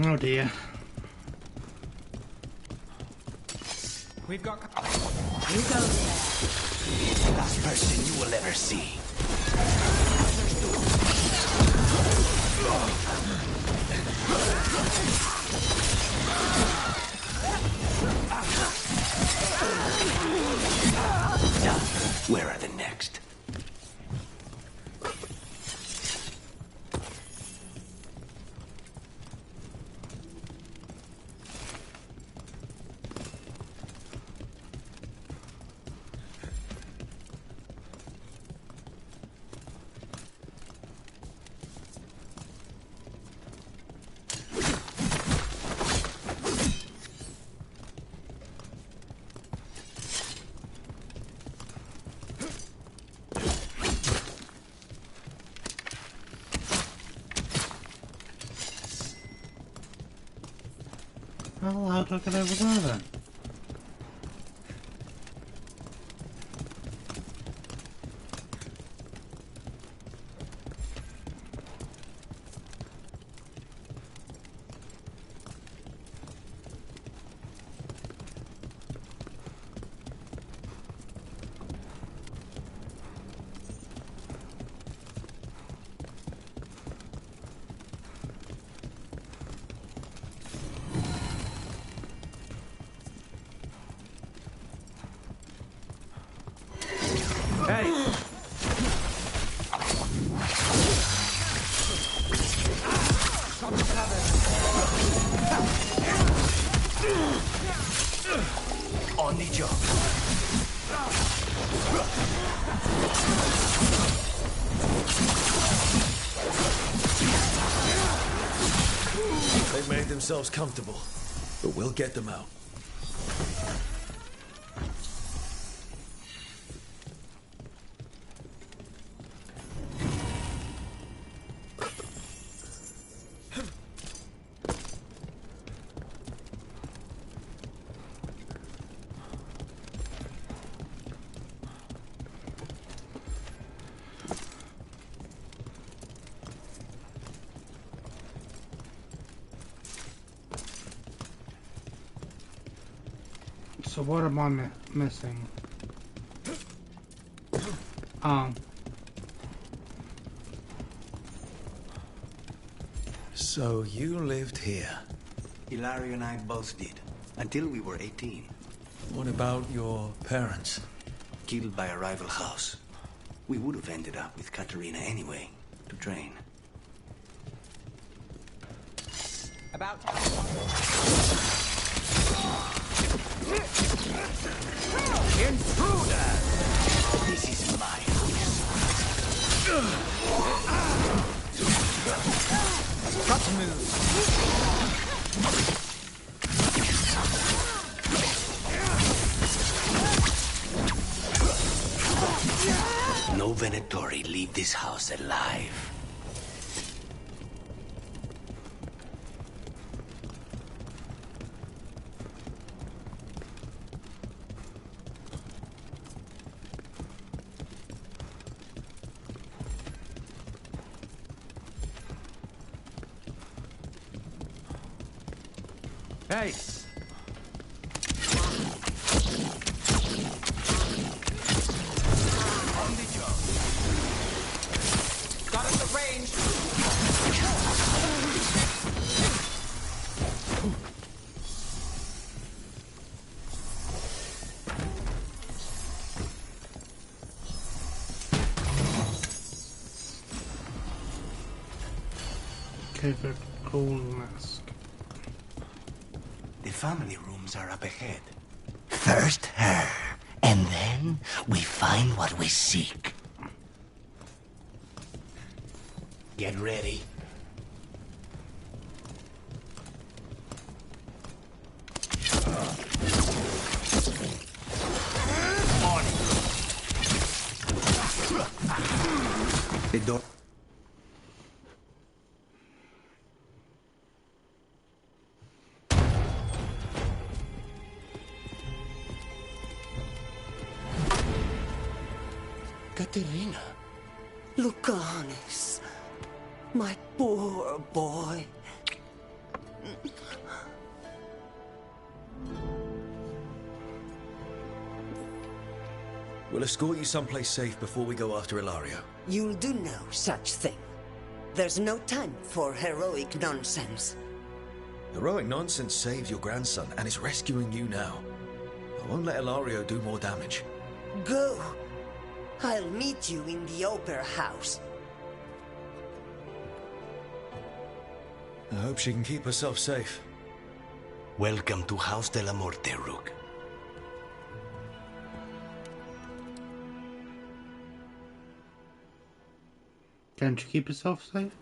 Oh dear. We've got... You go there. Last person you will ever see. Where are the next? How do I get over there then? On the job. They've made themselves comfortable, but we'll get them out. So what am I missing? So you lived here? Hilario and I both did, until we were 18. What about your parents? Killed by a rival house. We would have ended up with Katerina anyway, to train. About Intruder! This is my Cut move. No Venatori leave this house alive. Hey! On the job. Got us the range. Okay, but cool mask. The family rooms are up ahead. First her, and then we find what we seek. Get ready. The door. Katerina. Lucanis. My poor boy. We'll escort you someplace safe before we go after Ilario. You'll do no such thing. There's no time for heroic nonsense. Heroic nonsense saved your grandson and is rescuing you now. I won't let Ilario do more damage. Go. I'll meet you in the Opera House. I hope she can keep herself safe. Welcome to House de la Morte, Rook. Can't you keep yourself safe?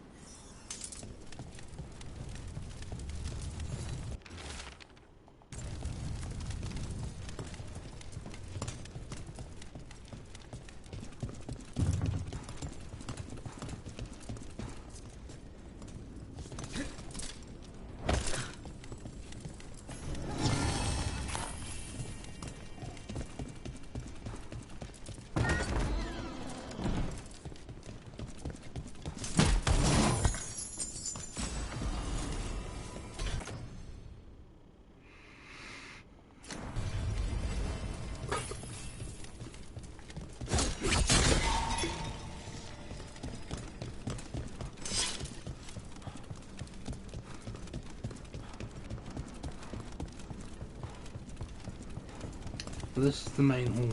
This is the main hall.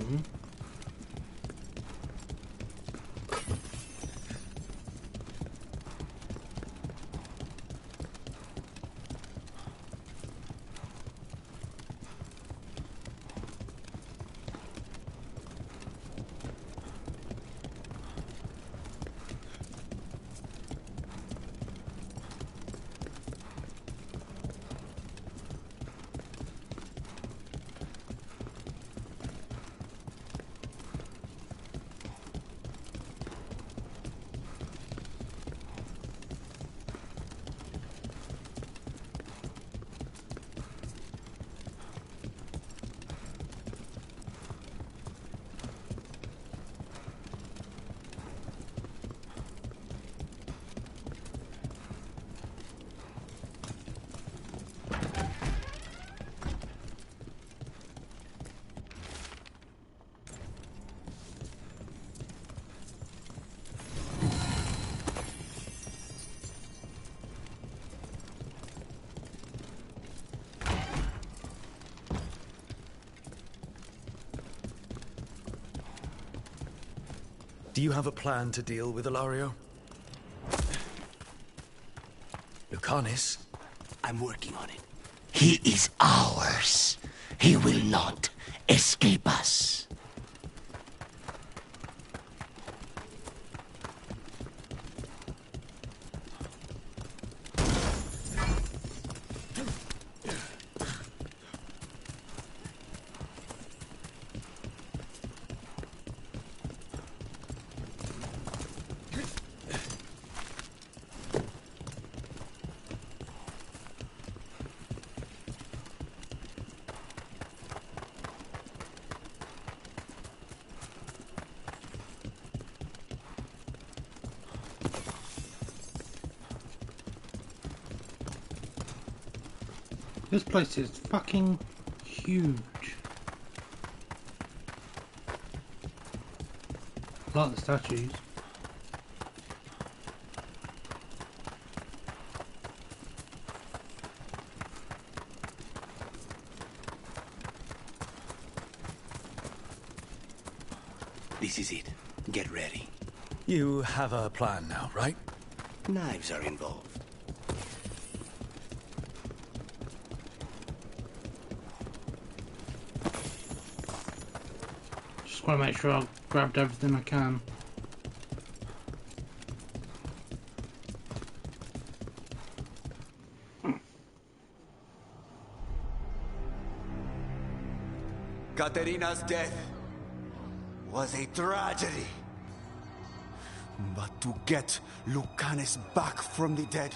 Do you have a plan to deal with Ilario? Lucanis? I'm working on it. He is ours. He will not escape us. This place is fucking huge. I like the statues. This is it. Get ready. You have a plan now, right? Knives are involved. Just want to make sure I've grabbed everything I can. Katerina's death was a tragedy. But to get Lucanis back from the dead,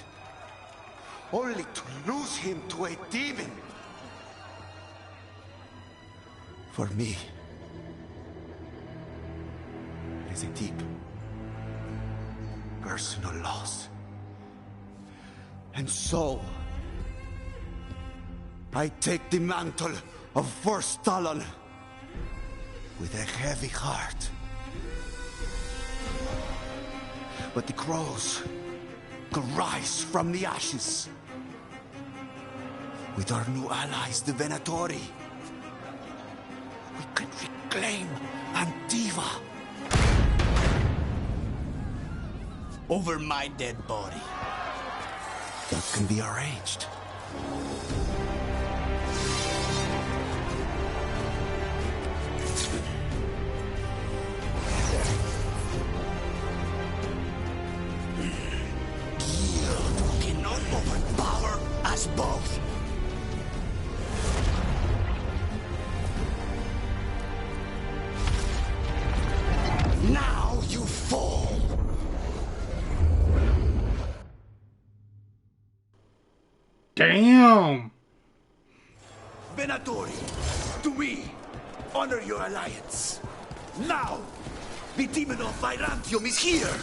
only to lose him to a demon. For me, it is a deep, personal loss. And so, I take the mantle of First Talon with a heavy heart. But the crows could rise from the ashes. With our new allies, the Venatori, we can reclaim Antiva. Over my dead body. That can be arranged. Overpower us both. Now you fall. Damn. Venatori, to me, honor your alliance. Now, the demon of Byzantium is here.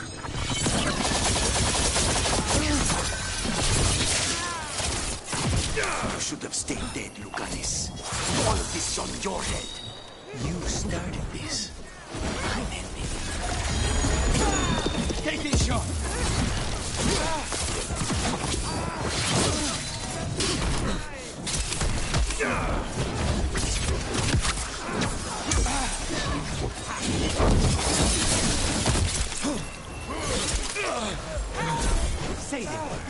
You should have stayed dead, Lucanis. All of this is on your head. You started this. I'm ending it. Take this shot! Say the word.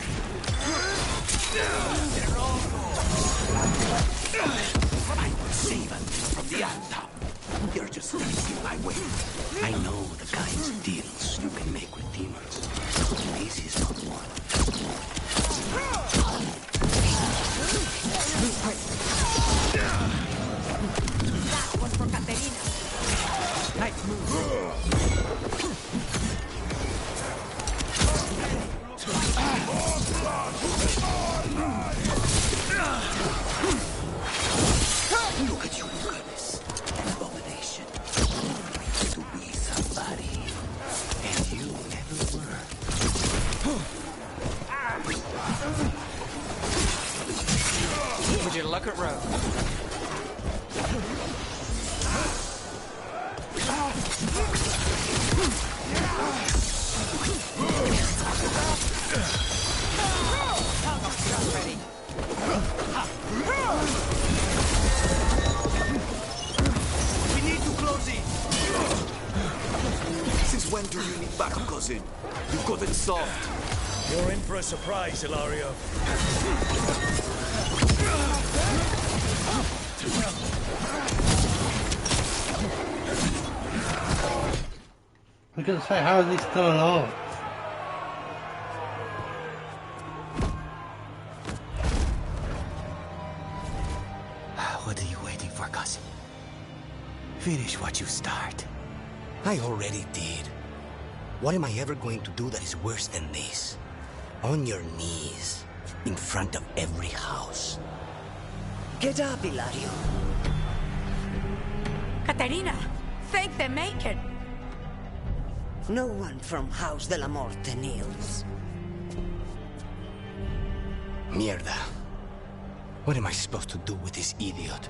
They're all gone. I will save them from the Anta. You're just standing in my way. I know the kinds of deals you can make with demons. This is not one. That one for Katerina. Nice move. Look at you, Lucanis. An abomination. To be somebody. And you never were. Would you look at Rogue? Ready. We need to close in. Since when cousin. You got it soft. You're in for a surprise, Ilario. I was going to say, how is he still alive? What are you waiting for, cousin? Finish what you start. I already did. What am I ever going to do that is worse than this? On your knees, in front of every house. Get up, Ilario. Caterina, thank the Maker. No one from House de la Morte kneels. Mierda. What am I supposed to do with this idiot?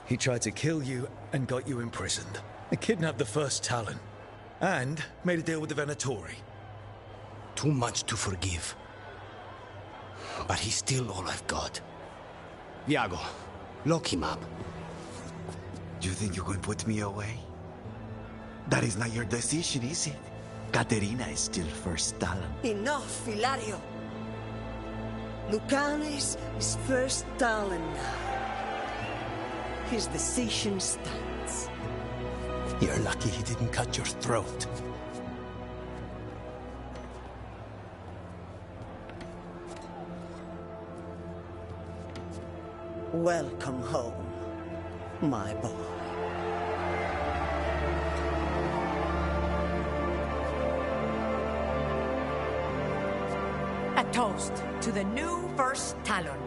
He tried to kill you and got you imprisoned. He kidnapped the first Talon. And made a deal with the Venatori. Too much to forgive. But he's still all I've got. Viago, lock him up. You think you can put me away? That is not your decision, is it? Caterina is still first Talon. Enough, Ilario. Lucanes is first Talon now. His decision stands. You're lucky he didn't cut your throat. Welcome home, my boy. A toast to the new first Talon.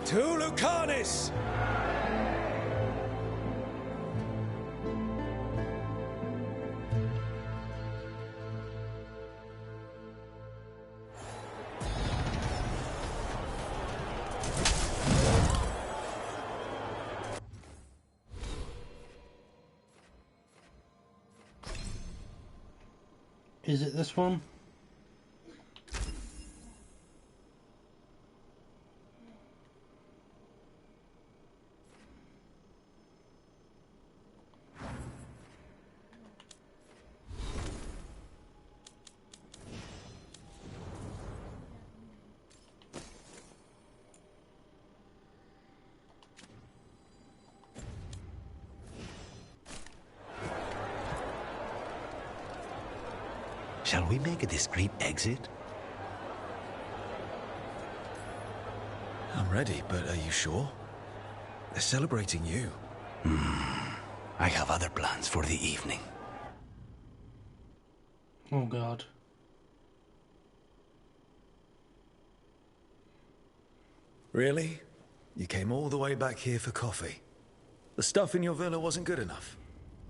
To Lucanis! Is it this one? Shall we make a discreet exit? I'm ready, but are you sure? They're celebrating you. I have other plans for the evening. Oh God. Really? You came all the way back here for coffee? The stuff in your villa wasn't good enough?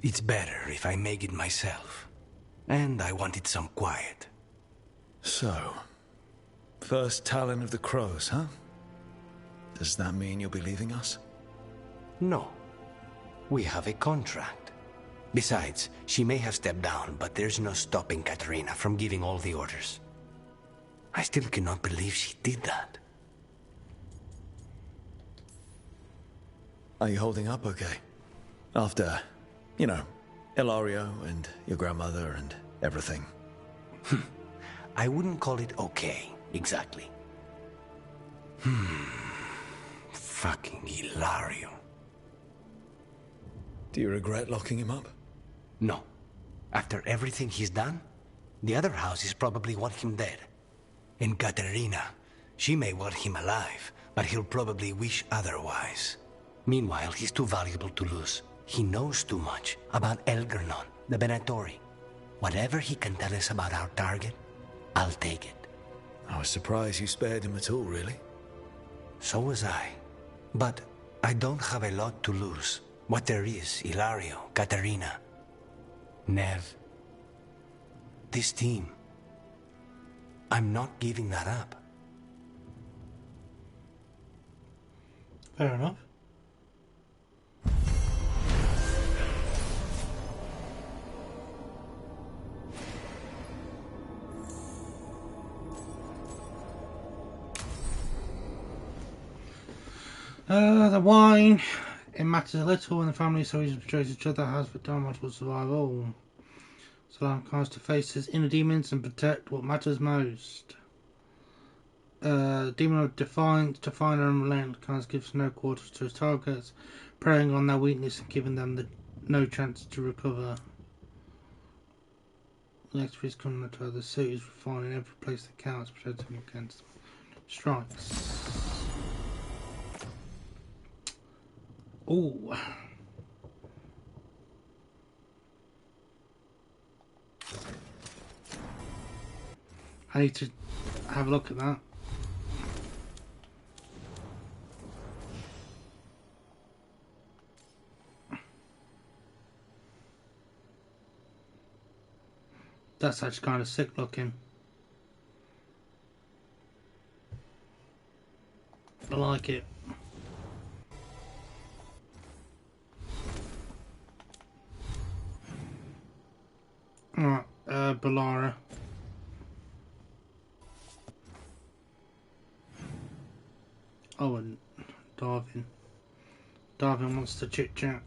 It's better if I make it myself. And I wanted some quiet. So, first Talon of the Crows, huh? Does that mean you'll be leaving us? No. We have a contract. Besides, she may have stepped down, but there's no stopping Caterina from giving all the orders. I still cannot believe she did that. Are you holding up okay? After, you know, Ilario and your grandmother and everything. I wouldn't call it okay, exactly. Fucking Ilario. Do you regret locking him up? No. After everything he's done, the other houses probably want him dead. And Caterina, she may want him alive, but he'll probably wish otherwise. Meanwhile, he's too valuable to lose. He knows too much about Elgernon, the Venatori. Whatever he can tell us about our target, I'll take it. I was surprised you spared him at all, really. So was I. But I don't have a lot to lose. What there is, Ilario, Caterina, Nev. This team. I'm not giving that up. Fair enough. The wine. It matters a little when the family so easily betrays each other. Has but damage will survive all. So allow Kaz to face his inner demons and protect what matters most. Demon of Defiance, Definer and Relent. Kaz gives no quarters to his targets, preying on their weakness and giving them no chance to recover. The next priest coming to the suit is refined in every place that counts, protecting him against strikes. Ooh. I need to have a look at that. That's actually kind of sick looking. I like it. Alright, Balara. Oh, and Darwin. Darwin wants to chit chat.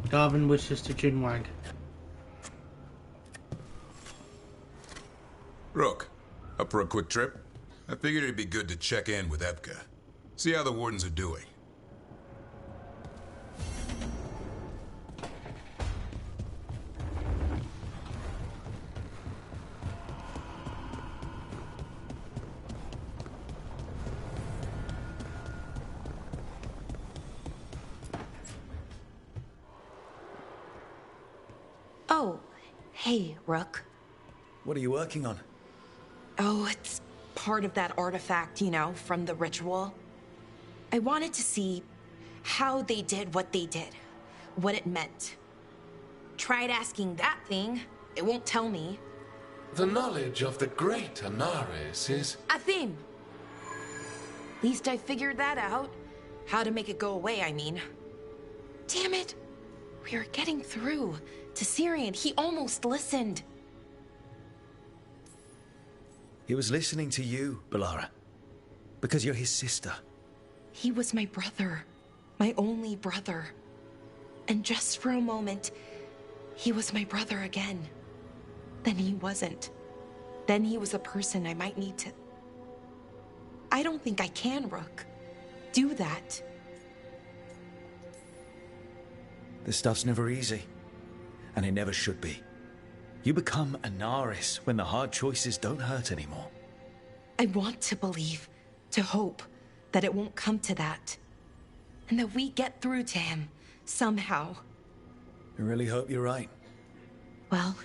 Darwin wishes to chinwag. Rook, up for a quick trip? I figured it'd be good to check in with Evka. See how the wardens are doing. Oh, hey, Rook. What are you working on? Oh, it's part of that artifact, you know, from the ritual. I wanted to see how they did what they did, what it meant. Tried asking that thing, it won't tell me. The knowledge of the great Anaris is... A thing! Least I figured that out. How to make it go away, I mean. Damn it! We were getting through to Syrian. He almost listened. He was listening to you, Balara. Because you're his sister. He was my brother. My only brother. And just for a moment, he was my brother again. Then he wasn't. Then he was a person I might need to... I don't think I can, Rook. Do that. This stuff's never easy. And it never should be. You become Anaris when the hard choices don't hurt anymore. I want to believe, to hope, that it won't come to that. And that we get through to him, somehow. I really hope you're right. Well,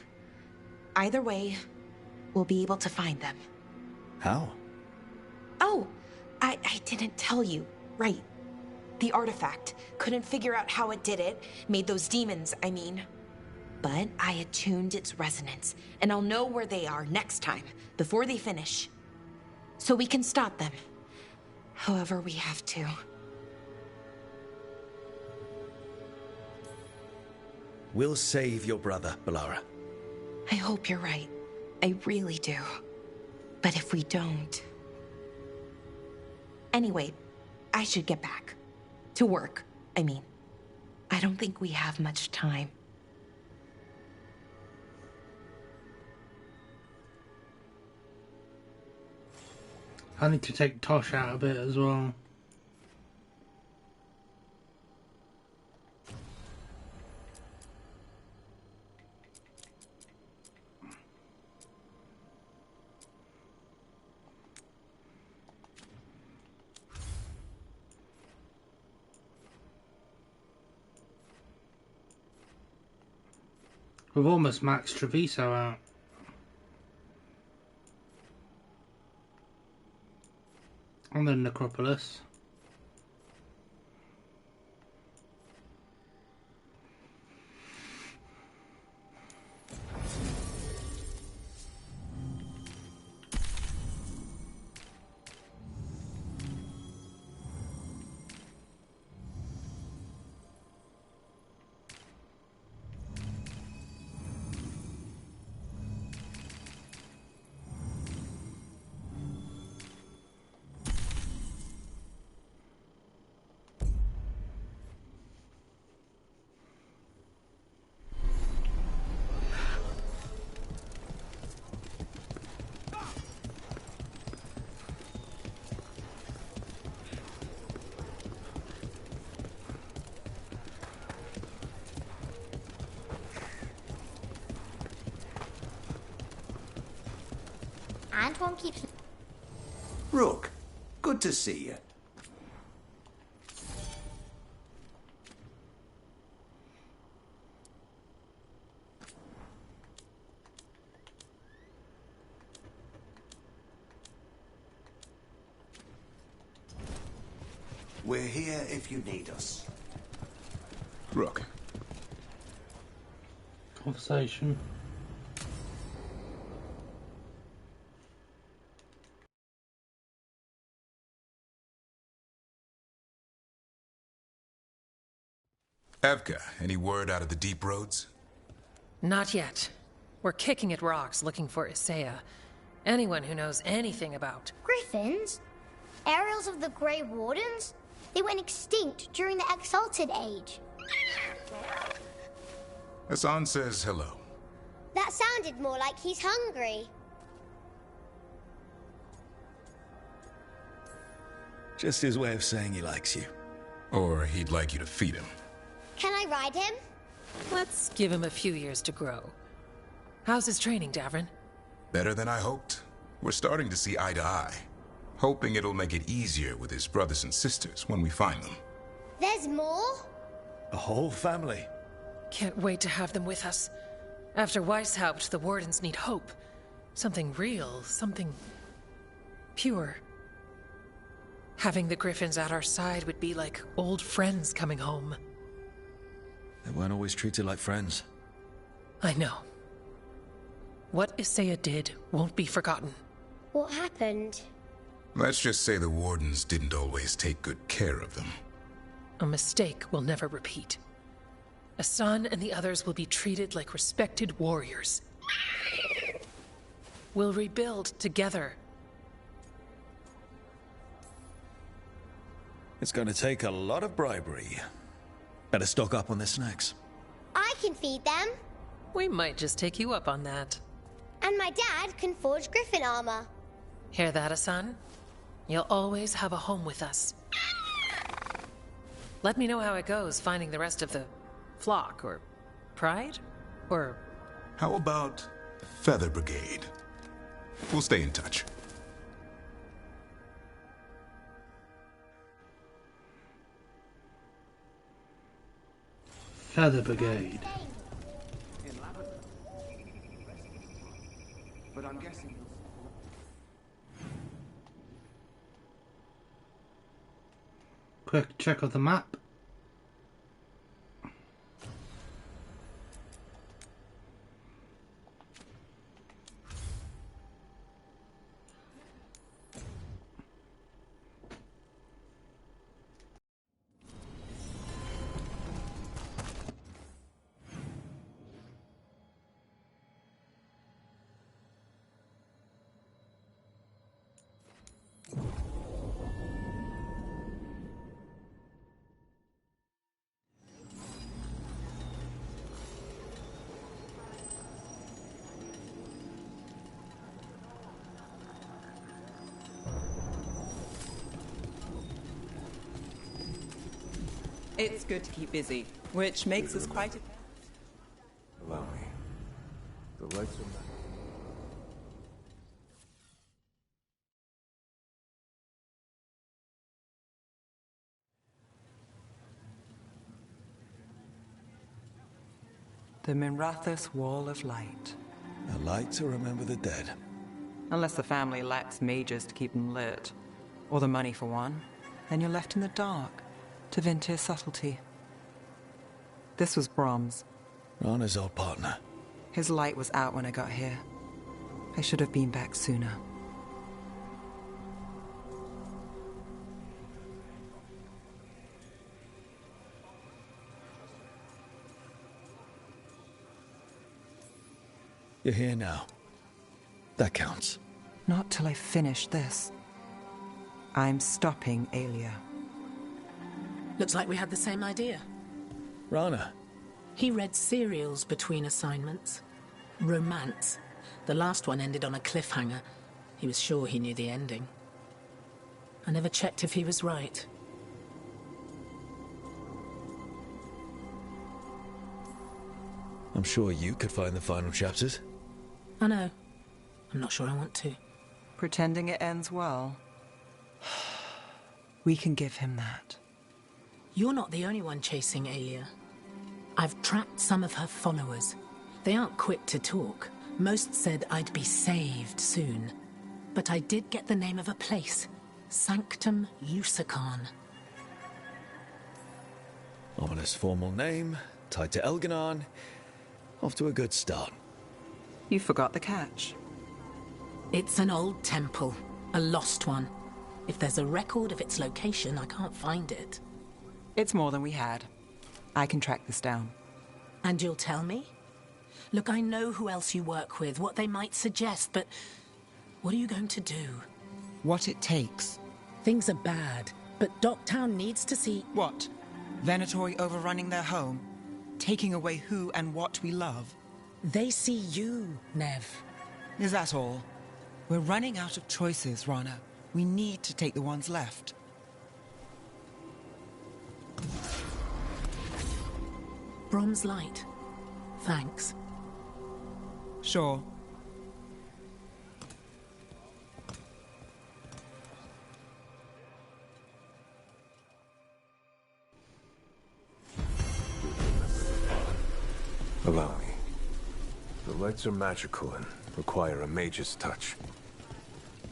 either way, we'll be able to find them. How? Oh, I didn't tell you. Right. The artifact. Couldn't figure out how it did it. Made those demons, I mean. But I attuned its resonance, and I'll know where they are next time, before they finish. So we can stop them. However we have to. We'll save your brother, Balara. I hope you're right. I really do. But if we don't... Anyway, I should get back. To work, I mean. I don't think we have much time. I need to take Tosh out a bit as well. We've almost maxed Treviso out. And then Necropolis. and one keeps... Rook, good to see you. We're here if you need us. Rook. Conversation. Evka, any word out of the deep roads? Not yet. We're kicking at rocks looking for Isaiah. Anyone who knows anything about... Griffins? Aerials of the Grey Wardens? They went extinct during the Exalted Age. Hassan says hello. That sounded more like he's hungry. Just his way of saying he likes you. Or he'd like you to feed him. Can I ride him? Let's give him a few years to grow. How's his training, Davrin? Better than I hoped. We're starting to see eye to eye. Hoping it'll make it easier with his brothers and sisters when we find them. There's more? A whole family. Can't wait to have them with us. After Weishaupt, the Wardens need hope. Something real, something... pure. Having the Griffins at our side would be like old friends coming home. They weren't always treated like friends. I know. What Isaiah did won't be forgotten. What happened? Let's just say the Wardens didn't always take good care of them. A mistake we'll never repeat. Hassan and the others will be treated like respected warriors. We'll rebuild together. It's going to take a lot of bribery. Better stock up on their snacks. I can feed them. We might just take you up on that. And my dad can forge Griffin armor. Hear that, Hassan? You'll always have a home with us. Let me know how it goes finding the rest of the flock, or pride, or... How about the Feather Brigade? We'll stay in touch. Feather Brigade. But I'm guessing... Quick check of the map. It's good to keep busy, which makes us quite... Allow me. The lights are back. The Minrathous Wall of Light. A light to remember the dead. Unless the family lacks mages to keep them lit. Or the money for one. Then you're left in the dark. To Vintir's subtlety. This was Brahms. Rana's old partner. His light was out when I got here. I should have been back sooner. You're here now. That counts. Not till I finish this. I'm stopping Aelia. Looks like we had the same idea. Rana. He read serials between assignments. Romance. The last one ended on a cliffhanger. He was sure he knew the ending. I never checked if he was right. I'm sure you could find the final chapters. I know. I'm not sure I want to. Pretending it ends well. We can give him that. You're not the only one chasing Alia. I've tracked some of her followers. They aren't quick to talk. Most said I'd be saved soon. But I did get the name of a place. Sanctum Lucican. Ominous formal name, tied to Elganon. Off to a good start. You forgot the catch. It's an old temple. A lost one. If there's a record of its location, I can't find it. It's more than we had. I can track this down. And you'll tell me? Look, I know who else you work with, what they might suggest, but what are you going to do? What it takes. Things are bad, but Docktown needs to see... What? Venatori overrunning their home? Taking away who and what we love? They see you, Nev. Is that all? We're running out of choices, Rana. We need to take the ones left. Brom's light. Thanks. Sure. Allow me. The lights are magical and require a mage's touch.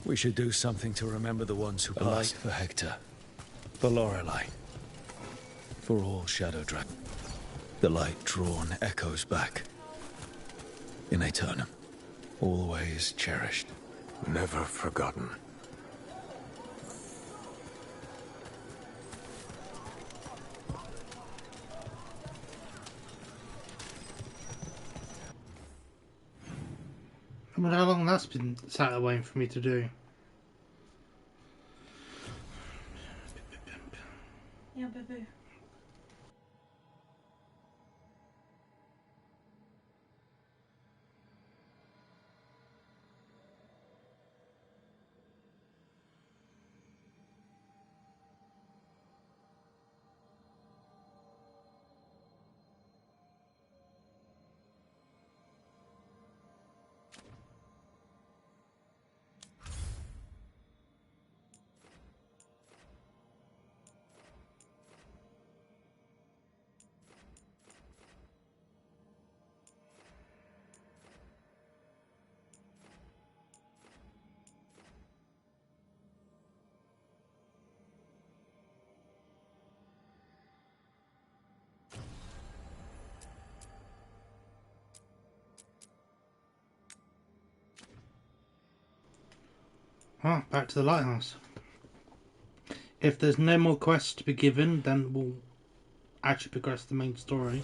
We should do something to remember the ones who passed. A light for Hector. For Lorelei. For all Shadow Dragon. The light drawn echoes back. In Aeternum. Always cherished. Never forgotten. I wonder how long that's been sat away for me to do. Yeah, baby. Ah, back to the lighthouse. If there's no more quests to be given, then we'll actually progress the main story.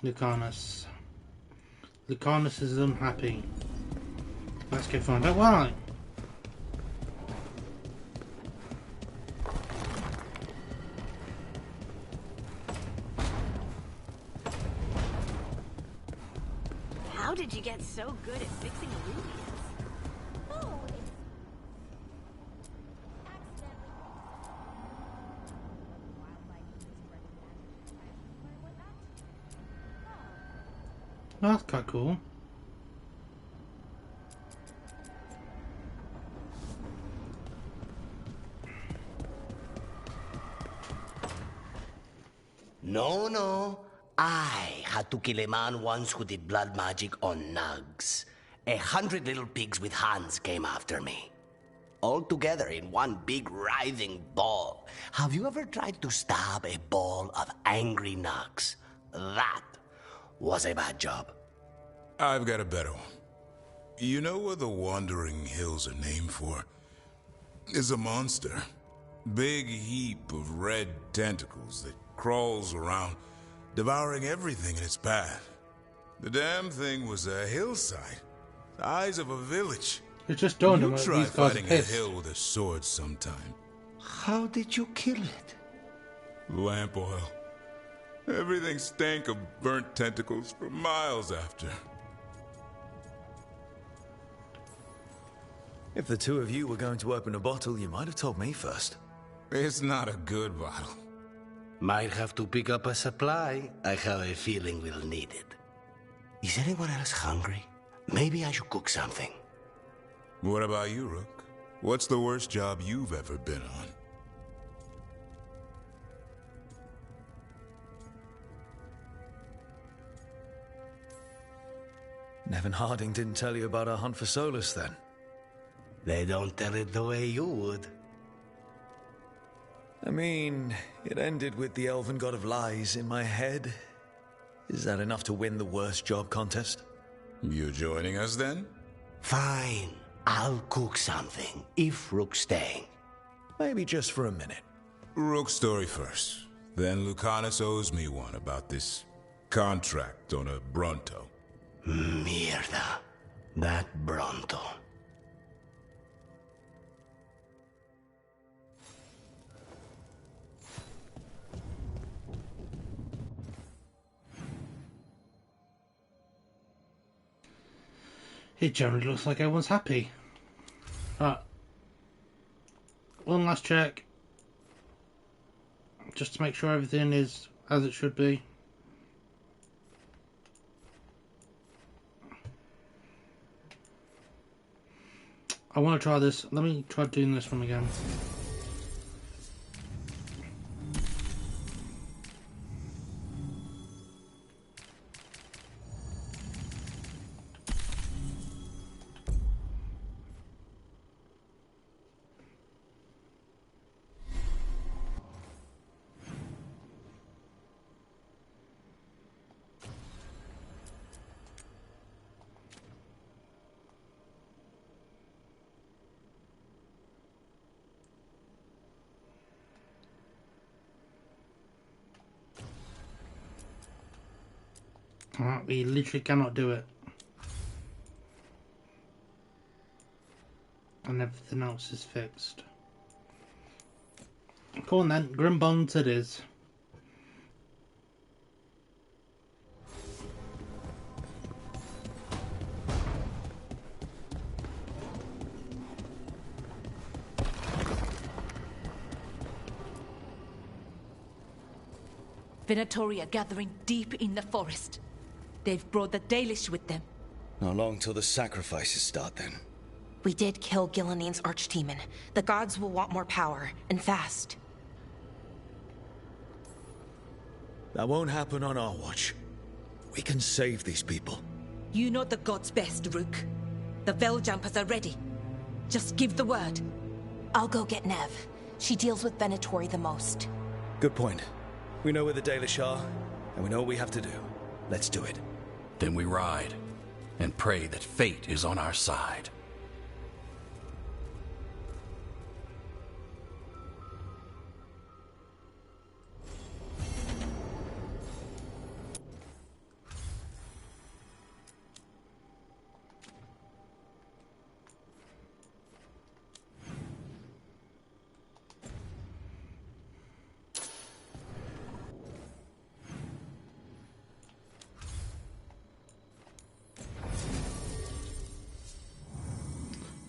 Lucanus. Lucanus is unhappy. Let's go find out why. How did you get so good at fixing Rubians? Oh, That's quite cool. No. I had to kill a man once who did blood magic on nugs. 100 little pigs with hands came after me. All together in one big writhing ball. Have you ever tried to stab a ball of angry nugs? That was a bad job. I've got a better one. You know what the Wandering Hills are named for? It's a monster. Big heap of red tentacles that crawls around, devouring everything in its path. The damn thing was a hillside, the size of a village. It just dawned on me You that try these guys are fighting a pissed. hill with a sword sometime. How did you kill it? Lamp oil. Everything stank of burnt tentacles for miles after. If the two of you were going to open a bottle, you might have told me first. It's not a good bottle. Might have to pick up a supply. I have a feeling we'll need it. Is anyone else hungry? Maybe I should cook something. What about you, Rook? What's the worst job you've ever been on? Nevin Harding didn't tell you about our hunt for Solus, then? They don't tell it the way you would. I mean, it ended with the Elven God of Lies in my head. Is that enough to win the worst job contest? You joining us, then? Fine. I'll cook something, if Rook's staying. Maybe just for a minute. Rook's story first. Then Lucanus owes me one about this contract on a Bronto. Mierda. That Bronto. It generally looks like everyone's happy. Right. One last check. Just to make sure everything is as it should be. I want to try this. Let me try doing this one again. We literally cannot do it. And everything else is fixed. Come on then, Grim Bonds it is. Venatori are gathering deep in the forest. They've brought the Dalish with them. Not long till the sacrifices start, then. We did kill Gilleneen's archdemon. The gods will want more power, and fast. That won't happen on our watch. We can save these people. You know the gods best, Rook. The Veiljumpers are ready. Just give the word. I'll go get Nev. She deals with Venatori the most. Good point. We know where the Dalish are, and we know what we have to do. Let's do it. Then we ride, and pray that fate is on our side.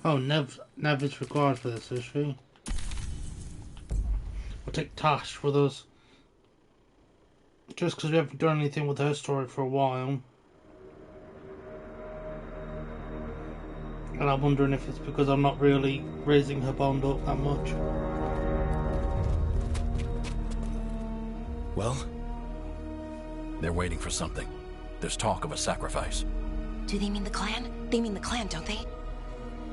Oh, Nev is required for this, is she? We'll take Tash with us. Just because we haven't done anything with her story for a while. And I'm wondering if it's because I'm not really raising her bond up that much. Well? They're waiting for something. There's talk of a sacrifice. Do they mean the clan? They mean the clan, don't they?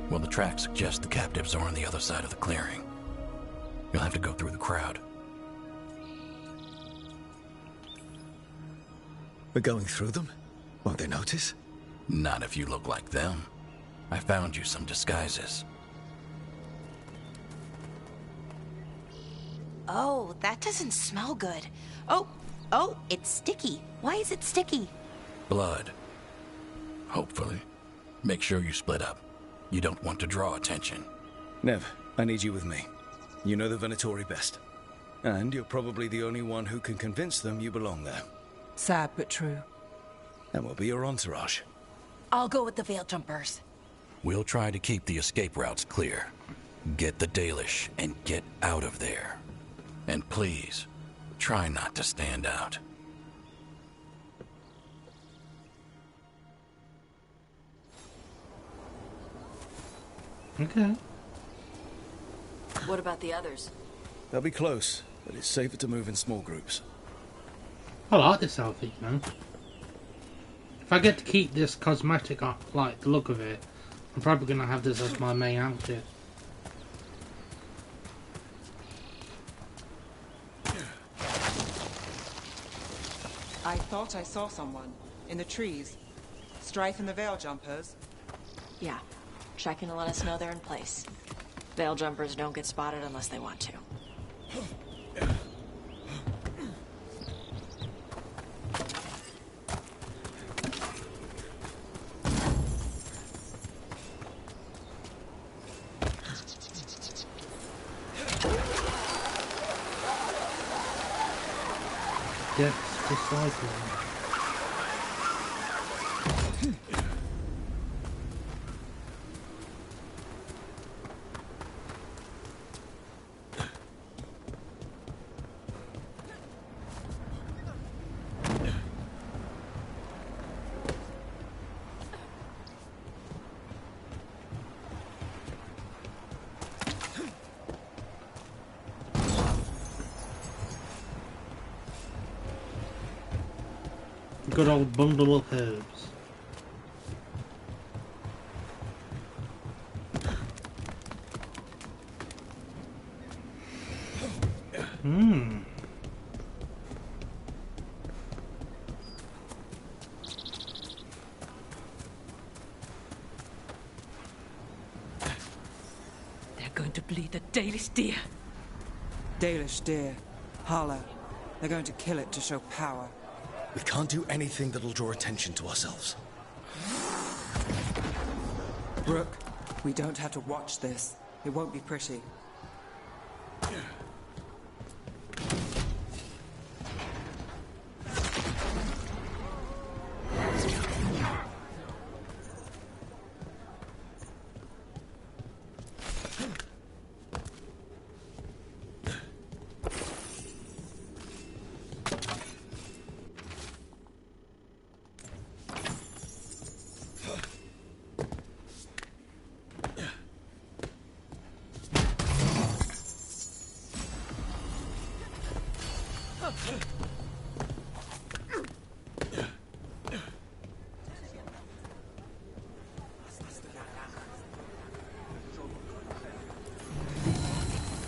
Well, the tracks suggest the captives are on the other side of the clearing. You'll have to go through the crowd. We're going through them? Won't they notice? Not if you look like them. I found you some disguises. Oh, that doesn't smell good. Oh, it's sticky. Why is it sticky? Blood. Hopefully. Make sure you split up. You don't want to draw attention. Nev, I need you with me. You know the Venatori best. And you're probably the only one who can convince them you belong there. Sad but true. And we'll be your entourage. I'll go with the Veiljumpers. We'll try to keep the escape routes clear. Get the Dalish and get out of there. And please, try not to stand out. Okay. What about the others? They'll be close, but it's safer to move in small groups. I like this outfit, you know. If I get to keep this cosmetic, like the look of it, I'm probably going to have this as my main outfit. I thought I saw someone. In the trees. Strife and the Veil Jumpers. Yeah. Check in to let us know they're in place. Veil Jumpers don't get spotted unless they want to. Yes, precisely. Good old bundle of herbs. Hmm. They're going to bleed the Dalish deer. Dalish deer. Hala. They're going to kill it to show power. We can't do anything that'll draw attention to ourselves. Rook, we don't have to watch this. It won't be pretty.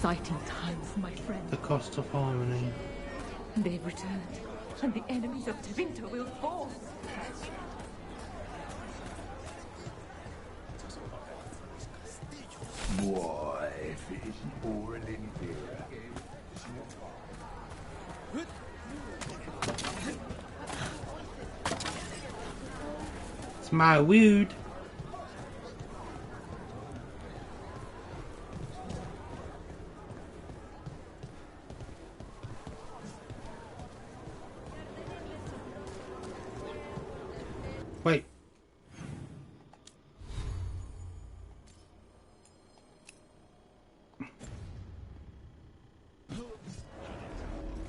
Exciting times, my friend. The cost of harmony. They've returned, and the enemies of Tevinter will fall. Boah, für ich Ohren in It's my wood. Wait.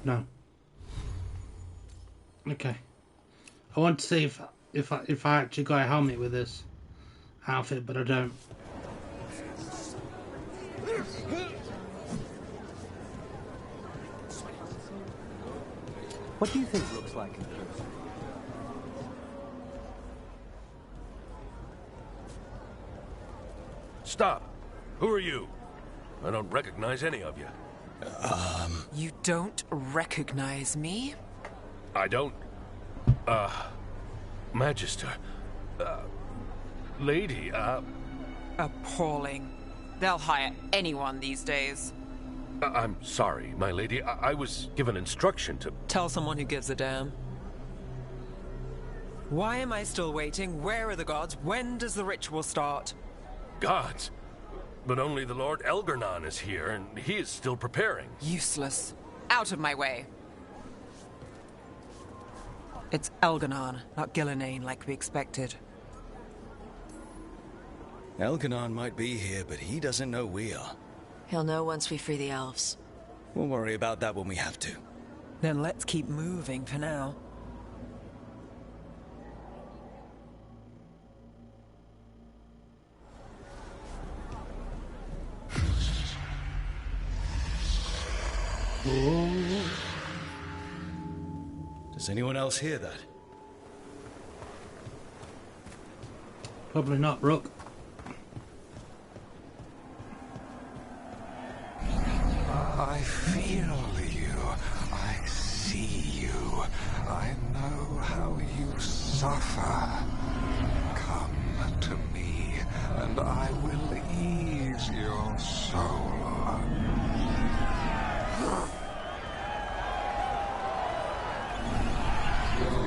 No. Okay. I want to see if I actually got a helmet with this outfit, but I don't. What do you think looks like in person? Stop! Who are you? I don't recognize any of you. You don't recognize me? I don't... Magister... Lady, Appalling. They'll hire anyone these days. I'm sorry, my lady. I was given instruction to... Tell someone who gives a damn. Why am I still waiting? Where are the gods? When does the ritual start? Gods? But only the Lord Elgarnon is here, and he is still preparing. Useless. Out of my way. It's Elgarnon, not Gillenane like we expected. Elgarnon might be here, but he doesn't know we are. He'll know once we free the elves. We'll worry about that when we have to. Then let's keep moving for now. Does anyone else hear that? Probably not, Rook. I feel you. I see you. I know how you suffer. Come to me, and I will ease your soul.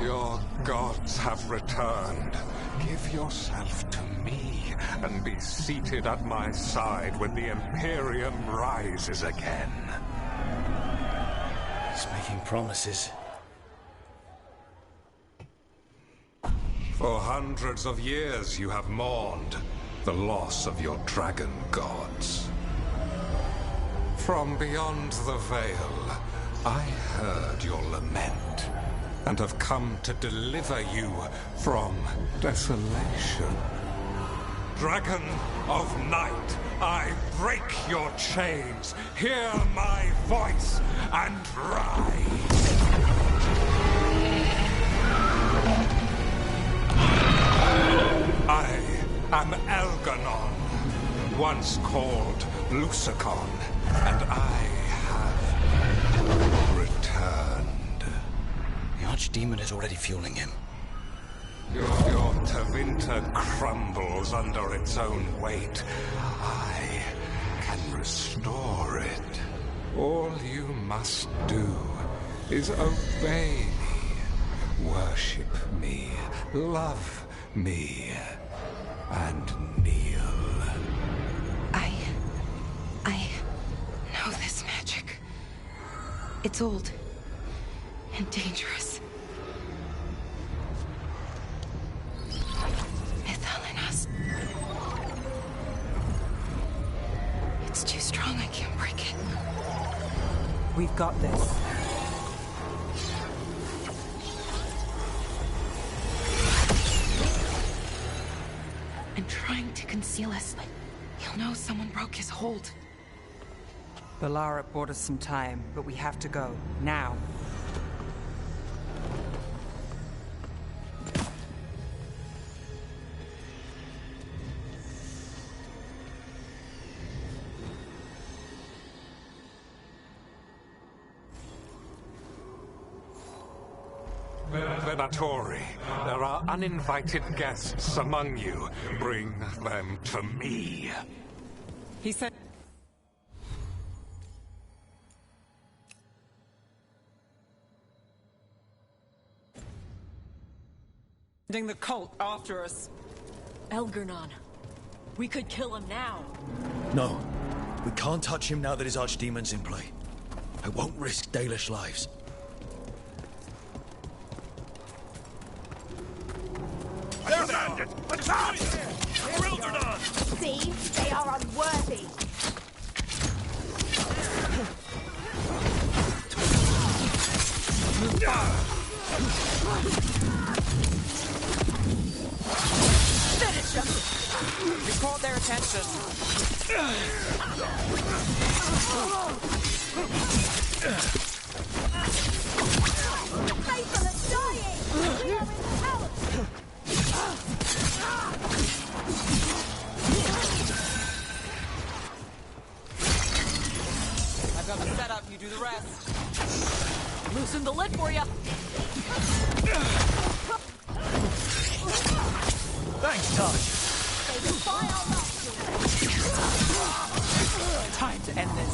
Your gods have returned. Give yourself to me, and be seated at my side when the Imperium rises again. He's making promises. For hundreds of years you have mourned the loss of your dragon gods. From beyond the veil, I heard your lament, and have come to deliver you from desolation. Dragon of Night, I break your chains. Hear my voice and rise. I am Elganon, once called Lucicon, and I have returned. The Archdemon is already fueling him. Your Tevinter crumbles under its own weight. I can restore it. All you must do is obey me, worship me, love me, and kneel. I know this magic. It's old and dangerous. Mythalinas. It's too strong, I can't break it. We've got this. I'm trying to conceal us, but he'll know someone broke his hold. Balara bought us some time, but we have to go. Now. Venatori, there are uninvited guests among you. Bring them to me. He said... sending the cult after us. Elgarnon. We could kill him now. No. We can't touch him now that his Archdemon's in play. I won't risk Dalish lives. There's it! Attack! Veilguard! See? They are unworthy. Finish him! You caught their attention. Faithful is dying! We are in the tower! I've got the setup, you do the rest. Loosen the lid for you. Thanks, Taj. Time to end this.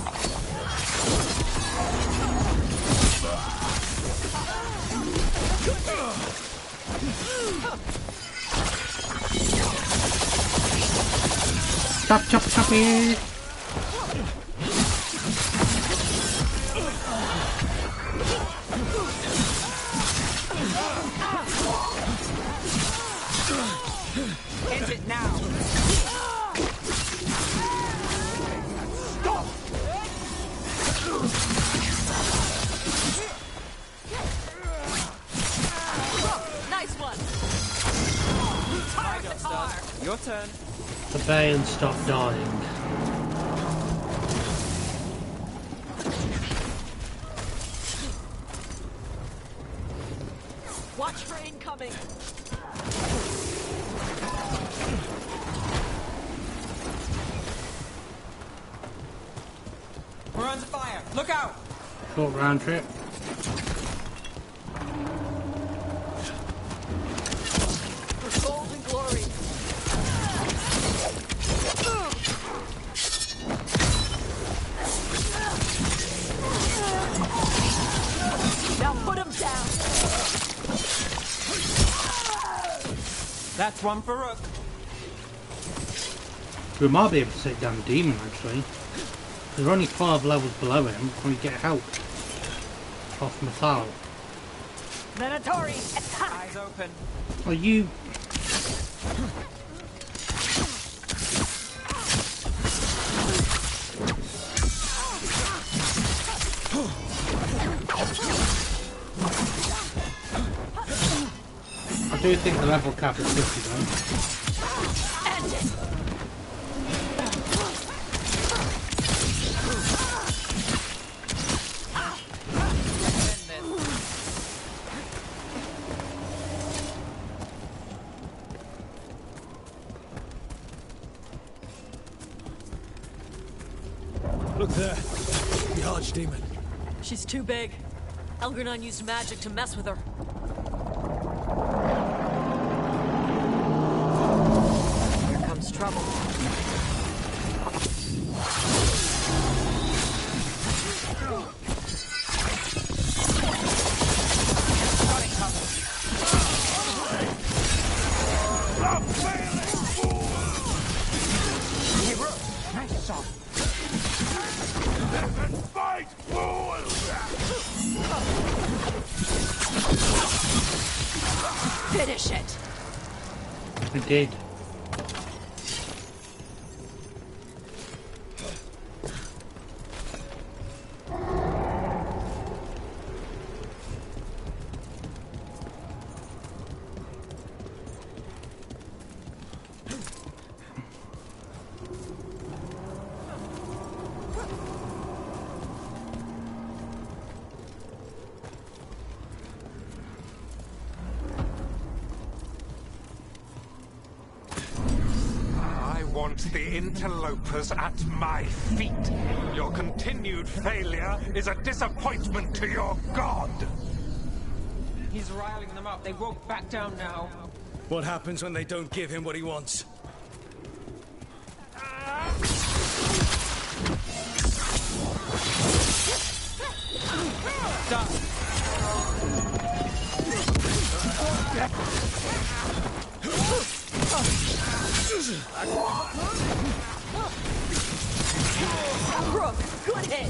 Chop, chop, choppy. End it now. Stop! Nice one. Right, Star. Your turn. Obey and stop dying. Watch for incoming. We're under fire. Look out! Short round trip. For gold and glory. Now put him down. That's one for Rook. We might be able to take down the demon actually. There's only 5 levels below him before we get help off Metal. Venatori, attack! Eyes open. Are you? I do think the level cap is 50 though. End it! Look there. The archdemon. She's too big. Elgernon used magic to mess with her. Here comes trouble. Hey, Rook, nice shot. Fight, fool! Finish it. We did. The interlopers at my feet. Your continued failure is a disappointment to your god. He's riling them up. They won't back down now. What happens when they don't give him what he wants? Rook, good hit.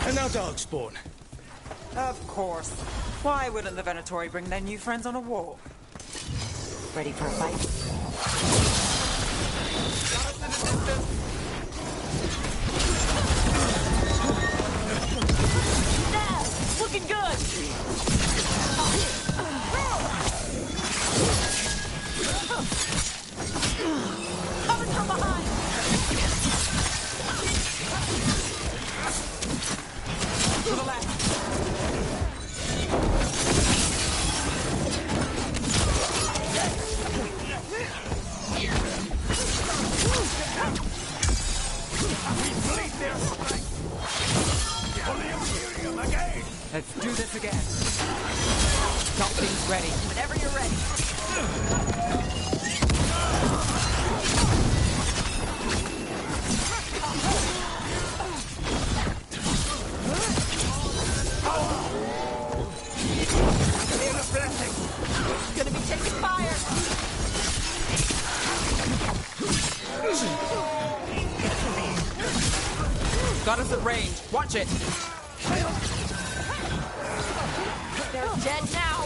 And now Darkspawn. Of course. Why wouldn't the Venatori bring their new friends on a walk? Ready for a fight? Looking good! Coming from behind! To the left! Let's do this again. Something's ready. Whenever you're ready. Gonna be taking fire. Got us at range. Watch it. They're dead now.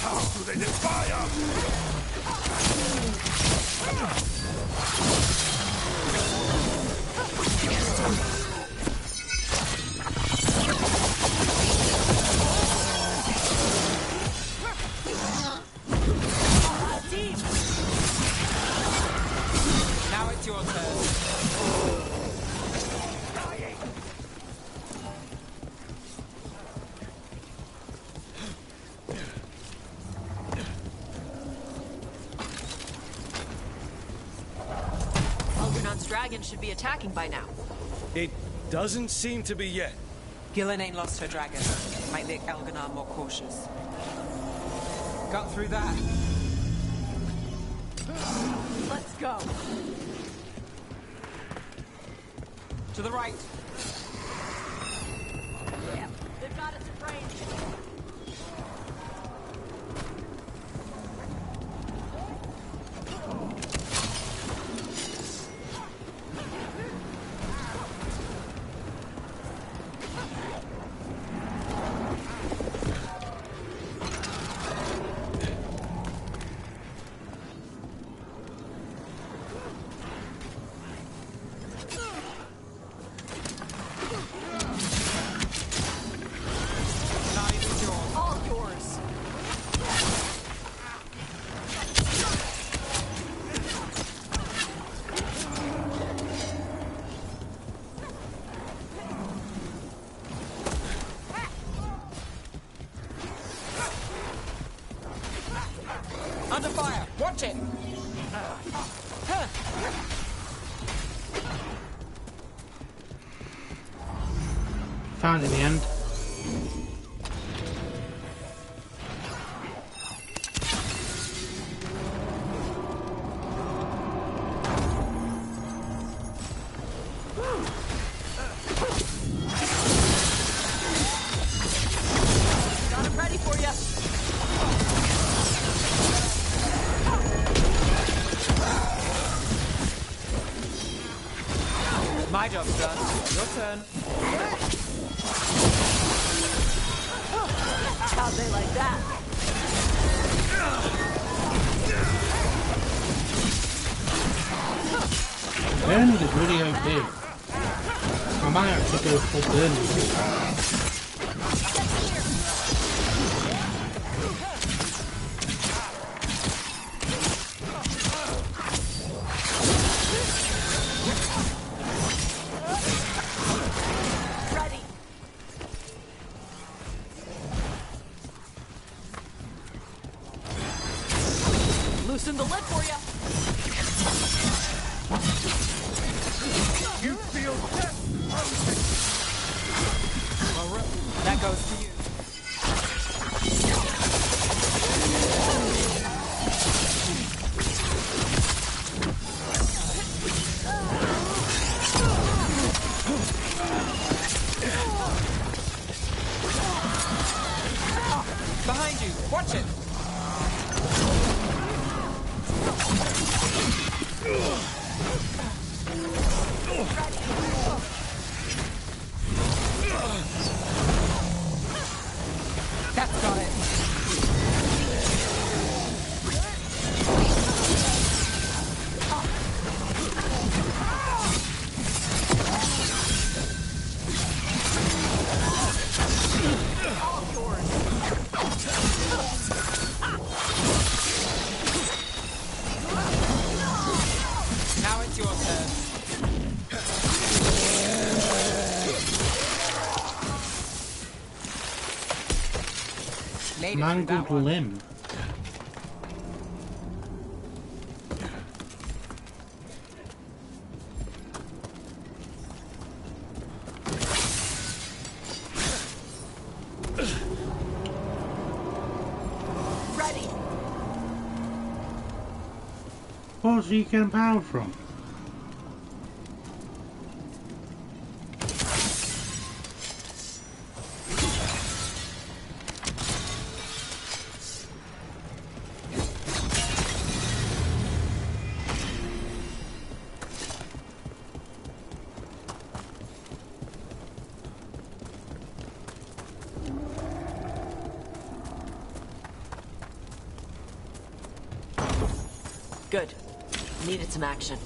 How do they fire? Town's dragon should be attacking by now. It doesn't seem to be yet. Gillen ain't lost her dragon. Might make Elganar more cautious. Got through that. Let's go. To the right. Yeah, they've got us at range. Under fire! Watch it! Found it in the end. Got him ready for you. My job's done. Your turn. How'd they like that? Burnley is really OP. I might actually go full Burnley. Loosen the lid for you. You feel death. That goes to you. Behind you. Watch it. That's got it. Now it's your turn. Mangled limb. Ready. What's he getting power from? Good. Needed some action.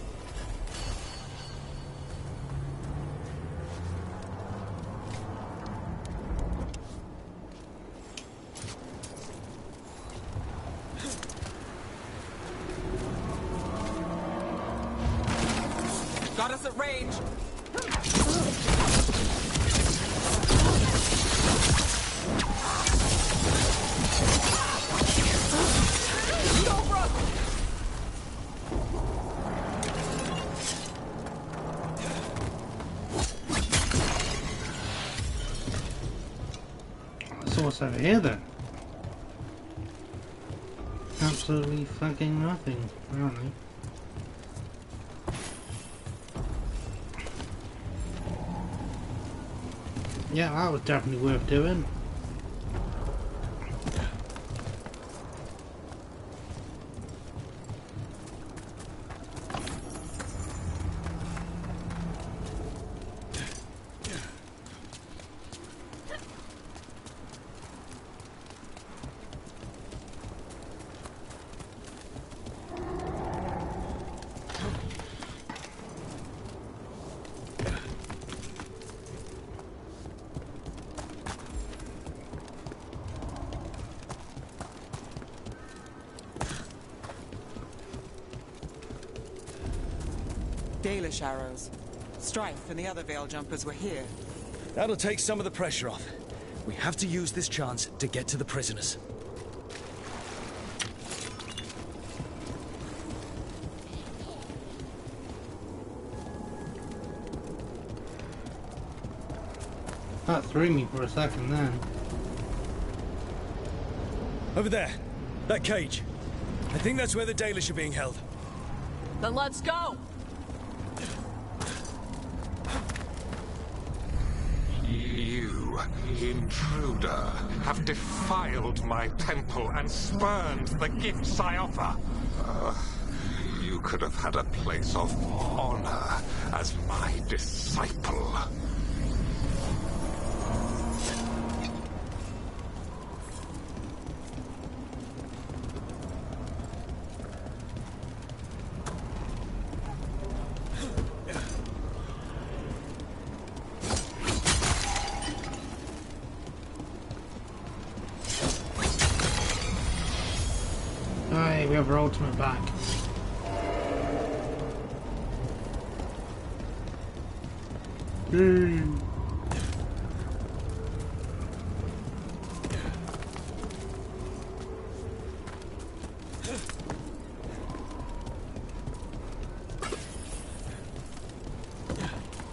Got us at range. What's over here then? Absolutely fucking nothing, apparently. Yeah, that was definitely worth doing. Dalish arrows. Strife and the other Veil Jumpers were here. That'll take some of the pressure off. We have to use this chance to get to the prisoners. That threw me for a second then. Over there. That cage. I think that's where the Dalish are being held. Then let's go! You, intruder, have defiled my temple and spurned the gifts I offer. You could have had a place of honor as my disciple. Hey, we have our ultimate back.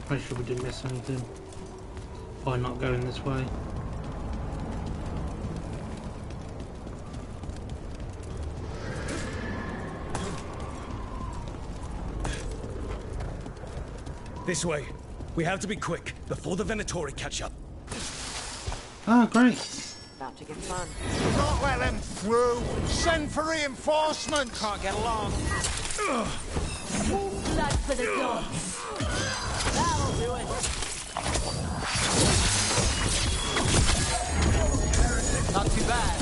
Pretty sure we didn't miss anything by not going this way. This way. We have to be quick before the Venatori catch up. Oh, great. About to get fun. Not let them through! Send for reinforcements! Can't get along. Blood for the dogs. That'll do it. Not too bad.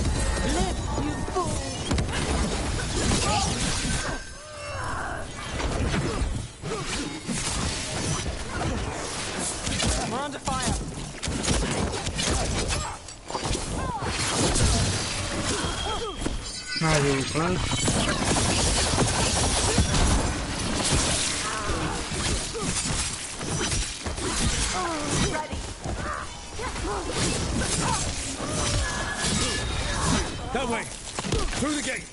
Live, you fool. We're under fire. Now you're close. That way. Through the gate.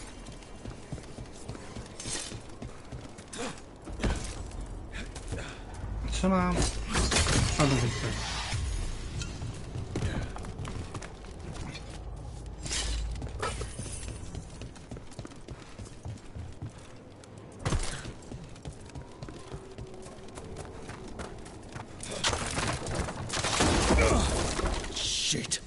Somehow. I don't think so. Shit.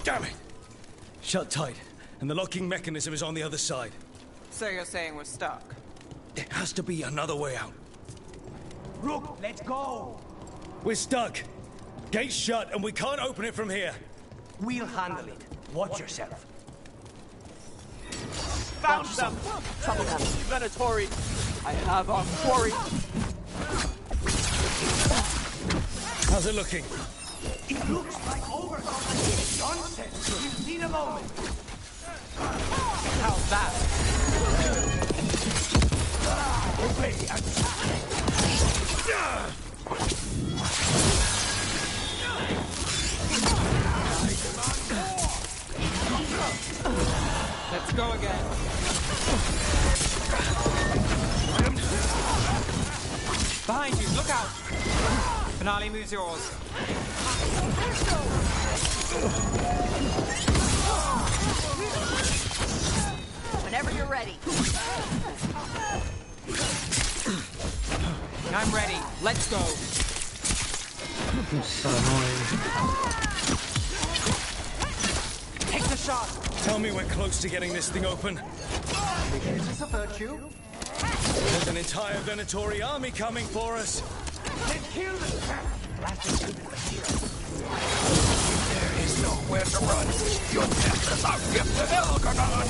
Damn it! Shut tight, and the locking mechanism is on the other side. So you're saying we're stuck? There has to be another way out. Rook, let's go! We're stuck. Gate's shut, and we can't open it from here. We'll handle it. Watch yourself. Found them! Trouble them. Venatori! I have our quarry! How's it looking? It looks like overcome. Nonsense! We'll need a moment. How's that? Obey attack! Let's go again. Behind you, look out! Finale moves yours. Whenever you're ready. I'm ready. Let's go. It's so annoying. Take the shot. Tell me we're close to getting this thing open. Is this a virtue? There's an entire Venatori army coming for us. Then kill them! There is nowhere to run. Your death is our gift to Veilguard.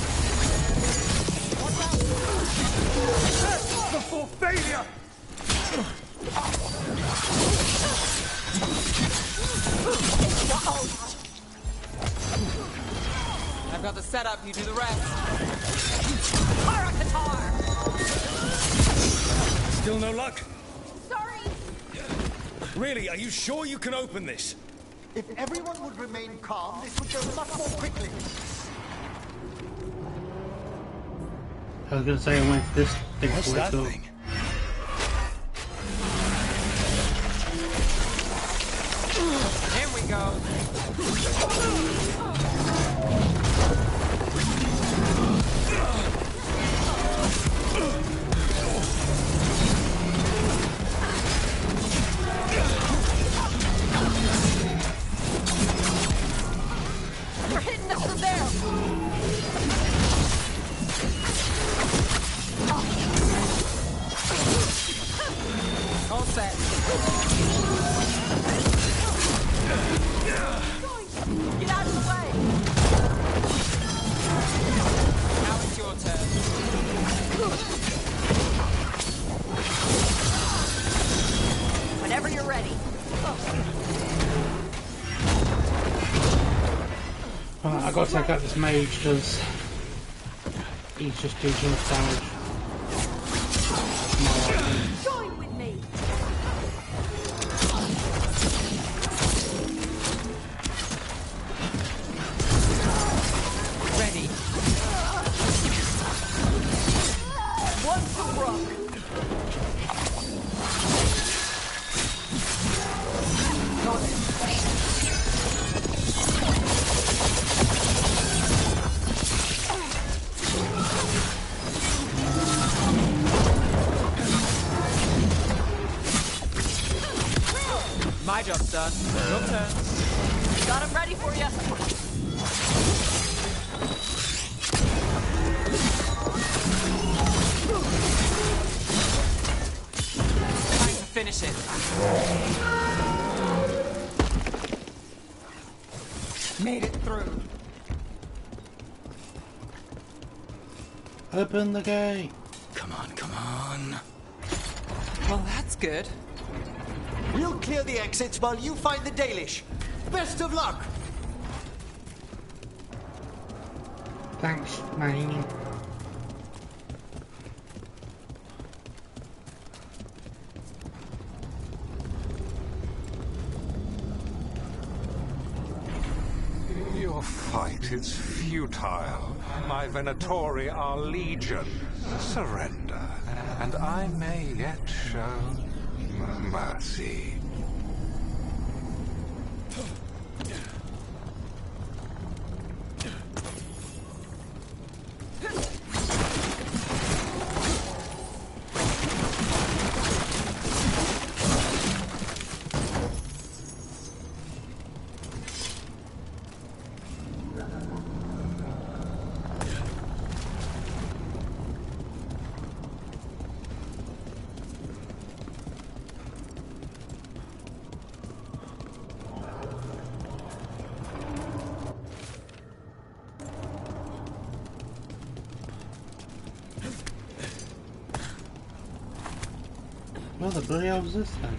Before failure! I've got the setup, you do the rest. Still no luck? Sorry. Really, are you sure you can open this? If everyone would remain calm, this would go much more quickly. I was gonna say I went to this thing. What's that thing? Here we go. They're hitting us from there. All set. Get out of the way. Now it's your turn. Whenever you're ready. I gotta take out this mage because he's just doing too much damage. Join with me. Ready. One for Rook. My job's done. Your turn. Got him ready for you. Time to finish it. Made it through. Open the gate. Come on, come on. Well, that's good. We'll clear the exits while you find the Dalish. Best of luck! Thanks, man. Your fight is futile. My Venatori are legion. Surrender, and I may yet show mercy. Well, the bloody hell was this then?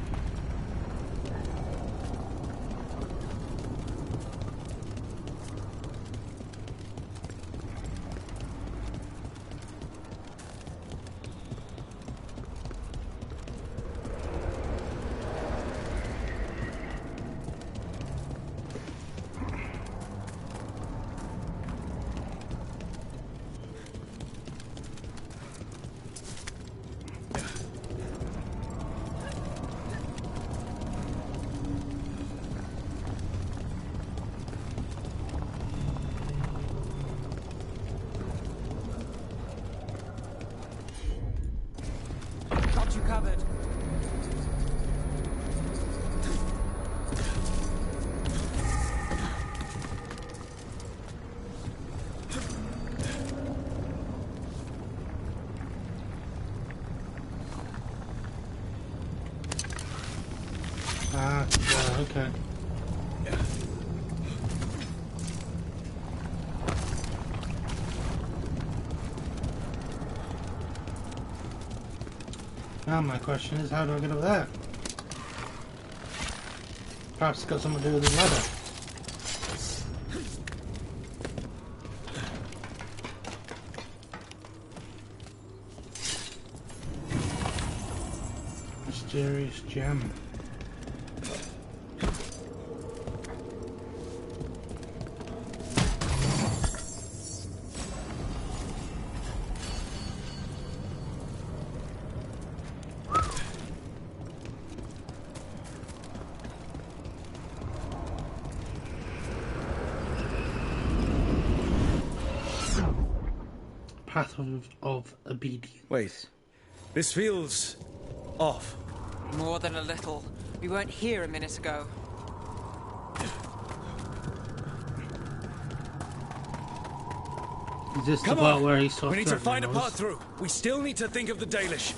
Okay. Now my question is, how do I get up there? Perhaps it's got something to do with the ladder. Mysterious gem. Path of obedience. Wait. This feels off. More than a little. We weren't here a minute ago. Is this Come the part on. where he saw We need to find a us? path through. We still need to think of the Dalish.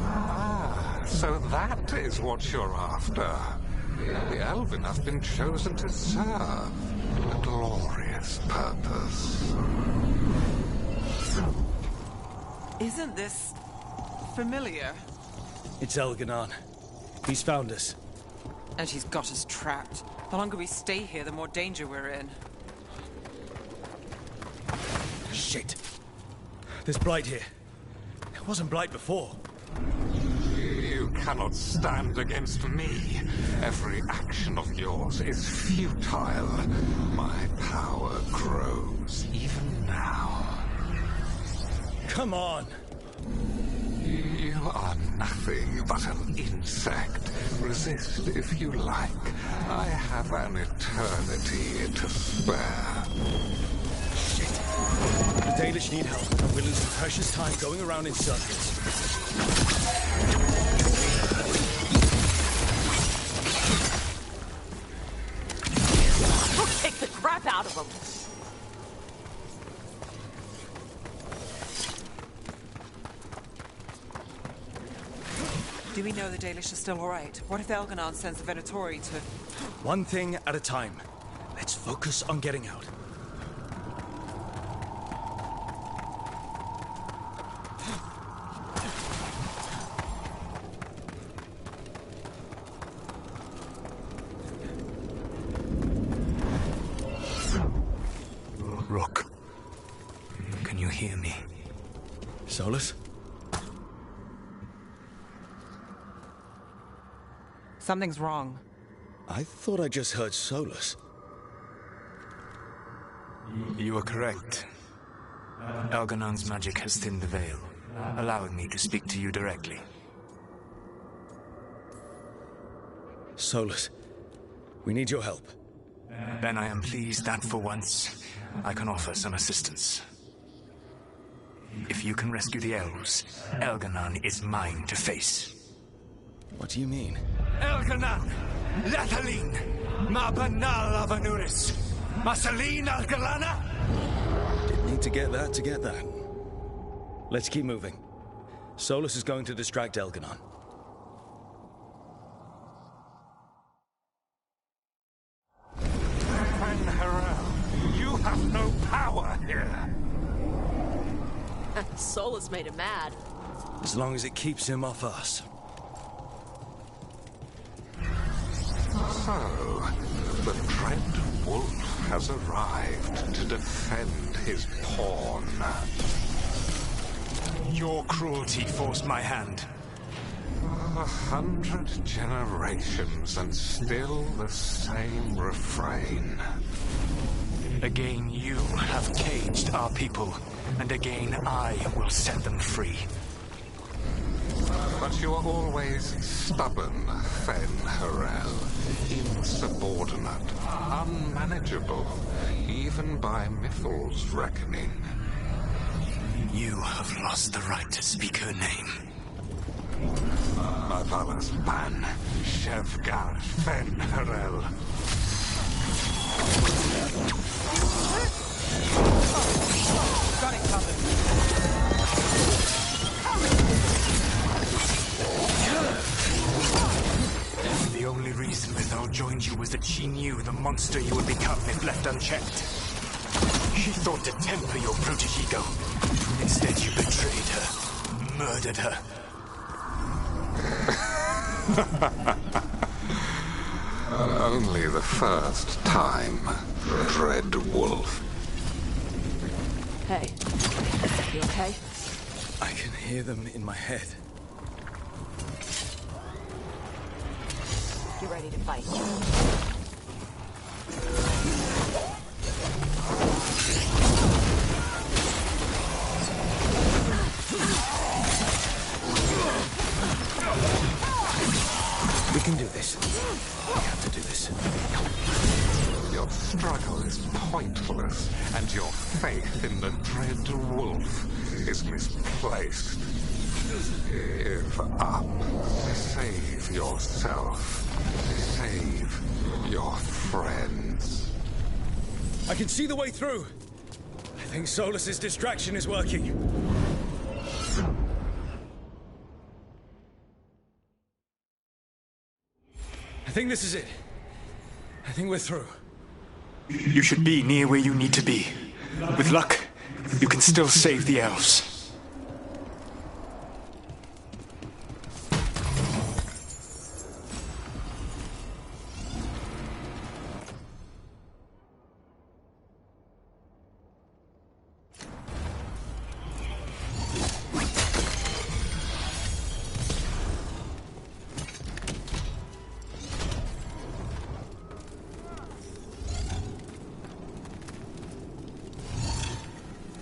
Ah, so that is what you're after. The Elven have been chosen to serve a glorious purpose. Isn't this familiar? It's Elganon. He's found us. And he's got us trapped. The longer we stay here, the more danger we're in. Shit. There's blight here. There wasn't blight before. You cannot stand against me. Every action of yours is futile. My power grows even now. Come on! You are nothing but an insect. Resist if you like. I have an eternity to spare. Shit. The Dalish need help, and we're losing precious time going around in circles. We'll kick the crap out of them. Do we know the Dalish are still alright? What if Elganon sends the Venatori to... One thing at a time. Let's focus on getting out. Rook, can you hear me? Solus? Something's wrong. I thought I just heard Solus. You are correct. Elganon's magic has thinned the veil, allowing me to speak to you directly. Solus, we need your help. Then I am pleased that for once, I can offer some assistance. If you can rescue the elves, Elganon is mine to face. What do you mean? Elganon! Lathalin! Ma banal avanuris! Masalin Algalana! Didn't need to get that. Let's keep moving. Solus is going to distract Elganon. You have no power here. Solus made him mad. As long as it keeps him off us. So, the dread wolf has arrived to defend his pawn. Your cruelty forced my hand. 100 generations and still the same refrain. Again, you have caged our people, and again I will set them free. But you are always stubborn, Fen-Harel. Insubordinate, unmanageable, even by Mithel's reckoning. You have lost the right to speak her name. Mavalas Ban, Shevgar Fen-Harel. Got it covered. The only reason Mithar the monster you will become if left unchecked. She thought to temper your protege-ego. Instead, you betrayed her, murdered her. Only the first time, Dread Wolf. Hey, you okay? I can hear them in my head. You ready to fight? We can do this. We have to do this. Your struggle is pointless, and your faith in the Dread Wolf is misplaced. Give up. Save yourself. Save your friends. I can see the way through. I think Solus's distraction is working. I think this is it. I think we're through. You should be near where you need to be. With luck, you can still save the elves.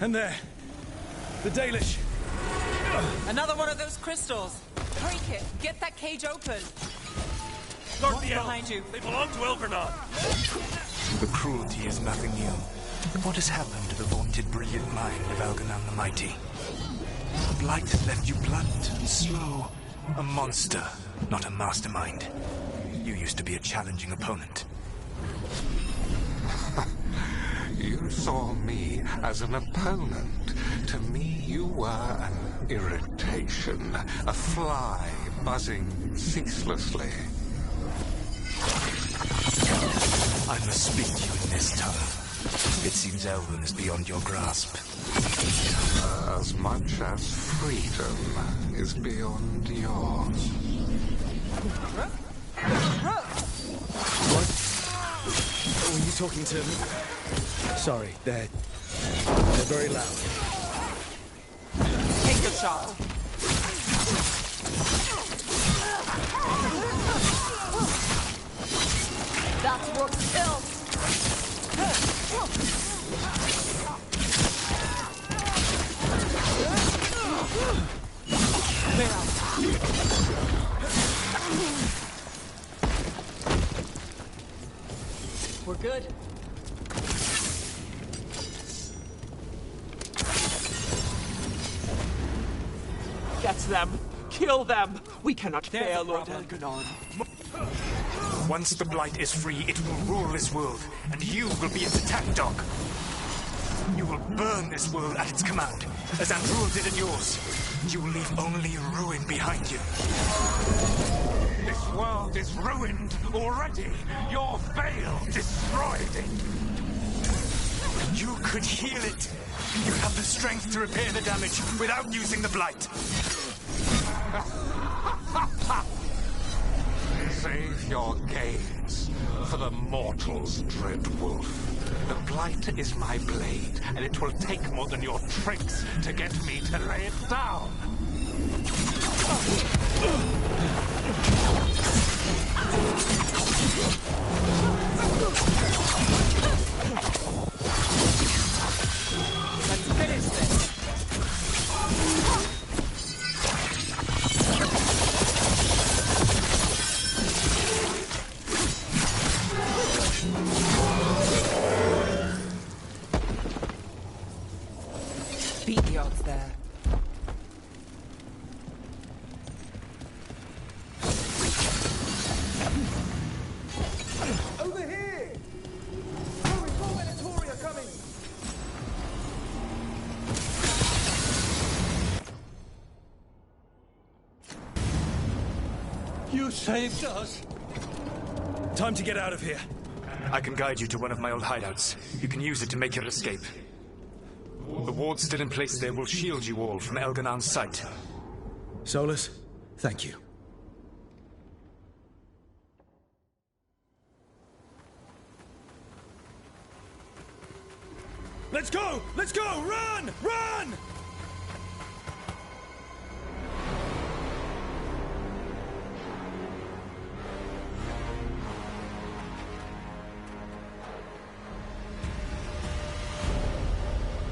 And there. The Dalish. Another one of those crystals. Hurry, Kit. Get that cage open. Guard What's the elves. behind you? They belong to Elgernod. The cruelty is nothing new. But what has happened to the vaunted brilliant mind of Algernon the Mighty? The blight left you blunt and slow. A monster, not a mastermind. You used to be a challenging opponent. You saw me as an opponent. To me, you were an irritation, a fly buzzing ceaselessly. I must speak to you in this tongue. It seems Elven is beyond your grasp. As much as freedom is beyond yours. What? Were you talking to me? Sorry, they're very loud. Take your shot. That's Rook's kill. Clear out. We're good. Get them! Kill them! We cannot fail, Lord Elgernod. Once the blight is free, it will rule this world, and you will be its attack dog. You will burn this world at its command, as Andrul did in yours. You will leave only ruin behind you. This world is ruined already. Your veil destroyed it. You could heal it. You have the strength to repair the damage without using the blight. Save your gains for the mortals, Dread Wolf. The blight is my blade, and it will take more than your tricks to get me to lay it down. Let's finish this. Beat the odds there. Over here! Hurry, more Venatori are coming! You saved us. Time to get out of here. I can guide you to one of my old hideouts. You can use it to make your escape. The wards still in place there will shield you all from Elganon's sight. Solus, thank you. Let's go! Let's go! Run! Run!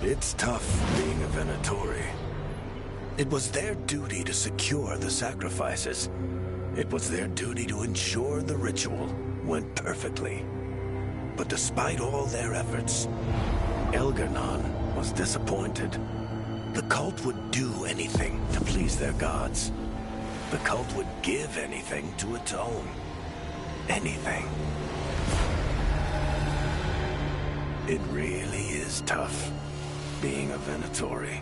It's tough being a Venatori. It was their duty to secure the sacrifices. It was their duty to ensure the ritual went perfectly. But despite all their efforts, Elganon was disappointed. The cult would do anything to please their gods. The cult would give anything to atone. Anything. It really is tough being a Venatori.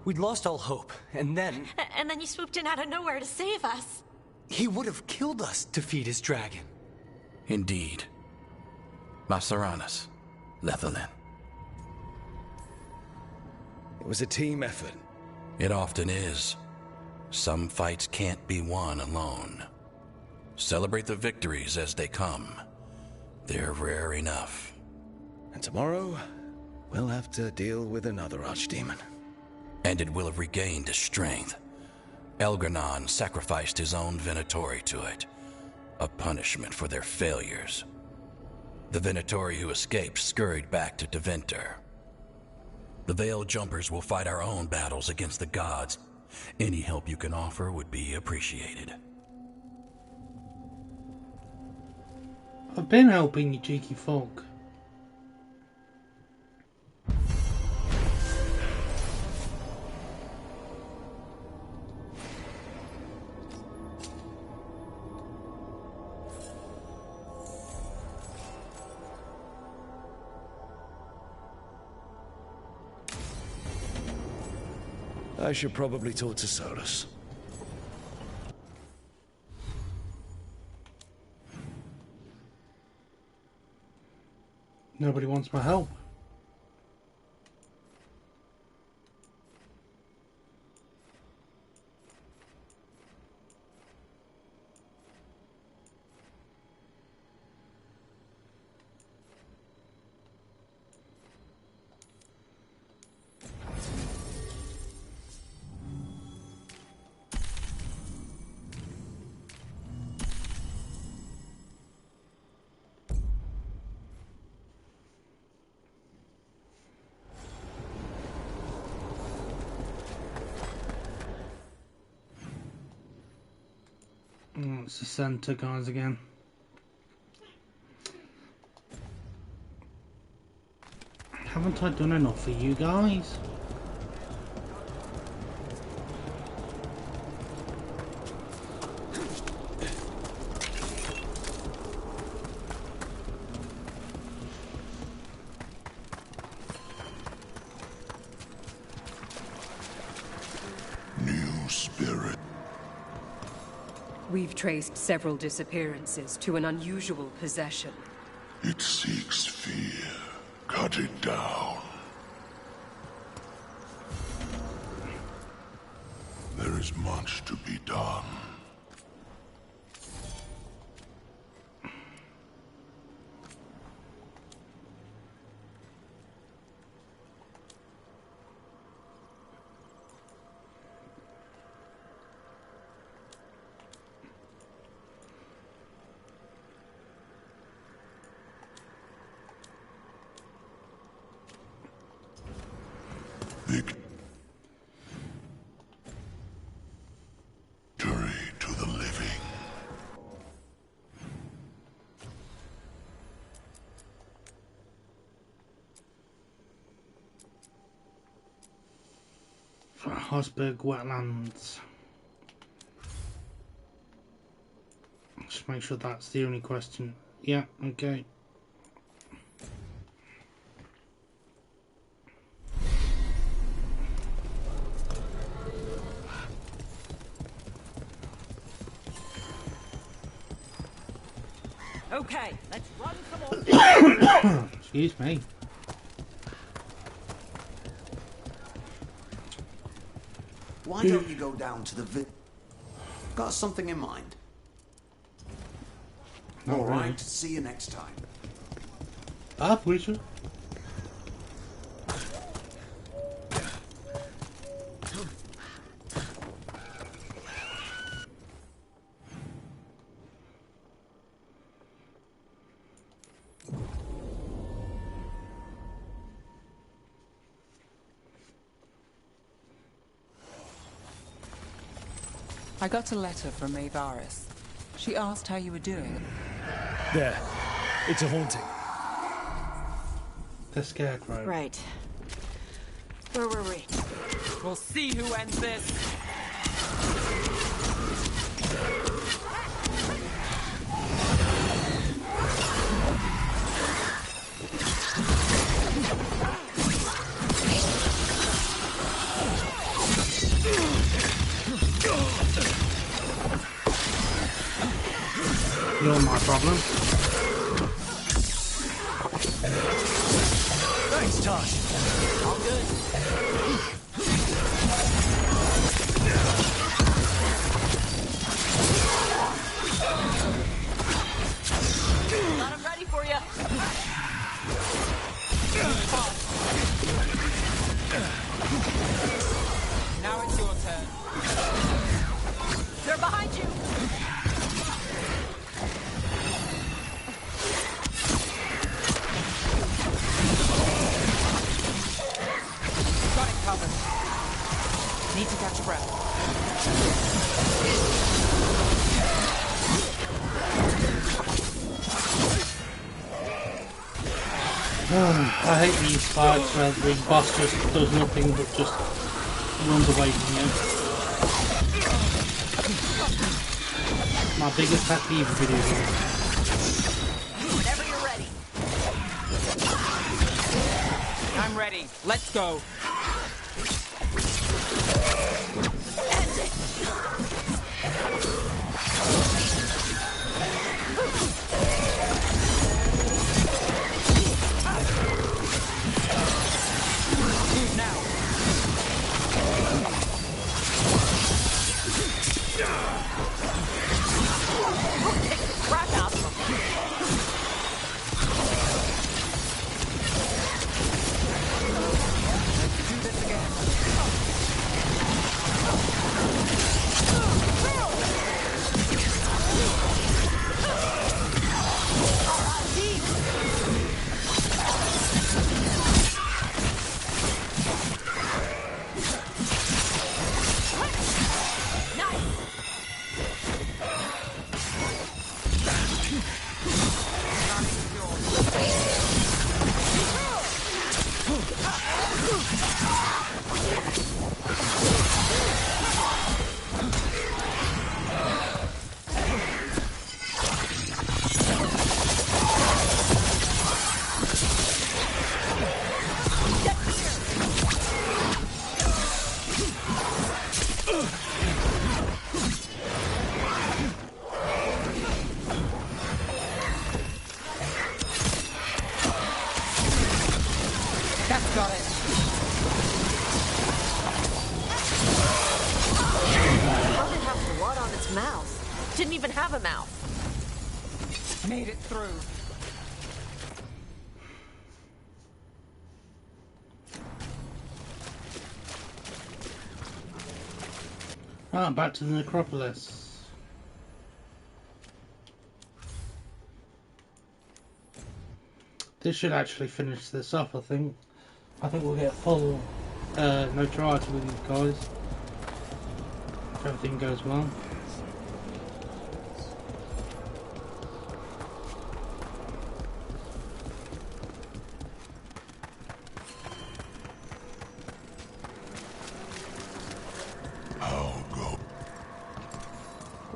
We'd lost all hope, and then... And then you swooped in out of nowhere to save us. he would have killed us to feed his dragon. Indeed. Masaranas, Lethalin. It was a team effort. It often is. Some fights can't be won alone. Celebrate the victories as they come. They're rare enough. And tomorrow, we'll have to deal with another archdemon. And it will have regained its strength. Elganon sacrificed his own Venatori to it. A punishment for their failures. The Venatori who escaped scurried back to Deventer. The Veil Jumpers will fight our own battles against the gods. Any help you can offer would be appreciated. I've been helping you, cheeky folk. I should probably talk to Solus. Nobody wants my help. It's the center guys again. Haven't I done enough for you guys? New spirit. We've traced several disappearances to an unusual possession. It seeks fear. Cut it down. There is much to be done. Victory to the living. For Hosberg wetlands. Just make sure that's the only question. Yeah, okay. Okay, let's run some more. Excuse me. Why don't you go down to the Got something in mind? Not All really. right, see you next time. Preacher. I got a letter from Maevaris. She asked how you were doing. There. It's a haunting. The scarecrow. Right. Where were we? We'll see who ends this. You're my problem. Thanks, Tosh. All good. Got him ready for you. Now it's your turn. They're behind you. Got it covered. Need to catch a breath. I hate these fights where the boss just does nothing but just runs away from you. My biggest pet peeve of video games. Whenever you're ready. I'm ready. Let's go. End it. Now. Crap out of them. Do this again. That's got it. How did it have blood on its mouth? Didn't even have a mouth. Made it through. Ah, back to the necropolis. This should actually finish this off, I think. I think we'll get full notoriety with these guys. If everything goes well.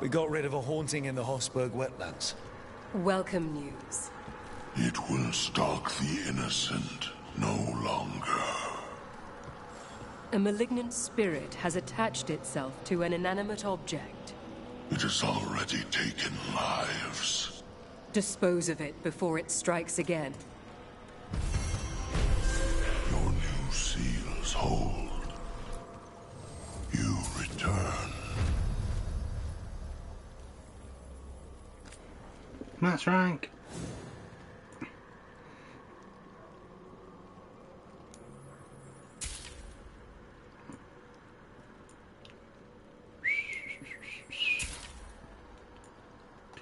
We got rid of a haunting in the Hossberg wetlands. Welcome news. It will stalk the innocent no longer. A malignant spirit has attached itself to an inanimate object. It has already taken lives. Dispose of it before it strikes again. Your new seals hold. You return. Max rank.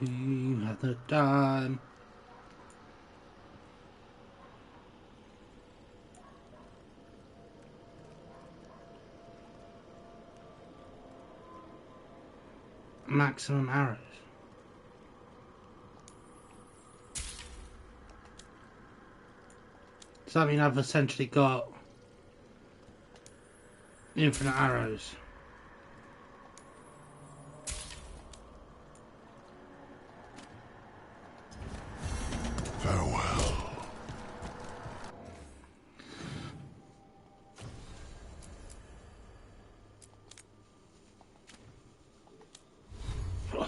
Do you have the time? Maximum arrows. Does that mean I've essentially got infinite arrows? Farewell.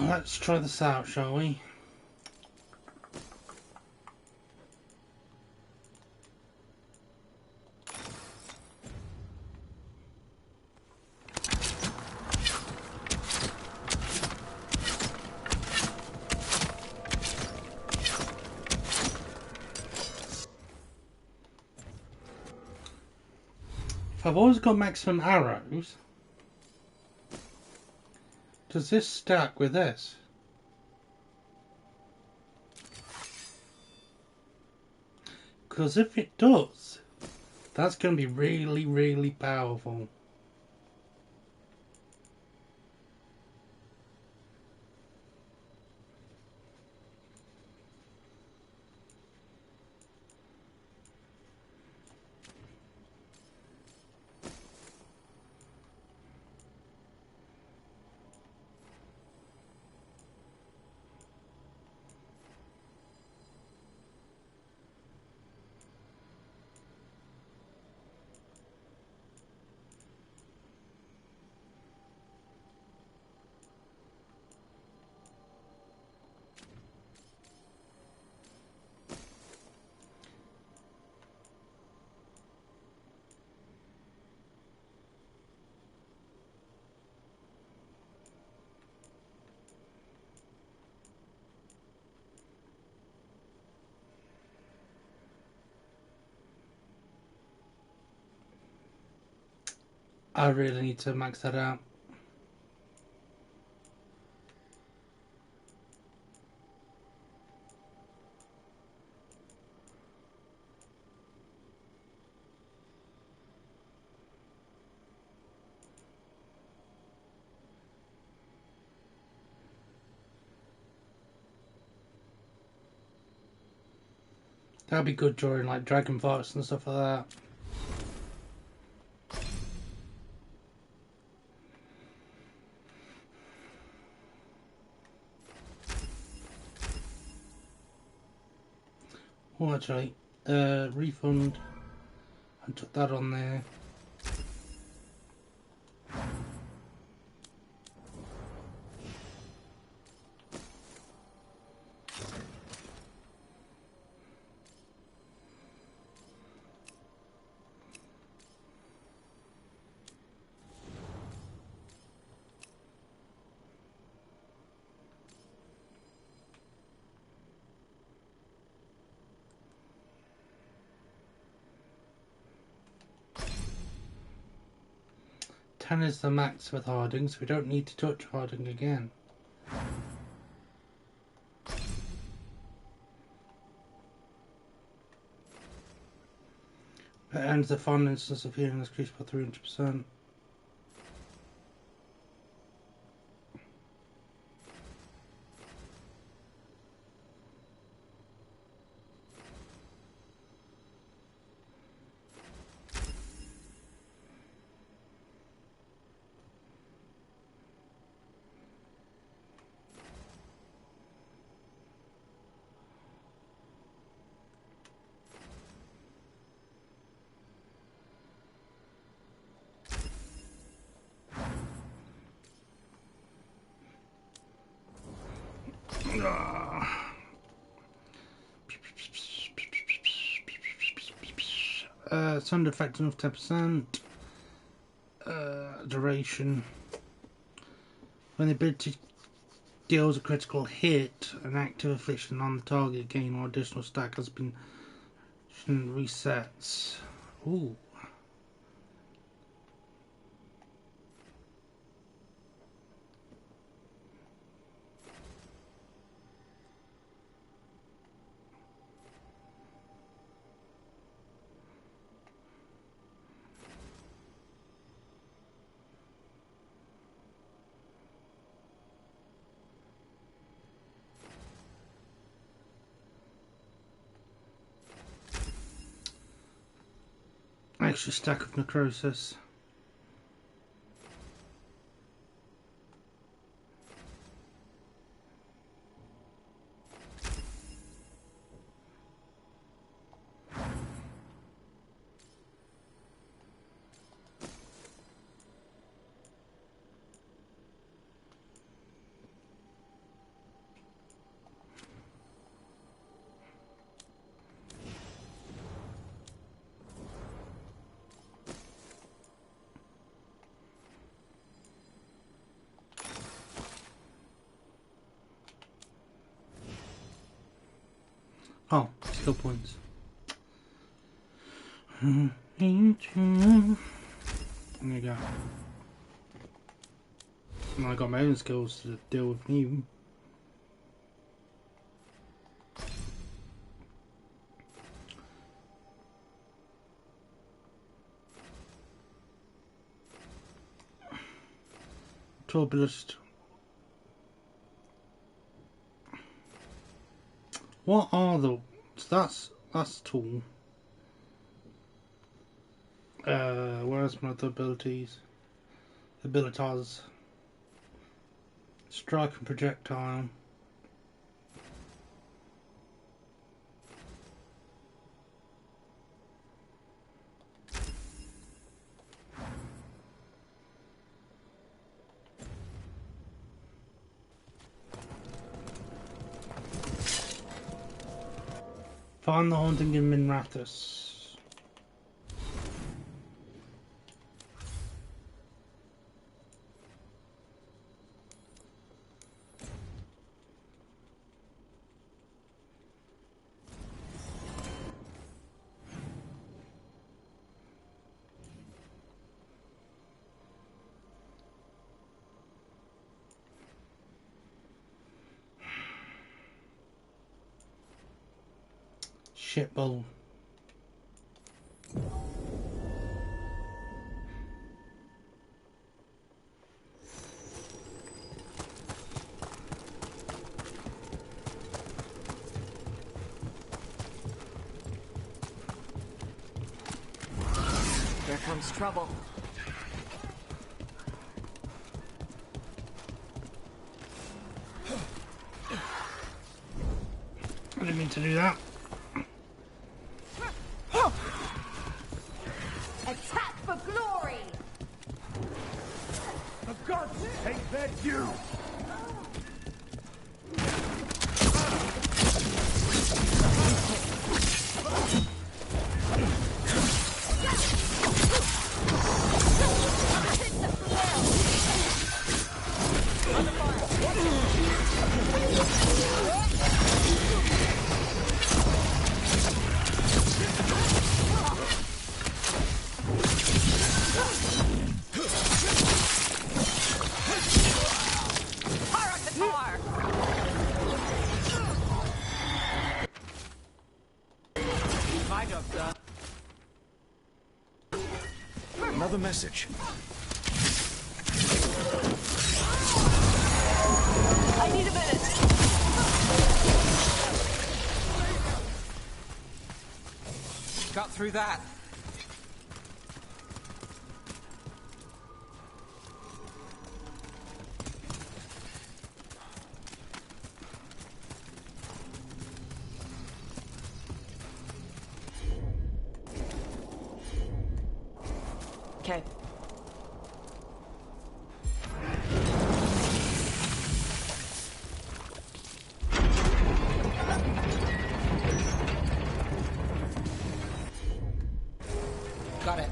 Let's try this out, shall we? If I've always got maximum arrows, does this stack with this? Because if it does, that's going to be really, really powerful. I really need to max that out. That'd be good during like dragon fights and stuff like that. Oh, actually, refund. I took that on there. Ten is the max with Harding, so we don't need to touch Harding again. It ends the final instance of healing increased by 300%. Sound effectiveness 10%. Duration. When the ability deals a critical hit, an active affliction on the target gain or additional stack has been resets. Ooh. Extra stack of necrosis. Oh, skill points. There you go. And I got my own skills to deal with you. Turbolist. What are the... That's tool. Where's my other abilities? Abilitas. Strike and projectile. Find the haunting in Minrathus. Shitball. Here comes trouble. I didn't mean to do that. Attack for glory! For God's sake, that's you! Another message. I need a minute. Got through that. Okay. Got it.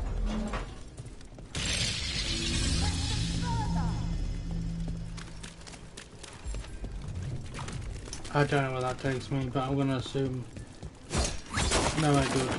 I don't know where that takes me, but I'm gonna assume nowhere good.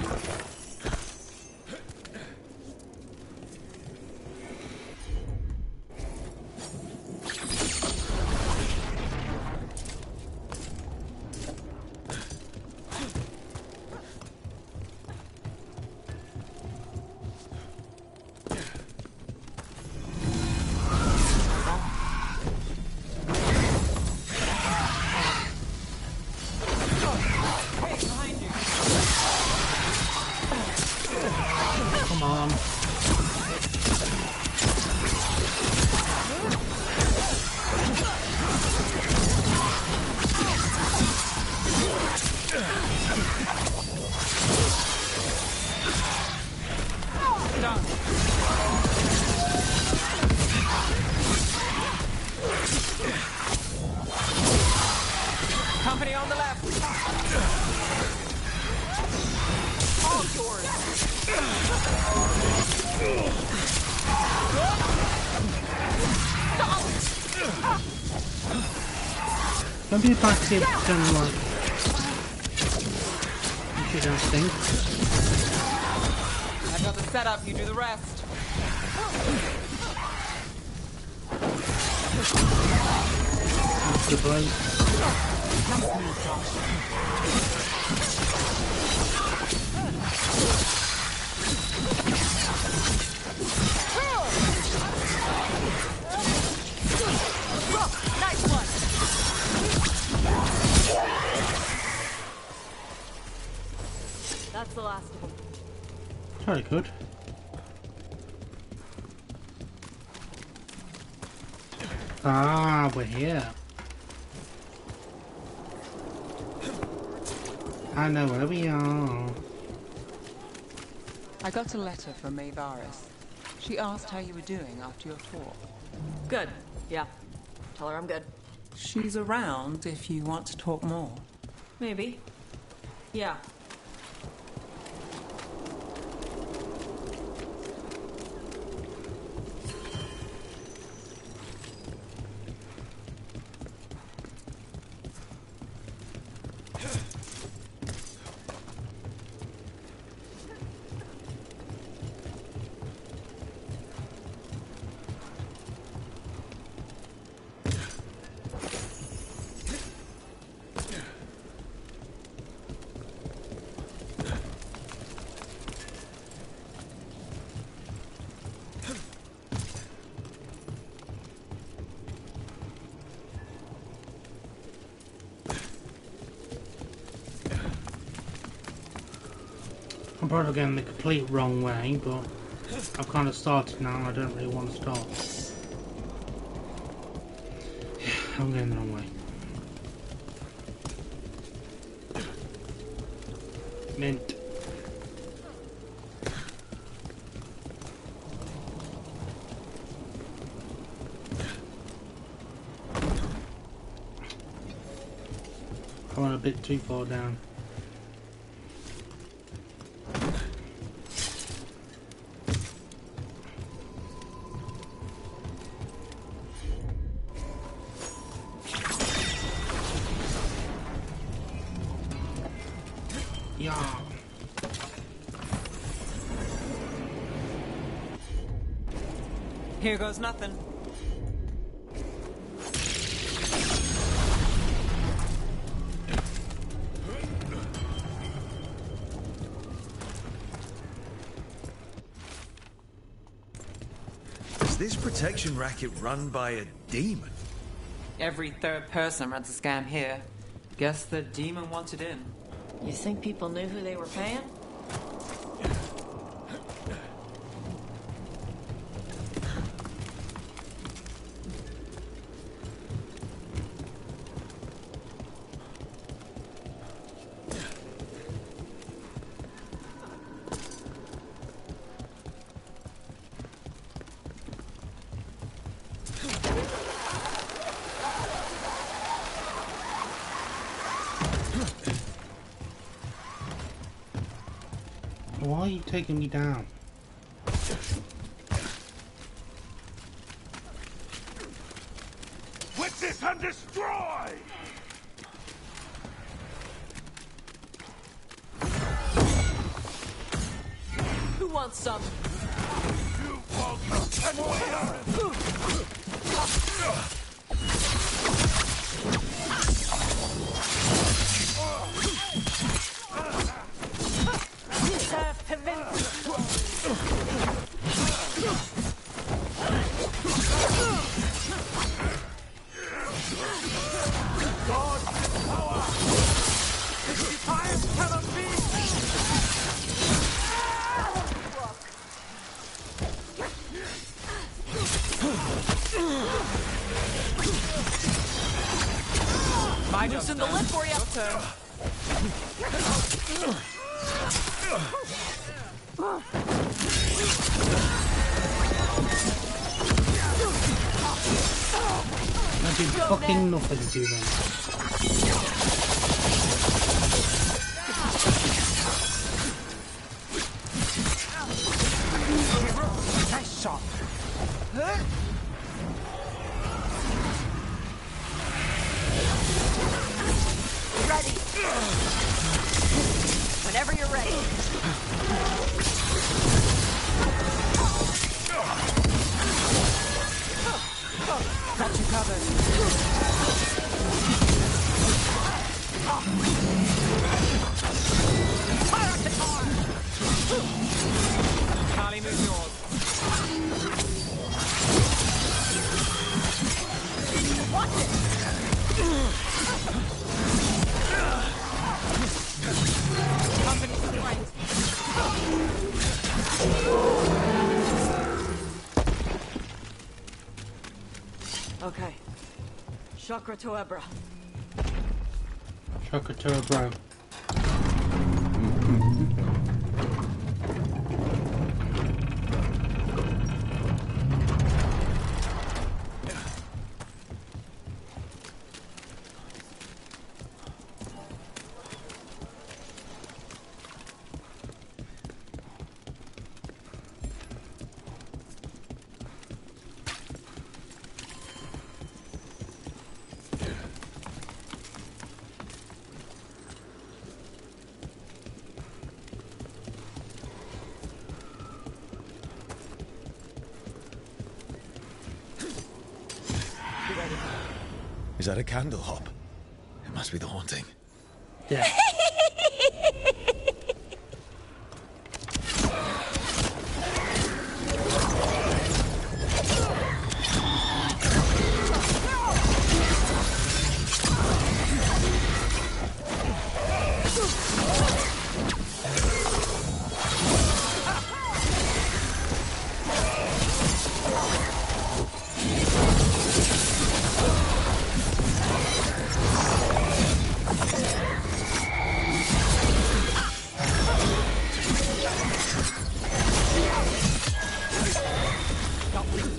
Come on. Company on the left. All yours. Don't be a backseat and like you don't think. I've got the setup, you do the rest. That's the bloke. Nice one. That's the last of them. Very good. Ah, we're here. I know where we are. I got a letter from Veilguard. She asked how you were doing after your talk. Good. Yeah. Tell her I'm good. She's around if you want to talk more. Maybe. Yeah. I'm probably going the complete wrong way, but I've kind of started now and I don't really want to stop. Yeah, I'm going the wrong way. Mint. I went a bit too far down. Yeah. Here goes nothing. Is this protection racket run by a demon? Every third person runs a scam here. Guess the demon wanted in. You think people knew who they were paying? Why are you taking me down? Witness and destroy! Who wants some? You won't anywhere! Serve to God's power! 60 times cannot be! Loosen the lid for you. I did fucking nothing to them. Nice shot. Ready. Whenever you're ready. Got you covered. Fire at the car! Kali, move yours. Watch it! Company strength. Okay. Chakra to Ebra. Chakra to a bro. Is that a candle hop? It must be the haunting. Yeah.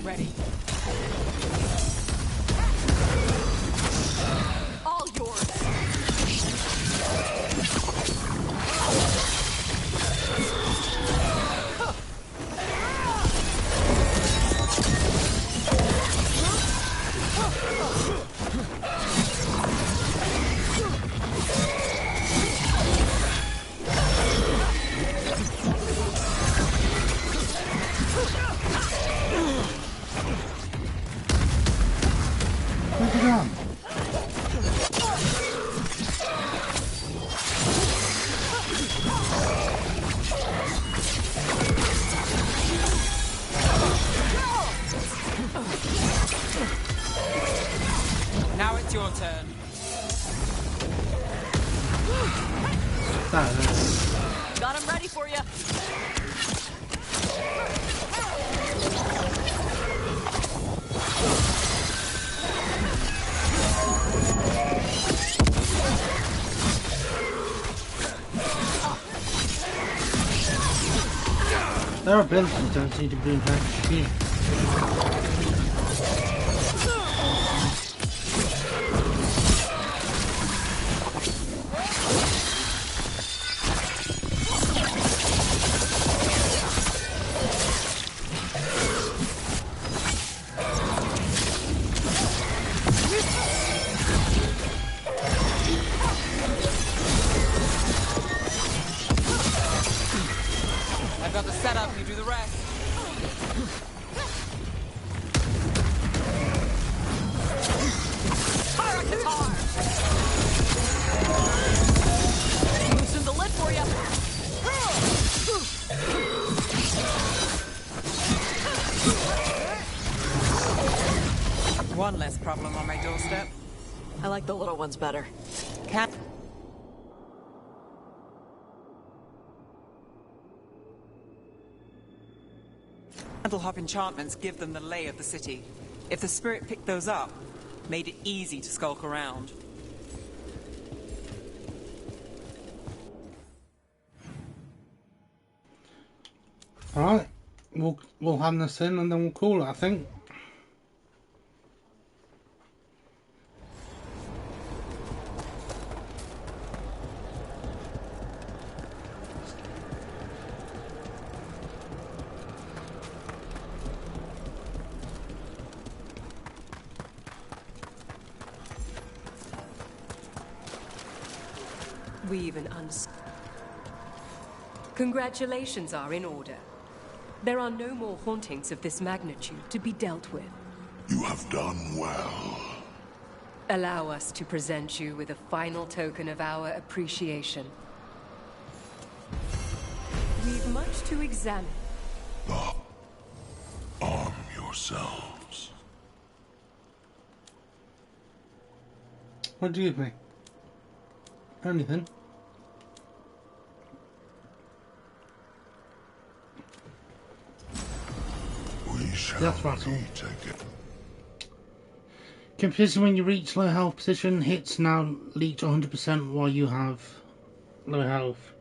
Ready. All yours. Where's it gone? Now it's your turn. Got him ready for you. Their abilities don't seem to be impacted here. the rest. Fire guitar! Loosen the lid for you. One less problem on my doorstep. I like the little ones better. Candle-hop enchantments give them the lay of the city. If the spirit picked those up, made it easy to skulk around. Alright, we'll hand this in and then we'll call it, I think. We've an Congratulations are in order. There are no more hauntings of this magnitude to be dealt with. You have done well. Allow us to present you with a final token of our appreciation. We've much to examine. Arm yourselves. What do you give me? Anything? That's right. Confusion when you reach low health position, hits now leech 100% while you have low health.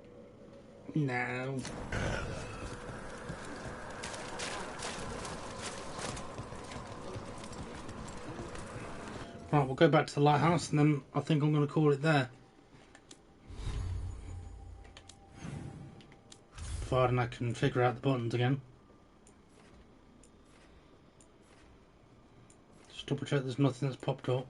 No. Right, we'll go back to the lighthouse and then I think I'm going to call it there. Providing I can figure out the buttons again. Just double check there's nothing that's popped up.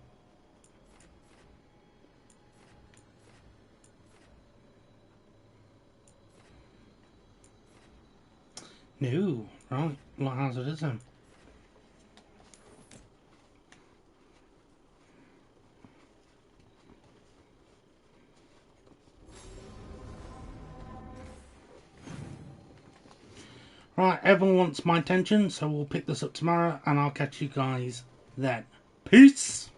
No, right, lighthouse it is then. Right, everyone wants my attention, so we'll pick this up tomorrow and I'll catch you guys then. Peace!